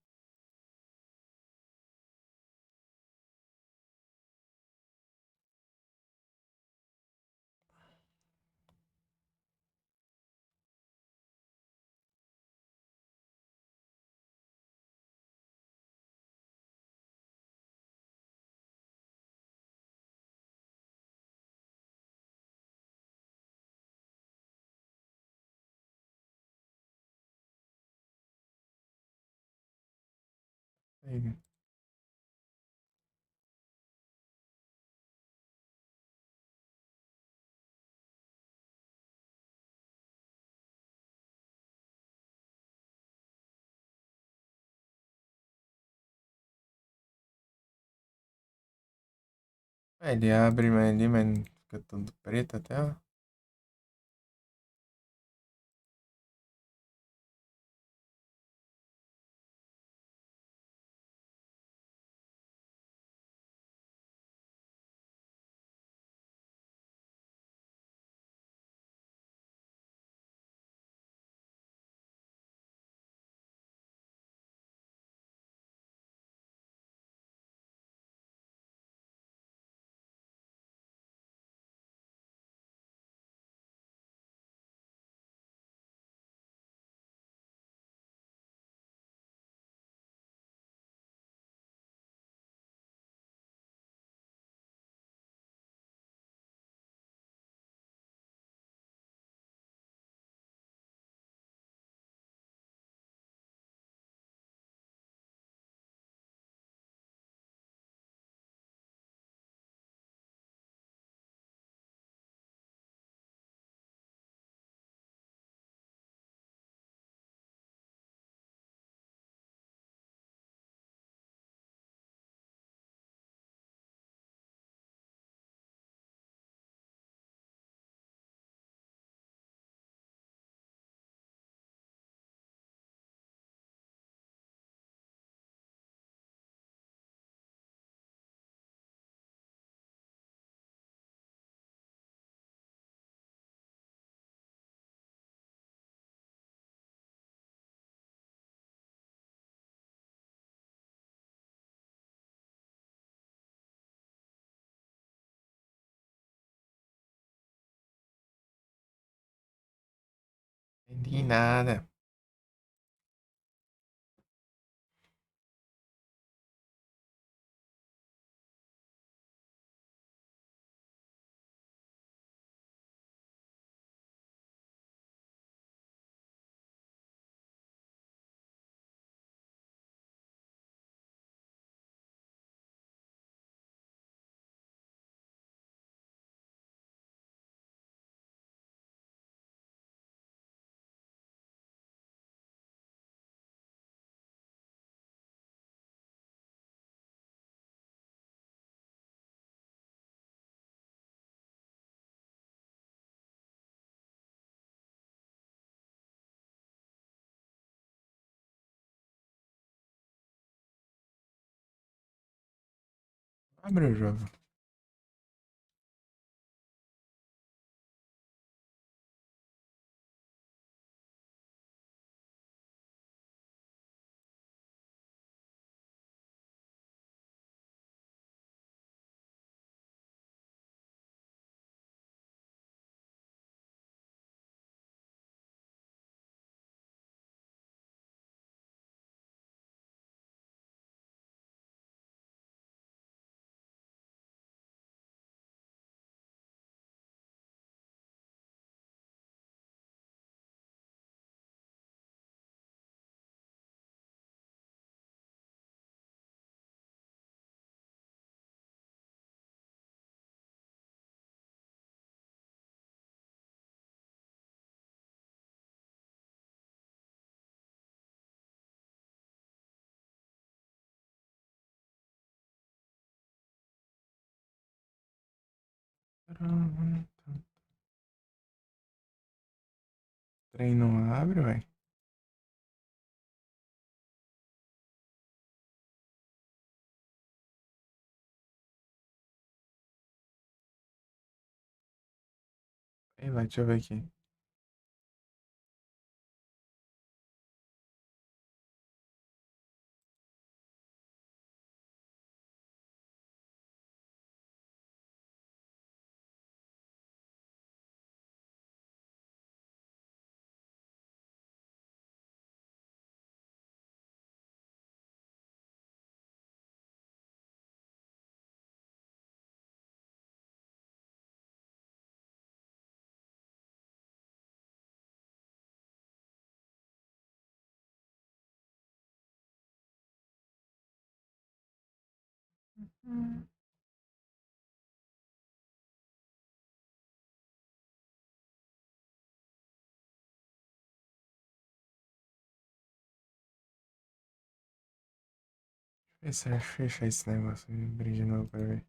Carrega. Ele abre mais ali, mas fica tudo preto a tela. De nada. Abre o jogo. Trem não abre, ué. Aí vai, deixa eu ver aqui. Fechar esse negócio. Abrir de novo pra ver.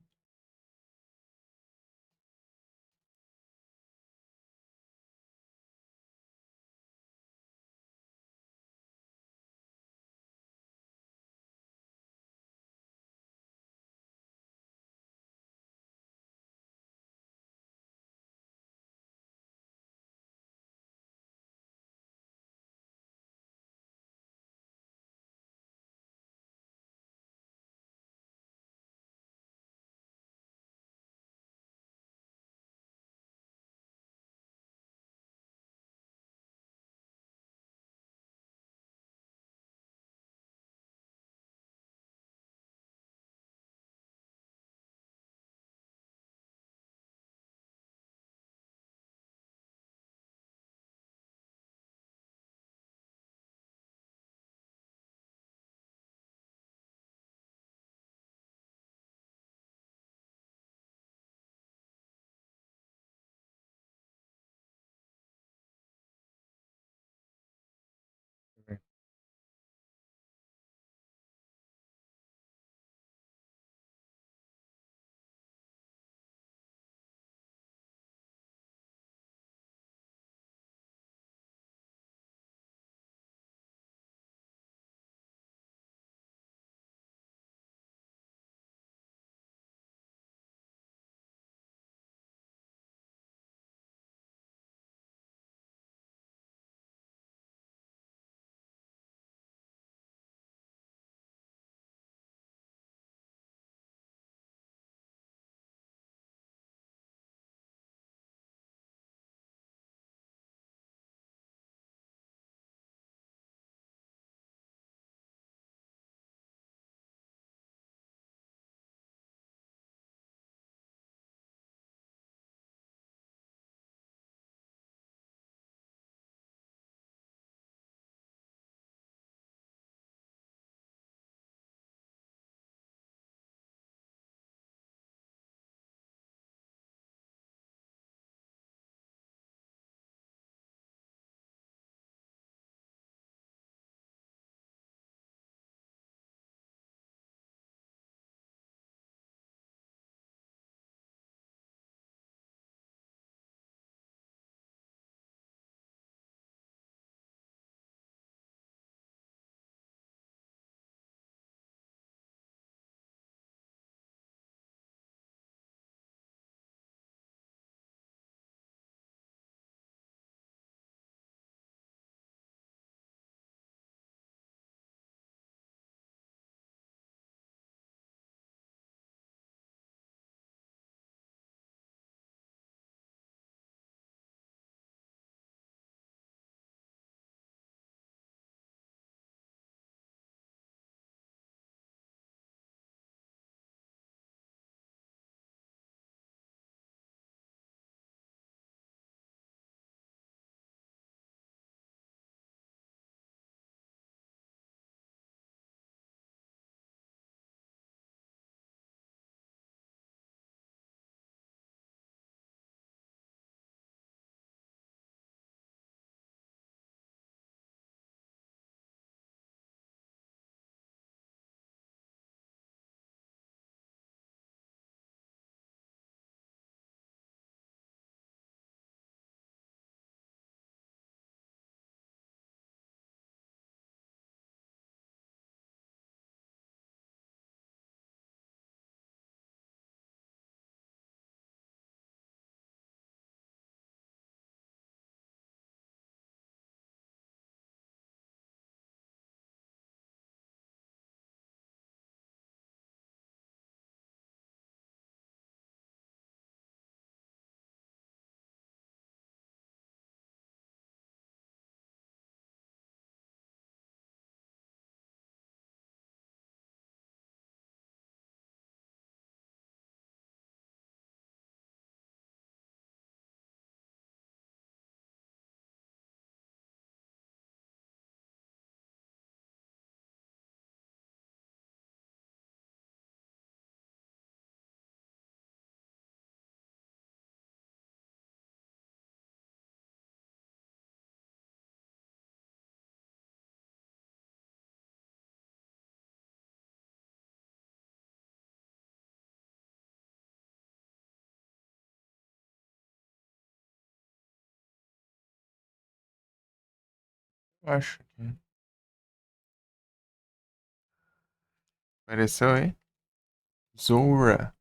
Eu acho que apareceu aí. Zora.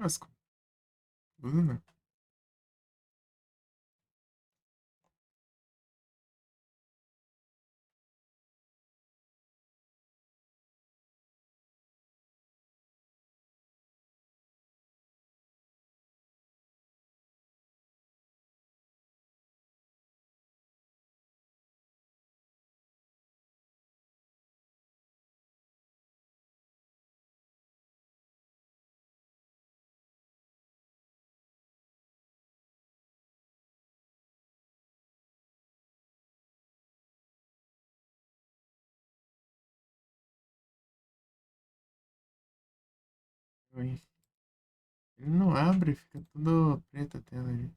Nossa, Bruna. Oi. Ele não abre, fica tudo preto a tela ali.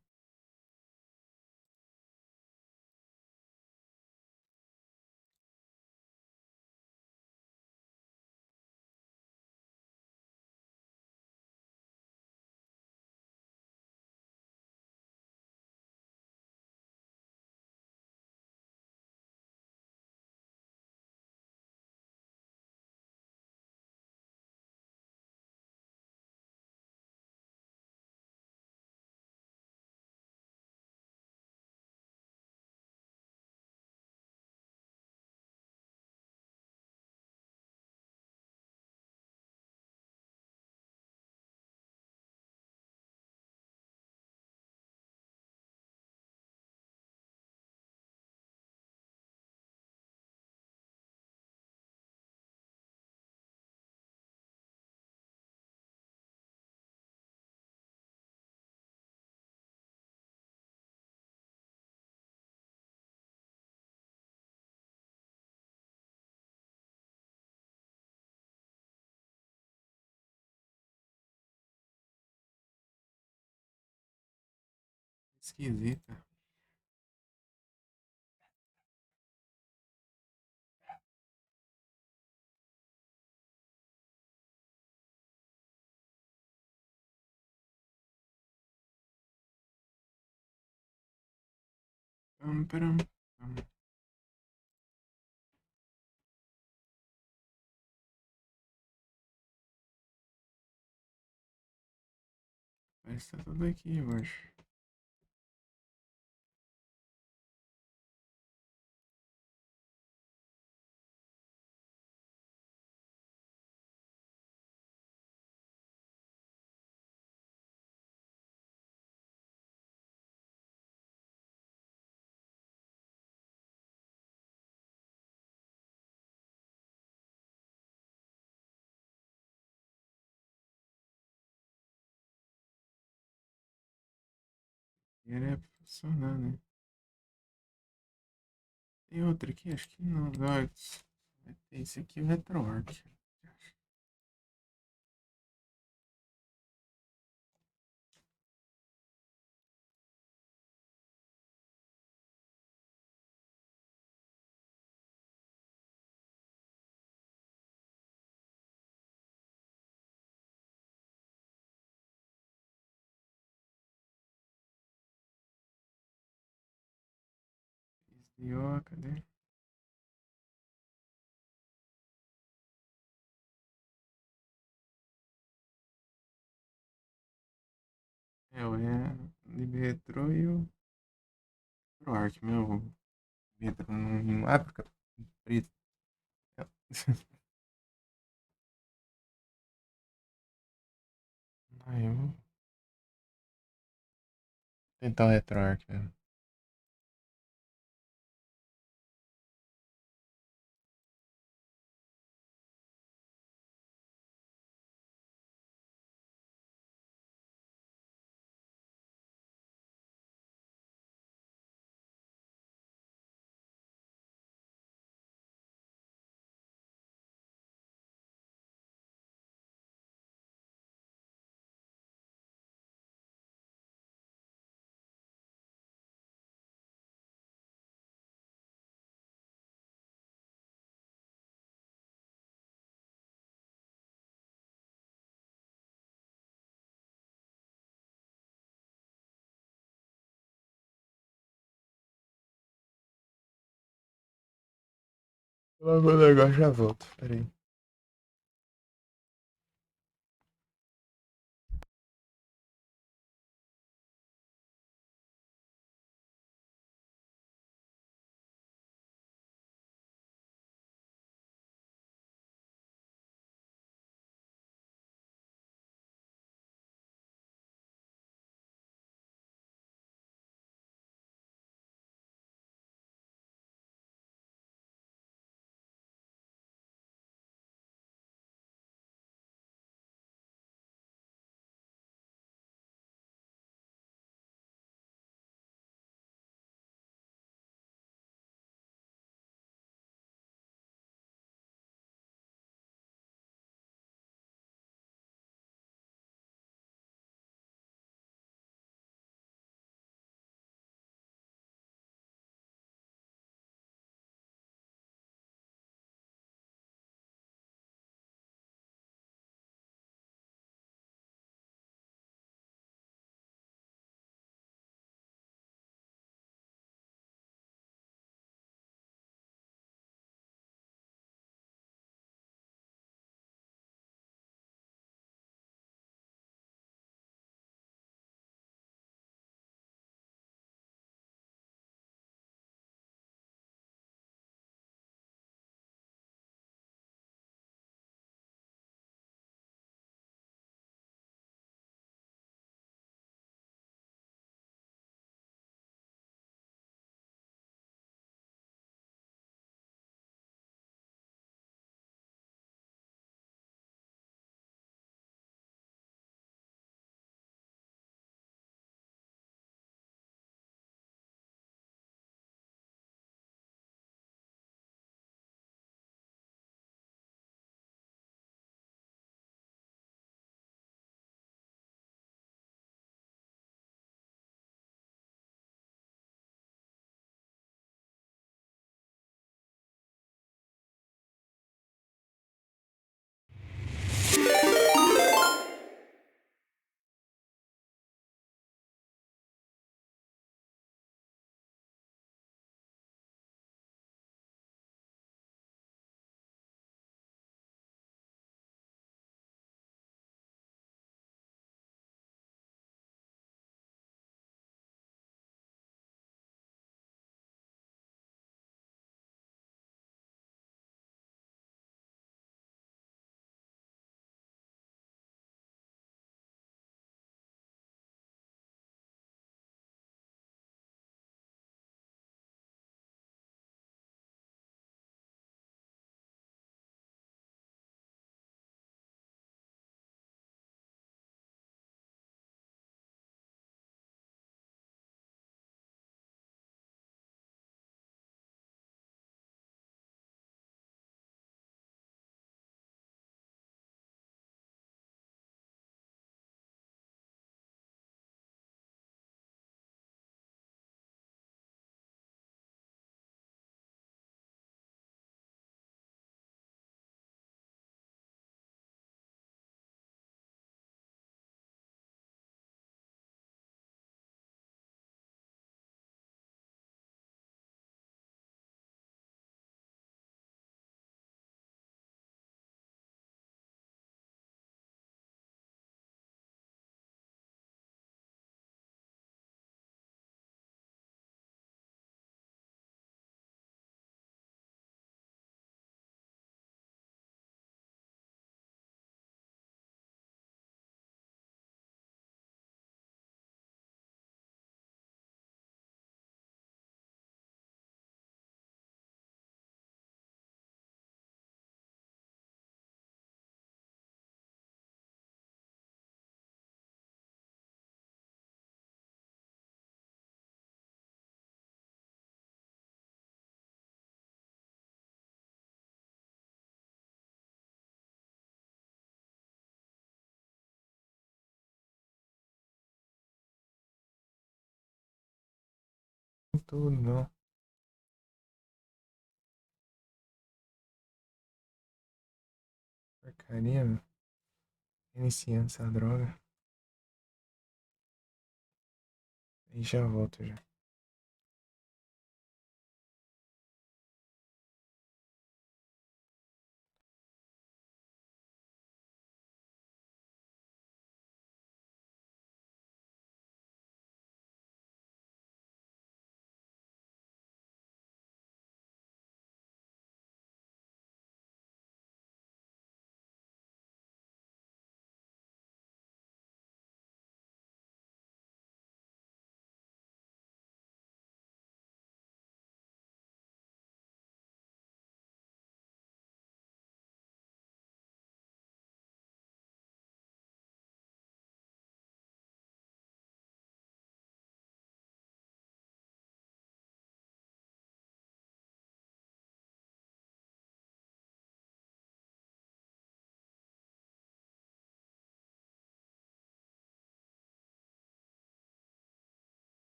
Esquisita. Param. Parece que tá tudo aqui, eu acho. E ele é funcionar, né? Tem outro aqui? Acho que não. Vai ter esse aqui, o RetroArch. Esse ó, cadê? É, o Retro e o RetroArch, meu. Retro não abre, fica preto. Aí eu Tentar o RetroArch mesmo. Eu vou ver o negócio e já volto. Pera aí. tudo, não. Porcaria, meu. Iniciando essa droga. E já volto já.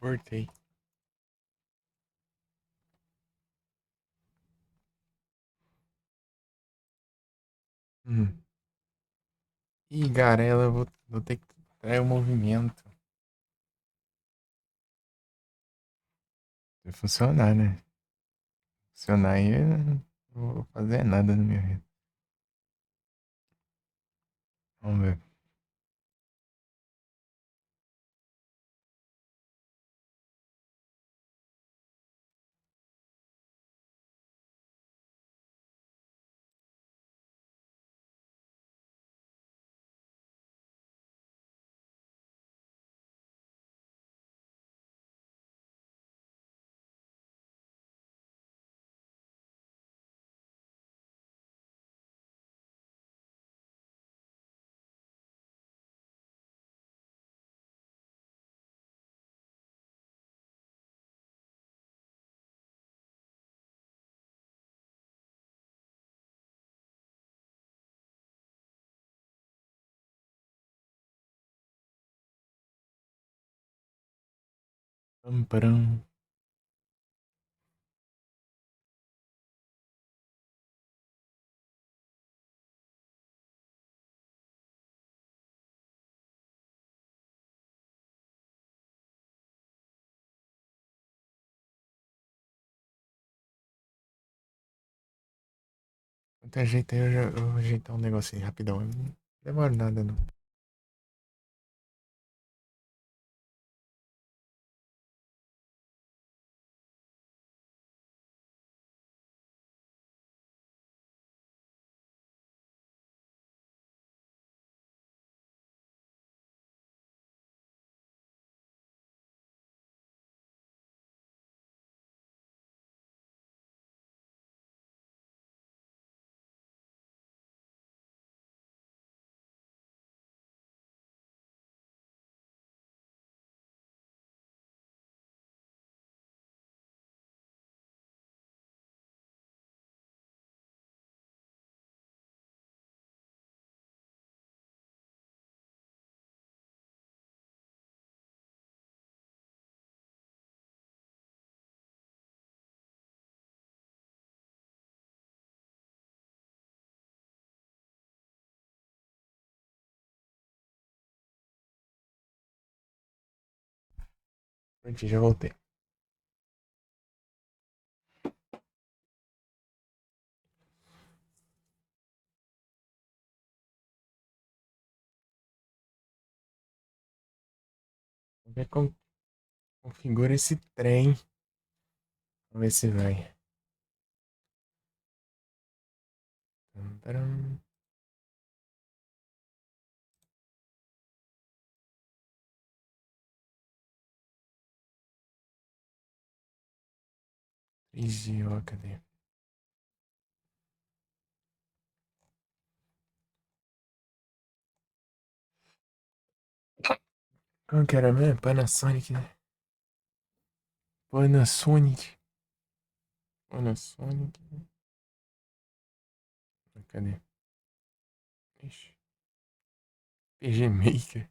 Voltei. Hum. Ih, Garela, vou ter que trair o movimento. Se funcionar, né? Funcionar aí, eu não vou fazer nada na minha vida. Vamos ver. Pam, param. Quanto ajeita aí, eu vou ajeitar um negocinho rapidão. Não demora nada, não. Pronto, já voltei. Vamos ver como configura esse trem. Vamos ver se vai. Pam, param. Ó, cadê? Qual que era mesmo? Panasonic, né? Panasonic. Panasonic. Cadê? Ixi. PG Maker.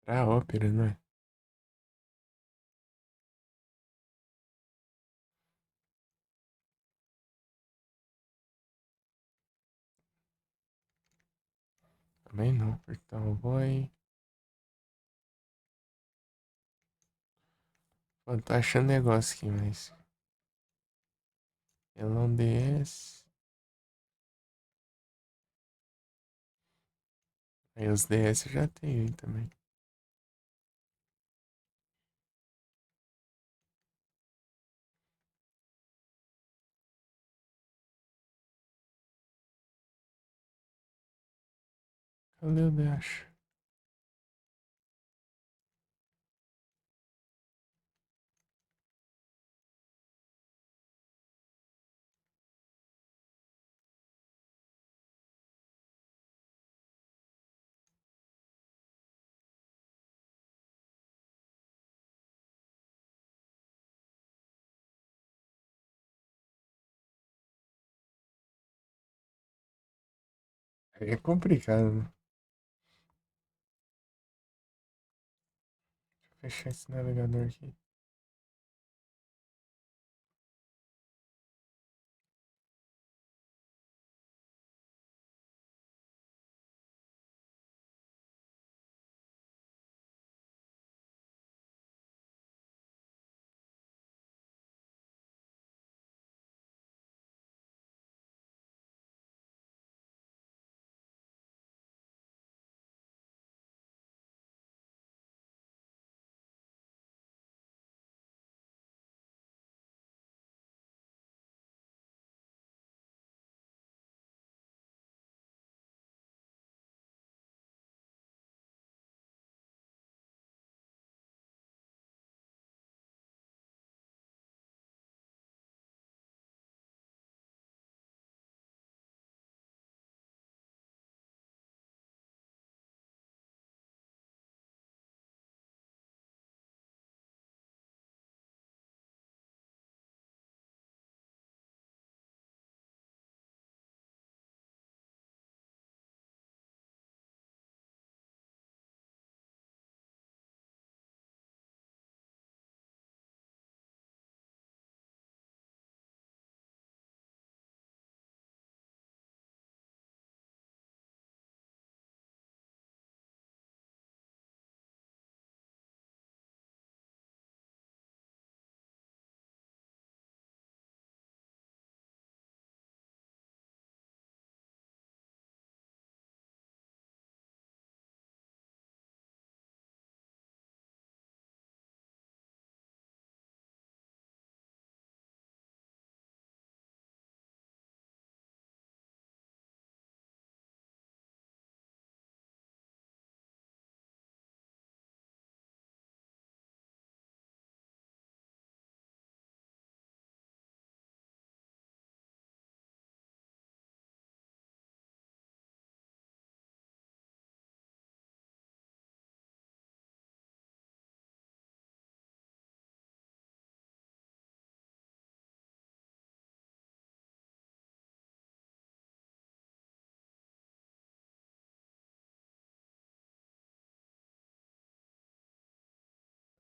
Pra ópera, não é? Também não. Então, boy. Pô, tô achando negócio aqui, mas. Elon DS. Aí os DS eu já tenho aí também. Cadê o Dash? Aí é complicado, né? Deixa eu fechar esse navegador aqui.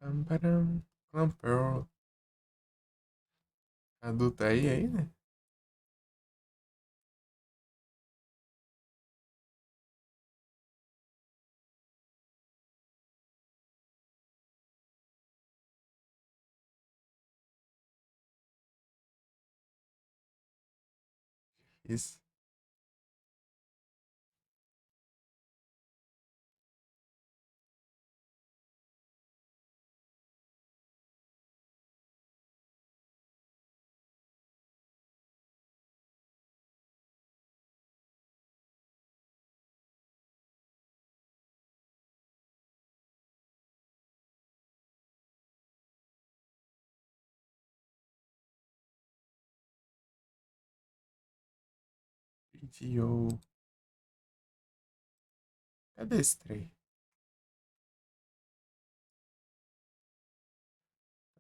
Pam, param. Clan Pearl. Adulta aí, né? Isso. Video. Cadê esse trem?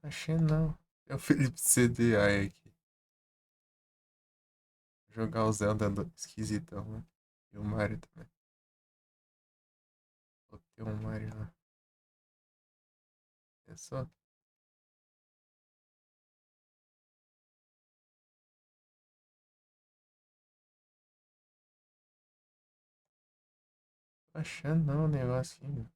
Achei não. É o Felipe CDI aqui. Jogar o Zelda esquisitão, né? E o Mario também. Vou ter um Mario lá. É só. Tô achando não o negocinho.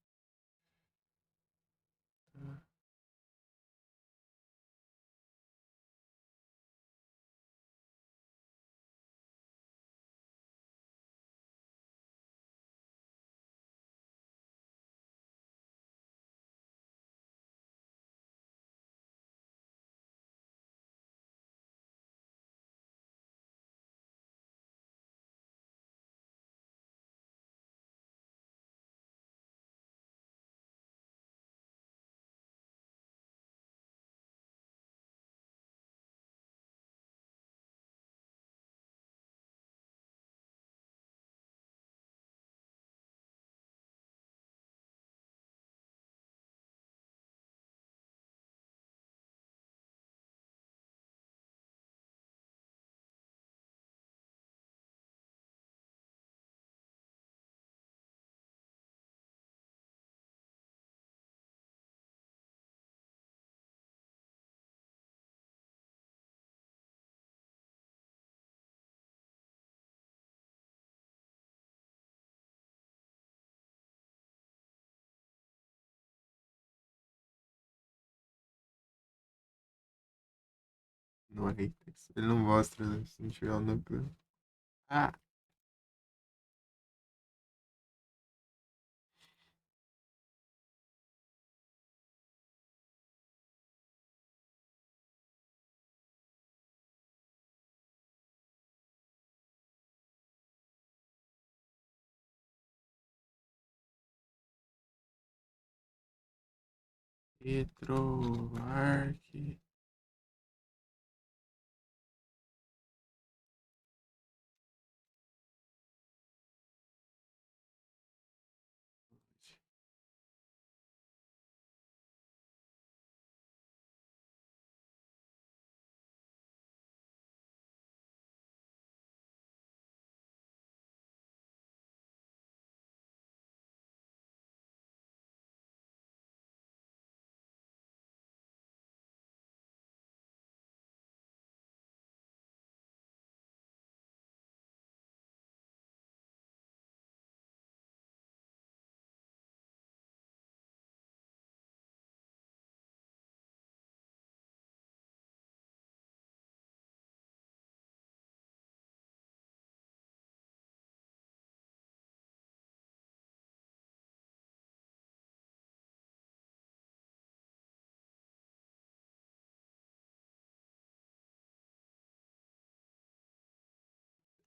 no Apex. Ele não mostra, né? Se não tiver o núcleo. Ah, Retroarch.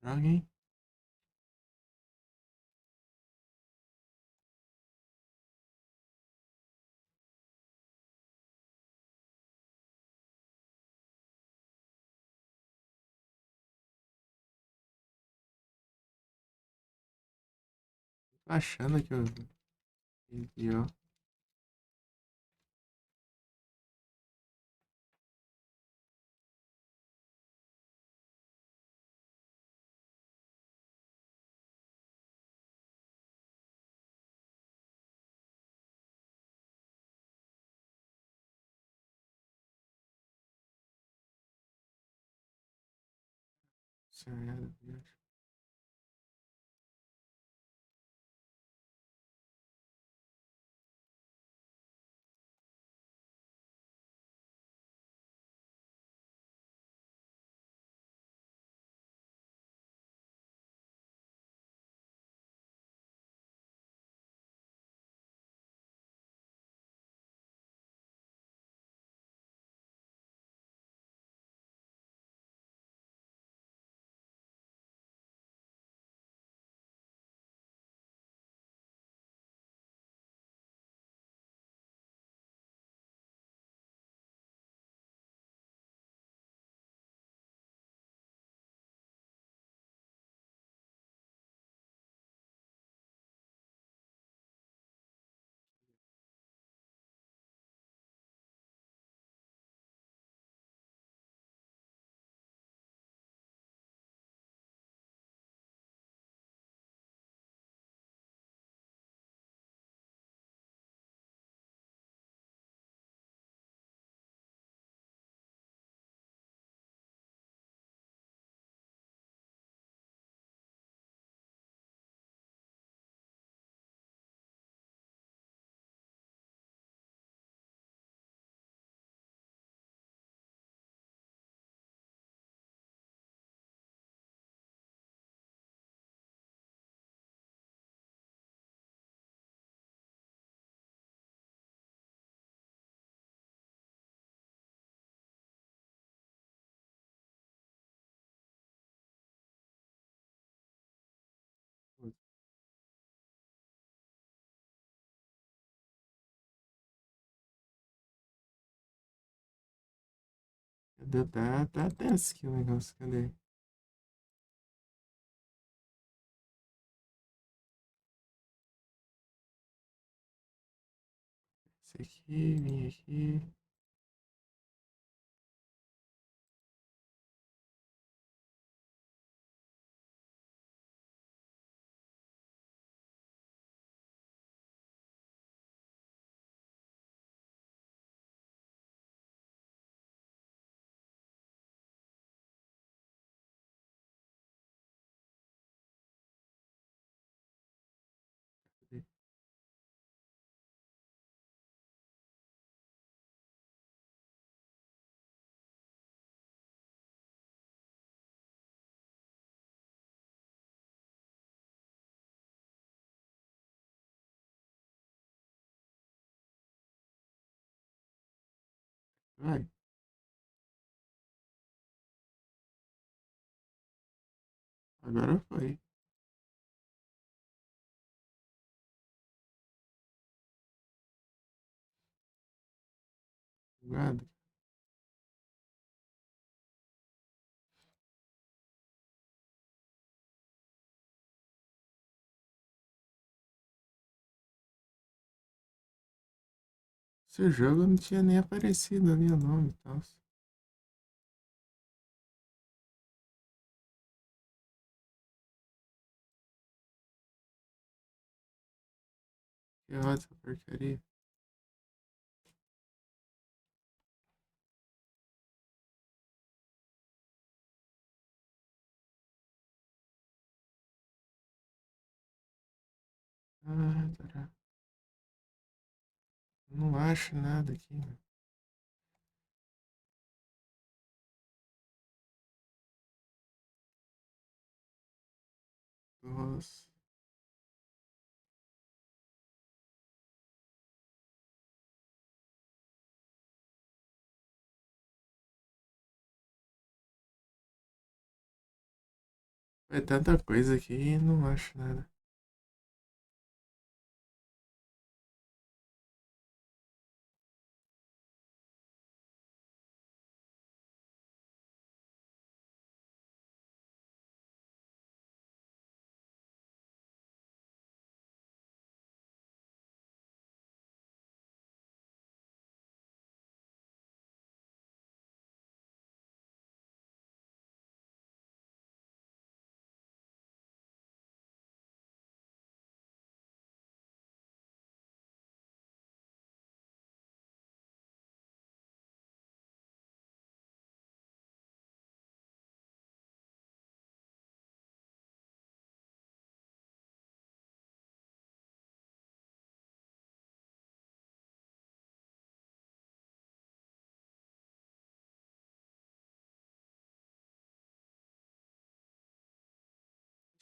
Droga, hein? Tô achando que eu enviou. Cadê? Tá tenso aqui o negócio. Cadê? Esse aqui, vim aqui. Cadê? Vai. Agora foi. Jogado. Esse jogo não tinha nem aparecido ali o nome e tal. Que ódio, essa porcaria. Ah, tá. Não acho nada aqui, mano. Nossa. É tanta coisa aqui e não acho nada.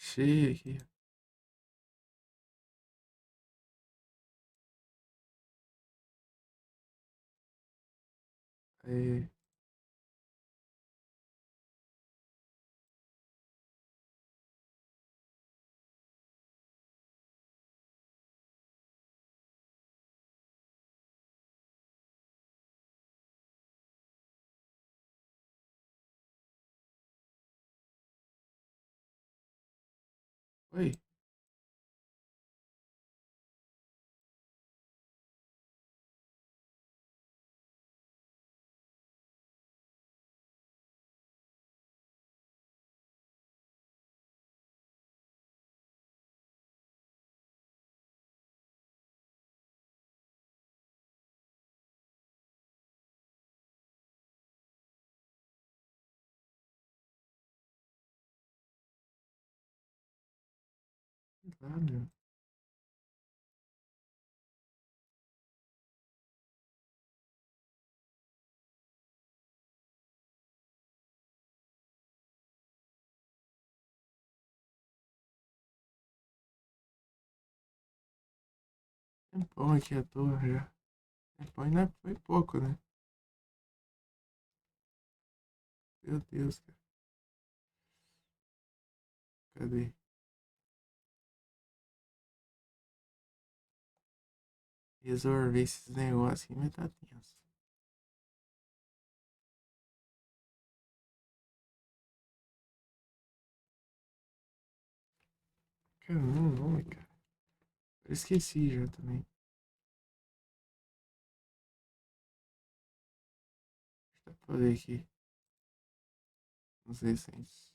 Cheio aqui. Aí. Oi. Ah, meu. Tempão aqui à toa já. Tempão ainda foi pouco, né? Meu Deus, cara. Cadê? Resolver esses negócios aqui, mas tá tenso. Caramba, o nome, cara. Eu esqueci já também. Deixa eu ver aqui. Não sei se é isso.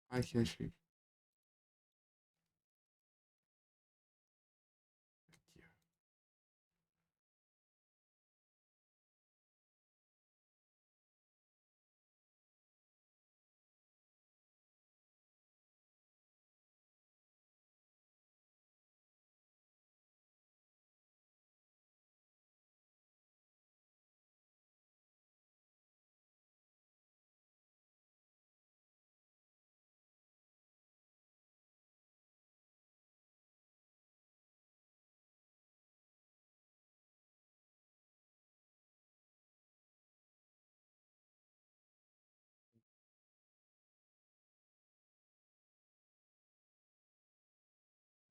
Aqui, achei. Aqui, ó.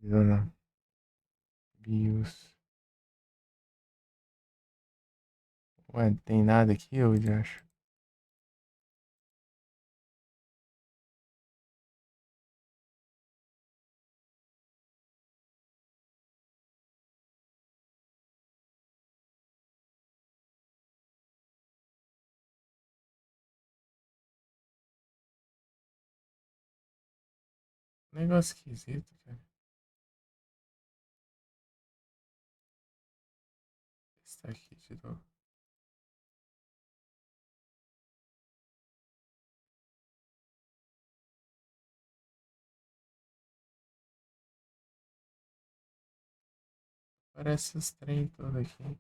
Zona BIOS. Ué, não tem nada aqui, eu já acho. Negócio esquisito, cara. Está aqui de novo. Parece os trem todo aqui.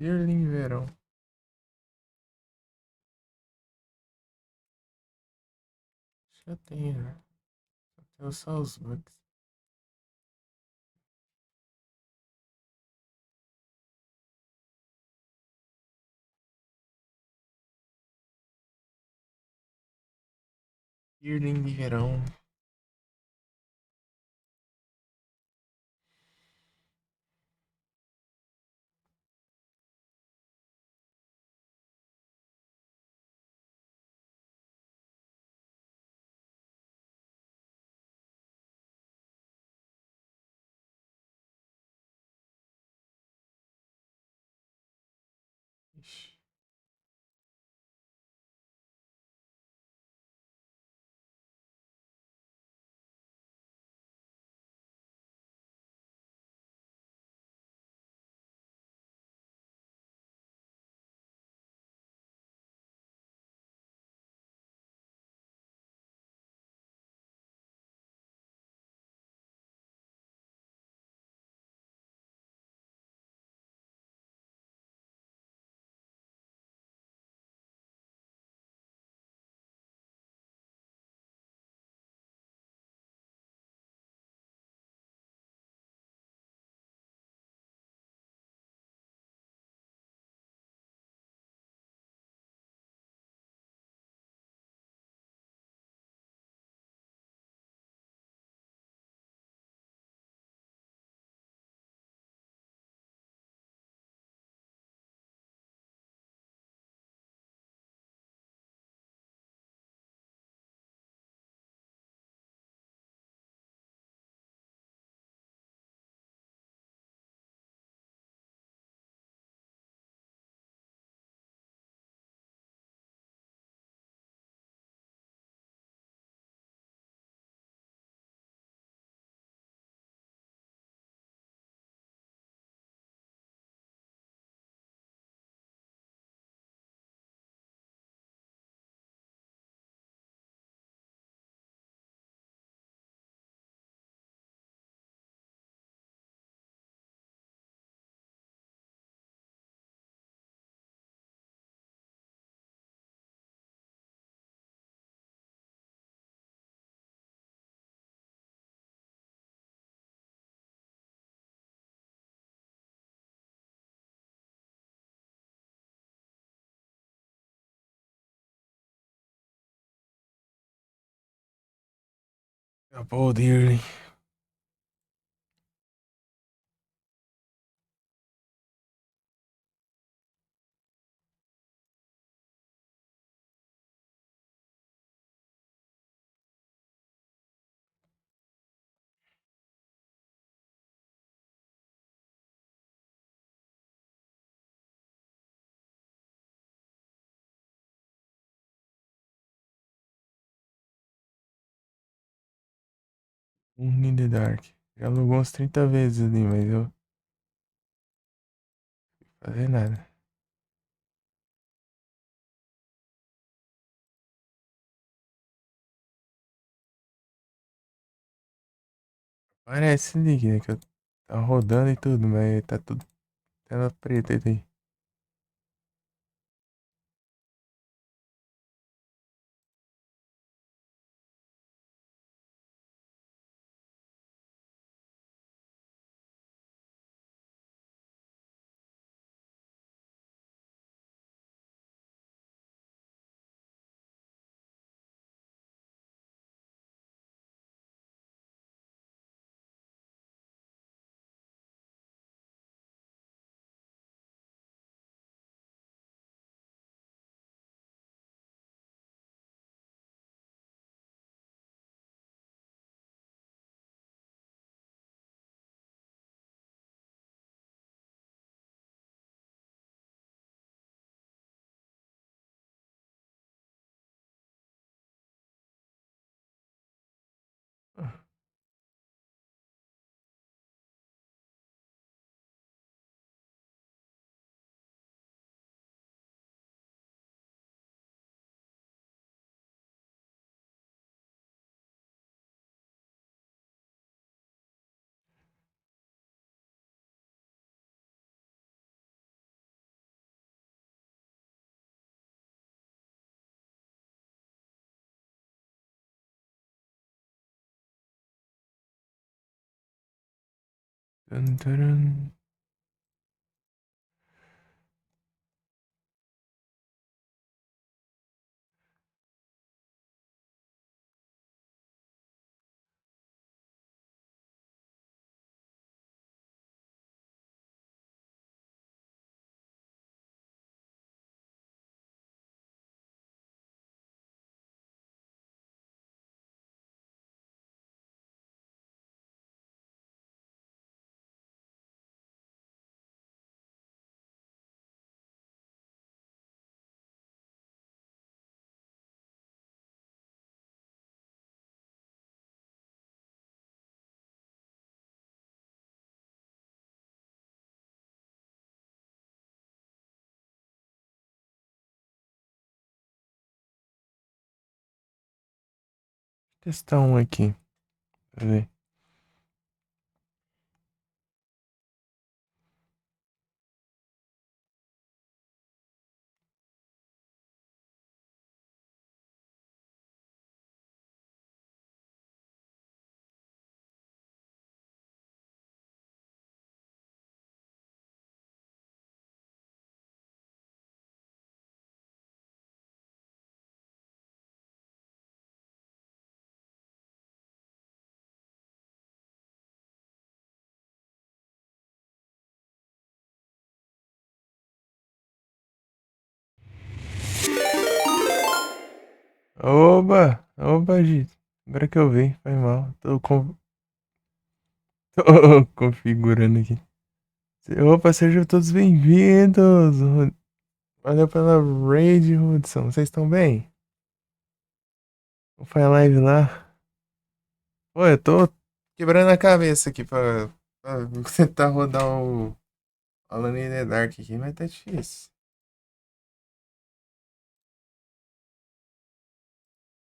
Dirling Verão. Já tem, né? Só tem só os bugs. Dirling Verão. Ixi. Acabou o Dirling. Um in the Dark. Já alugou umas 30 vezes ali, mas eu não fazer nada. Parece ali, né? Que eu tá rodando e tudo, mas tá tudo tela preta aí. Tum, turum. Testar um aqui. Pra ver. Oba! Oba, Gito. Agora que eu vi, foi mal. Tô configurando aqui. Opa, sejam todos bem-vindos! Valeu pela raid, Hudson. Vocês estão bem? Vou fazer live lá. Pô, eu tô quebrando a cabeça aqui pra tentar rodar o Alone in the Dark aqui, mas tá difícil.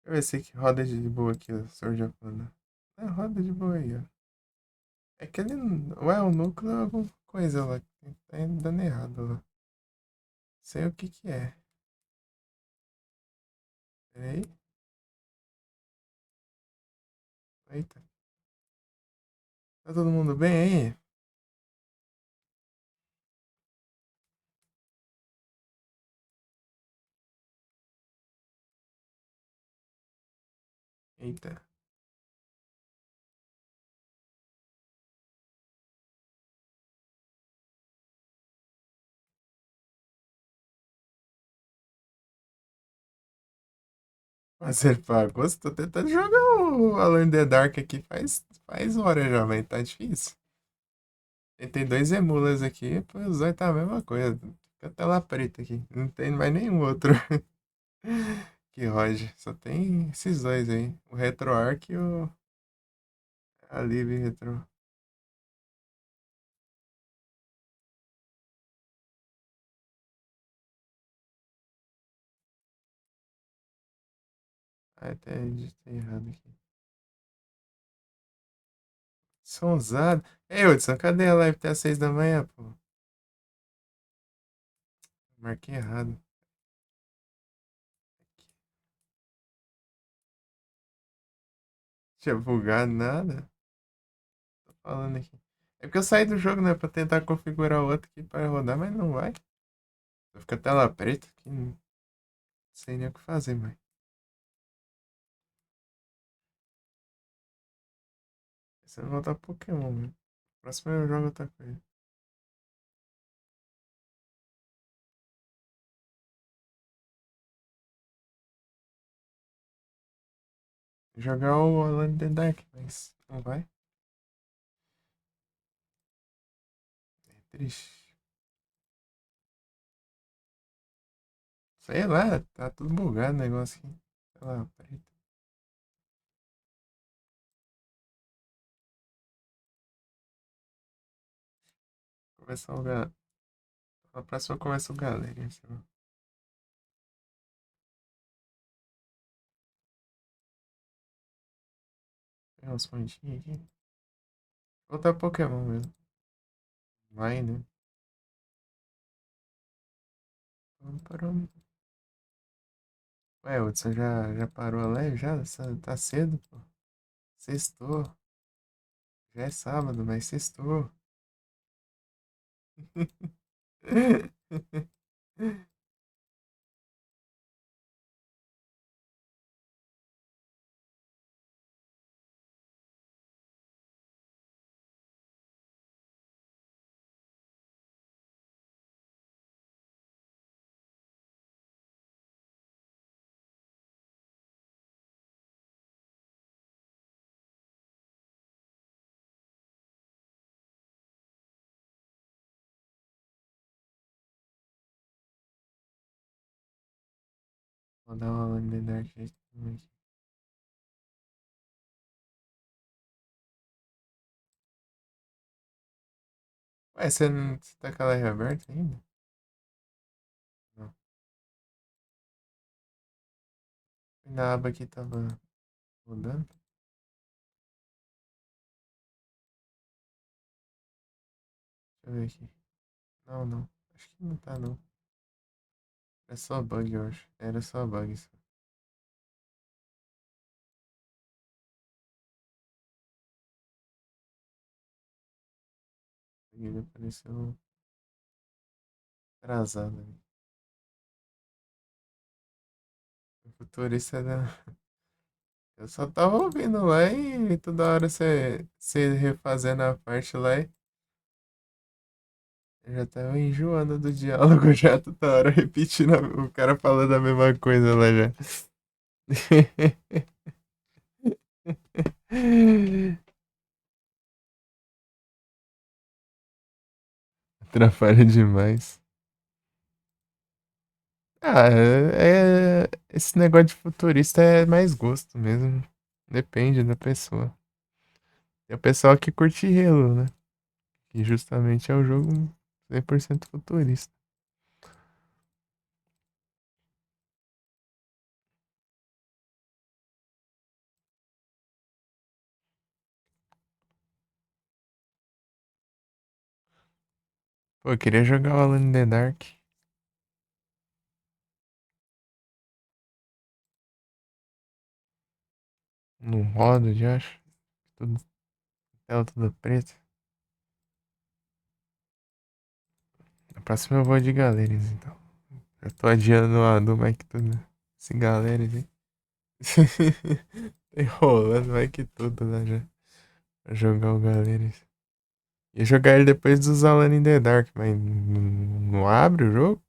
Deixa eu ver se aqui roda de boa aqui, o Sr. Japana. É, roda de boa aí, ó. É que ele. Ué, o núcleo é alguma coisa lá. Tá dando errado lá. Sei o que que é. Peraí. Eita. Tá todo mundo bem aí? Eita. Mas ele pagou? Tô tentando jogar o Alone in the Dark aqui faz hora já, mas tá difícil. Tem dois emulas aqui, pô, os dois tá a mesma coisa. Fica a tela preta aqui. Não tem mais nenhum outro que rode. Só tem esses dois aí. O RetroArch e o a Live Retro. Ah, até digitei errado aqui. Som usado. Ei, Hudson, cadê a live até às 6 da manhã, pô? Marquei errado. Tinha bugado nada. Tô falando aqui. É porque eu saí do jogo, né? Pra tentar configurar o outro aqui para rodar, mas não vai. Fica a tela preta aqui. Não sei nem o que fazer, mãe. Você não voltar Pokémon, mano. Próximo eu jogo outra coisa. Jogar o Alone in the Dark, mas não vai. É triste. Sei lá, tá tudo bugado o negócio aqui. Tela preta. Começar o galera. A próxima começa o galera. Tem uns pontinhos aqui. Outra Pokémon mesmo. Vai, né? Pam, param. Ué, Hudson, já parou a live? Já? Tá cedo, pô. Sextou. Já é sábado, mas sextou. Vou dar uma Alone in the Dark aqui. Ué, você tá com a live aberta ainda? Não. Na aba aqui tava rodando. Deixa eu ver aqui. Não, não. Acho que não tá, não. É só bug, eu acho. Era só bug isso. Ele apareceu atrasado ali. O futurista da. Eu só tava ouvindo lá e toda hora você refazendo a parte lá e eu já tava enjoando do diálogo já toda hora repetindo o cara falando a mesma coisa lá já. Atrapalha demais. Ah, esse negócio de futurista é mais gosto mesmo. Depende da pessoa. Tem o pessoal que curte Halo, né? Que justamente é o jogo 100% futurista. Pô, eu queria jogar o Alone in the Dark. No roda, já acho. Tudo, tela toda preta. Na próxima eu vou de Galeries, então. Eu tô adiando a do Mike tudo. Esse Galeries aí. Enrolando mais que tudo, né? Já. Pra jogar o Galeries. Ia jogar ele depois dos Alone in the Dark, mas não abre o jogo?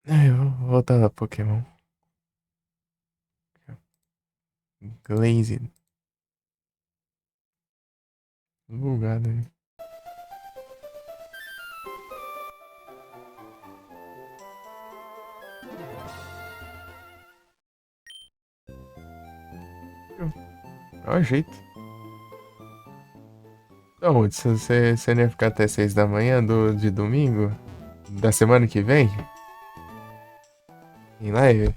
Eu vou voltar lá, Pokémon. Glazed. Bugado aí. Olha o jeito. Então, se você não ia ficar até 6 da manhã de domingo? Da semana que vem? Em live?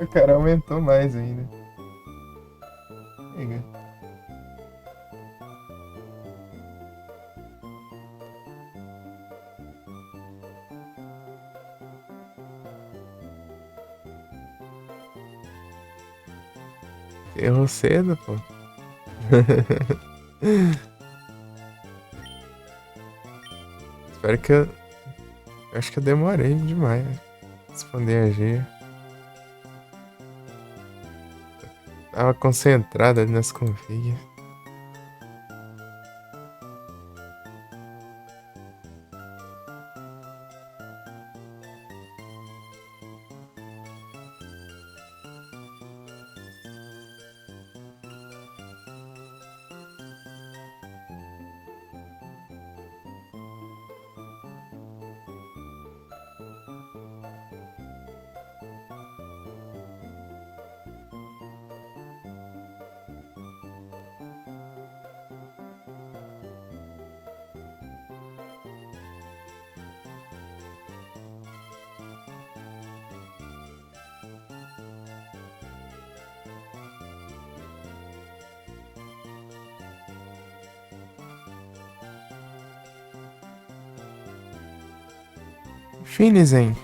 O cara aumentou mais ainda. Chega. Errou cedo, pô. Espero que eu acho que eu demorei demais, né? Responder a G. Tava concentrado ali nas config. Finizen.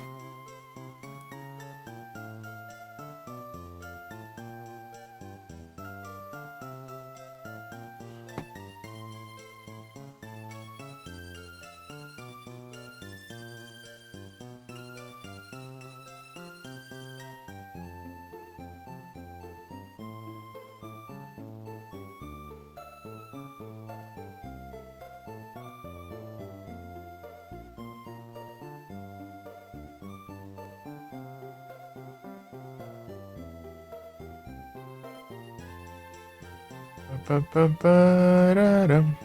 Pam, pam, pararam.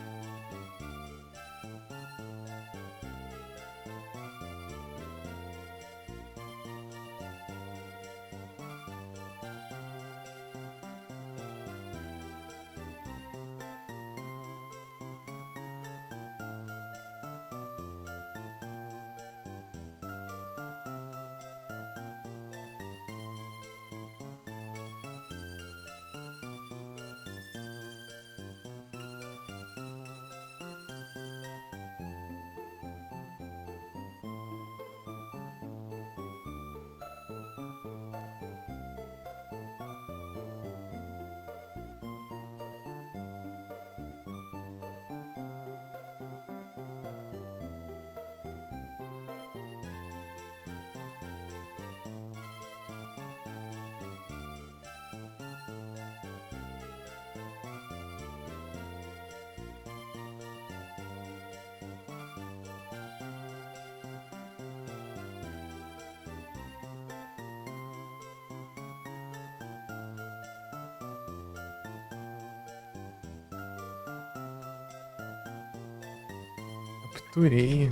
Capturei.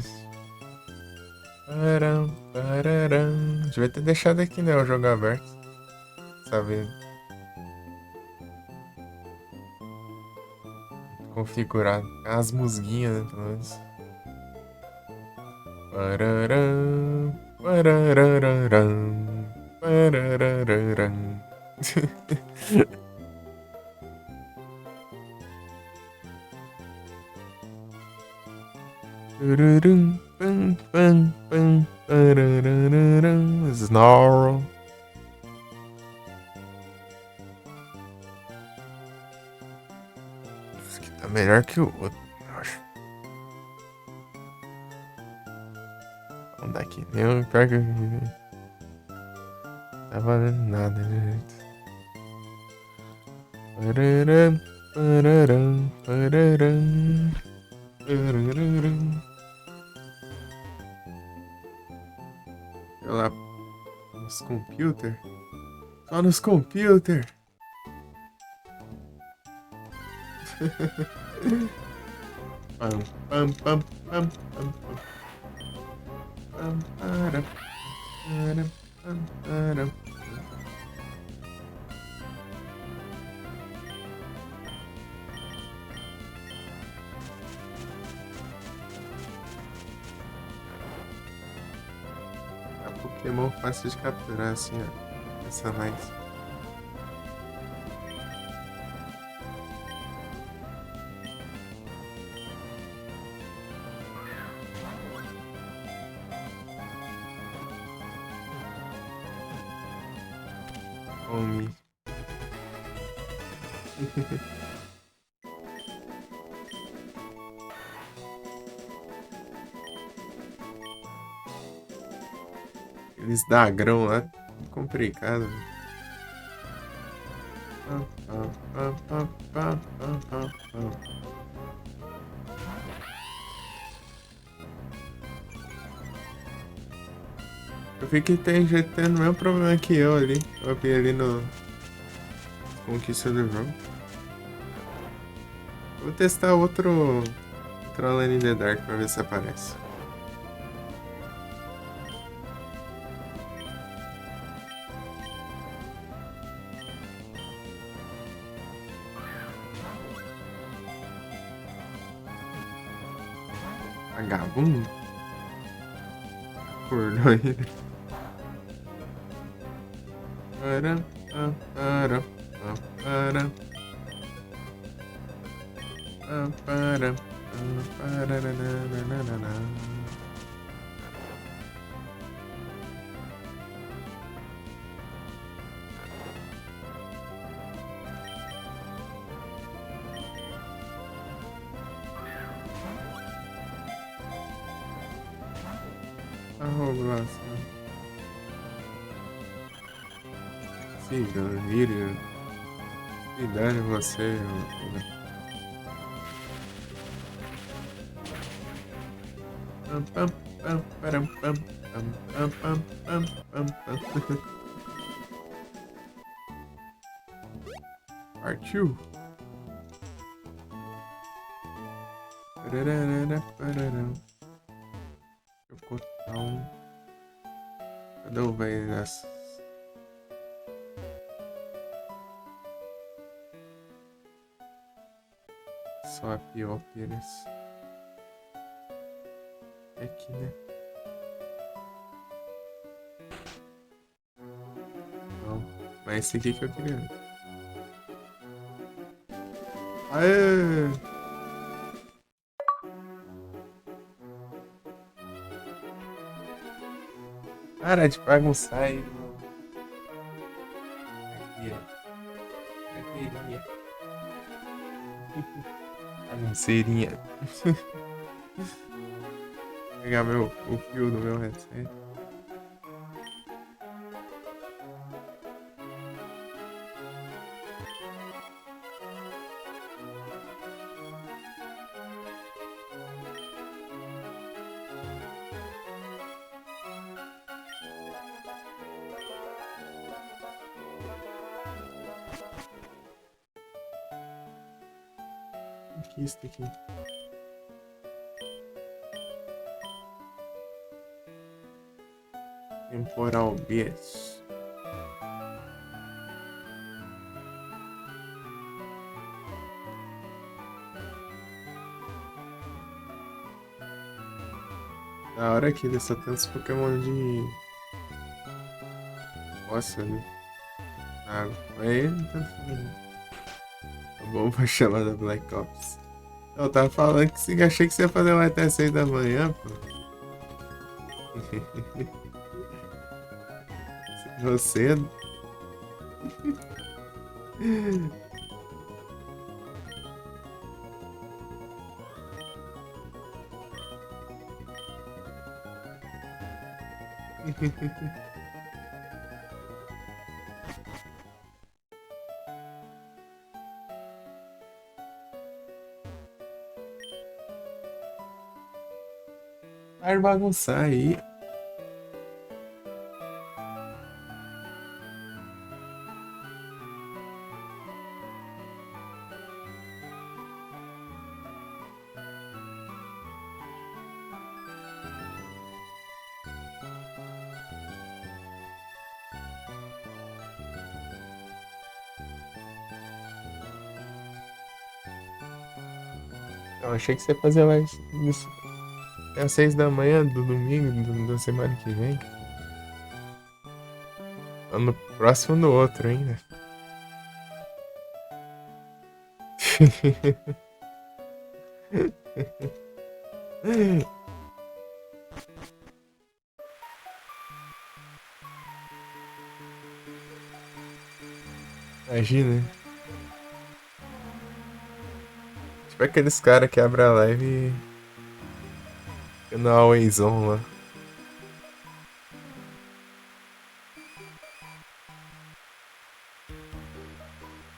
Param, pararam. Devia ter deixado aqui, né? O jogo aberto. Sabe? Configurado. As musguinhas, né? Pelo menos. Pararam, parararam, parararam. Tururum, pam, pam, pam, parararam. Snarl. Esse aqui tá melhor que o outro, eu acho. Vamos dar aqui. Eu, pior que tá valendo nada direito. Pararam, pararam, pararam, pararam. Sei lá, nos computer. Só nos computer. Pam, pam, pam, pam, pam, pam. Pam, param, param, pam, param. É um Pokémon fácil de capturar assim, ó. Essa mais. Come. Eles dagrão lá, complicado. Pam, pam, pam, pam, pam, pam, pam, pam. Eu vi que tem gente tendo o mesmo problema que eu ali. Eu vi ali no Conquista do jogo. Vou testar outro Alone in the Dark pra ver se aparece. Vagabundo? Acordou ainda. Para, para, para, para, para, para, arrogação. Siga, vire. Que dane você, pam, pam, pam, param, pam, pam, pam, pam, pam, pam, pam. Partiu. Pararara, pararam. Chocotão. Cadê o velho nessa? Só a pior deles. É aqui, né? Não. Mas esse aqui que eu queria ver. Aê! Para de bagunçar aí, mano. Aqui, ó. Carteirinha. Bagunceirinha. Vou pegar o fio do meu headset. O que é isso aqui? Temporal Beast. Da hora que ele só tem uns Pokémon de. Nossa, ali. Água. Aí não tá falando. Tá bom pra chamar da Black Ops. Eu tava falando que achei que você ia fazer uma até 6 da manhã, pô. Você. Vai bagunçar aí. Eu achei que você ia fazer mais isso. É às 6 da manhã do domingo da semana que vem. Tá no próximo do outro ainda. Imagina. Tipo aqueles caras que abrem a live e fica no Always On lá.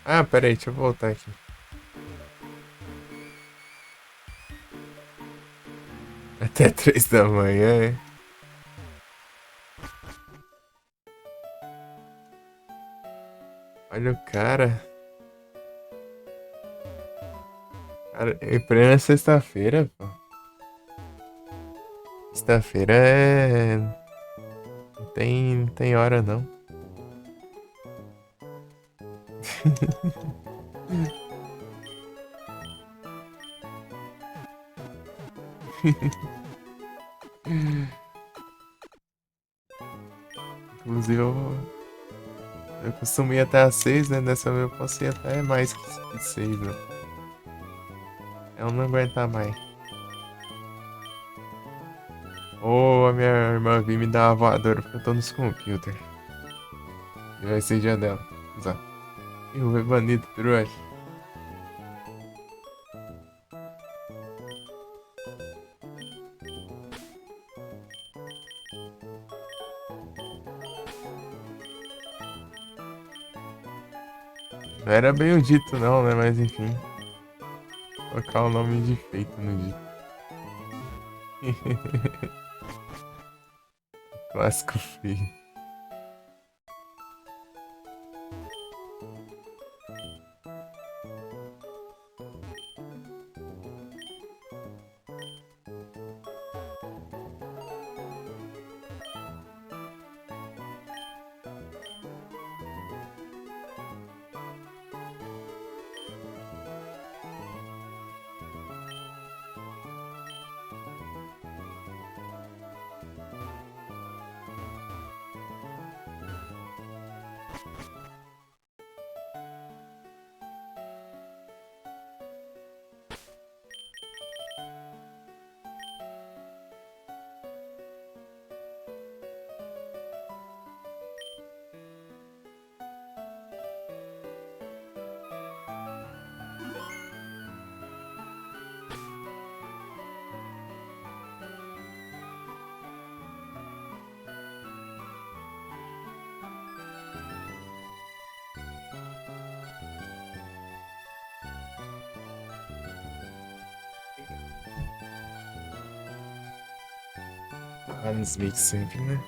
Ah, pera aí, deixa eu voltar aqui. Até 3 da manhã, é? Olha o cara. Cara, em plena sexta-feira, pô. Sexta-feira é. Não tem hora não. Inclusive eu costumo ir até às 6, né? Dessa vez eu posso ir até mais que 6, né? Eu não aguentar mais. Ou a minha irmã vir me dar uma voadora porque eu tô nos computers. E vai ser dia dela. Exato. E o banido, trouxa. Não era bem o dito não, né? Mas enfim. Colocar o nome de feito no dito. Clássico feio. Ah, nos mix sempre, né?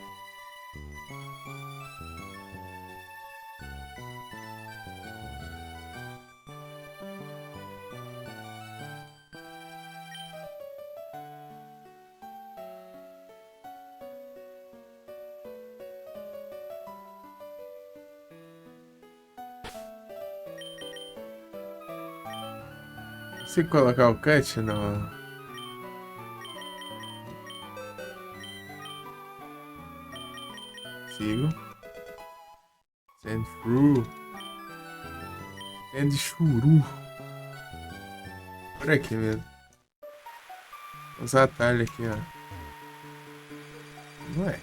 Se colocar o cut, não. Sigo. Send through. Send churu. Por aqui mesmo. Os atalhos aqui, ó. Não é.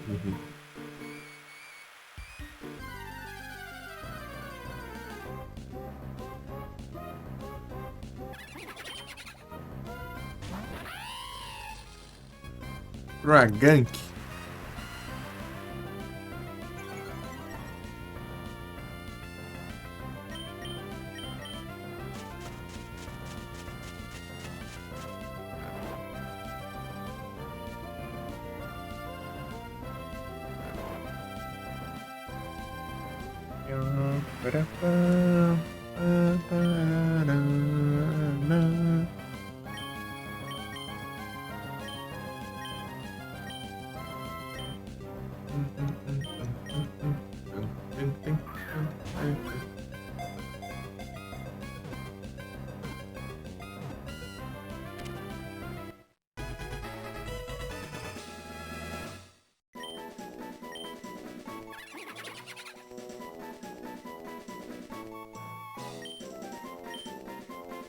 Uhum. Ragank.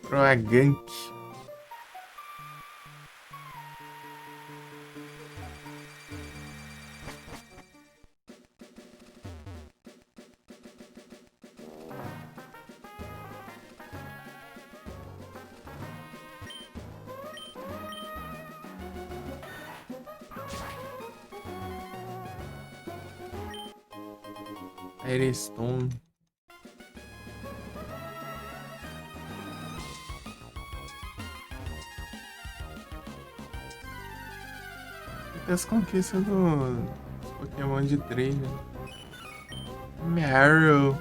Ragank. Airstone. As conquistas do Pokémon de treino. Meryl.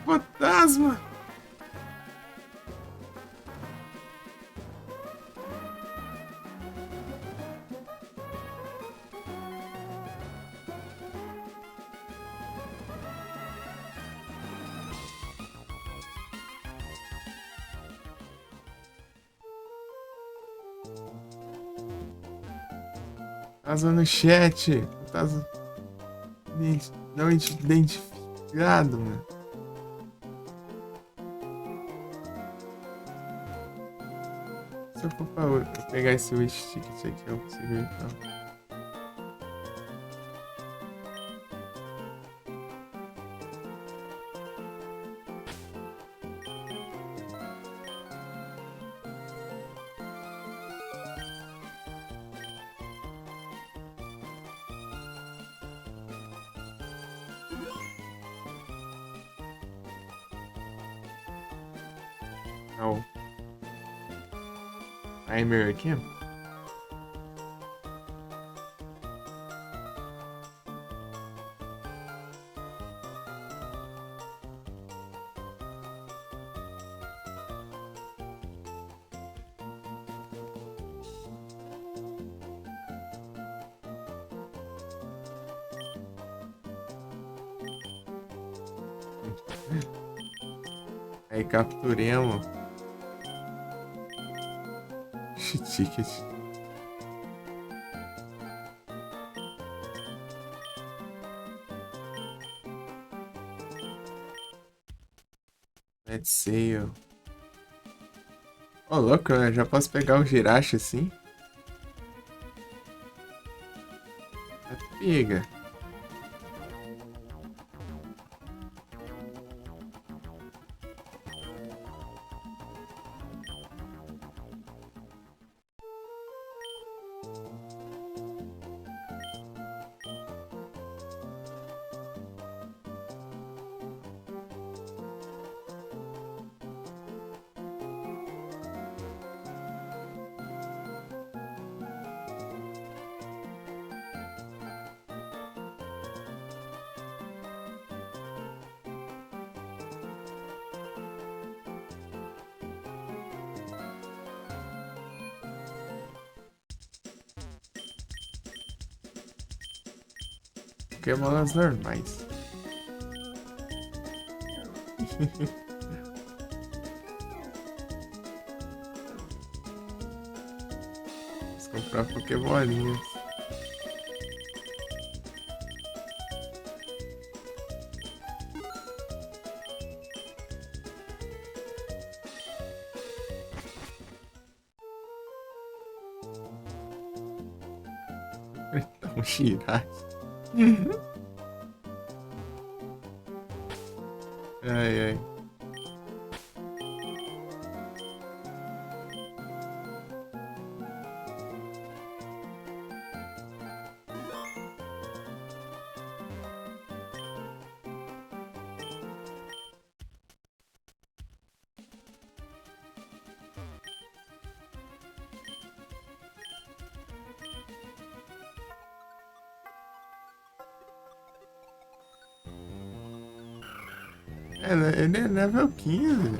Fantasma. Fantasma no chat. Fantasma não identificado, mano. Se eu for pra pegar esse wish ticket aqui, eu consigo ir, então. Não. Timer aqui. Aí capturemos. Ticket. Let's sail. Ô, louco, eu já posso pegar o Jirachi assim? Pega. Pokémonas normais. Vamos comprar Pokébolinhas. Um Jirachi. Ai, ai. Ele é level 15.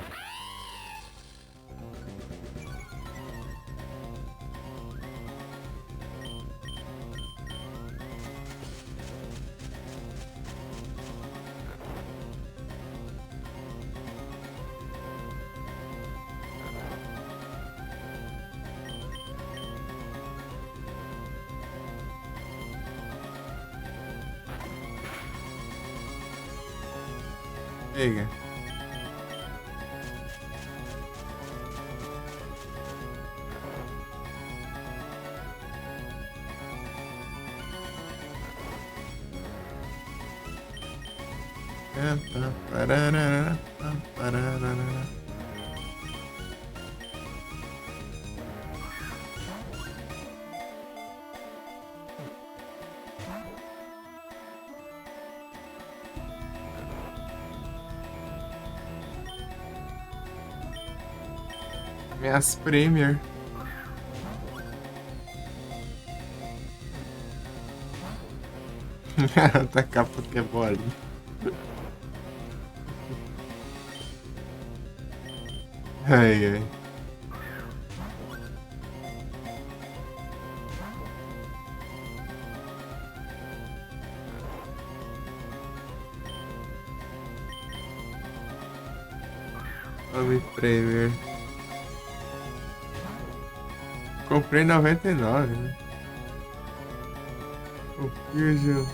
Pega. Minhas Premier. Atacar Pokébola. Ai, ai. Homem Premier. Comprei 99, né? O Fusion.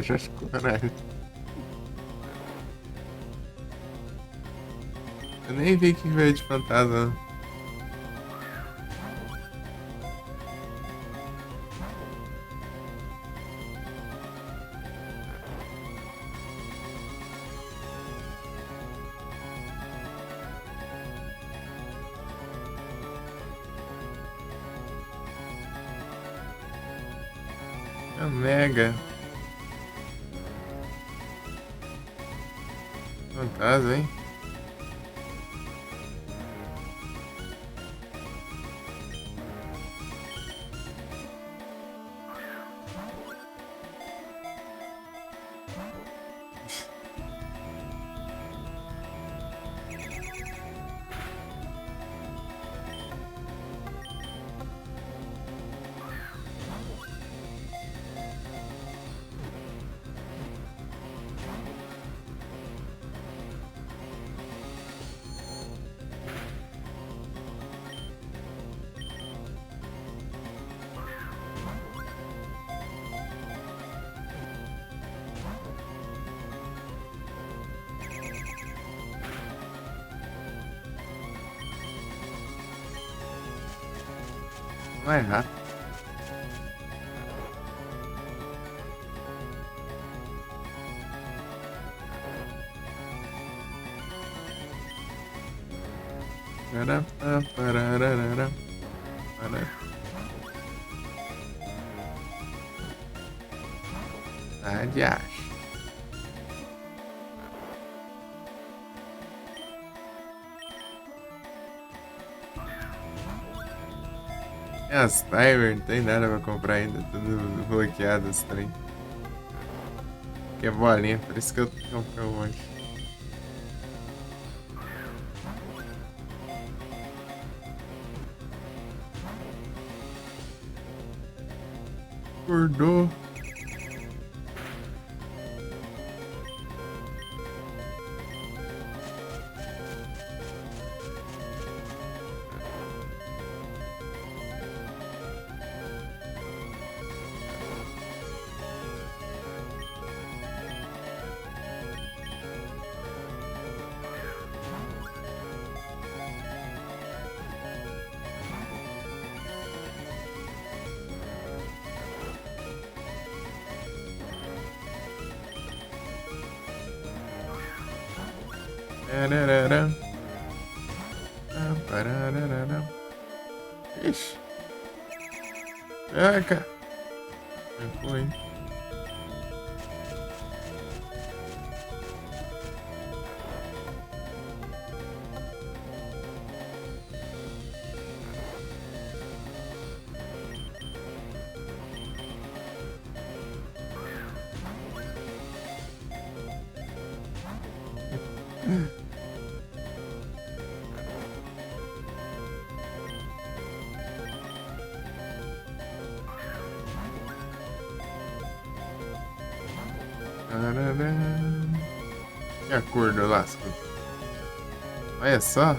Já coragem. Eu nem vi que veio de fantasma. É mega. Fantasma, hein? Mais rápido. Ah, de acho. As timer, não tem nada pra comprar ainda, tudo bloqueado esse trem. Que é bolinha, por isso que eu comprei um monte. Acordou. Ixi. Caraca. Foi. E a cor do lasco? Olha só.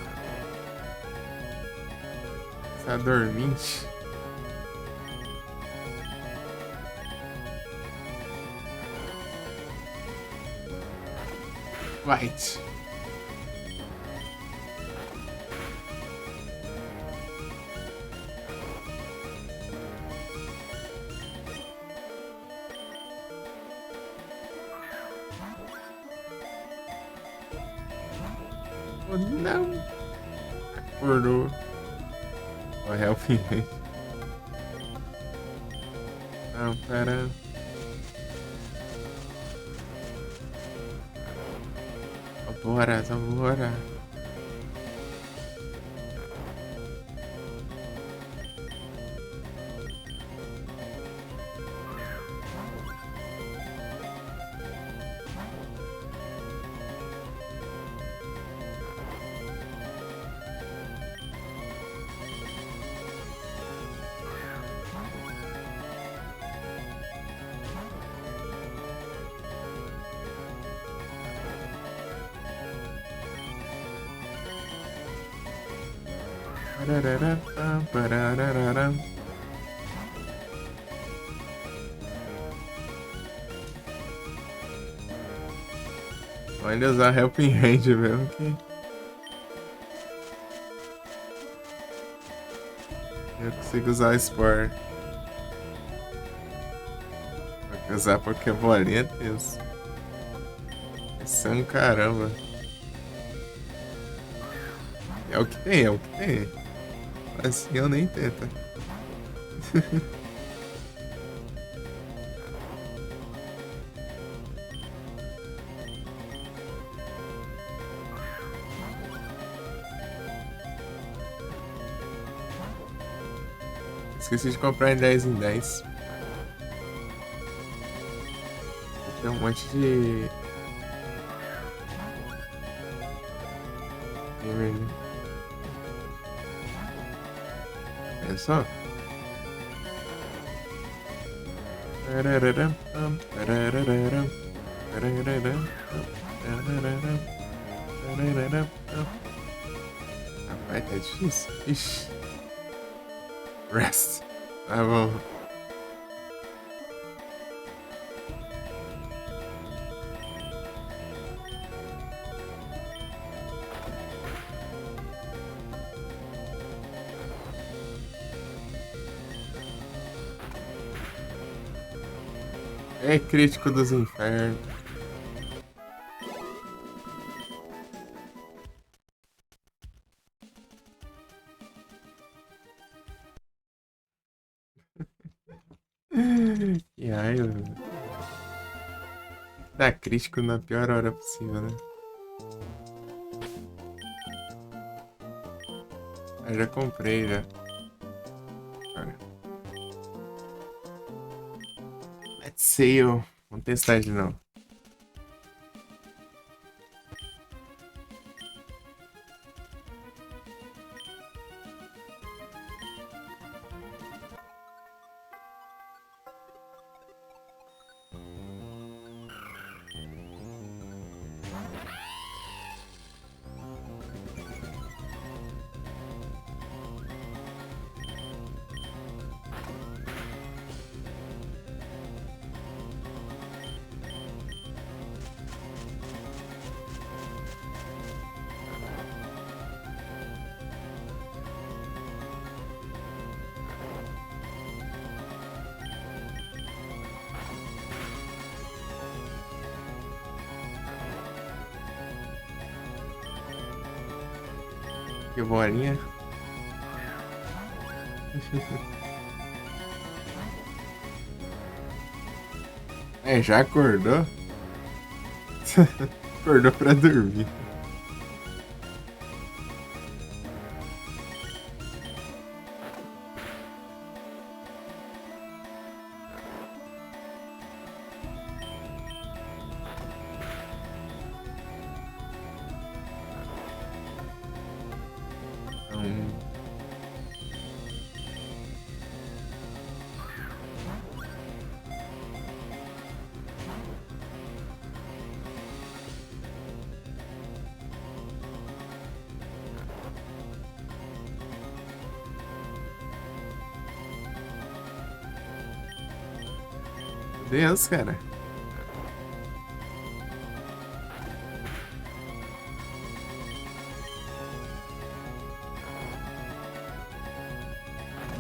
Está dormente. White. Oh, não. Acordou. Oh, helping me. Não, pera. Vambora, vambora. Olha usar Helping Hand mesmo que... Eu consigo usar Spore. Vou usar Pokébolinha é tenso. Isso é um caramba. É o que tem, é o que tem. Assim eu nem tento. Esqueci de comprar em 10 em 10. Tem um monte de... É só? Rapaz, tá difícil. Ixi. Rest. Tá bom. É crítico dos infernos. E aí, dá crítico na pior hora possível, né? Eu já comprei, já. Olha. Let's sail. Vamos testar de novo. Que bolinha. É, já acordou? Acordou pra dormir. Deus, cara.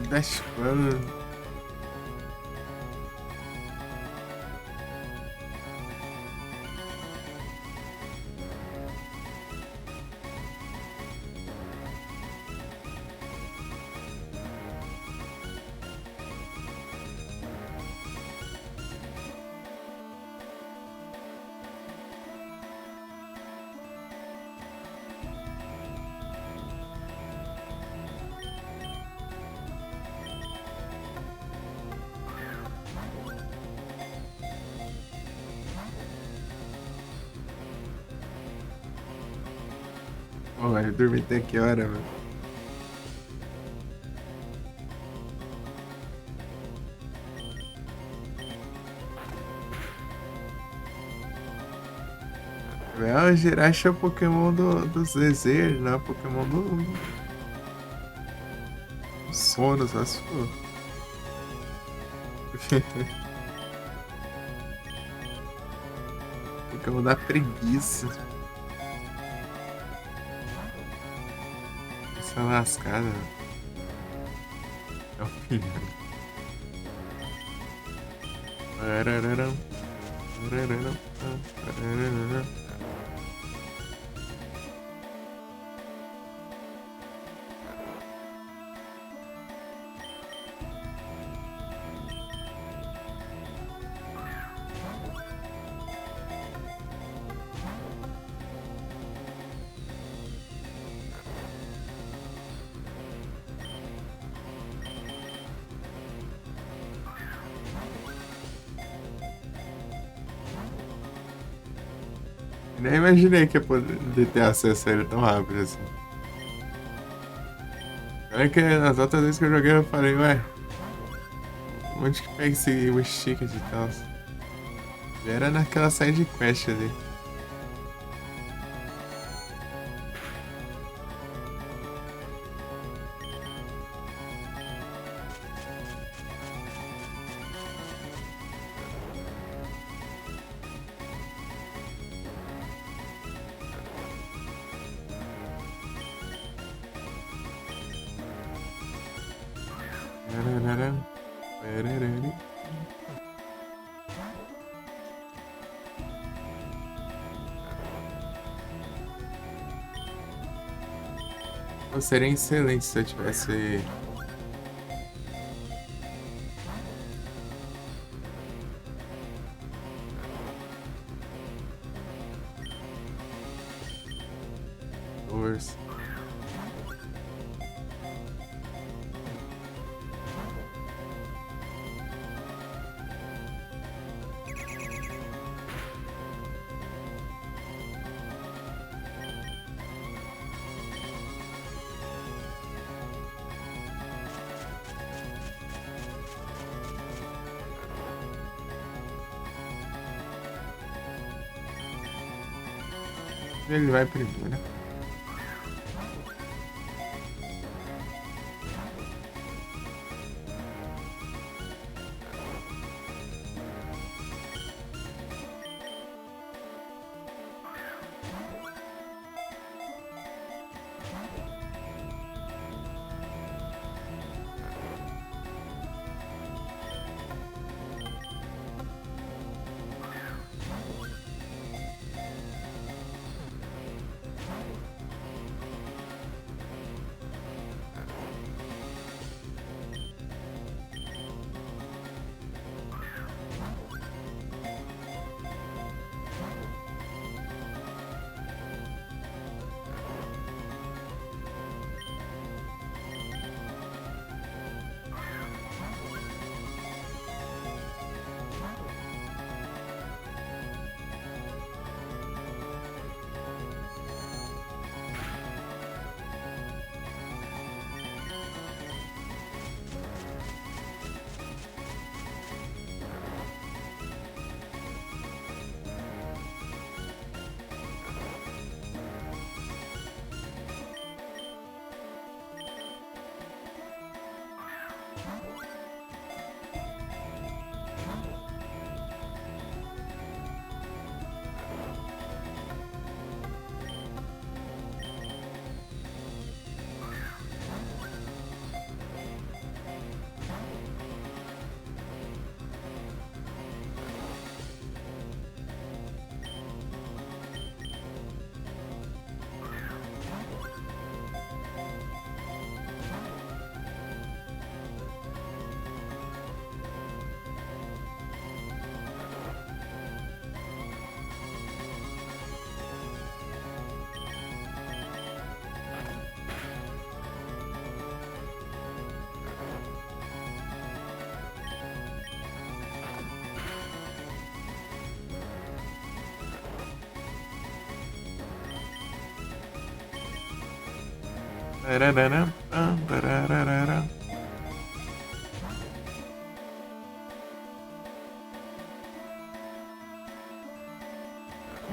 Dash pano. Pô, vai dormir até que hora, mano? O Jirachi é o Pokémon do Zezé, não é o Pokémon do sono, só se for. Pokémon da preguiça. Essa lascada. É o fim. Nem imaginei que ia poder ter acesso a ele tão rápido assim. Olha que nas outras vezes que eu joguei eu falei, ué, onde que pega esse stick e tal? E era naquela side quest ali. Seria excelente se eu tivesse. Força. Ele vai primeiro.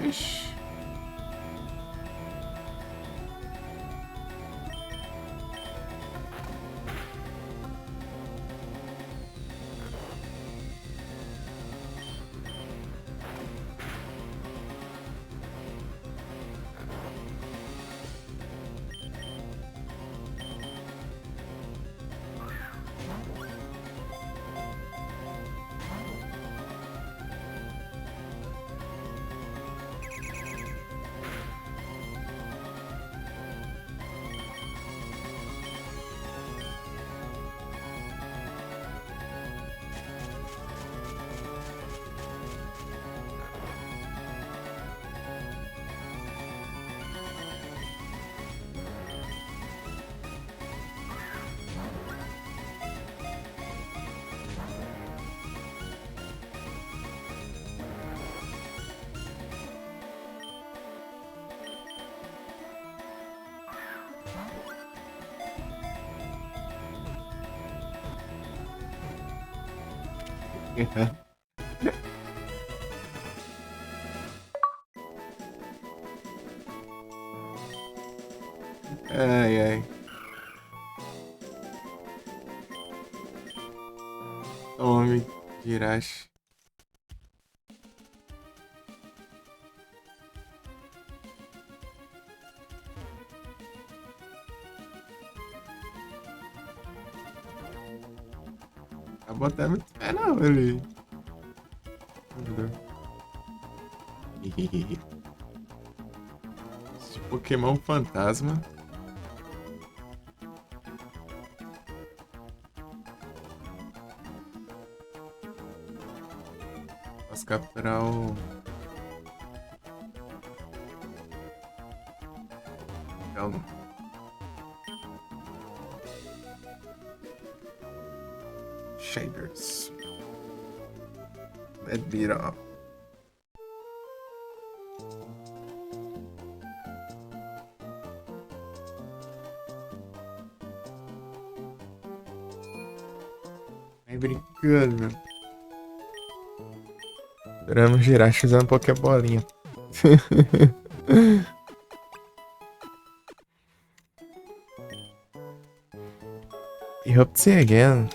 Ixi. Ai, ai. Tome, Jirachi. Tá botando muito pé não, ali. Esse Pokémon fantasma. Posso capturar o... Calma. Shaders. Let beat off. Ai, brincando, meu. Esperando o Jirachi usando Pokébolinha. E hope to see you again.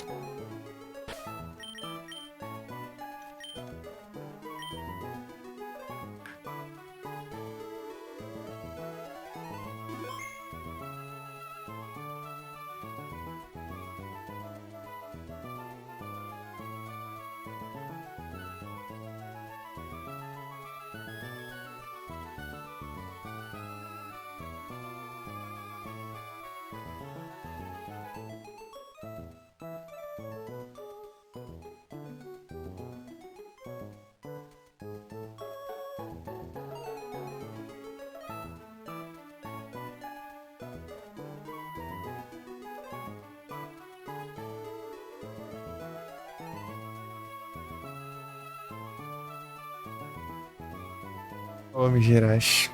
Homem Jirachi.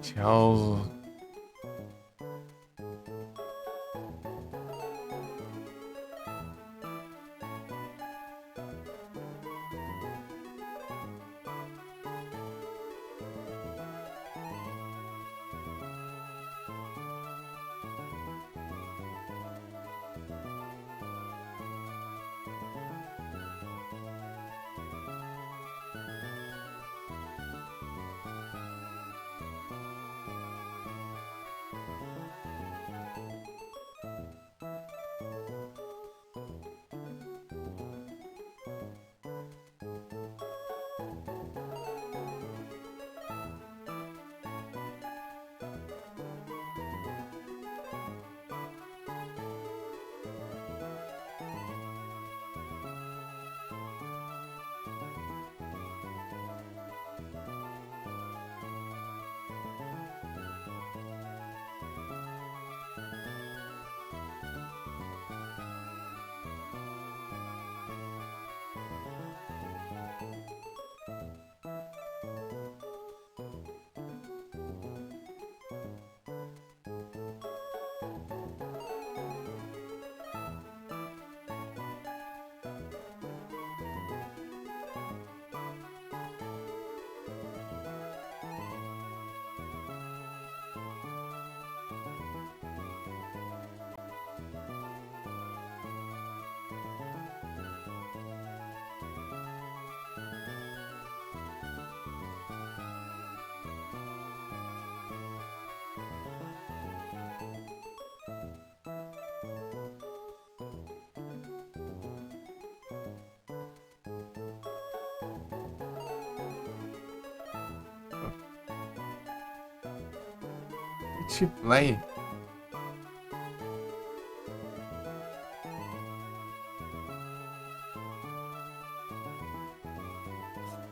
Tchau. Play.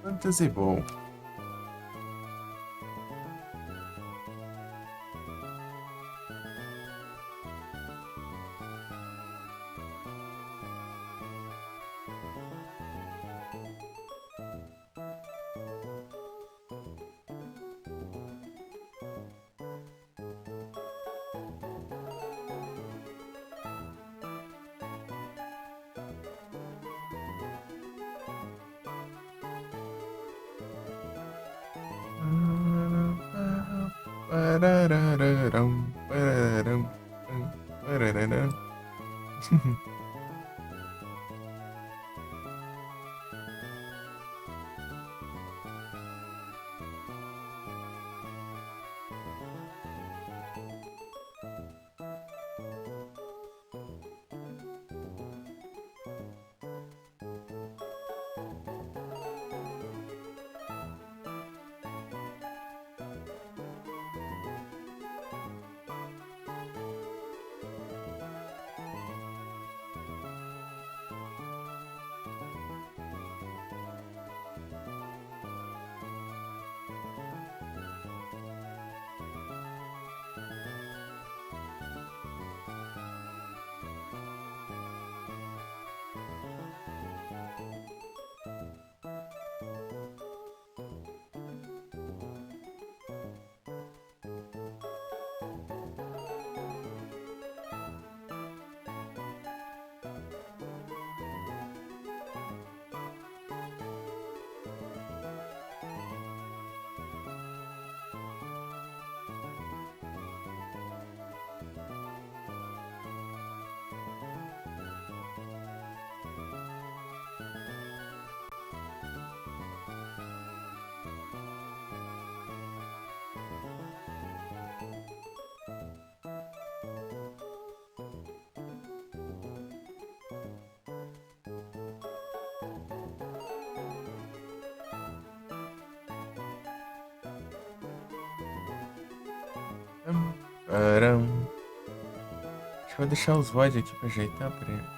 Fantasy Ball. Parararam, pararam, parararam. Param. Acho que vou deixar os void aqui pra ajeitar, peraí.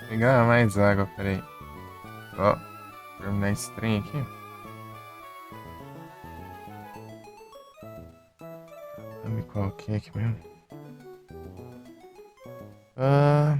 Pegar mais água, peraí. Ó, terminar esse trem aqui. Sabe qual que é aqui mesmo? Ah.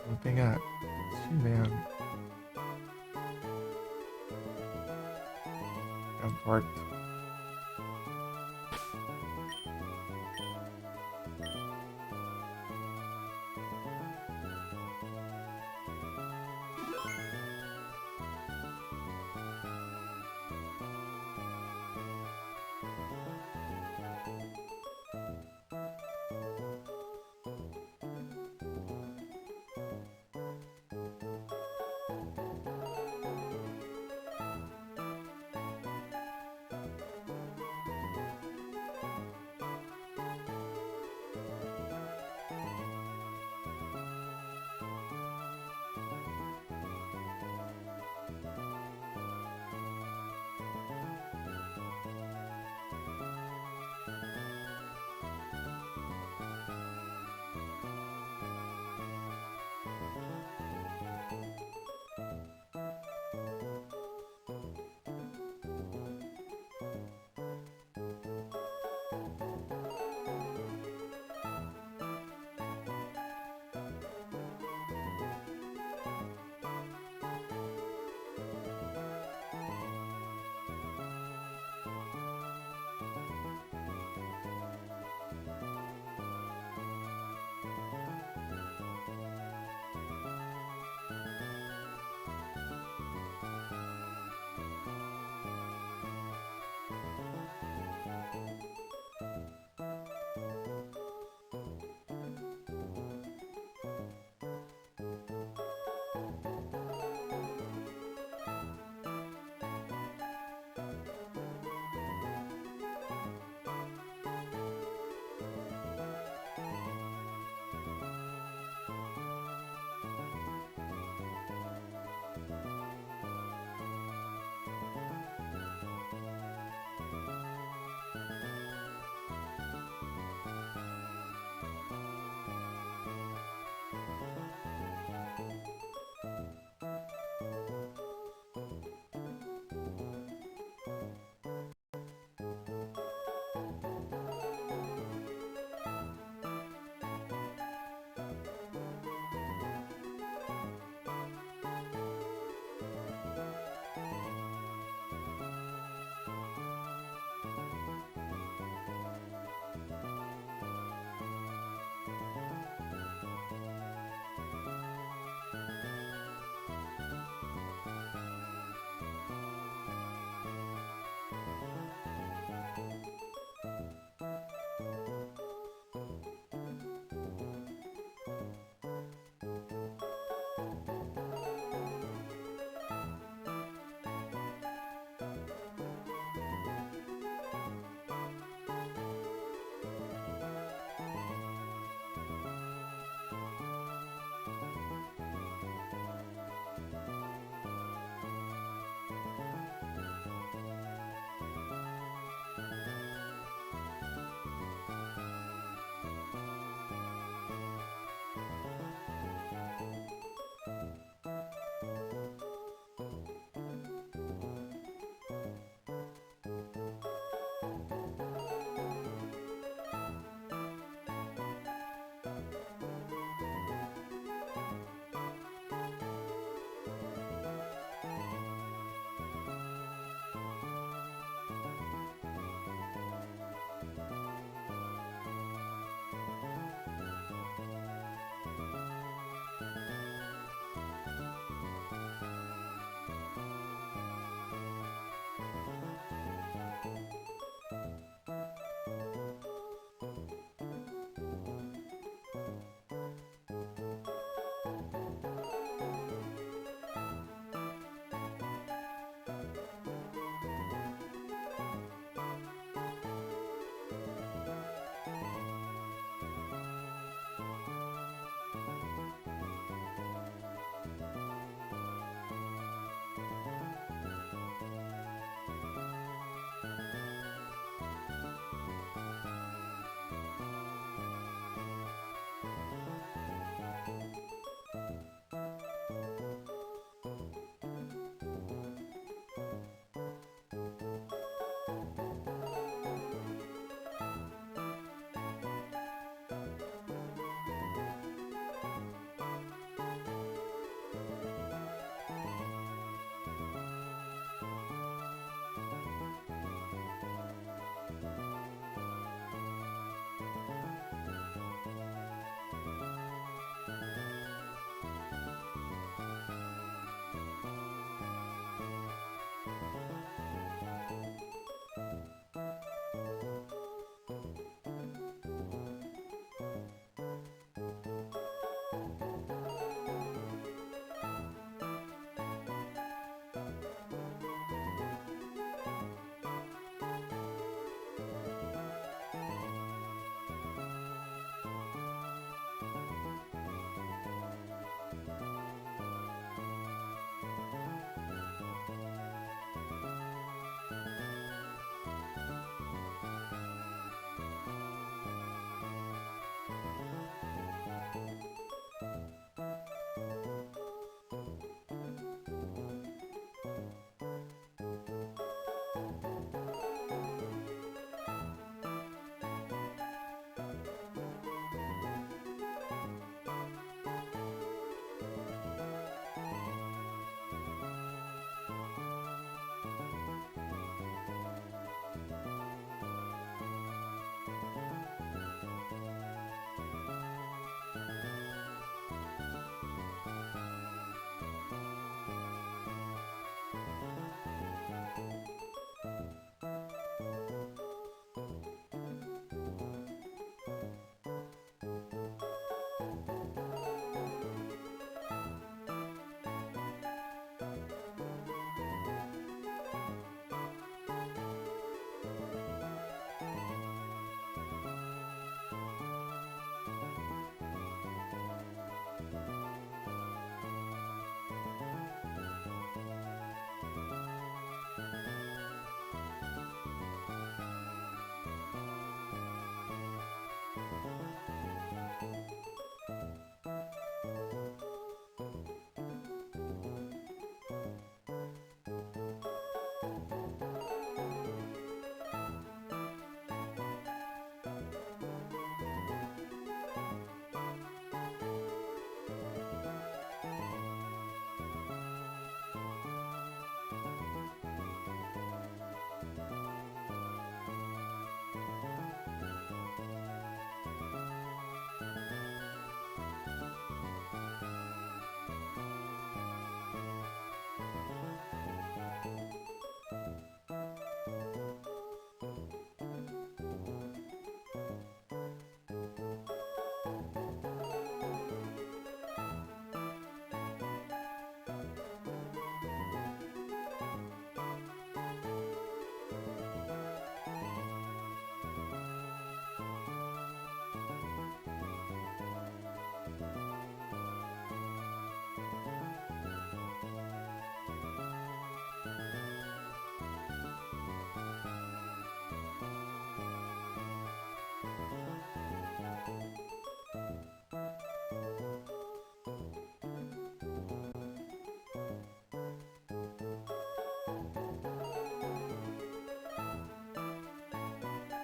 Vou pegar. Se tiver água. A porta.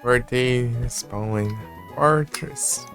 Voltei, spawn Fortress.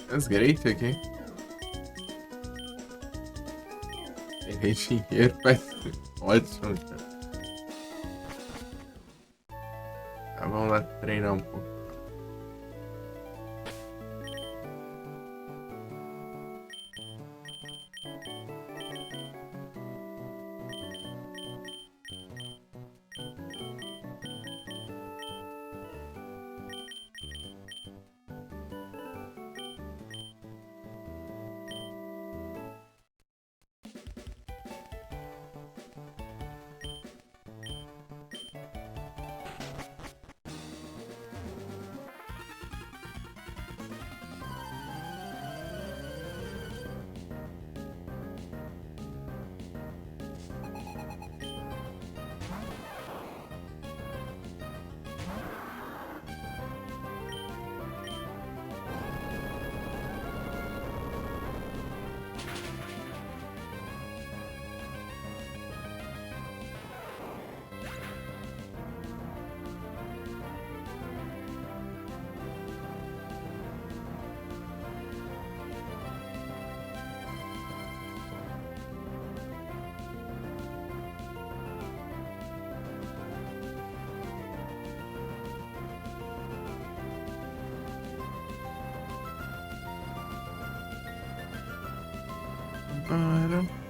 As great aqui. Errei dinheiro, mas ótimo, cara. Tá, vamos lá treinar um pouco. Para.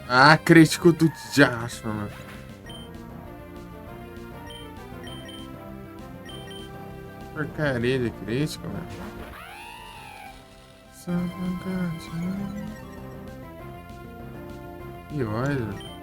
Ah, crítico do Jasper, mano. Porcaria de crítico, mano. Que ódio.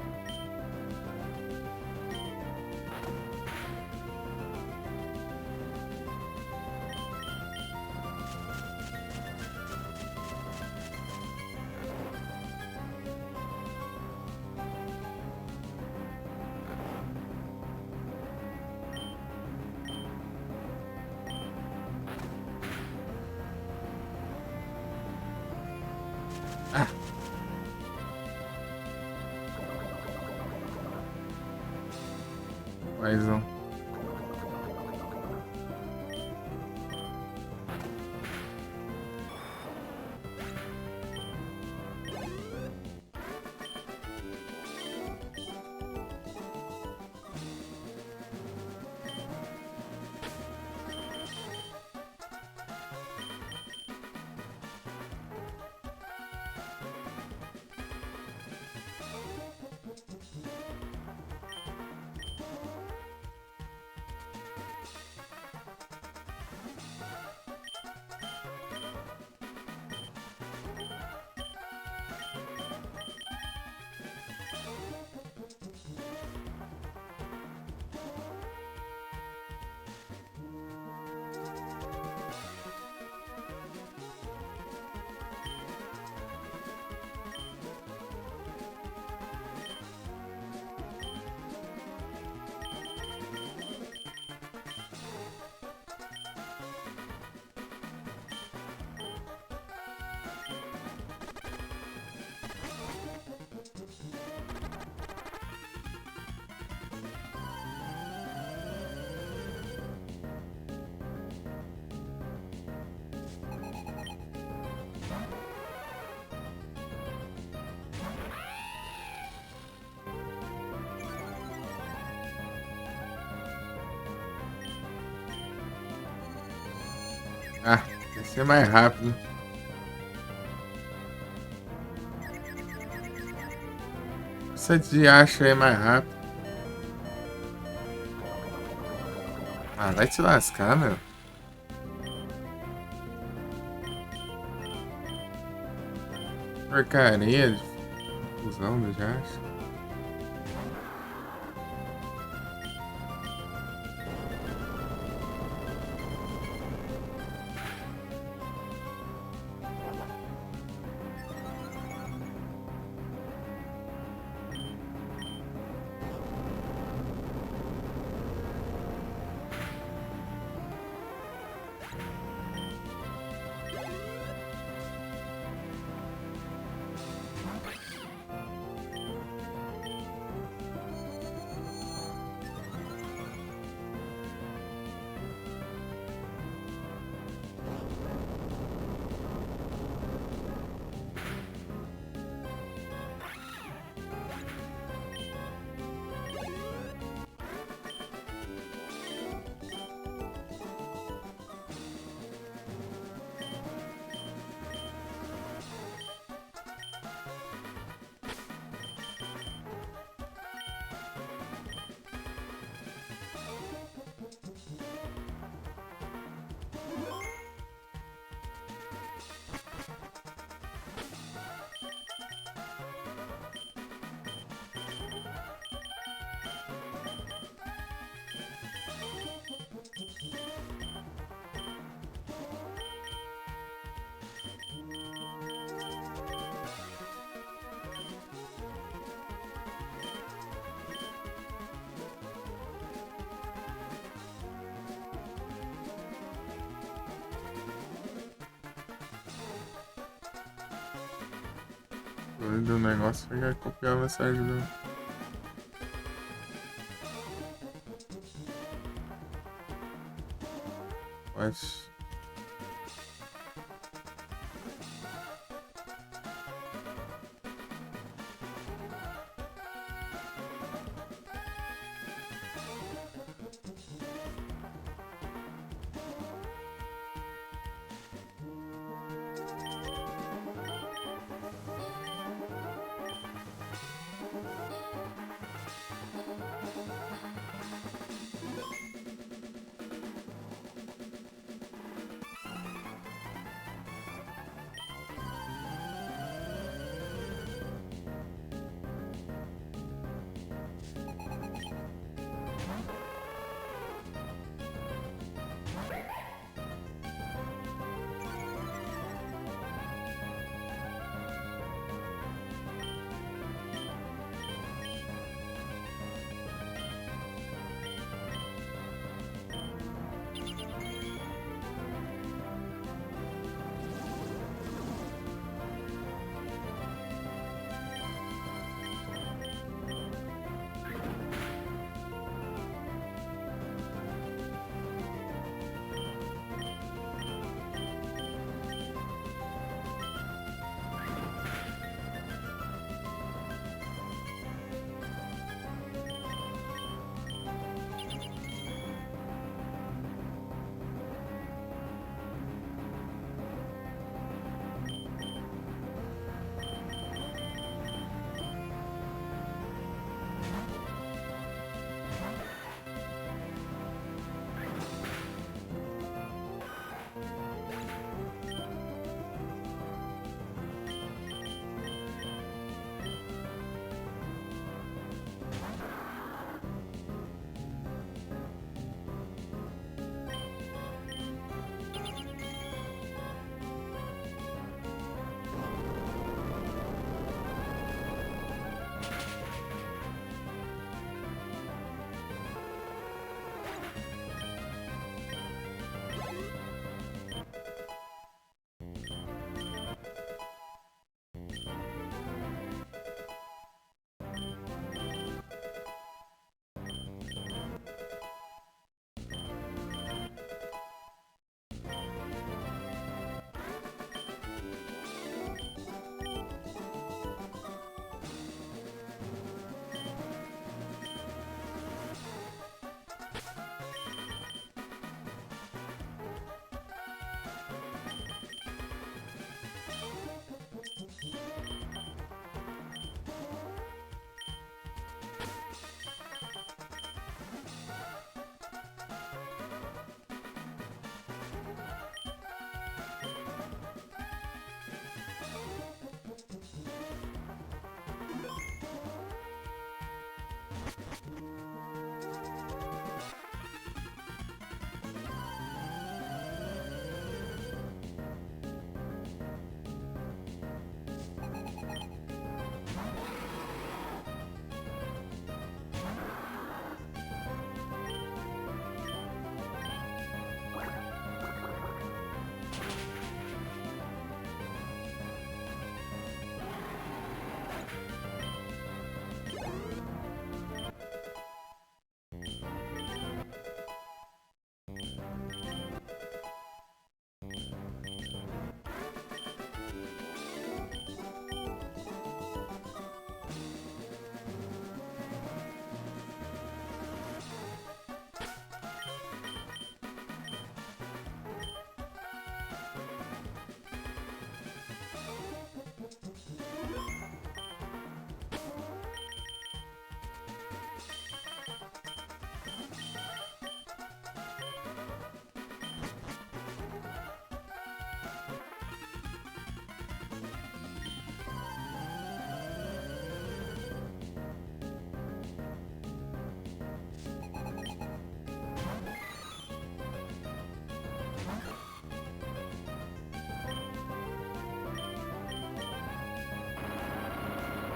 Ah. Mais um. Ah, vai ser mais rápido. Essa de acha aí mais rápido. Ah, vai te lascar, meu. Porcaria de fusão do Jax. Do negócio foi copiar a mensagem do. Mas.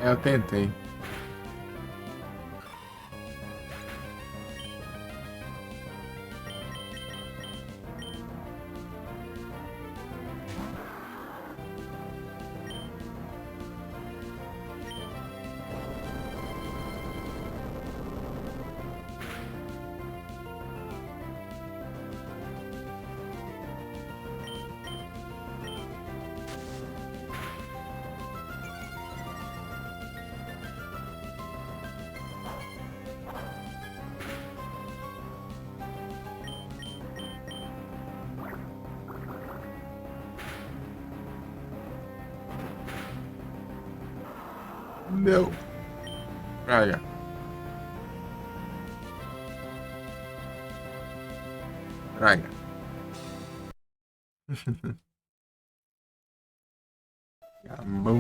É, eu tentei. Não. Praga. Praga. Amor.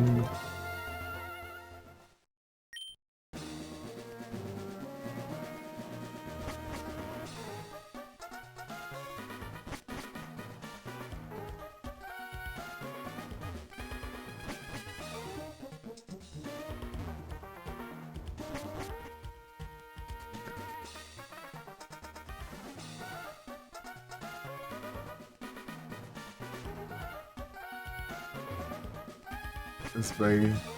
Os bugs.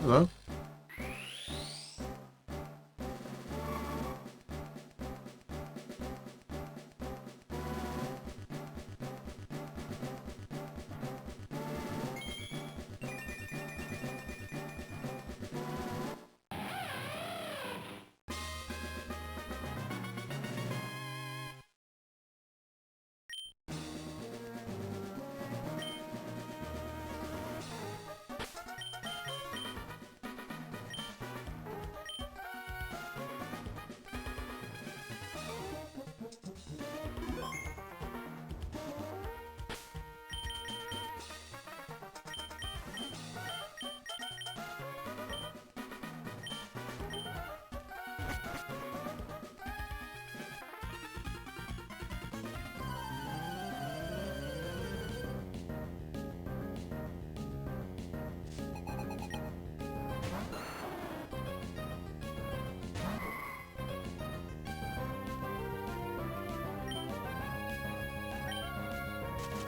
louco.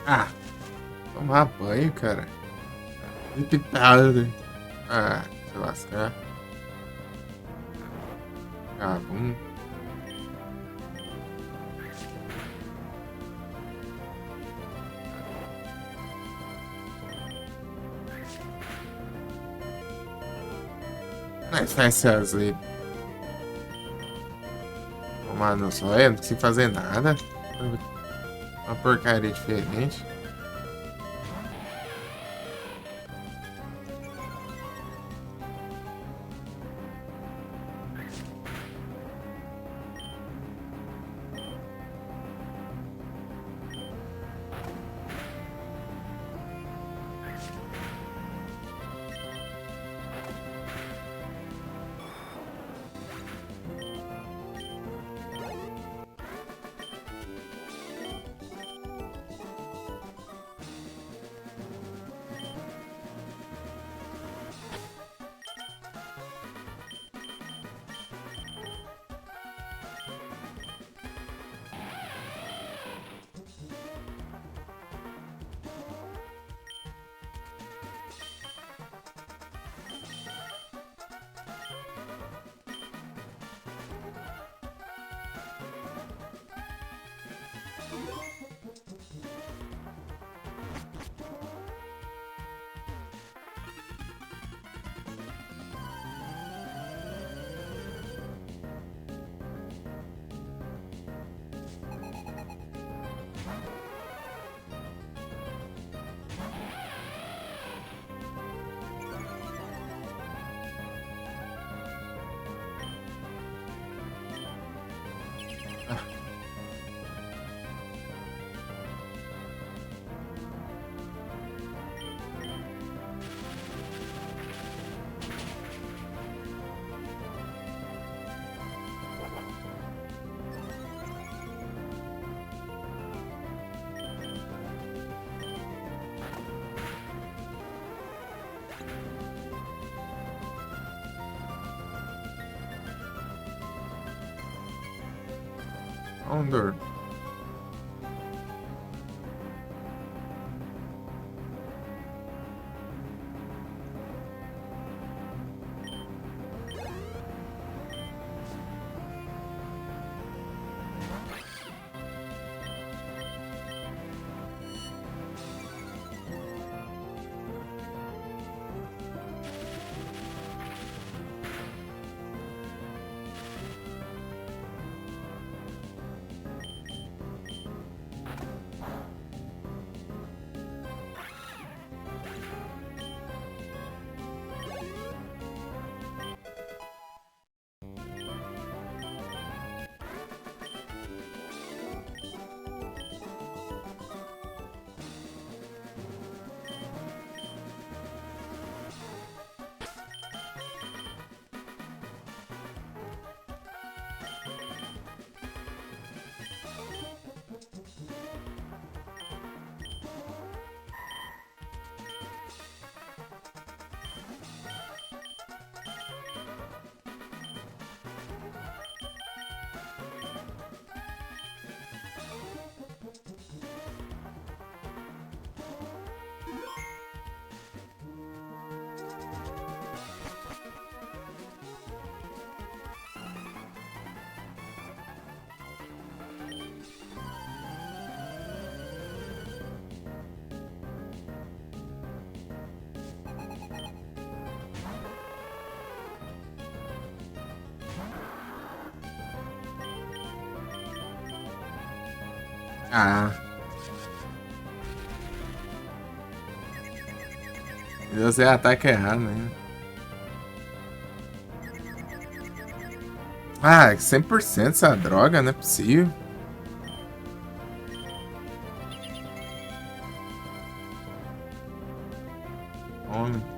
Ah, tomar banho, cara. Pintado. Ah, se lascar. Vagabundo. Mas faz seus aí. Tomar no sol, não consigo fazer nada. Uma porcaria diferente. Founder. Ah, eu usei ataque errado ainda. Ah, 100% essa droga, não é possível. Homem.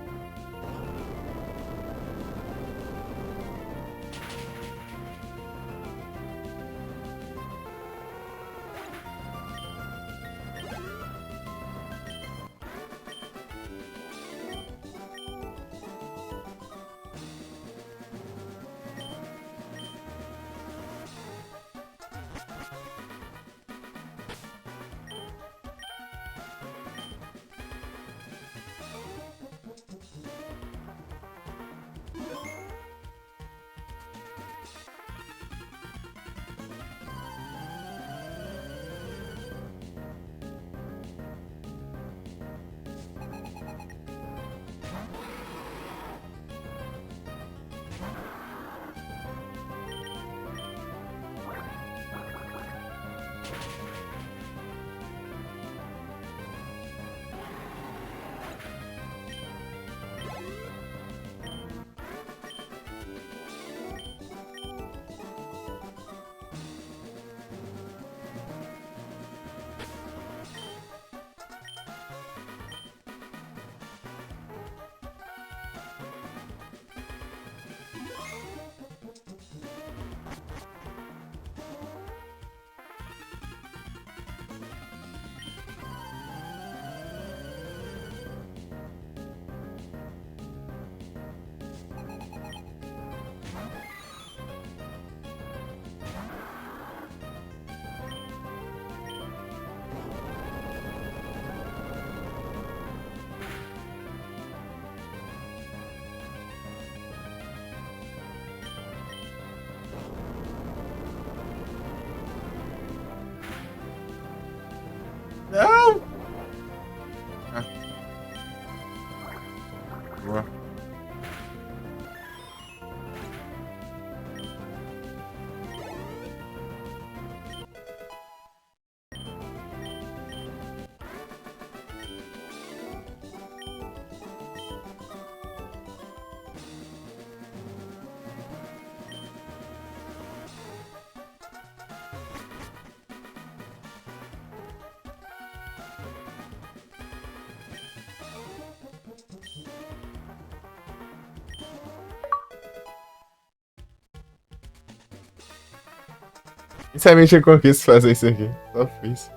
Não! Ah, boa. Inicialmente eu conquista fazer isso aqui. Só fiz.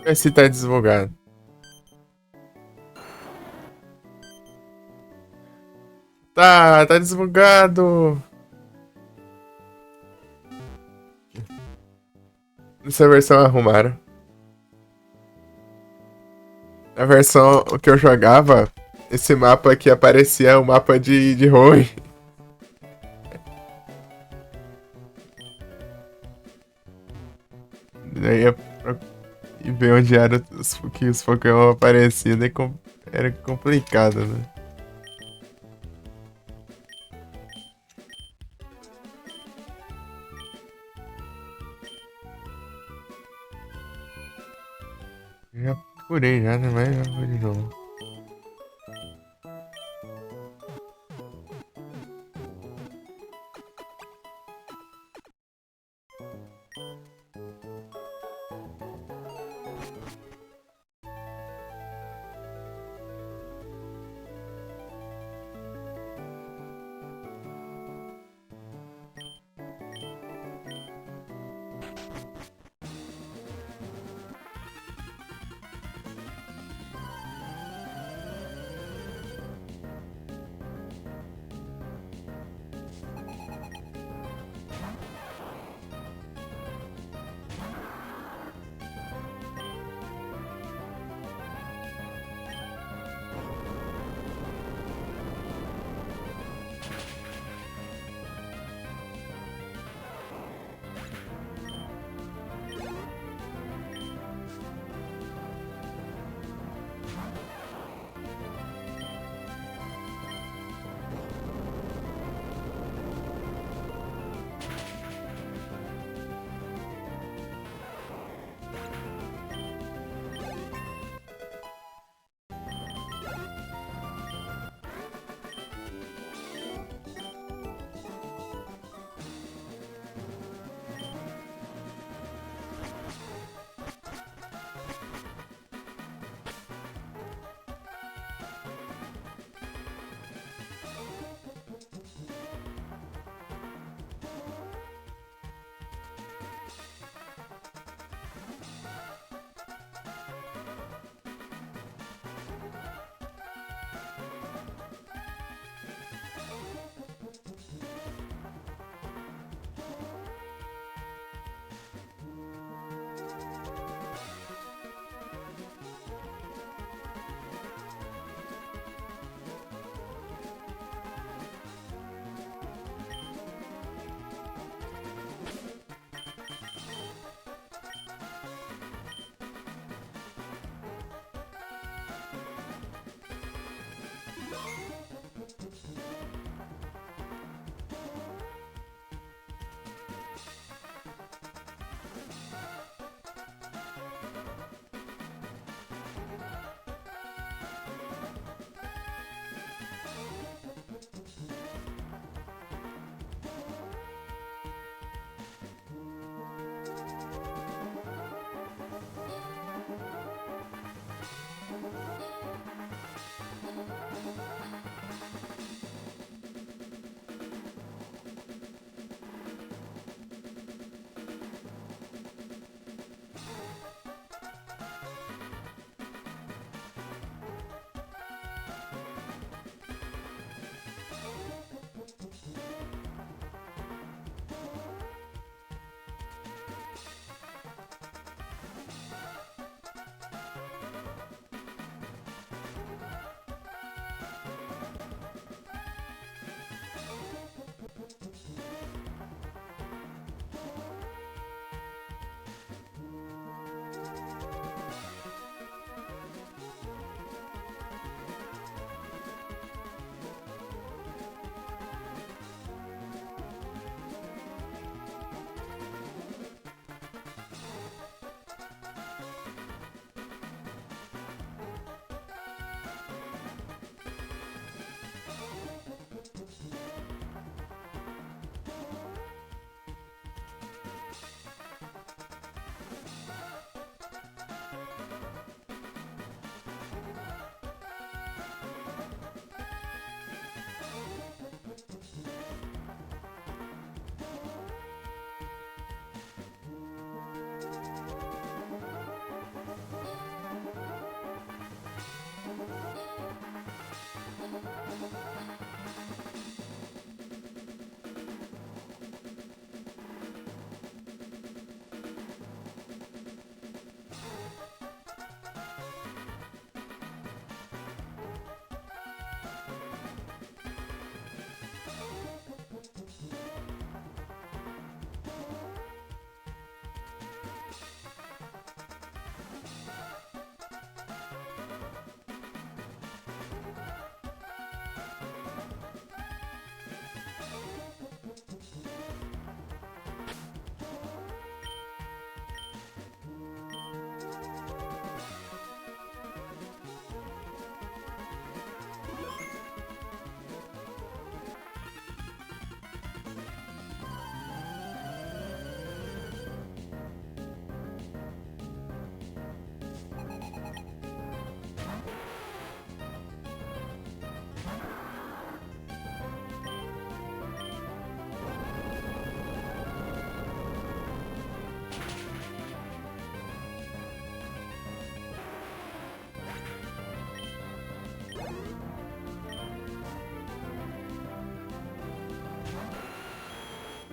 Esse tá desbugado. Tá desbugado. Essa versão arrumaram. Na versão que eu jogava, esse mapa aqui aparecia o mapa de ruim. Daí e ver onde era que os Pokémon apareciam, daí era complicado, né? Já procurei já, né? Mas já vou de novo.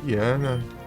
Piano.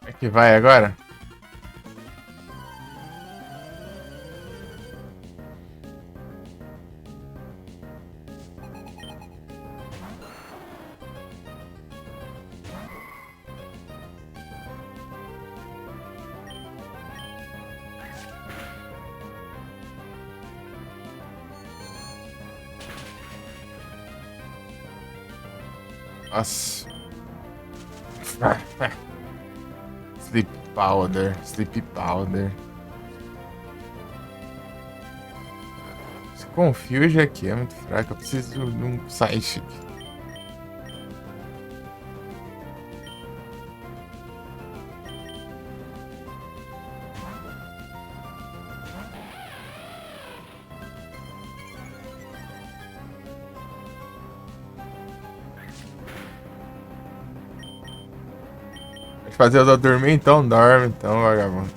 É que vai agora? Nossa. Sleep powder, sleep powder. Esse Confuse aqui é muito fraco. Eu preciso de um site aqui. Pode fazer eu dormir então? Dorme então, vagabundo.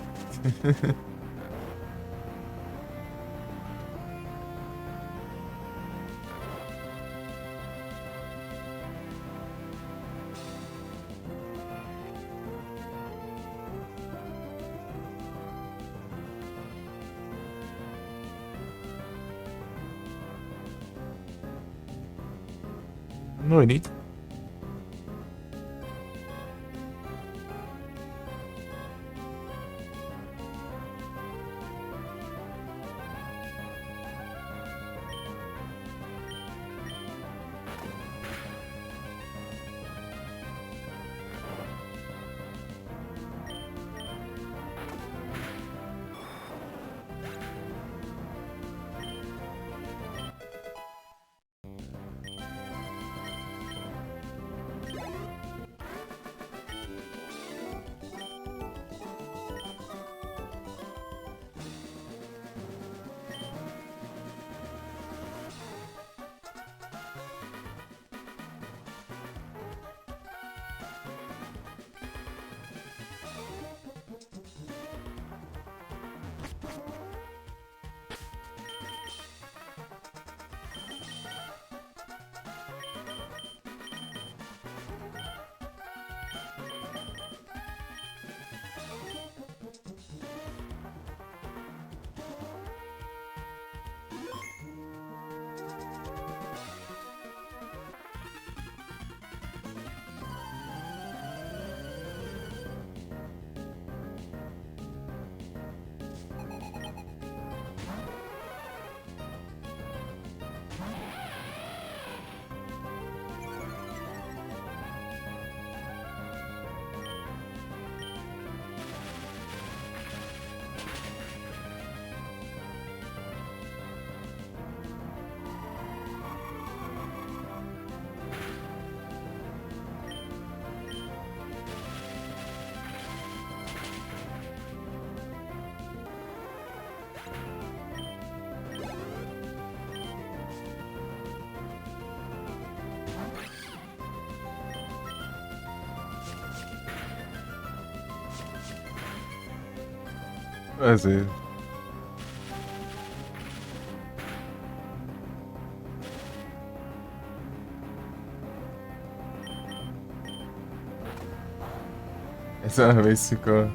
Bonito. fazer. Essa vez ficou.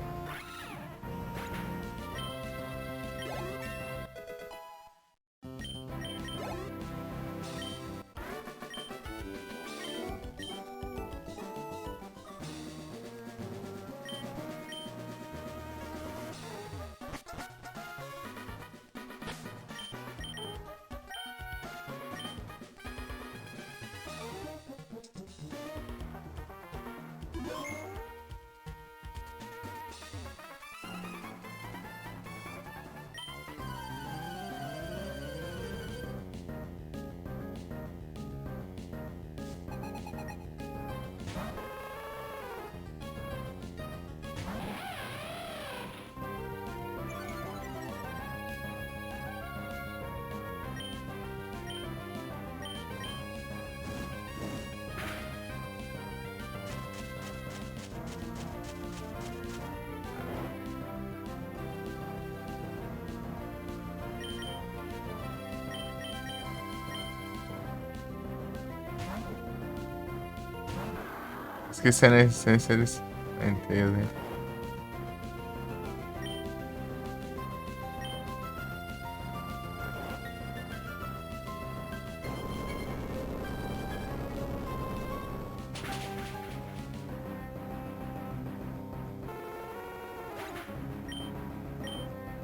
Esqueci a essência desse penteio, né?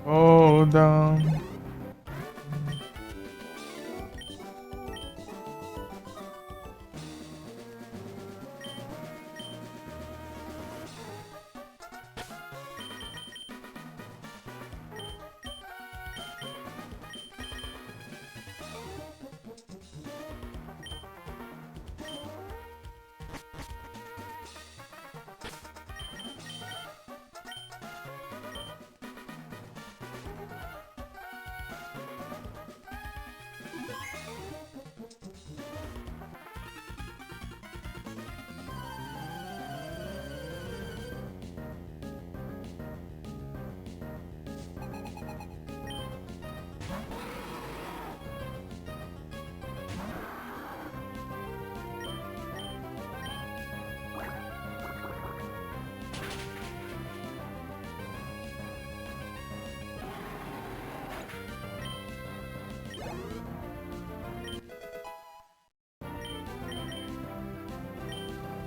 Hold on.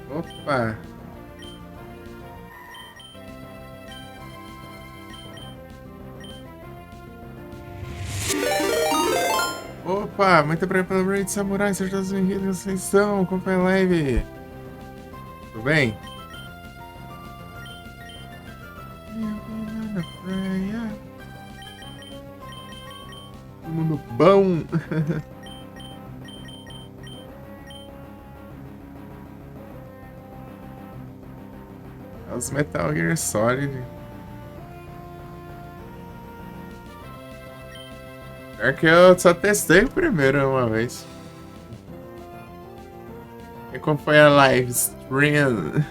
Opa! Opa! Muito obrigado pelo Raid Samurai, sejam todos bem-vindos, vocês estão? Acompanha a live. Tudo bem? Todo mundo bom? Os Metal Gear Solid. Pior que eu só testei o primeiro uma vez. Acompanha a live stream.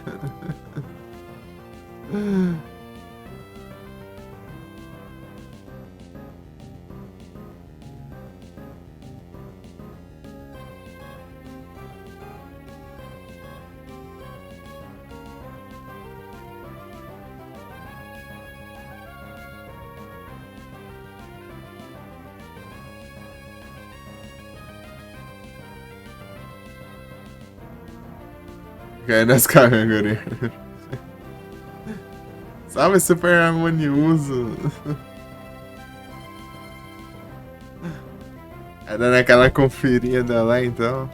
Cai nas caranguras. Salve, Super Harmonioso. Tá dando aquela conferida lá, então.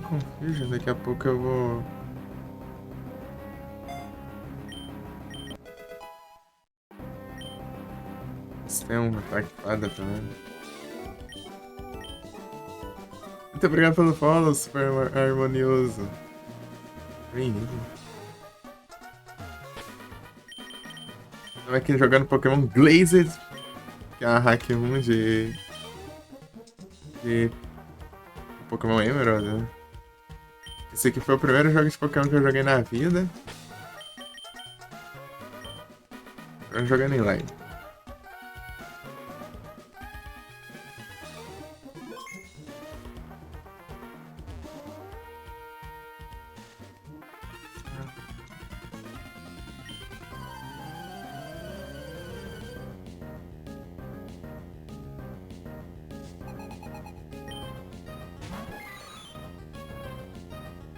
Confusion, daqui a pouco eu vou... Tem um ataque fada também. Muito obrigado pelo follow, Super Harmonioso. Bem-vindo. Estamos aqui jogando Pokémon Glazed. que é uma hack room de Pokémon Emerald, né? Esse aqui foi o primeiro jogo de Pokémon que eu joguei na vida. Eu jogando em live.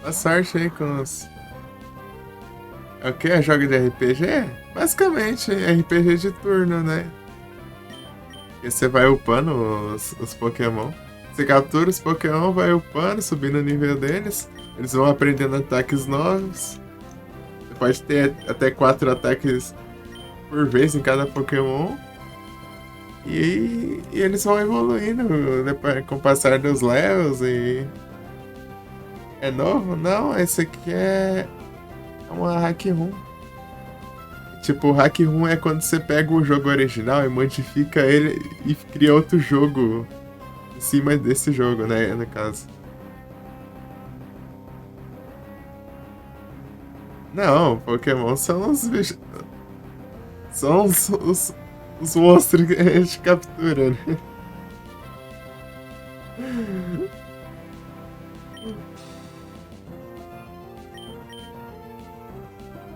Boa sorte aí com os... É o que? É jogo de RPG? Basicamente, RPG de turno, né? E você vai upando os Pokémon. Você captura os Pokémon, vai upando, subindo o nível deles. Eles vão aprendendo ataques novos. Você pode ter até 4 ataques por vez em cada Pokémon. E eles vão evoluindo depois, com o passar dos levels e... É novo? Não, esse aqui é uma hack room. Tipo, o hack room é quando você pega o jogo original e modifica ele e cria outro jogo em cima desse jogo, né? No caso. Não, Pokémon são os bichos. São os monstros que a gente captura, né?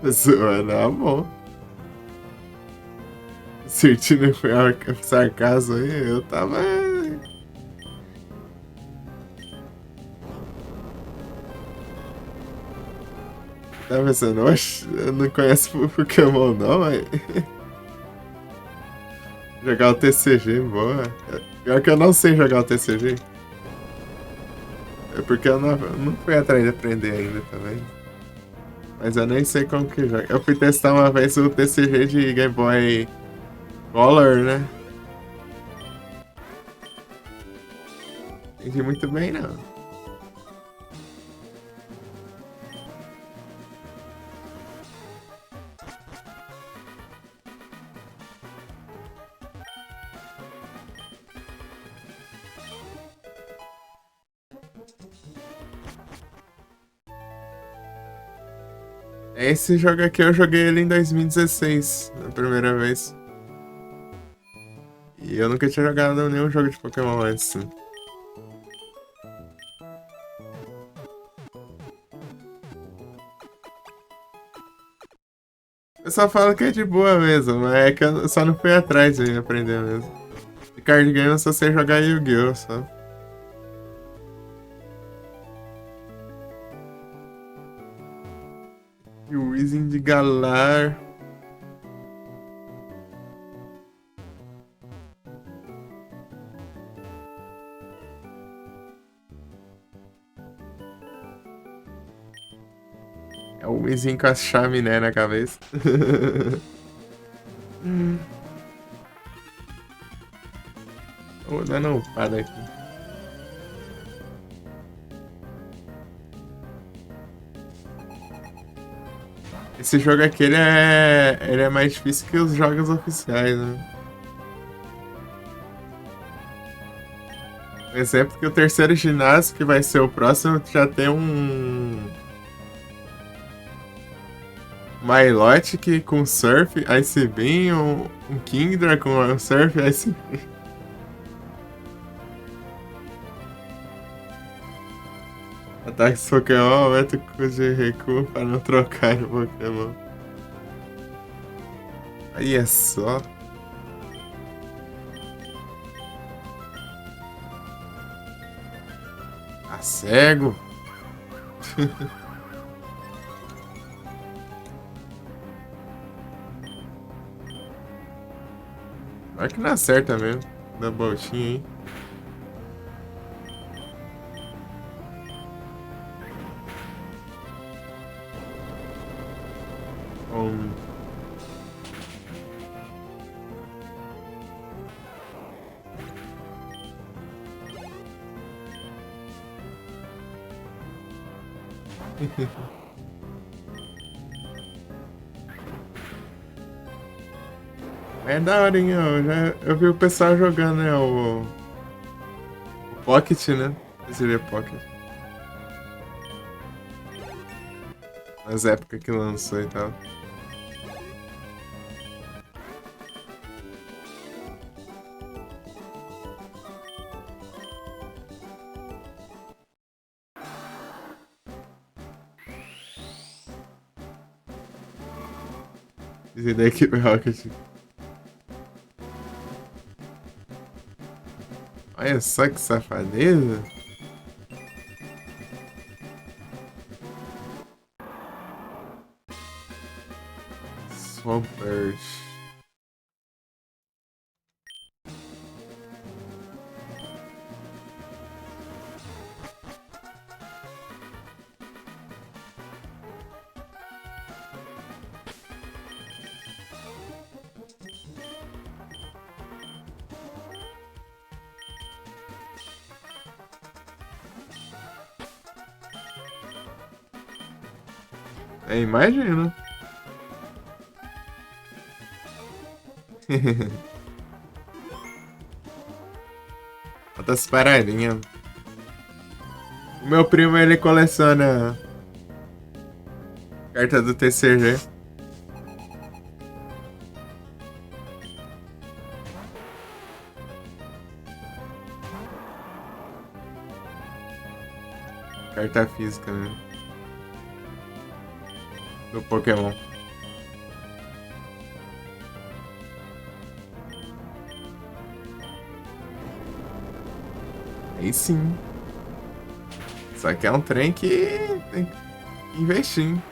Zoando, ah, bom. Sentindo sarcasmo aí, eu tava. Tá pensando, oxe, eu não conheço Pokémon não, mas. Jogar o TCG, boa. Pior que eu não sei jogar o TCG. É porque eu não fui atrás de aprender ainda também. Mas eu nem sei como que joga. Eu fui testar uma vez o TCG de Game Boy Color, né? Entendi muito bem, não. Esse jogo aqui eu joguei ele em 2016, na primeira vez. E eu nunca tinha jogado nenhum jogo de Pokémon antes. Eu só falo que é de boa mesmo, mas é que eu só não fui atrás de aprender mesmo. De card game eu só sei jogar Yu-Gi-Oh! Só. E o Weezing de Galar. É o Weezing com a chaminé na cabeça. Vou dando um pada aqui. Esse jogo aqui ele é mais difícil que os jogos oficiais, né? Por exemplo, que o terceiro ginásio, que vai ser o próximo, já tem um Milotic com Surf, Ice Beam, um Kingdra com Surf, Ice Beam. Ataque Pokémon, aumenta o custo de recuo para não trocar o Pokémon. Aí é só. Tá cego? Vai que não acerta mesmo. Da voltinha, hein? Um... É daorinha, eu vi o pessoal jogando, né? O Pocket, né? Seria Pocket. Nas épocas que lançou e tal. Esse da Equipe Rocket. Olha só que safadeza. Swampert. É, imagina. Outras paradinhas. O meu primo, ele coleciona carta do TCG. Carta física, né? Do Pokémon. Aí sim. Só que é um trem que tem que investir, hein?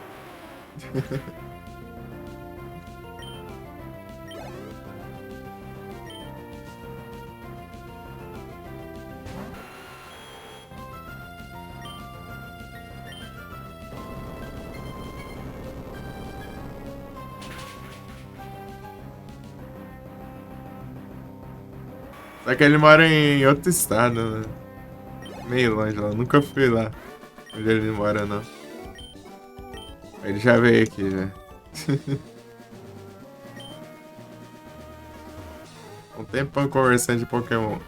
Só que ele mora em outro estado, né? Meio longe lá. Nunca fui lá onde ele mora, não. Ele já veio aqui, já. Um tempão conversando de Pokémon.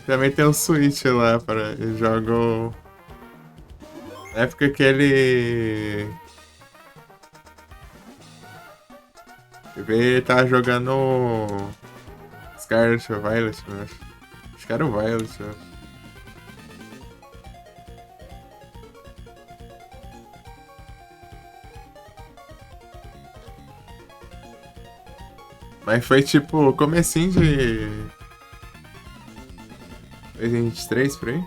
Também tem um Switch lá, para ele jogou. Na época que ele. Ele tava jogando Scarlet ou Violet, eu acho. Acho que era o Violet, eu acho. Mas foi tipo comecinho de 2023 por aí.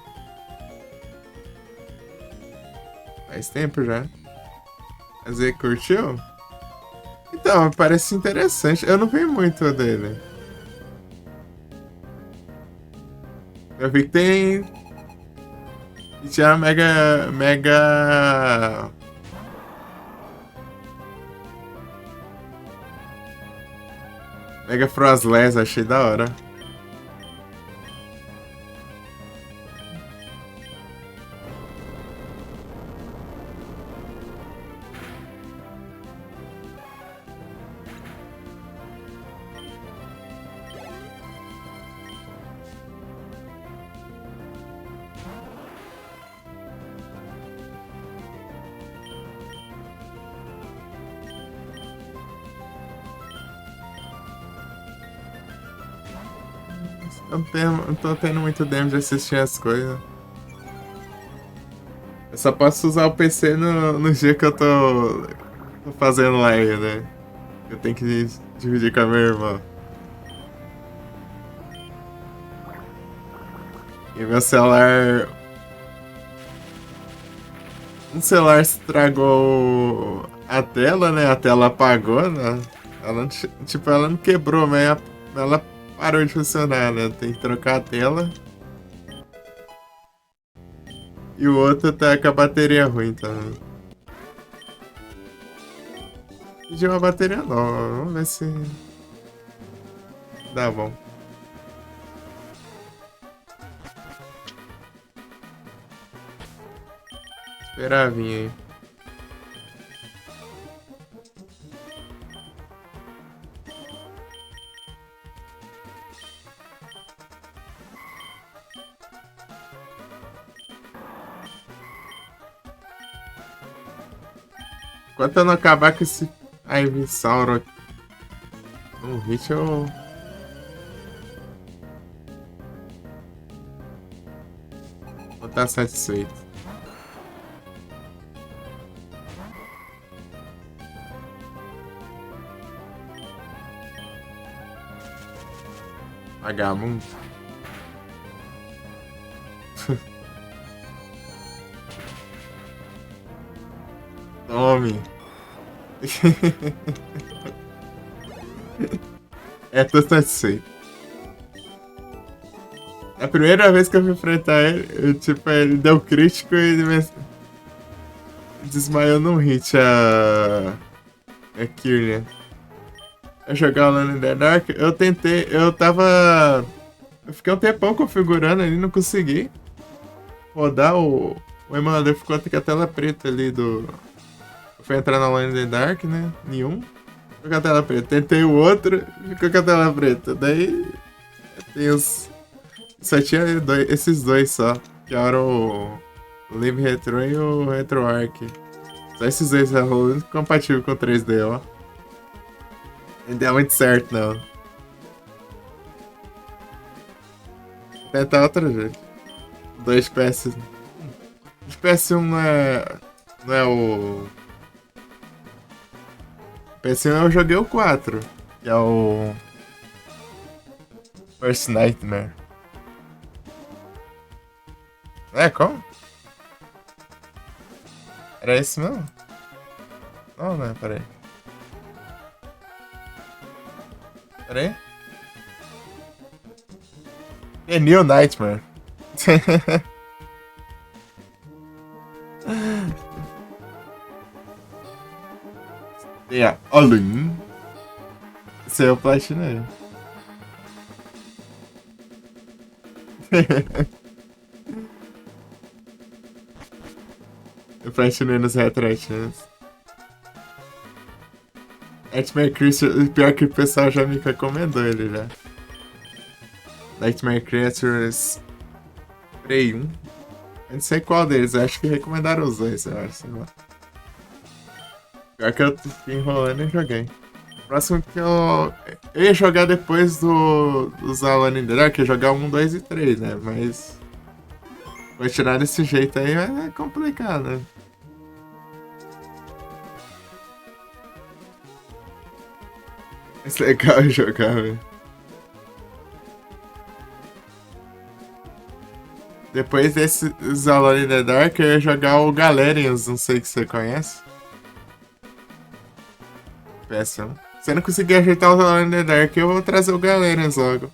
Faz tempo já. Mas ele curtiu? Então, parece interessante. Eu não vi muito dele. Eu vi que tem. E tinha Mega. Mega. Mega Frostless, achei da hora. Não tô tendo muito tempo de assistir as coisas. Eu só posso usar o PC no dia que eu tô fazendo live, né? Eu tenho que dividir com a minha irmã. E meu celular. Um celular estragou a tela, né? A tela apagou, né? Ela, tipo, ela não quebrou, mas ela parou de funcionar, né? Tem que trocar a tela. E o outro tá com a bateria ruim também. Pedi uma bateria nova, vamos ver se dá bom. Esperar vir aí. Enquanto eu não acabar com esse Ivysaur aqui no hit, eu... vou estar satisfeito. Vagabundo. Tome. Tô satisfeito. A primeira vez que eu fui enfrentar ele, ele deu crítico e ele desmaiou num hit a Kirlian. Eu jogar o Alone in the Dark, eu tentei, eu fiquei um tempão configurando ali, não consegui rodar o emulador, ficou com a tela preta ali do... Eu fui entrar no Alone in the Dark, né? Nenhum. Ficou com a tela preta. Tentei o outro, ficou com a tela preta. Daí tem os... Só tinha esses dois só. Que eram o Live Retro e o RetroArch. Só esses dois rolando compatível com o 3D, ó. Não deu muito certo, não. Vou tentar outra vez. 2 PS. O PS1 não é o... PS1 eu joguei o 4. Que é o... First Nightmare. É, como? Era esse mesmo? Não, não, peraí. Peraí. É New Nightmare. É, Alone. Esse é o Platinum. Eu platinei nos Retroactions. Nightmare Creatures, pior que o pessoal já me recomendou ele já. Nightmare Creatures Prey 1. Eu não sei qual deles, eu acho que recomendaram os dois, eu acho, sei lá. Pior que eu fiquei enrolando e joguei. O próximo que eu ia jogar depois dos Alone in the Dark, ia jogar 1, 2 e 3, né? Mas... continuar desse jeito aí é complicado, né? É legal jogar, velho. Depois desses Alone in the Dark, eu ia jogar o Galerians, não sei se você conhece. Péssimo. Se eu não conseguir ajeitar o Alone in the Dark, eu vou trazer o Galerians logo.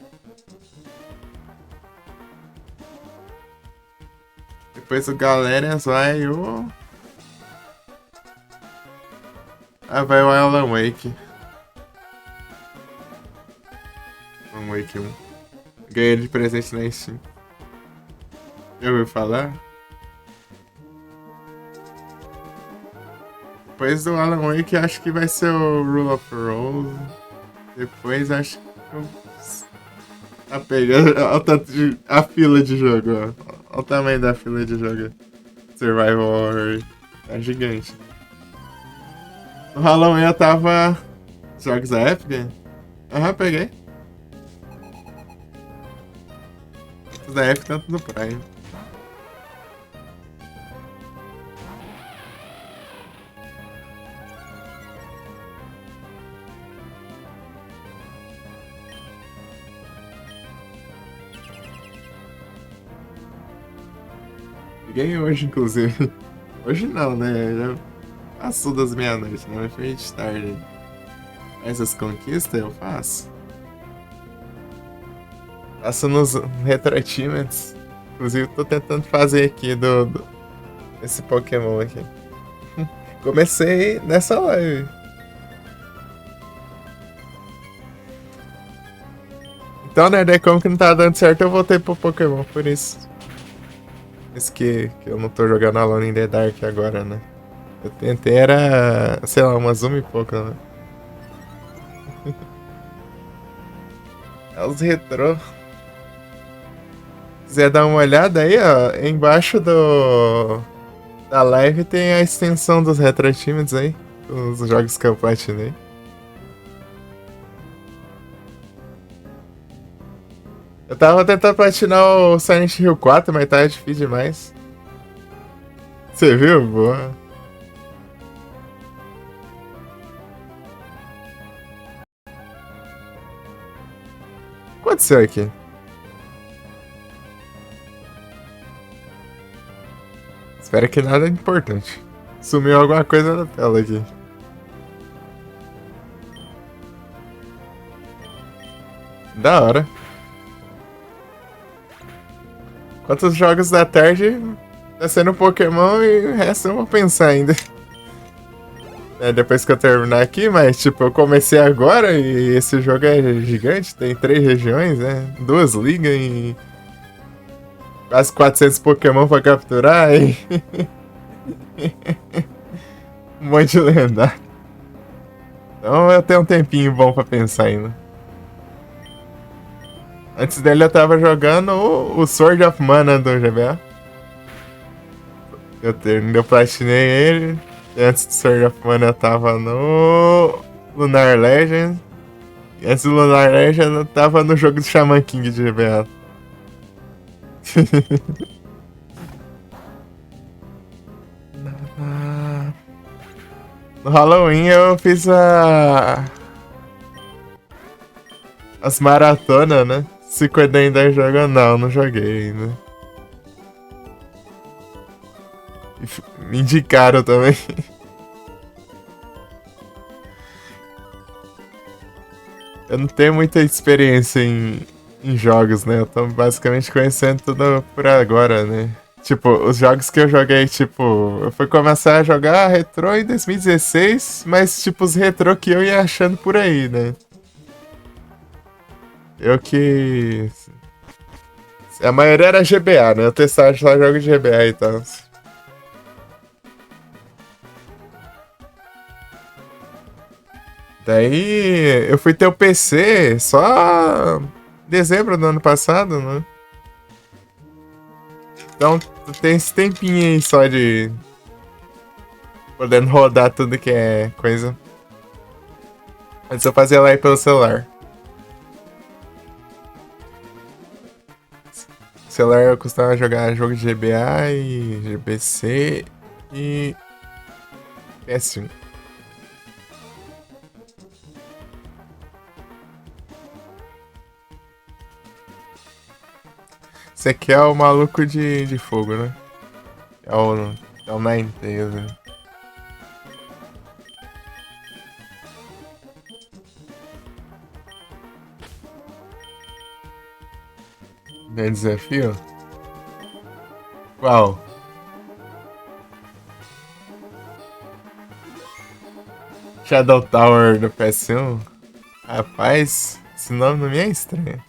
Depois o Galerians vai o... ah, vai o Alan Wake. Alan Wake 1. Ganhei ele de presente na Steam. Já ouviu falar? Depois do Alan Wake, acho que vai ser o Rule of Rose. Depois, acho que eu... tá pegando... olha o tanto de... a fila de jogo, ó. Olha o tamanho da fila de jogo. Survival Horror. Tá gigante. No Halloween eu tava... jogos da Epic? Aham, peguei. Tanto da Epic, tanto do Prime. Peguei hoje, inclusive. Hoje não, né? Já passou das meia-noite, né? Mas foi de tarde. Essas conquistas eu faço. Faço nos Retro Achievements. Inclusive, tô tentando fazer aqui esse Pokémon aqui. Comecei nessa live. Então, né? Daí como que não tá dando certo, eu voltei pro Pokémon, por isso. Isso que eu não tô jogando Alone in the Dark agora, né? Eu tentei, era, sei lá, umas 1 e pouca, né? É os retrô. Se quiser dar uma olhada aí, ó, embaixo da live tem a extensão dos Retro Achievements aí. Os jogos que eu platinei. Eu tava tentando platinar o Silent Hill 4, mas tá difícil demais. Você viu? Boa. O que aconteceu aqui? Espero que nada importante. Sumiu alguma coisa na tela aqui. Da hora. Quantos jogos da tarde tá sendo Pokémon e o resto eu vou pensar ainda. É, depois que eu terminar aqui, mas tipo, eu comecei agora e esse jogo é gigante, tem 3 regiões, né? 2 ligas e quase 400 Pokémon pra capturar e um monte de lendário. Então eu tenho um tempinho bom pra pensar ainda. Antes dele eu tava jogando o Sword of Mana do GBA. Eu platinei ele. E antes do Sword of Mana eu tava no Lunar Legend. E antes do Lunar Legend eu tava no jogo do Shaman King de GBA. No Halloween eu fiz as maratonas, né? Se cuida ainda joga, não joguei ainda. Me indicaram também. Eu não tenho muita experiência em jogos, né? Eu tô basicamente conhecendo tudo por agora, né? Tipo, os jogos que eu joguei, tipo, eu fui começar a jogar retrô em 2016, mas tipo, os retrô que eu ia achando por aí, né? Eu que... A maioria era GBA, né? Eu testava lá jogos de GBA e tal. Daí eu fui ter o PC só em dezembro do ano passado, né? Então tem esse tempinho aí só de podendo rodar tudo que é coisa. Antes eu fazia lá pelo celular. No celular eu costumava jogar jogo de GBA e GBC e PS1. Esse aqui é o maluco de fogo, né? É o Ninetales, né? É desafio? Qual? Shadow Tower do PS1? Rapaz, esse nome não me é estranho.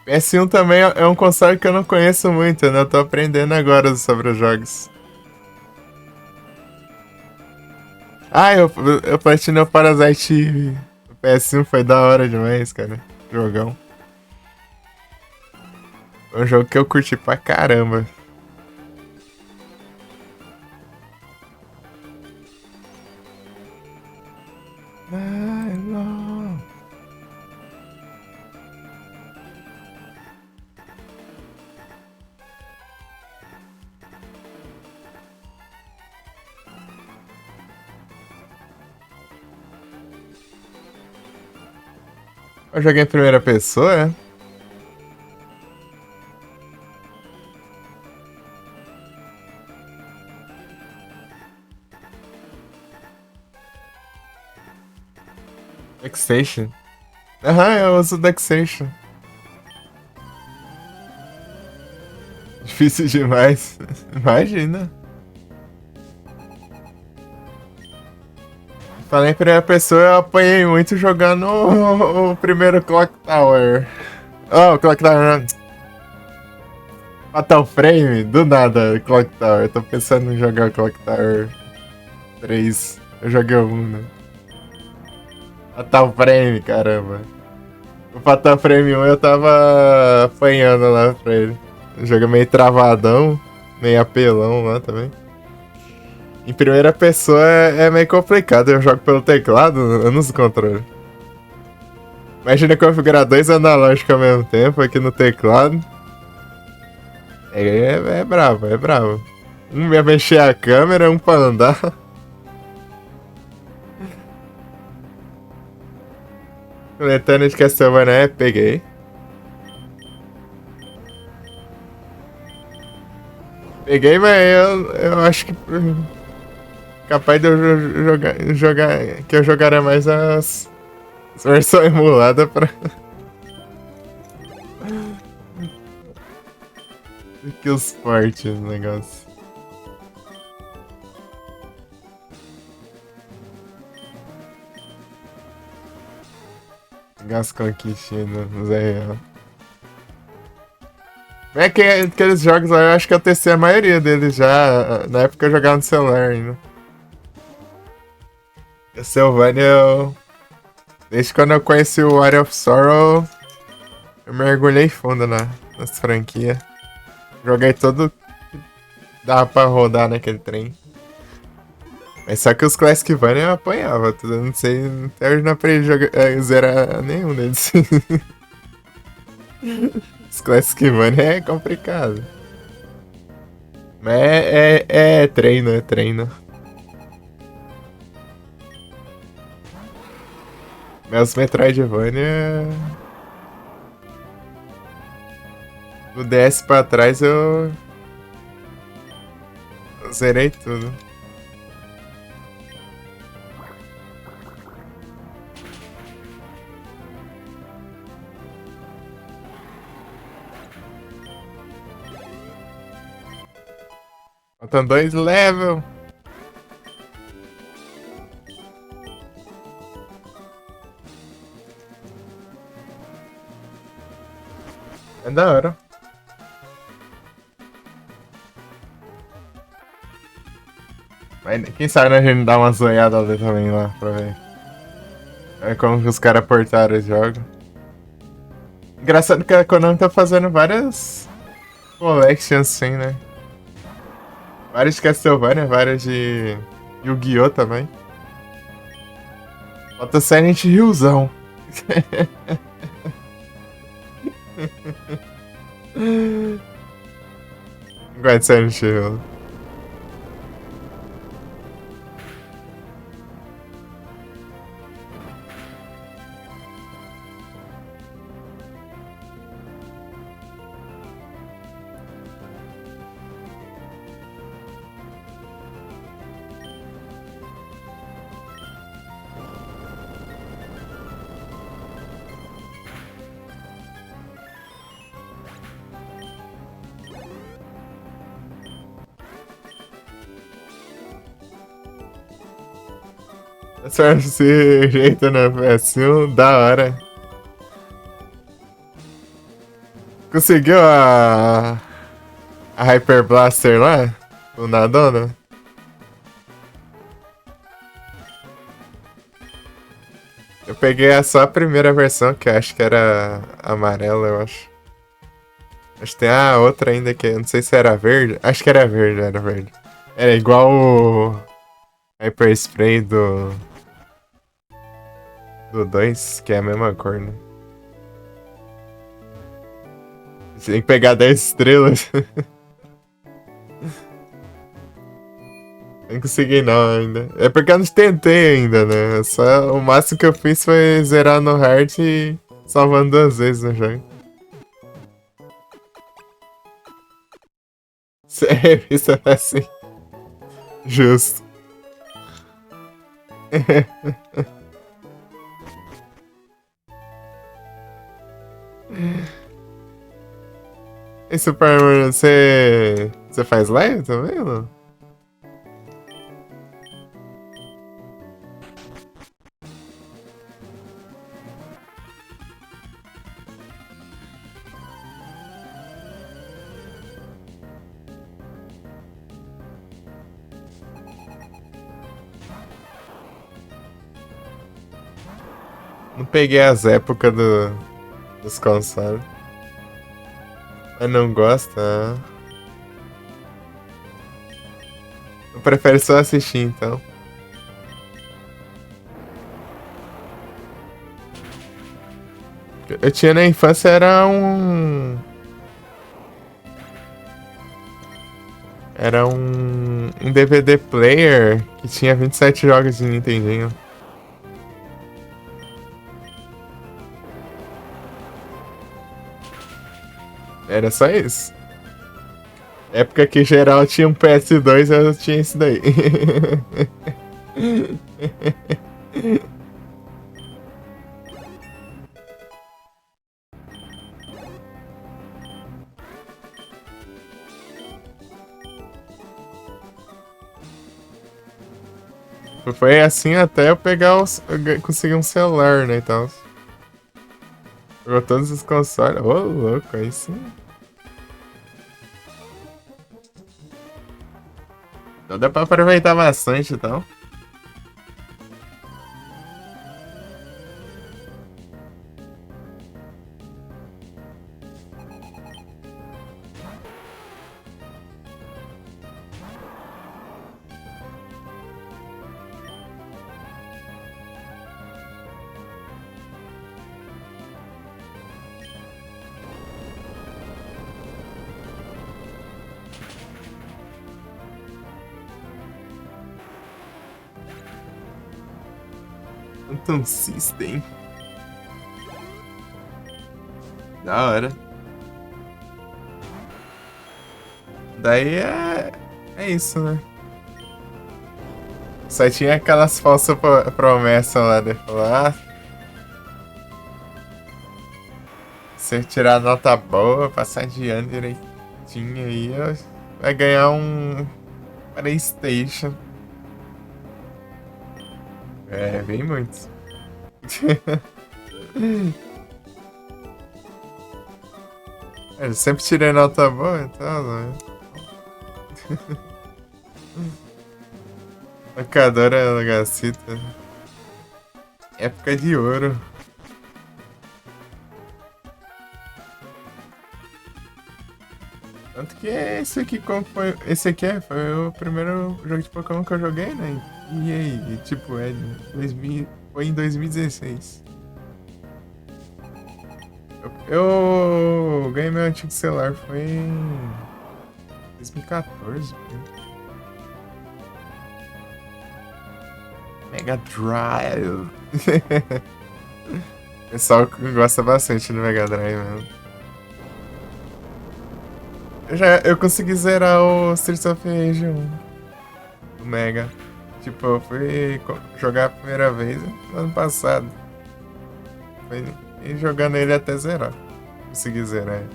PS1 também é um console que eu não conheço muito, né? Eu tô aprendendo agora sobre os jogos. Ah, eu platinei o Parasite Eve. O PS1 foi da hora demais, cara. Jogão. Foi um jogo que eu curti pra caramba. Eu joguei em primeira pessoa, é? DuckStation. Aham, eu uso DuckStation. Difícil demais. Imagina. Falei em primeira pessoa, eu apanhei muito jogando o primeiro Clock Tower. Oh, Clock Tower não. Fatal Frame, do nada, Clock Tower. Eu tô pensando em jogar Clock Tower 3. Eu joguei o 1, né? Fatal Frame, caramba. O Fatal Frame 1 eu tava apanhando lá pra ele. O jogo é meio travadão, meio apelão lá também. Em primeira pessoa é meio complicado. Eu jogo pelo teclado, eu não uso controle. Imagina configurar dois analógicos ao mesmo tempo aqui no teclado. É bravo, é bravo. Um ia mexer a câmera, um pra andar. Coletânea de Castlevania, peguei. Peguei, mas eu acho que capaz de eu jogar que eu jogaria mais as versões emuladas pra do que os fortes do negócio. Pegar as conquistinhas no Zé Real. É que aqueles jogos lá, eu acho que eu testei a maioria deles já. Na época eu jogava no celular ainda. Castlevania, desde quando eu conheci o Area of Sorrow, eu mergulhei fundo nas franquias. Joguei todo que dava pra rodar naquele trem. Mas só que os Classicvania eu apanhava, tudo. Eu não sei, até hoje não aprendi zerar nenhum deles. Os Classicvania é complicado. Mas é treino, é treino. Mas os Metroidvania. Do DS pra trás eu zerei tudo. Faltam 2 level. É da hora. Mas quem sabe a gente dá uma zoiada ali também lá pra ver. É como que os caras portaram o jogo. Engraçado que a Konami tá fazendo várias collections assim, né? Várias de Castlevania, várias de Yu-Gi-Oh! Também. Falta Silent Hillzão. Gosto de Silent Hill. Só esse jeito na PS1, da hora. Conseguiu a Hyper Blaster lá? O Nadona? Eu peguei só a primeira versão, que eu acho que era amarela, eu acho. Acho que tem a outra ainda que eu não sei se era verde. Acho que era verde, era verde. Era igual o Hyper Spray do 2, que é a mesma cor, né? Você tem que pegar 10 estrelas. Não consegui não ainda. É porque eu não tentei ainda, né? Só, o máximo que eu fiz foi zerar no hard e salvando 2 vezes no jogo. Sério, isso é assim. Justo. E Super Mario, você faz live também ou não? Não peguei as épocas dos consoles. Mas não gosta? Eu prefiro só assistir, então. Eu tinha na infância, era um... Era um DVD player que tinha 27 jogos de Nintendinho. Era só isso. Época que geral tinha um PS2, eu tinha esse daí. Foi assim até eu pegar conseguir um celular, né, então. Pegou todos os consoles. Ô, louco, aí sim. Então dá pra aproveitar bastante, então. Phantom System. Da hora. Daí é isso, né? Só tinha aquelas falsas promessas lá de falar, se tirar nota boa, passar de ano direitinho aí, vai ganhar um PlayStation. É, bem muito. Eu sempre tirei nota boa, então, né? Locadora Lagacita. Época de ouro. Tanto que esse aqui, como foi. Esse aqui foi o primeiro jogo de Pokémon que eu joguei, né? E aí, tipo, 2000, foi em 2016. Eu ganhei meu antigo celular, foi em 2014. Mega Drive. O pessoal gosta bastante do Mega Drive mesmo. Eu consegui zerar o Streets of Rage 1 do Mega. Tipo, eu fui jogar a primeira vez no ano passado. Foi e jogando ele até zerar. Consegui zerar ele.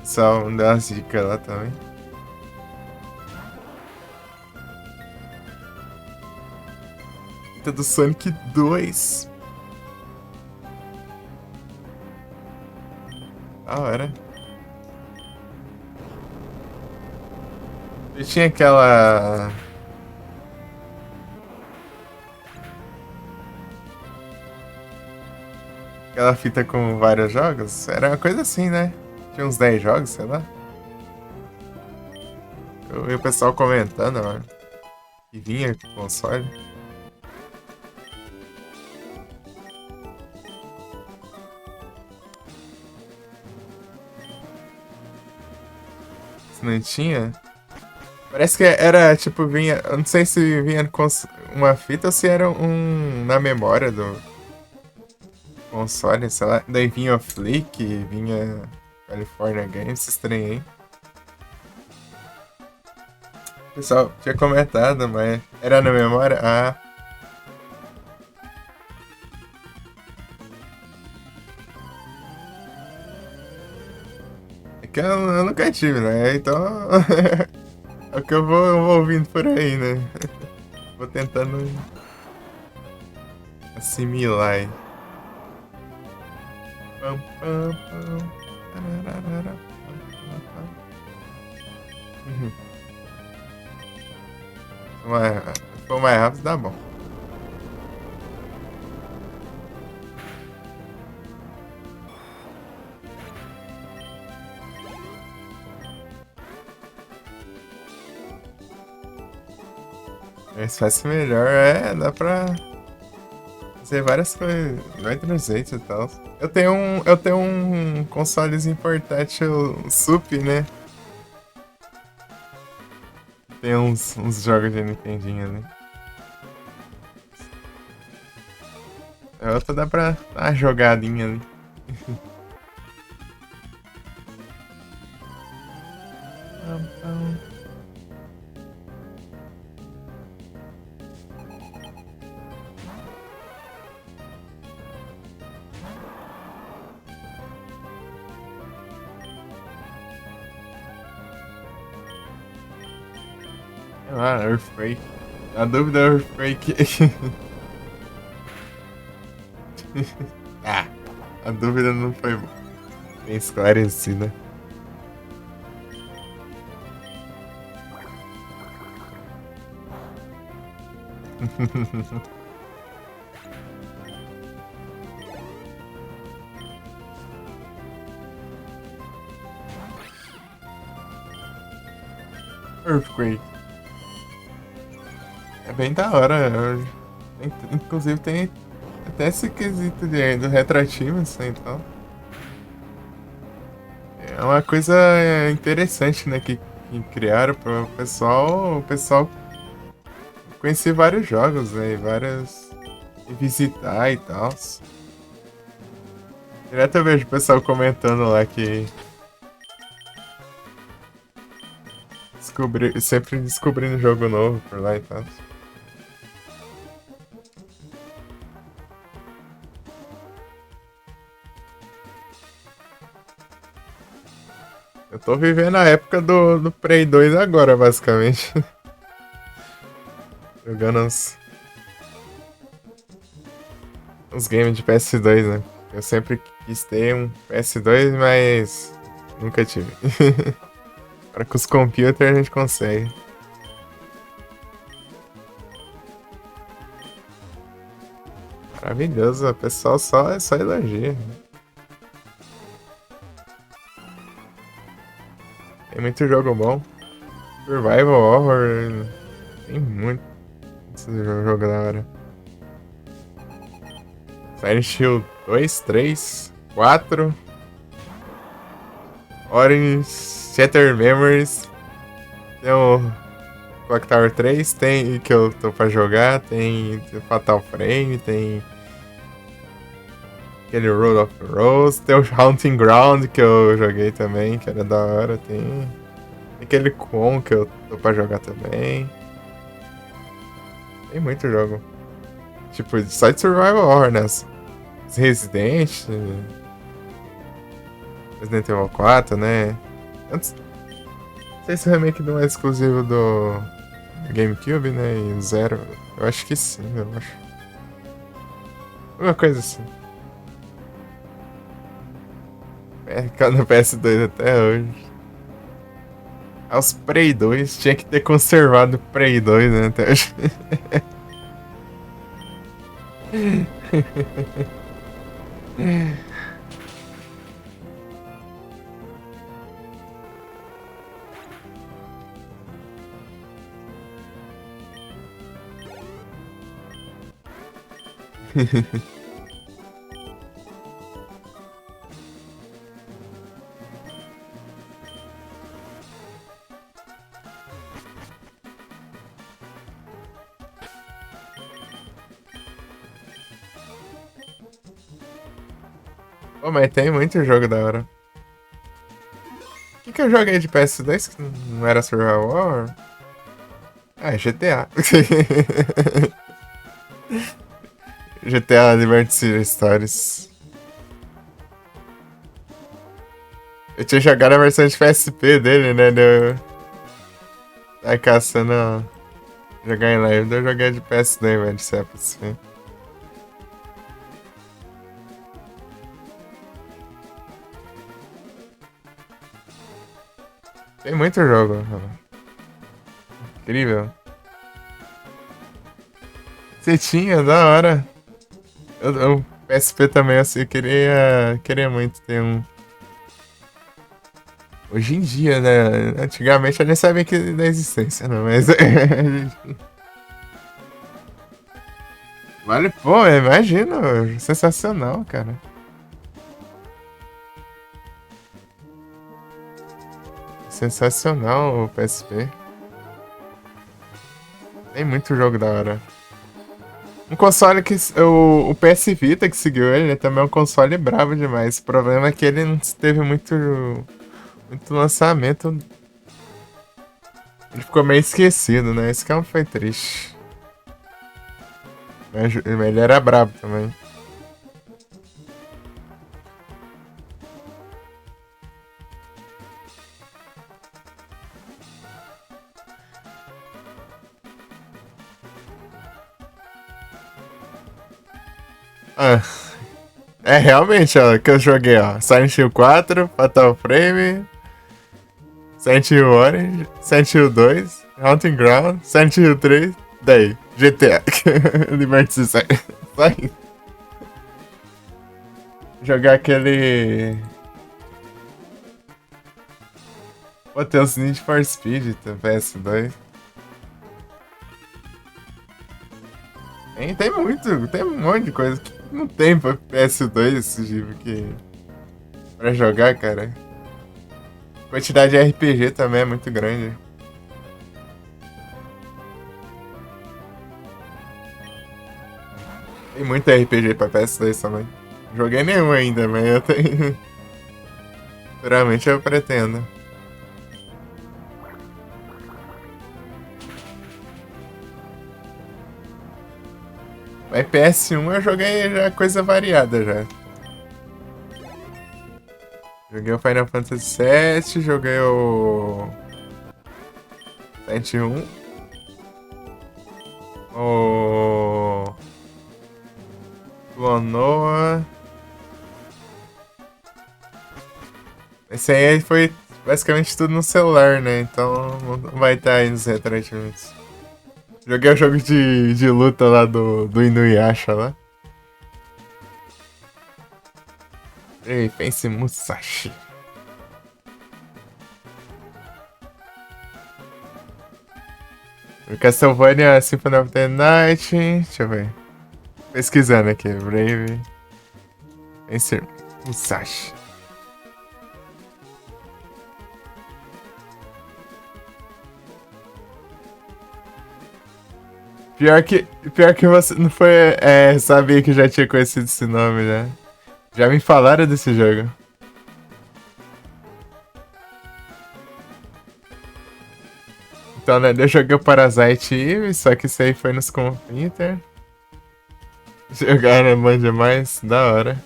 Só me deu umas dicas lá também. Fita do Sonic 2. Da hora. E tinha aquela. Aquela fita com vários jogos? Era uma coisa assim, né? Tinha uns 10 jogos, sei lá. Eu vi o pessoal comentando, ó. Que vinha com o console. Se não tinha. Parece que era tipo, vinha. Eu não sei se vinha com uma fita ou se era na memória do console, sei lá. Daí vinha o Flick, vinha California Games, esses trem aí. O pessoal tinha comentado, mas era na memória? Ah. É que eu nunca tive, né? Então. É o que eu vou ouvindo por aí, né? Vou tentando assimilar aí. Pam, pam, pam. Tararara, pam, pam, pam. Uhum. Se for mais rápido, dá bom. Mais fácil melhor, dá pra fazer várias coisas, vários jeitos e tal. Eu tenho um consolezinho portátil Sup, né? Tem uns jogos de Nintendinho, né? A outra dá pra dar uma jogadinha ali. Earthquake. A dúvida é Earthquake. A dúvida não foi bem esclarecida. Earthquake. É bem da hora. Inclusive tem até esse quesito do retroativos, né, então. É uma coisa interessante, né, que criaram para o pessoal conhecer vários jogos, né, e visitar e tal. Direto eu vejo o pessoal comentando lá que sempre descobrindo jogo novo por lá e tal. Eu tô vivendo a época do Play 2 agora, basicamente. Jogando uns games de PS2, né? Eu sempre quis ter um PS2, mas nunca tive. Agora com os computers a gente consegue. Maravilhoso, o pessoal só elogia. Tem muito jogo bom. Survival Horror. Tem muito jogo da hora. Silent Hill 2, 3, 4. Orange, Shattered Memories. Tem o Clock Tower 3, tem que eu tô pra jogar. Tem Fatal Frame, tem aquele Road of Rose. Tem o Haunting Ground que eu joguei também, que era da hora. Tem aquele Kwon que eu tô pra jogar também. Tem muito jogo. Tipo, só de Survival Horror, né? Resident Evil 4, né? Antes, não sei se o remake não é exclusivo do GameCube, né? E Zero. Eu acho que sim, eu acho. Uma coisa assim. É, no PS2 até hoje. Os Prey 2, tinha que ter conservado o Prey 2, né? Até hoje. Pô, mas tem muito jogo da hora. O que eu joguei de PS2 que não era Survival Horror? Ah, é GTA. GTA Liberty City Stories. Eu tinha jogado a versão de PSP dele, né? Tá caçando jogar em live. Eu joguei de PS2, velho, de ser PSP. Tem muito jogo. Incrível. Você tinha, da hora. Eu PSP também, assim, eu queria muito ter um. Hoje em dia, né? Antigamente eu nem sabia da existência, não, mas. Vale, pô, imagina. Sensacional, cara. Sensacional o PSP. Tem muito jogo da hora. Um console que. O PS Vita que seguiu ele, também é um console brabo demais. O problema é que ele não teve muito lançamento. Ele ficou meio esquecido, né? Esse que é um foi triste. Mas ele era brabo também. Ah, é realmente, ó, que eu joguei, ó. Silent Hill 4, Fatal Frame, Silent Hill Orange, Silent Hill 2, Haunting Ground, Silent Hill 3, daí, GTA. Liberty Society. Só isso. Jogar aquele. Pô, tem os Need for Speed, PS2. Tem um monte de coisa que não tem pra PS2 esse tipo que. Pra jogar, cara. A quantidade de RPG também é muito grande. Tem muito RPG pra PS2 também. Joguei nenhum ainda, mas eu tenho. Futuramente eu pretendo. Mas PS1 eu joguei já coisa variada já. Joguei o Final Fantasy VII, joguei o. Silent Hill 1, o. Clonoa. Esse aí foi basicamente tudo no celular, né? Então não vai estar aí nos retroativos. Joguei o jogo de luta lá do Inuyasha lá. Ei, pense Musashi. O Castlevania Symphony of the Night. Deixa eu ver. Pesquisando aqui. Brave. Pense Musashi. Pior que você não foi. Sabia que já tinha conhecido esse nome, né? Já me falaram desse jogo. Então, né, eu joguei o Parasite Eve, só que isso aí foi nos Computer. Jogaram manja mais, da hora.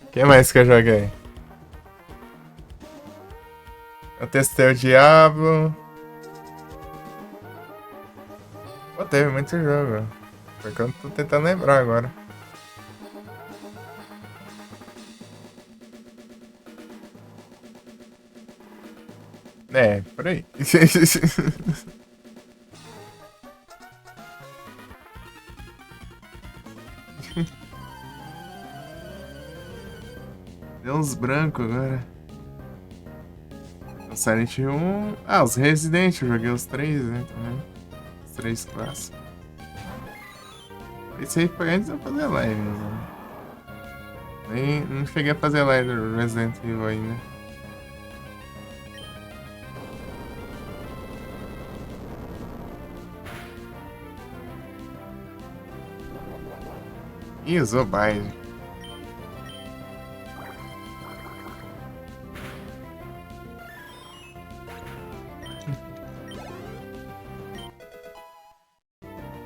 O que mais que eu joguei? Eu testei o Diablo. Pô, teve muito jogo. Porque eu não tô tentando lembrar agora. É, por aí. Deu uns brancos agora. O Silent Hill 1. Ah, os Resident, eu joguei os três, né? Também. Os três clássicos. Esse aí foi antes de eu fazer live, né? Nem, não cheguei a fazer live do Resident Evil ainda. Ih, usou Bind.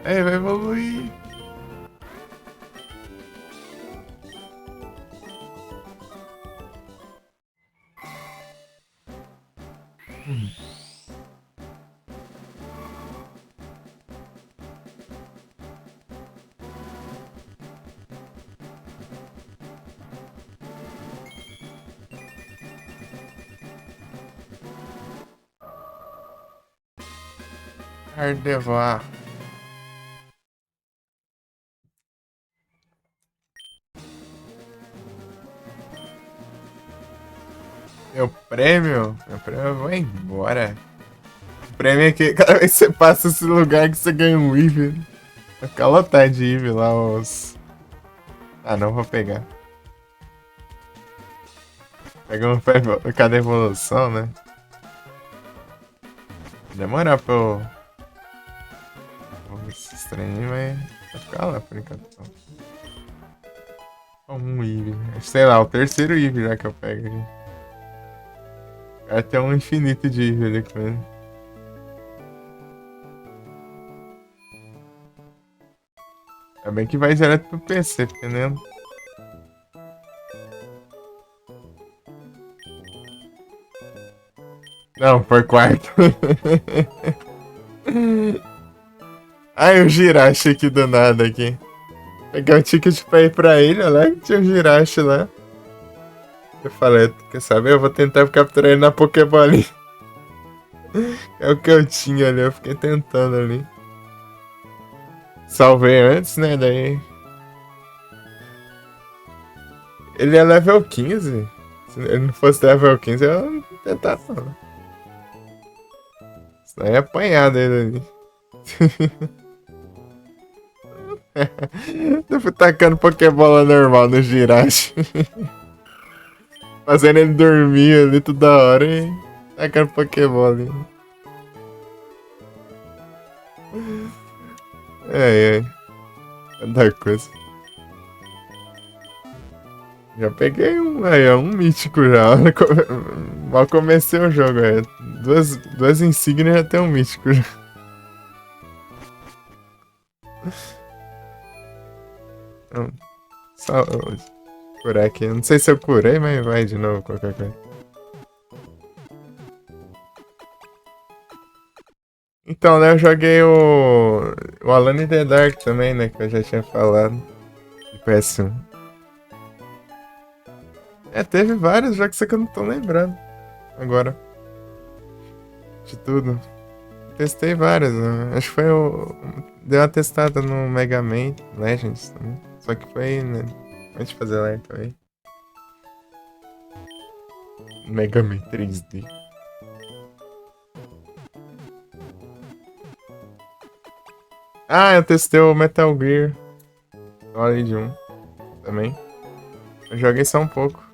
É, vai evoluir. Gardevoir. Meu prêmio vai embora. O prêmio é que cada vez que você passa esse lugar que você ganha um Eevee. Vai ficar lotado de Eevee lá, os... Ah, não vou pegar. Pega um cada evolução, né? Demorar pra eu... Esses treininhos vai ficar lá por enquanto. Um Eevee. Sei lá, o terceiro Eevee já que eu pego aqui. Vai ter um infinito de Eevee ali com ele. É bem que vai direto pro PC, porque nem... Não, por quarto. Ai, o Jirachi aqui do nada aqui. Peguei um ticket pra ir pra ilha lá, que tinha um Jirachi lá. Eu falei, quer saber? Eu vou tentar capturar ele na Pokébolinha. É o que eu tinha ali, eu fiquei tentando ali. Salvei antes, né? Daí. Ele é level 15. Se ele não fosse level 15, eu não tentava não. Senão ia apanhar dele ali. Eu fui tacando Pokébola normal no Jirachi. Fazendo ele dormir ali toda hora e tacando Pokébola ali. Ai, ai. Tanta coisa. Já peguei um, aí, ó, um mítico já. Mal comecei o jogo, é. Duas insígnias já tem um mítico já. Então, só curar aqui. Não sei se eu curei, mas vai de novo qualquer coisa. Então, né, eu joguei o Alone in the Dark também, né, que eu já tinha falado. De PS1. É, teve vários jogos que eu não tô lembrando agora. De tudo. Testei vários, né? Acho que foi o... Deu uma testada no Mega Man Legends também. Só que foi, né, antes de fazer live também. Mega Man 3D. Ah, eu testei o Metal Gear Solid 1 também. Eu joguei só um pouco.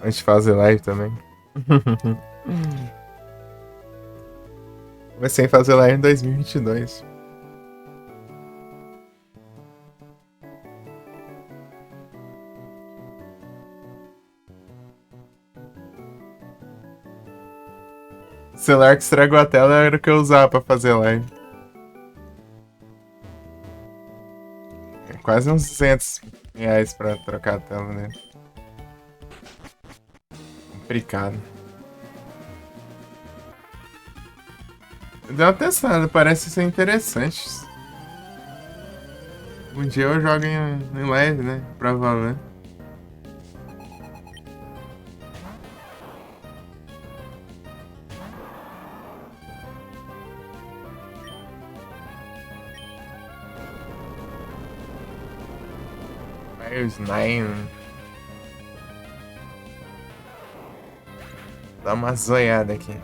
Antes de fazer live também. Comecei a fazer live em 2022. O celular que estragou a tela era o que eu usava pra fazer live. É quase uns R$ 200 pra trocar a tela, né? Complicado. Deu uma testada, parece ser interessante. Um dia eu jogo em live, né? Pra valer. Fires 9. Dá uma zoiada aqui.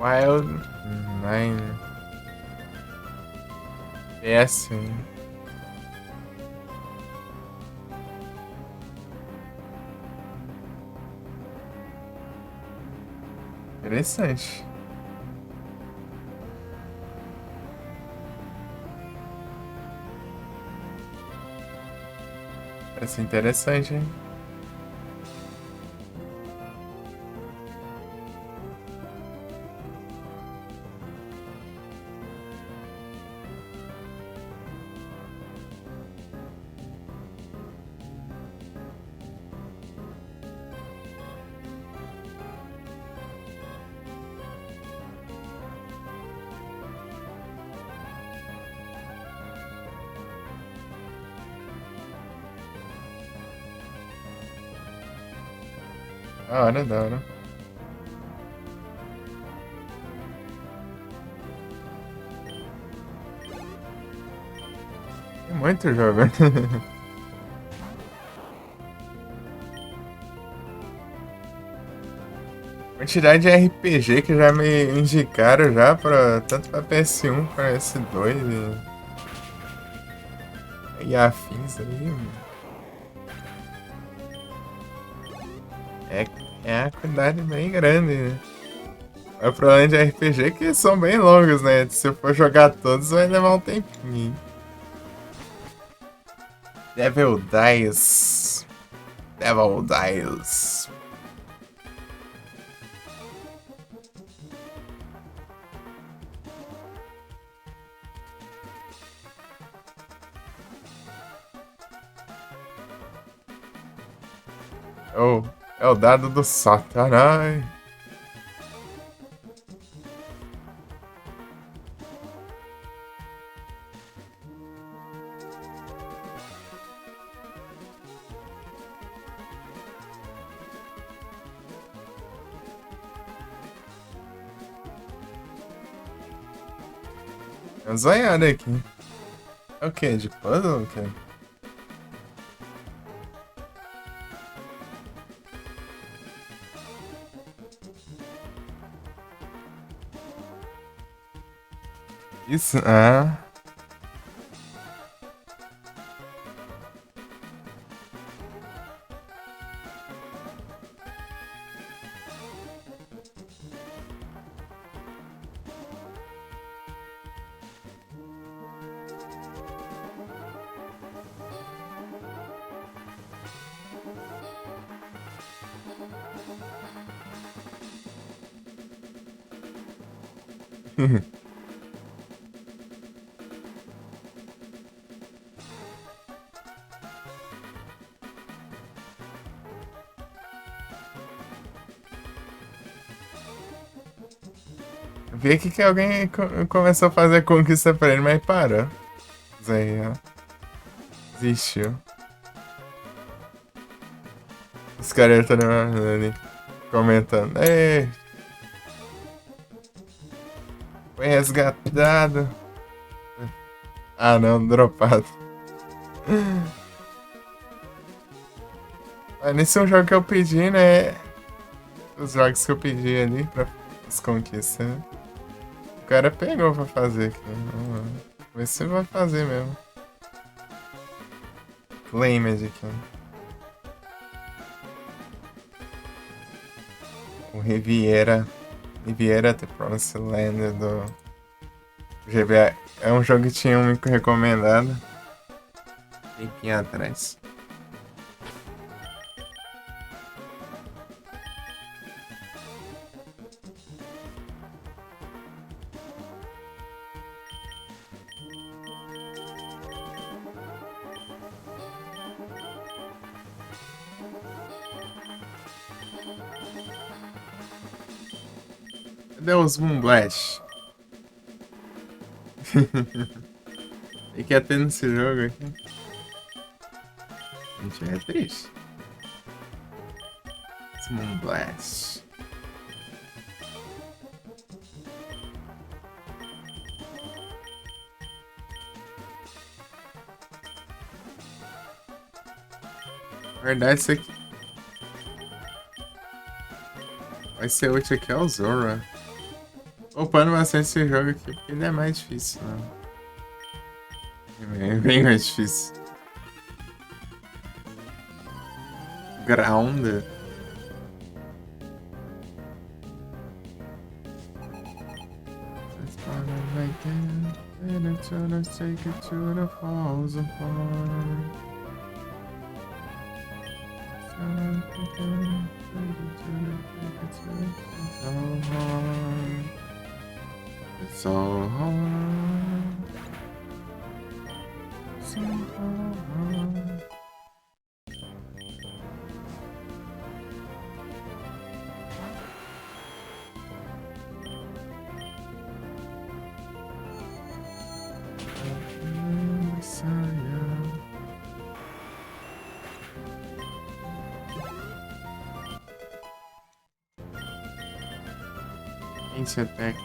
Wild 9. PS1. Interessante. Parece interessante, hein? Da hora, da hora. Tem muito jogo. Quantidade de RPG que já me indicaram já para tanto para PS1 para PS2 e afins aí. É, é a quantidade bem grande, né? O problema de RPG é que são bem longos, né? Se eu for jogar todos vai levar um tempinho. Devil Dice. Devil Dice. Oh, é o dado do Satanás. É uma zoiada aqui. É o que? De puzzle? O quê? Isso? Ah. Vi aqui que alguém começou a fazer conquista pra ele, mas parou. Zé, ó. Desistiu. Os caras estão ali comentando. Ei, foi resgatado. Ah não, dropado. Mas nesse é um jogo que eu pedi, né? Os jogos que eu pedi ali pra as conquistas. Né? O cara pegou pra fazer aqui. Vamos ver se vai fazer mesmo. Claimed aqui. O Riviera. Riviera The Promised Land do GBA. É um jogo que tinha um recomendado. Tempinho atrás. Cadê os Moonblast? E que ter nesse jogo aqui. A gente é triste. Os Moonblast. Na verdade, isso aqui vai ser útil aqui é o Zora. Upando bastante esse jogo aqui, porque ele é mais difícil, né? É bem mais difícil. Ground. Take it to the falls apart. It's so hard. So hard. Int attack.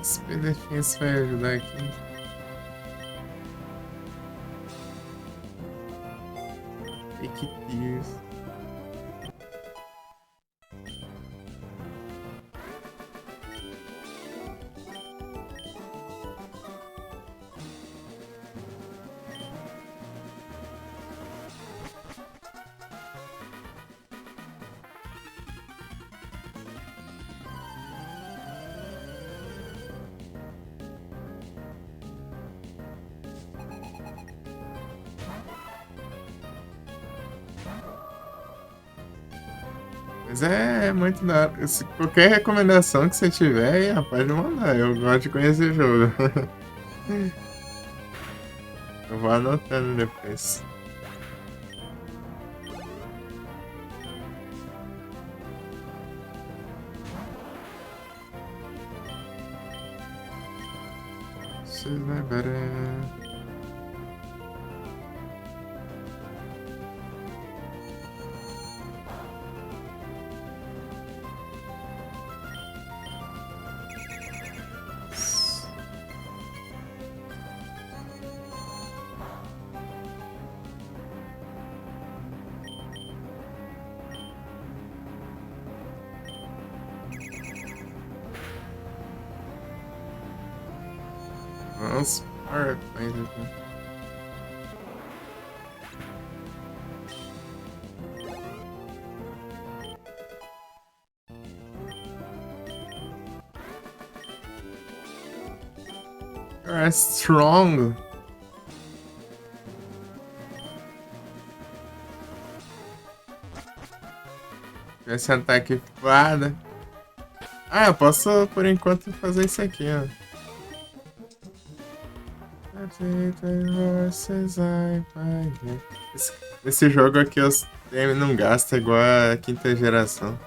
XP Defense vai ajudar aqui. Take Tears. Mas é muito da hora. Qualquer recomendação que você tiver, aí, rapaz, mandar. Eu gosto de conhecer o jogo. Eu vou anotando depois. She's my better. Nossa, alright, you're strong. Esse ataque foda. Ah, eu posso por enquanto fazer isso aqui, ó. Esse jogo aqui os TM não gasta igual a quinta geração.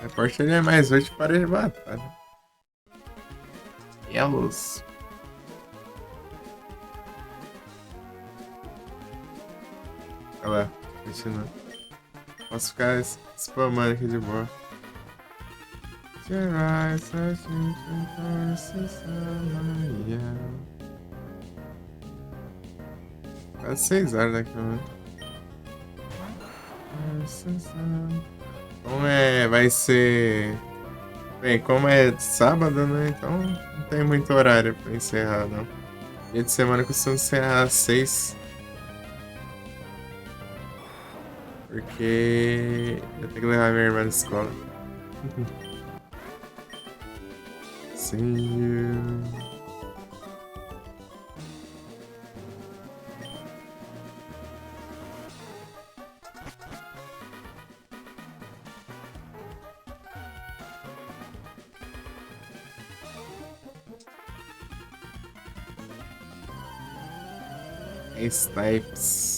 A Porsche ele é mais útil para de batalha. E a luz. Olha lá, continua. Posso ficar spamando aqui de boa. Quase 6 horas daqui, mano. Como vai ser... Bem, como é sábado, né? Então não tem muito horário pra encerrar, não. Dia de semana costuma encerrar às 6. Porque eu tenho que levar minha irmã na escola. See you. Ace types.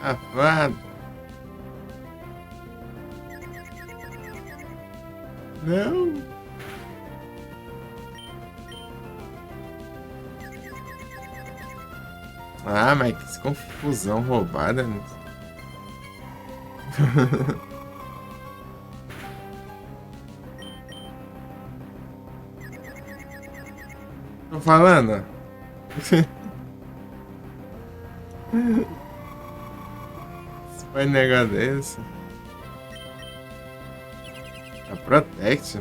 Safado. Não. Ah, mas que confusão roubada. Né? Tô falando. Se foi negócio desse. A Protect.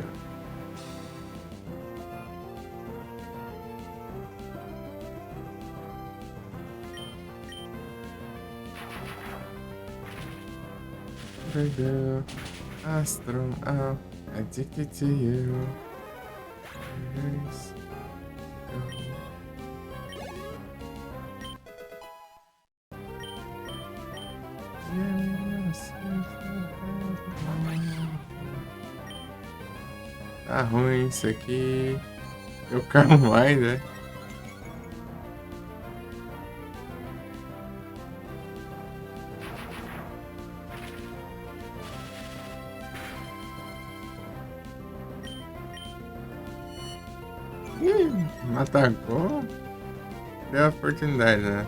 Perdeu. Astro, I'm addicted to you. Yes. Tá ruim isso aqui. Eu quero mais, né? Me atacou. Deu a oportunidade, né?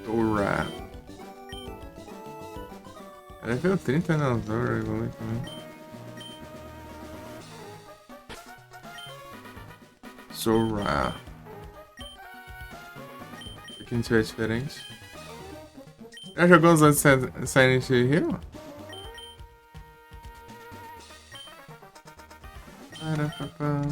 Tora. Ela veio 30 na Zora, igual também. Zora. Aqui a gente vê diferente. Já jogou os outros Silent Hill? Parapapá.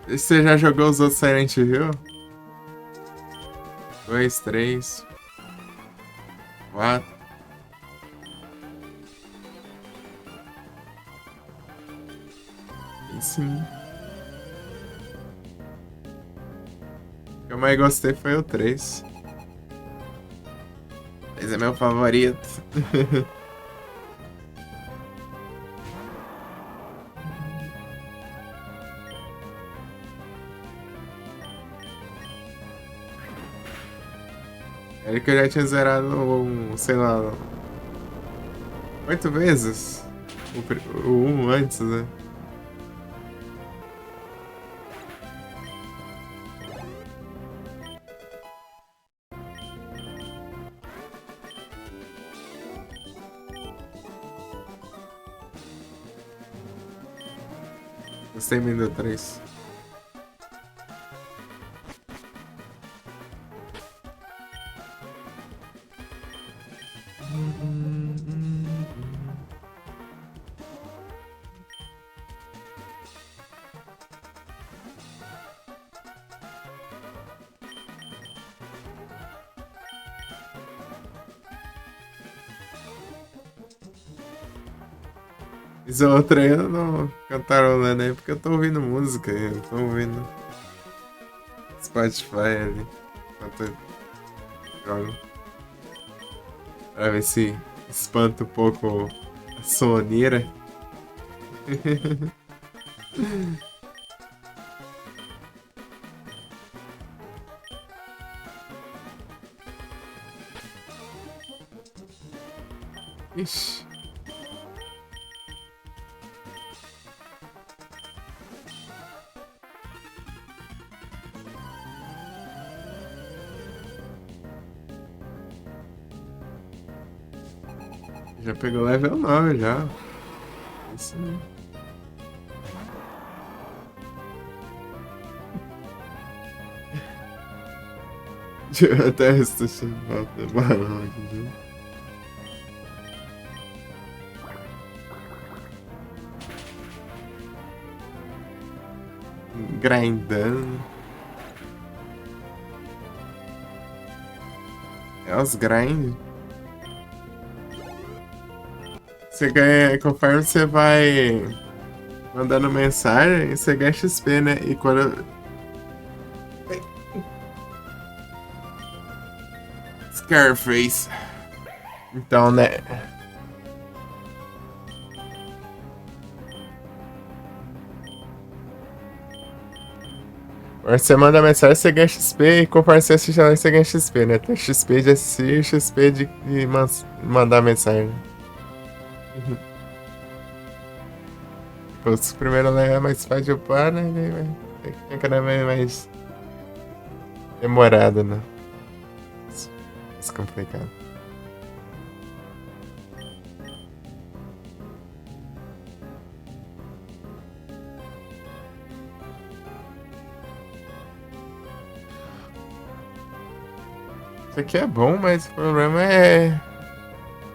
Você já jogou os outros Silent Hill? 2, 3, 4. E sim. O que eu mais gostei foi o 3. Esse é meu favorito. Ele que eu já tinha zerado, sei lá, 8 vezes. O 1 antes, né? Gostei muito do 3. Esse outro aí eu não cantarolando aí porque eu tô ouvindo música, eu tô ouvindo Spotify ali enquanto eu jogo. Pra ver se espanta um pouco a soneira. Ixi. Já pegou level 9 já. Isso aí. Eu até estou chamando de barulho aqui, viu? Grindando. É os grind. Você ganha, conforme você vai mandando mensagem, você ganha XP, né? E quando. Scarface. Então, né? Quando você manda mensagem, você ganha XP. E conforme você assiste lá, você ganha XP, né? Tem XP de assistir e XP de mandar mensagem. Os primeiros lá é mais fácil de upar, né? Tem cada vez mais demorado, né? Mais complicado. Isso aqui é bom, mas o problema é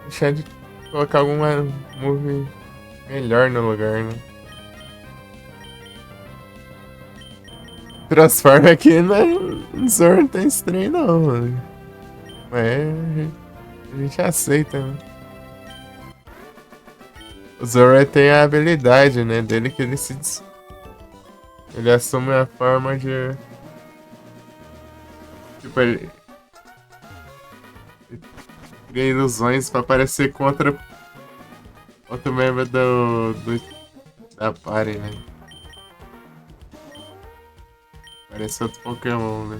deixar de colocar alguma move melhor no lugar, né? Transforma aqui na Zoro não tem esse trem não, mano. Mas a gente aceita, né? O Zoro tem a habilidade, né, dele que ele ele assume a forma de... Tipo, ele cria ilusões pra parecer com outro membro da party, né? Parece outro Pokémon, né?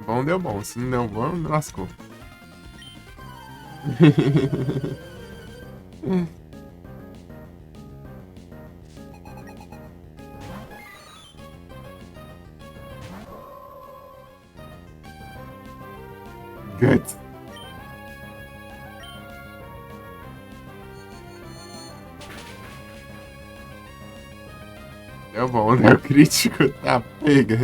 Bom deu bom, se não deu bom, me lascou. Good. Deu bom, né? O crítico tá pega.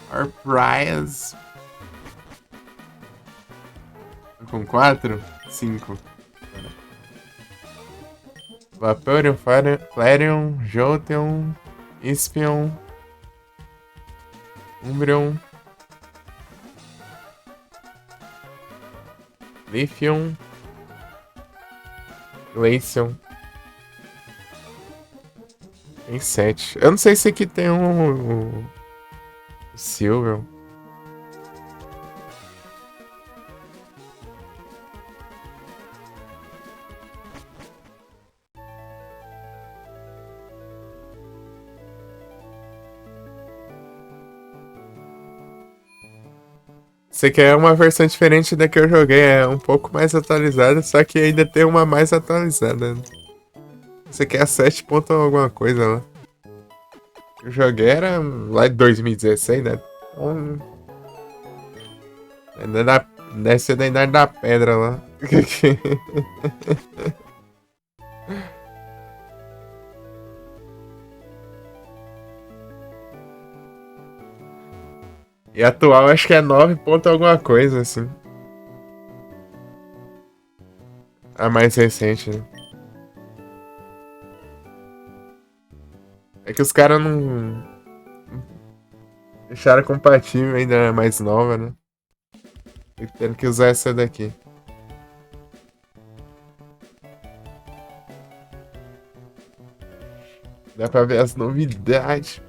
Our prize. Com 4? 5. Vaporeon, Flareon, Jolteon, Espion, Umbreon, Leafeon, Glaceon. Tem 7. Eu não sei se aqui tem o Silver. Você quer uma versão diferente da que eu joguei, é um pouco mais atualizada, só que ainda tem uma mais atualizada. Você quer a 7 ponto alguma coisa lá. Eu joguei era lá de 2016, né? Então, ainda deve ser da Idade da Pedra lá. E atual acho que é 9 ponto alguma coisa, assim. A mais recente, né? É que os caras não deixaram compatível ainda mais nova, né? E tendo que usar essa daqui. Dá pra ver as novidades.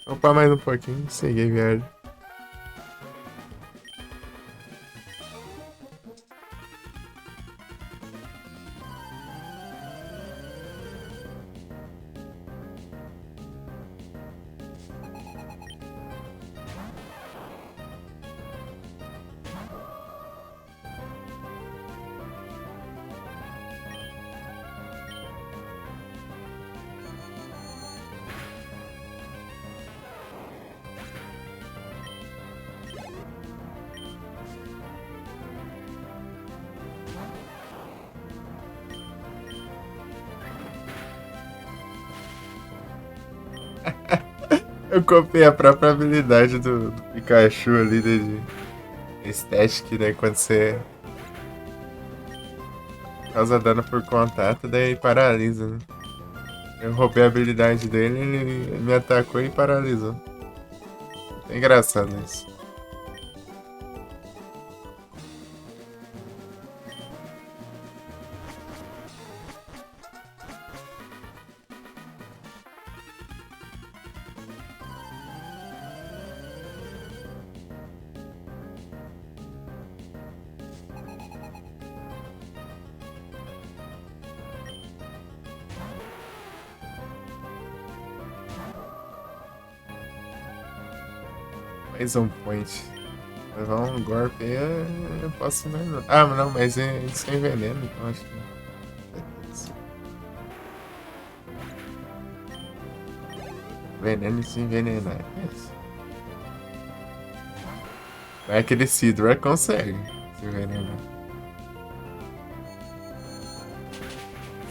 Vamos upar mais um pouquinho. Segui, viagem. Eu copiei a própria habilidade do Pikachu ali de Static, né? Quando você causa dano por contato, daí paralisa, né? Eu roubei a habilidade dele, ele me atacou e paralisou. É engraçado isso. Mais um point. Levar um golpe aí eu posso não. Ah, não, mas eles sem veneno, então acho que. Veneno e se envenenar. É isso. Vai que ele Sidra consegue se envenenar.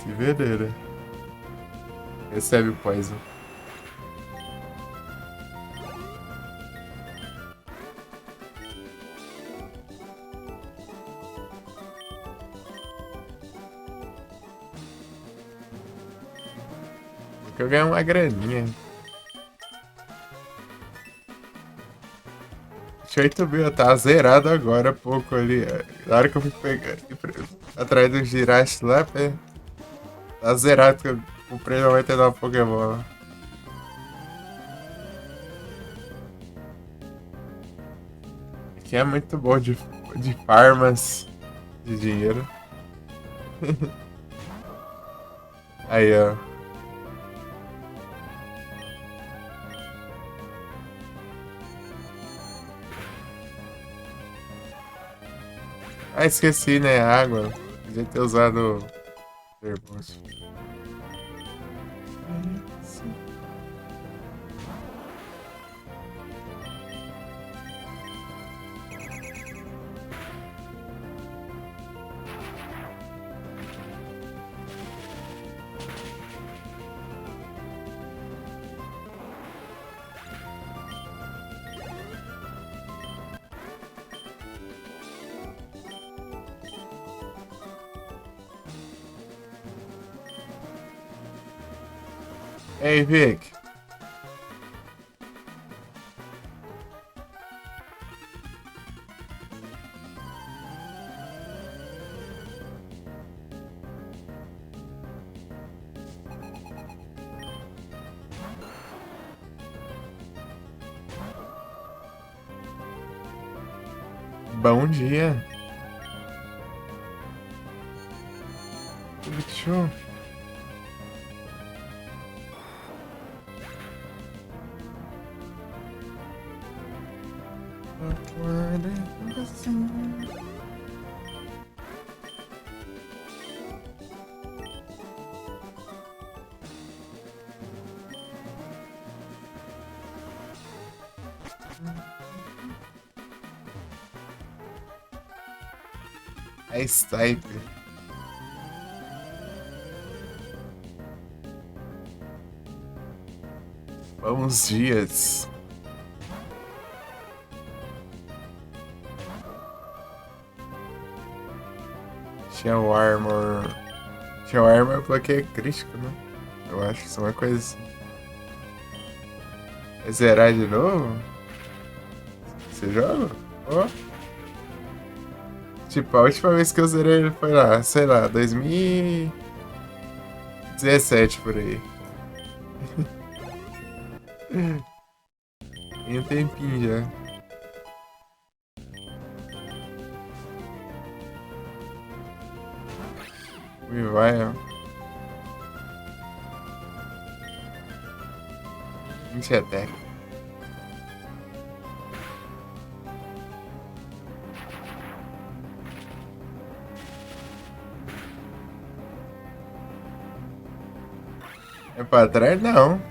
Se envenena. Recebe o poison. Porque eu ganhei uma graninha. 8 mil, tá zerado agora há pouco ali. Na hora que eu fui pegar atrás do Jirachi lá, tá zerado que eu comprei 99 Pokémon. Aqui é muito bom de farmas de dinheiro. Aí, ó. Ah, esqueci, né? Água. Podia ter usado termos. Ei, Vic. Bom dia. Show. É Stipe. Bons dias. Shell Armor. Shell Armor bloqueio crítico, né? Eu acho que isso é uma coisa assim. É zerar de novo? Você joga? Oh. Tipo, a última vez que eu zerei ele foi lá, sei lá, 2017 por aí. Tem um tempinho já. E vai, ó. 20 attack. É pra trás? Não.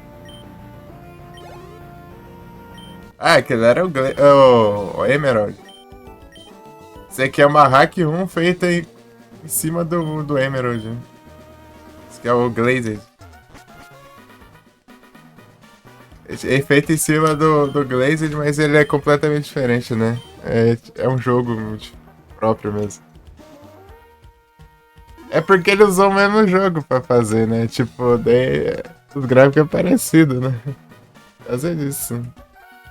Ah, aquele era o Emerald. Isso aqui é uma hack 1 feita em cima do Emerald. Esse aqui é o Glazed. É feito em cima do Glazed, mas ele é completamente diferente, né? É um jogo próprio mesmo. É porque ele usou o mesmo jogo pra fazer, né? Tipo, daí os gráficos é parecido, né? Fazer isso.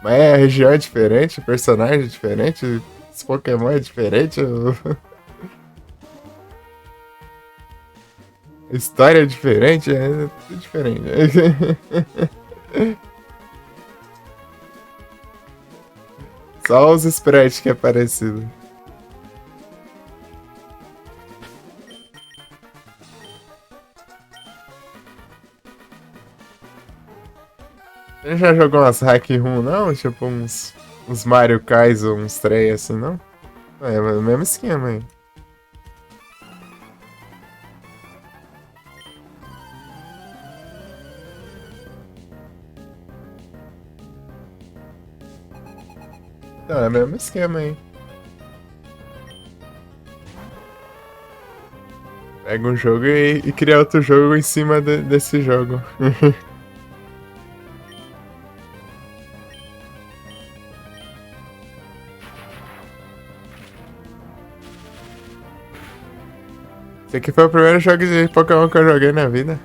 Mas a região é diferente, o personagem é diferente, os Pokémon é diferente, a história é diferente, é tudo diferente. Só os sprites que é parecido. Você já jogou umas hack room, não? Tipo uns Uns Mario Kart, uns trem assim, não? É o mesmo esquema aí. Não, é o mesmo esquema aí. Pega um jogo e cria outro jogo em cima desse jogo. Esse aqui foi o primeiro jogo de Pokémon que eu joguei na vida.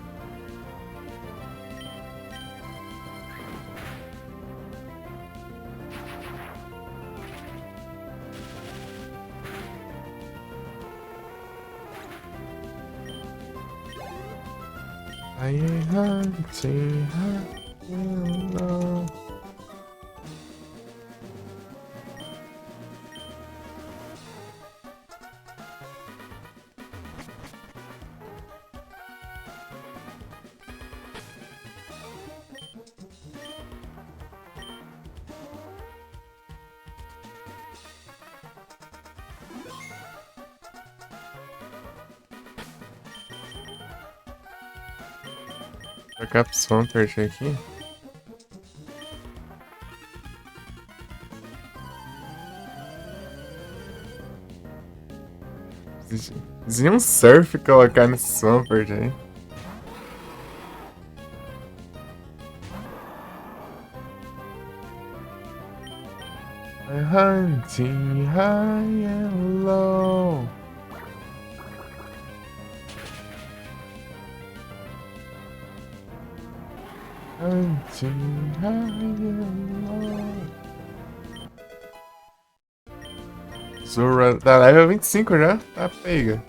I ain't hunting, hunting. Trocar pro Swampert aqui. Dizia um surf colocar nesse Swampert aí. I'm hunting high and low. Hunting high and low. Zora da level 25 já? Tá pega.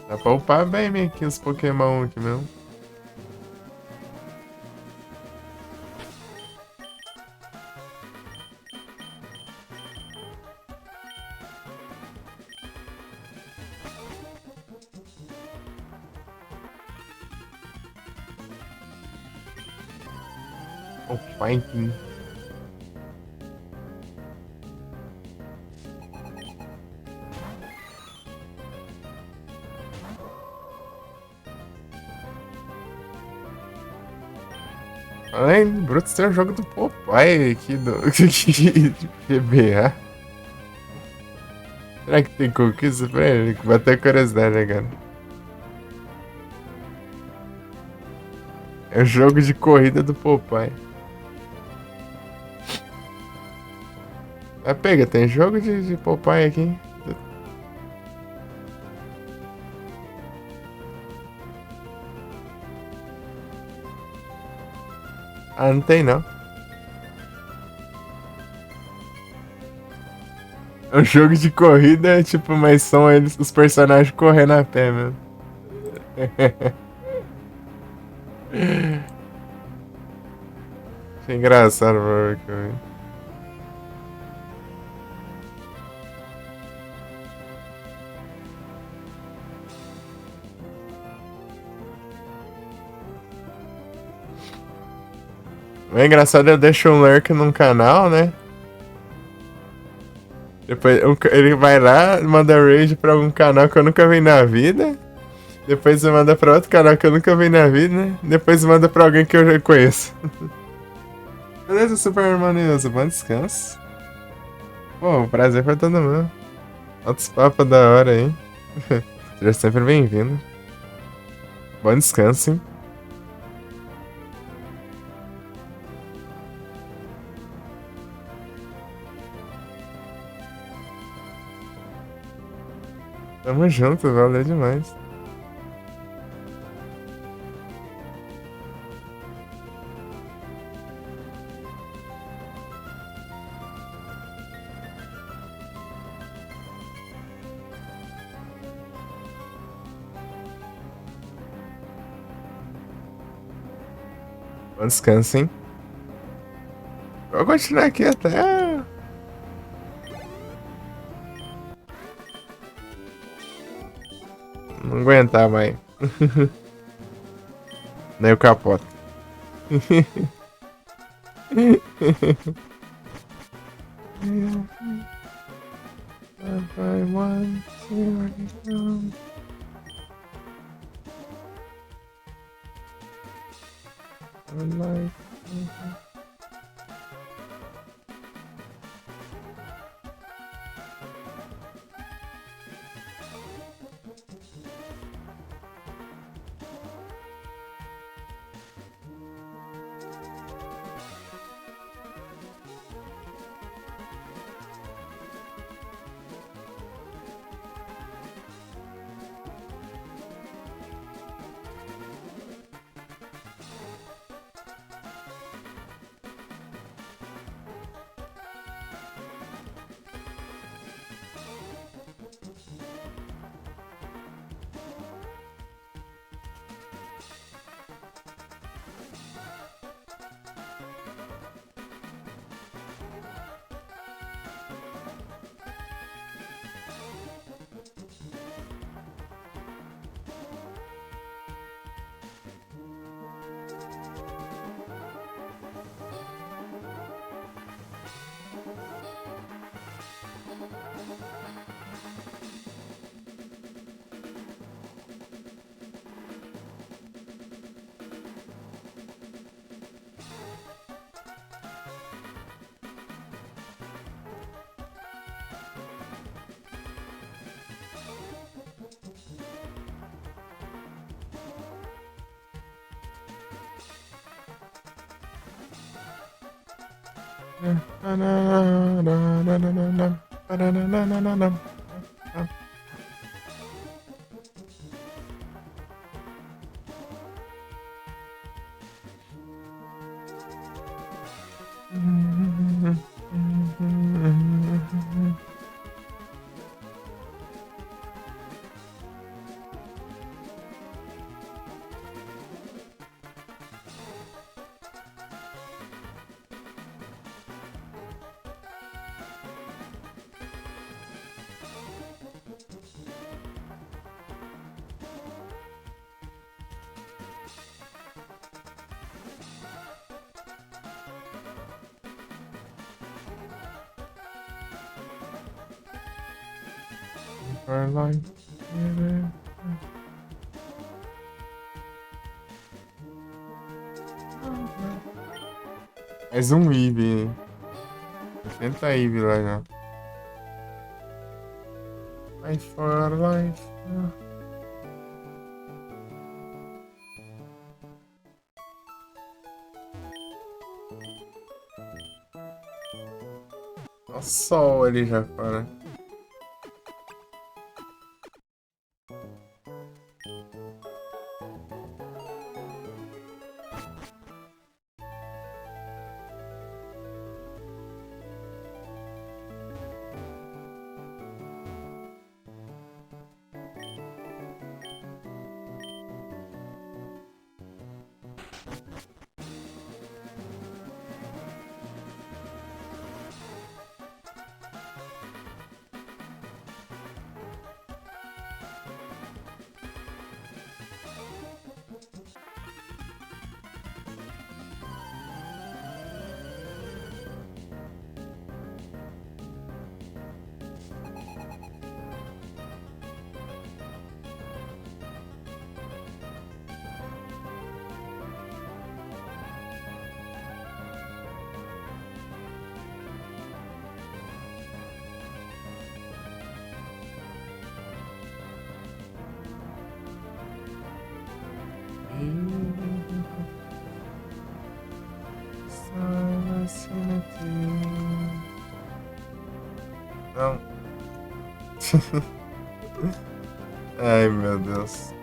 Dá pra upar bem aqui os Pokémon aqui mesmo. O Fighting. Além do Brutus, tem um jogo do Popeye aqui do de GBA. Será que tem cookies pra ele? Vai até curiosidade agora. É o jogo de corrida do Popeye. Ah, pega, tem jogo de Popeye aqui. Ah, não tem não. É um jogo de corrida, tipo, mas são eles, os personagens correndo a pé mesmo. Achei engraçado, mano. O engraçado é eu deixo um lurk num canal, né? Depois ele vai lá, manda raid pra algum canal que eu nunca vi na vida. Depois manda pra outro canal que eu nunca vi na vida, né? Depois manda pra alguém que eu já conheço. Beleza, super harmonioso. Bom descanso. Pô, o prazer foi todo meu. Altos papos da hora aí. Seja sempre bem-vindo. Bom descanso, hein? Tamo junto, valeu demais. Bom descanso, hein? Vou continuar aqui até... Não aguentar mais. Nem o capota. If I want to go. Like Caroline. Mais um Eevee. 80 Eevee lá já. Fight for life. Olha o sol ali já fora. Não. Ai, meu Deus.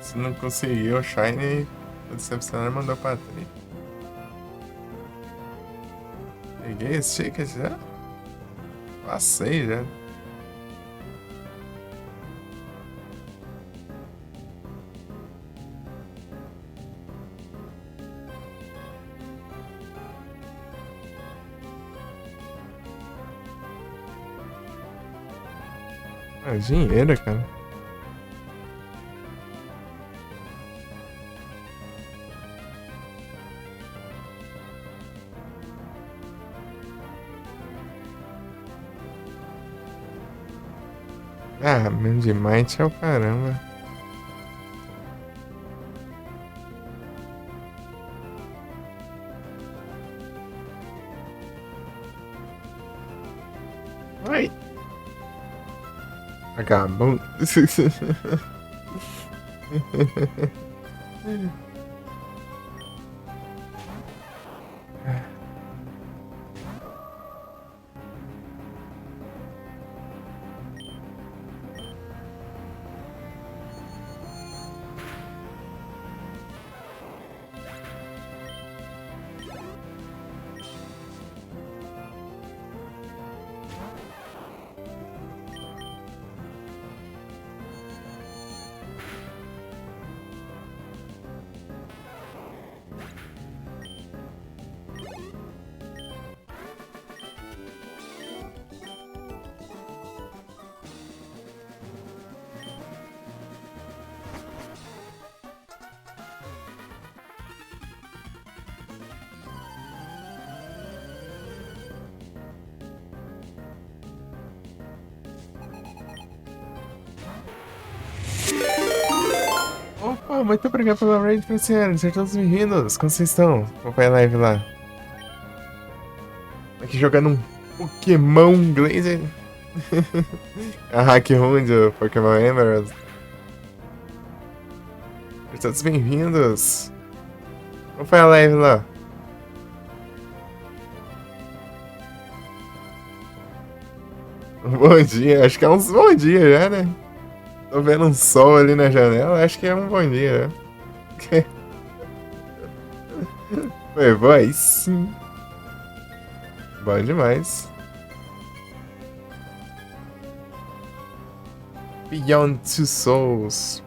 Se não conseguiu, o Shine decepcionar e mandou pra tri. Peguei esse ticket já? Passei já. Ah, dinheiro, cara. Ah, menos de Might é o caramba. Ai. Vagabundo. Opa, muito obrigado pela raid, Franciane. Sejam todos bem-vindos. Como vocês estão? Acompanha a live lá. Aqui jogando um Pokémon Glazer. A Hack Room do Pokémon Emerald. Sejam todos bem-vindos. Acompanha a live lá. Bom dia, acho que é uns bom dia já, né? Tô vendo um sol ali na janela, acho que é um bom dia, né? Foi, vai sim. Bom demais. Beyond Two Souls.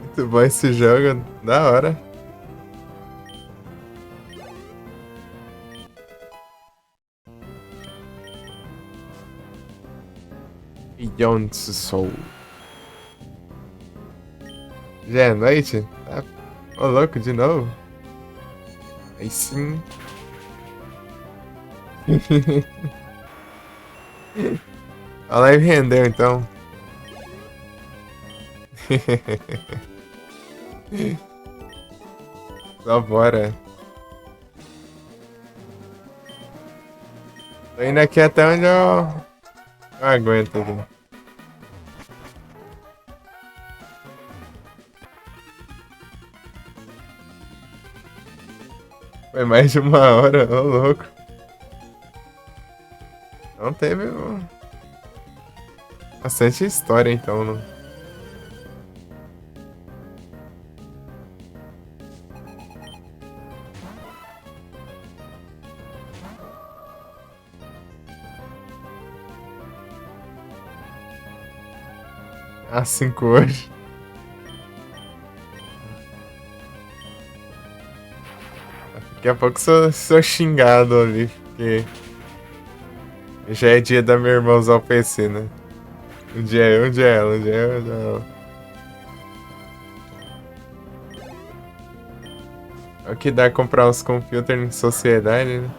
Muito bom esse jogo, da hora. Beyond Two Souls. Já é noite? Tá. Ô, louco, de novo? Aí sim. A live rendeu, então. Só bora. Tô indo aqui até onde eu aguento aqui. Foi mais de uma hora, ô louco. Não teve bastante história, então, não. Às 5 hoje. Daqui a pouco sou xingado ali, porque já é dia da minha irmã usar o PC, né? Um dia eu, um dia ela, um dia eu, um dia ela. É o que dá comprar uns computers em sociedade, né?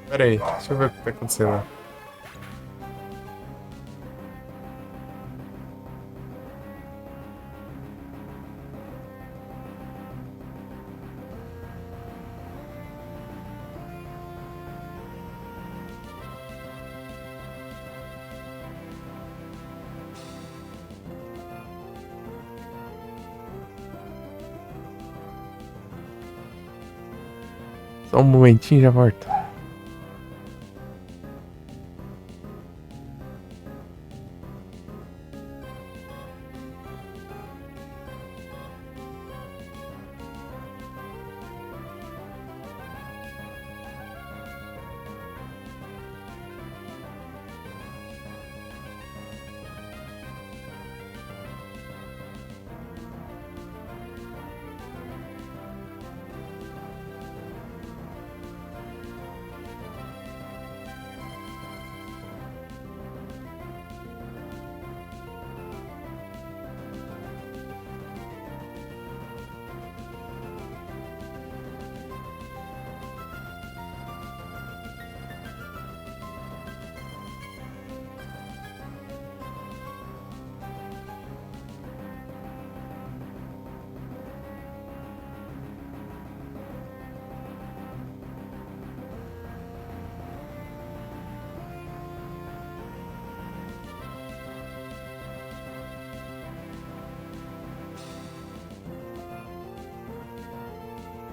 Pera aí, deixa eu ver o que tá acontecendo lá. Só um momentinho, já volto.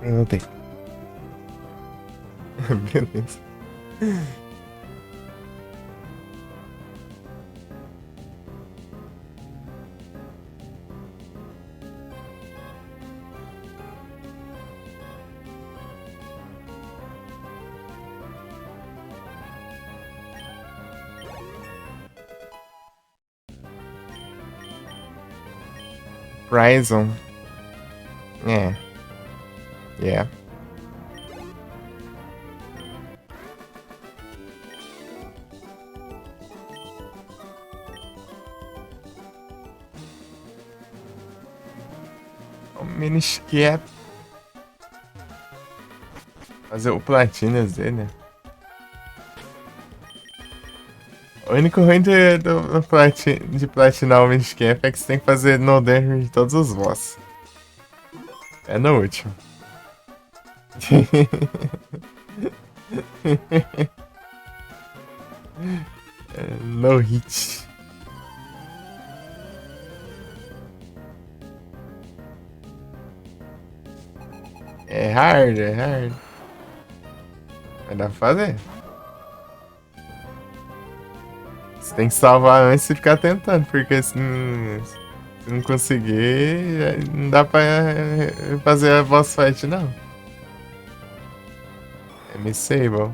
Não tem. Beleza. Horizon. É. Yeah. O Miniscap. Fazer o Platinas dele. O único ruim de platinar o Miniscap é que você tem que fazer no damage de todos os boss. É no último. No hit. É hard, é hard. Mas dá pra fazer. Você tem que salvar antes de ficar tentando, porque se não conseguir, não dá pra fazer a boss fight, não. É Missable.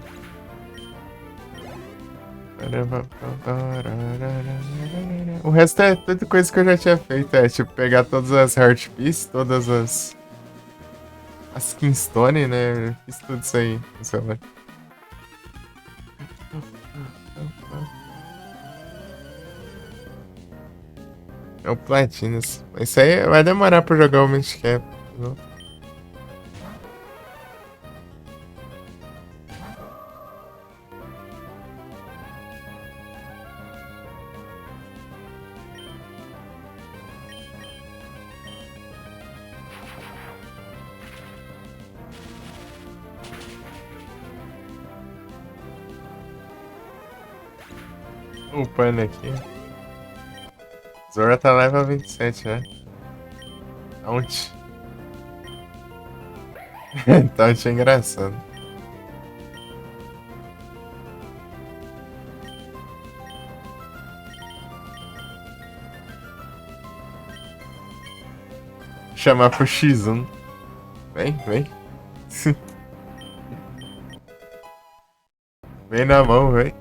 O resto é tanta coisa que eu já tinha feito. É tipo pegar todas as Heart Piece, todas as Kingstone, né? Eu fiz tudo isso aí no celular. É o Platinas. Isso aí vai demorar pra jogar o Mist Cap. Upando aqui. Zora tá level 27, né? Taunt. Taunt é engraçado. Chamar pro X1. Vem, vem. Vem na mão, vem.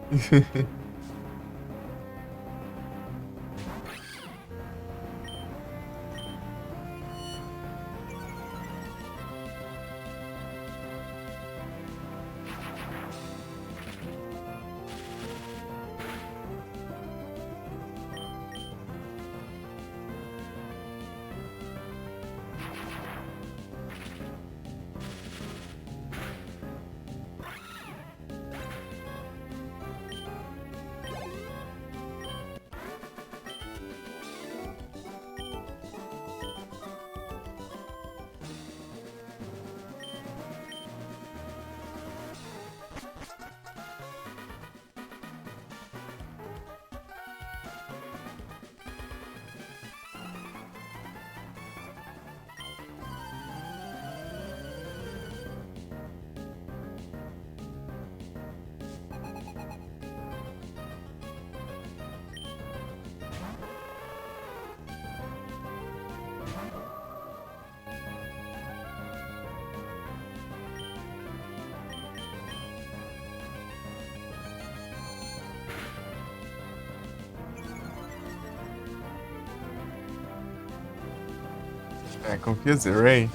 É, Confuse Ray.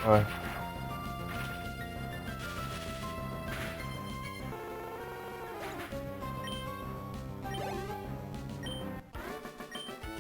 Ó.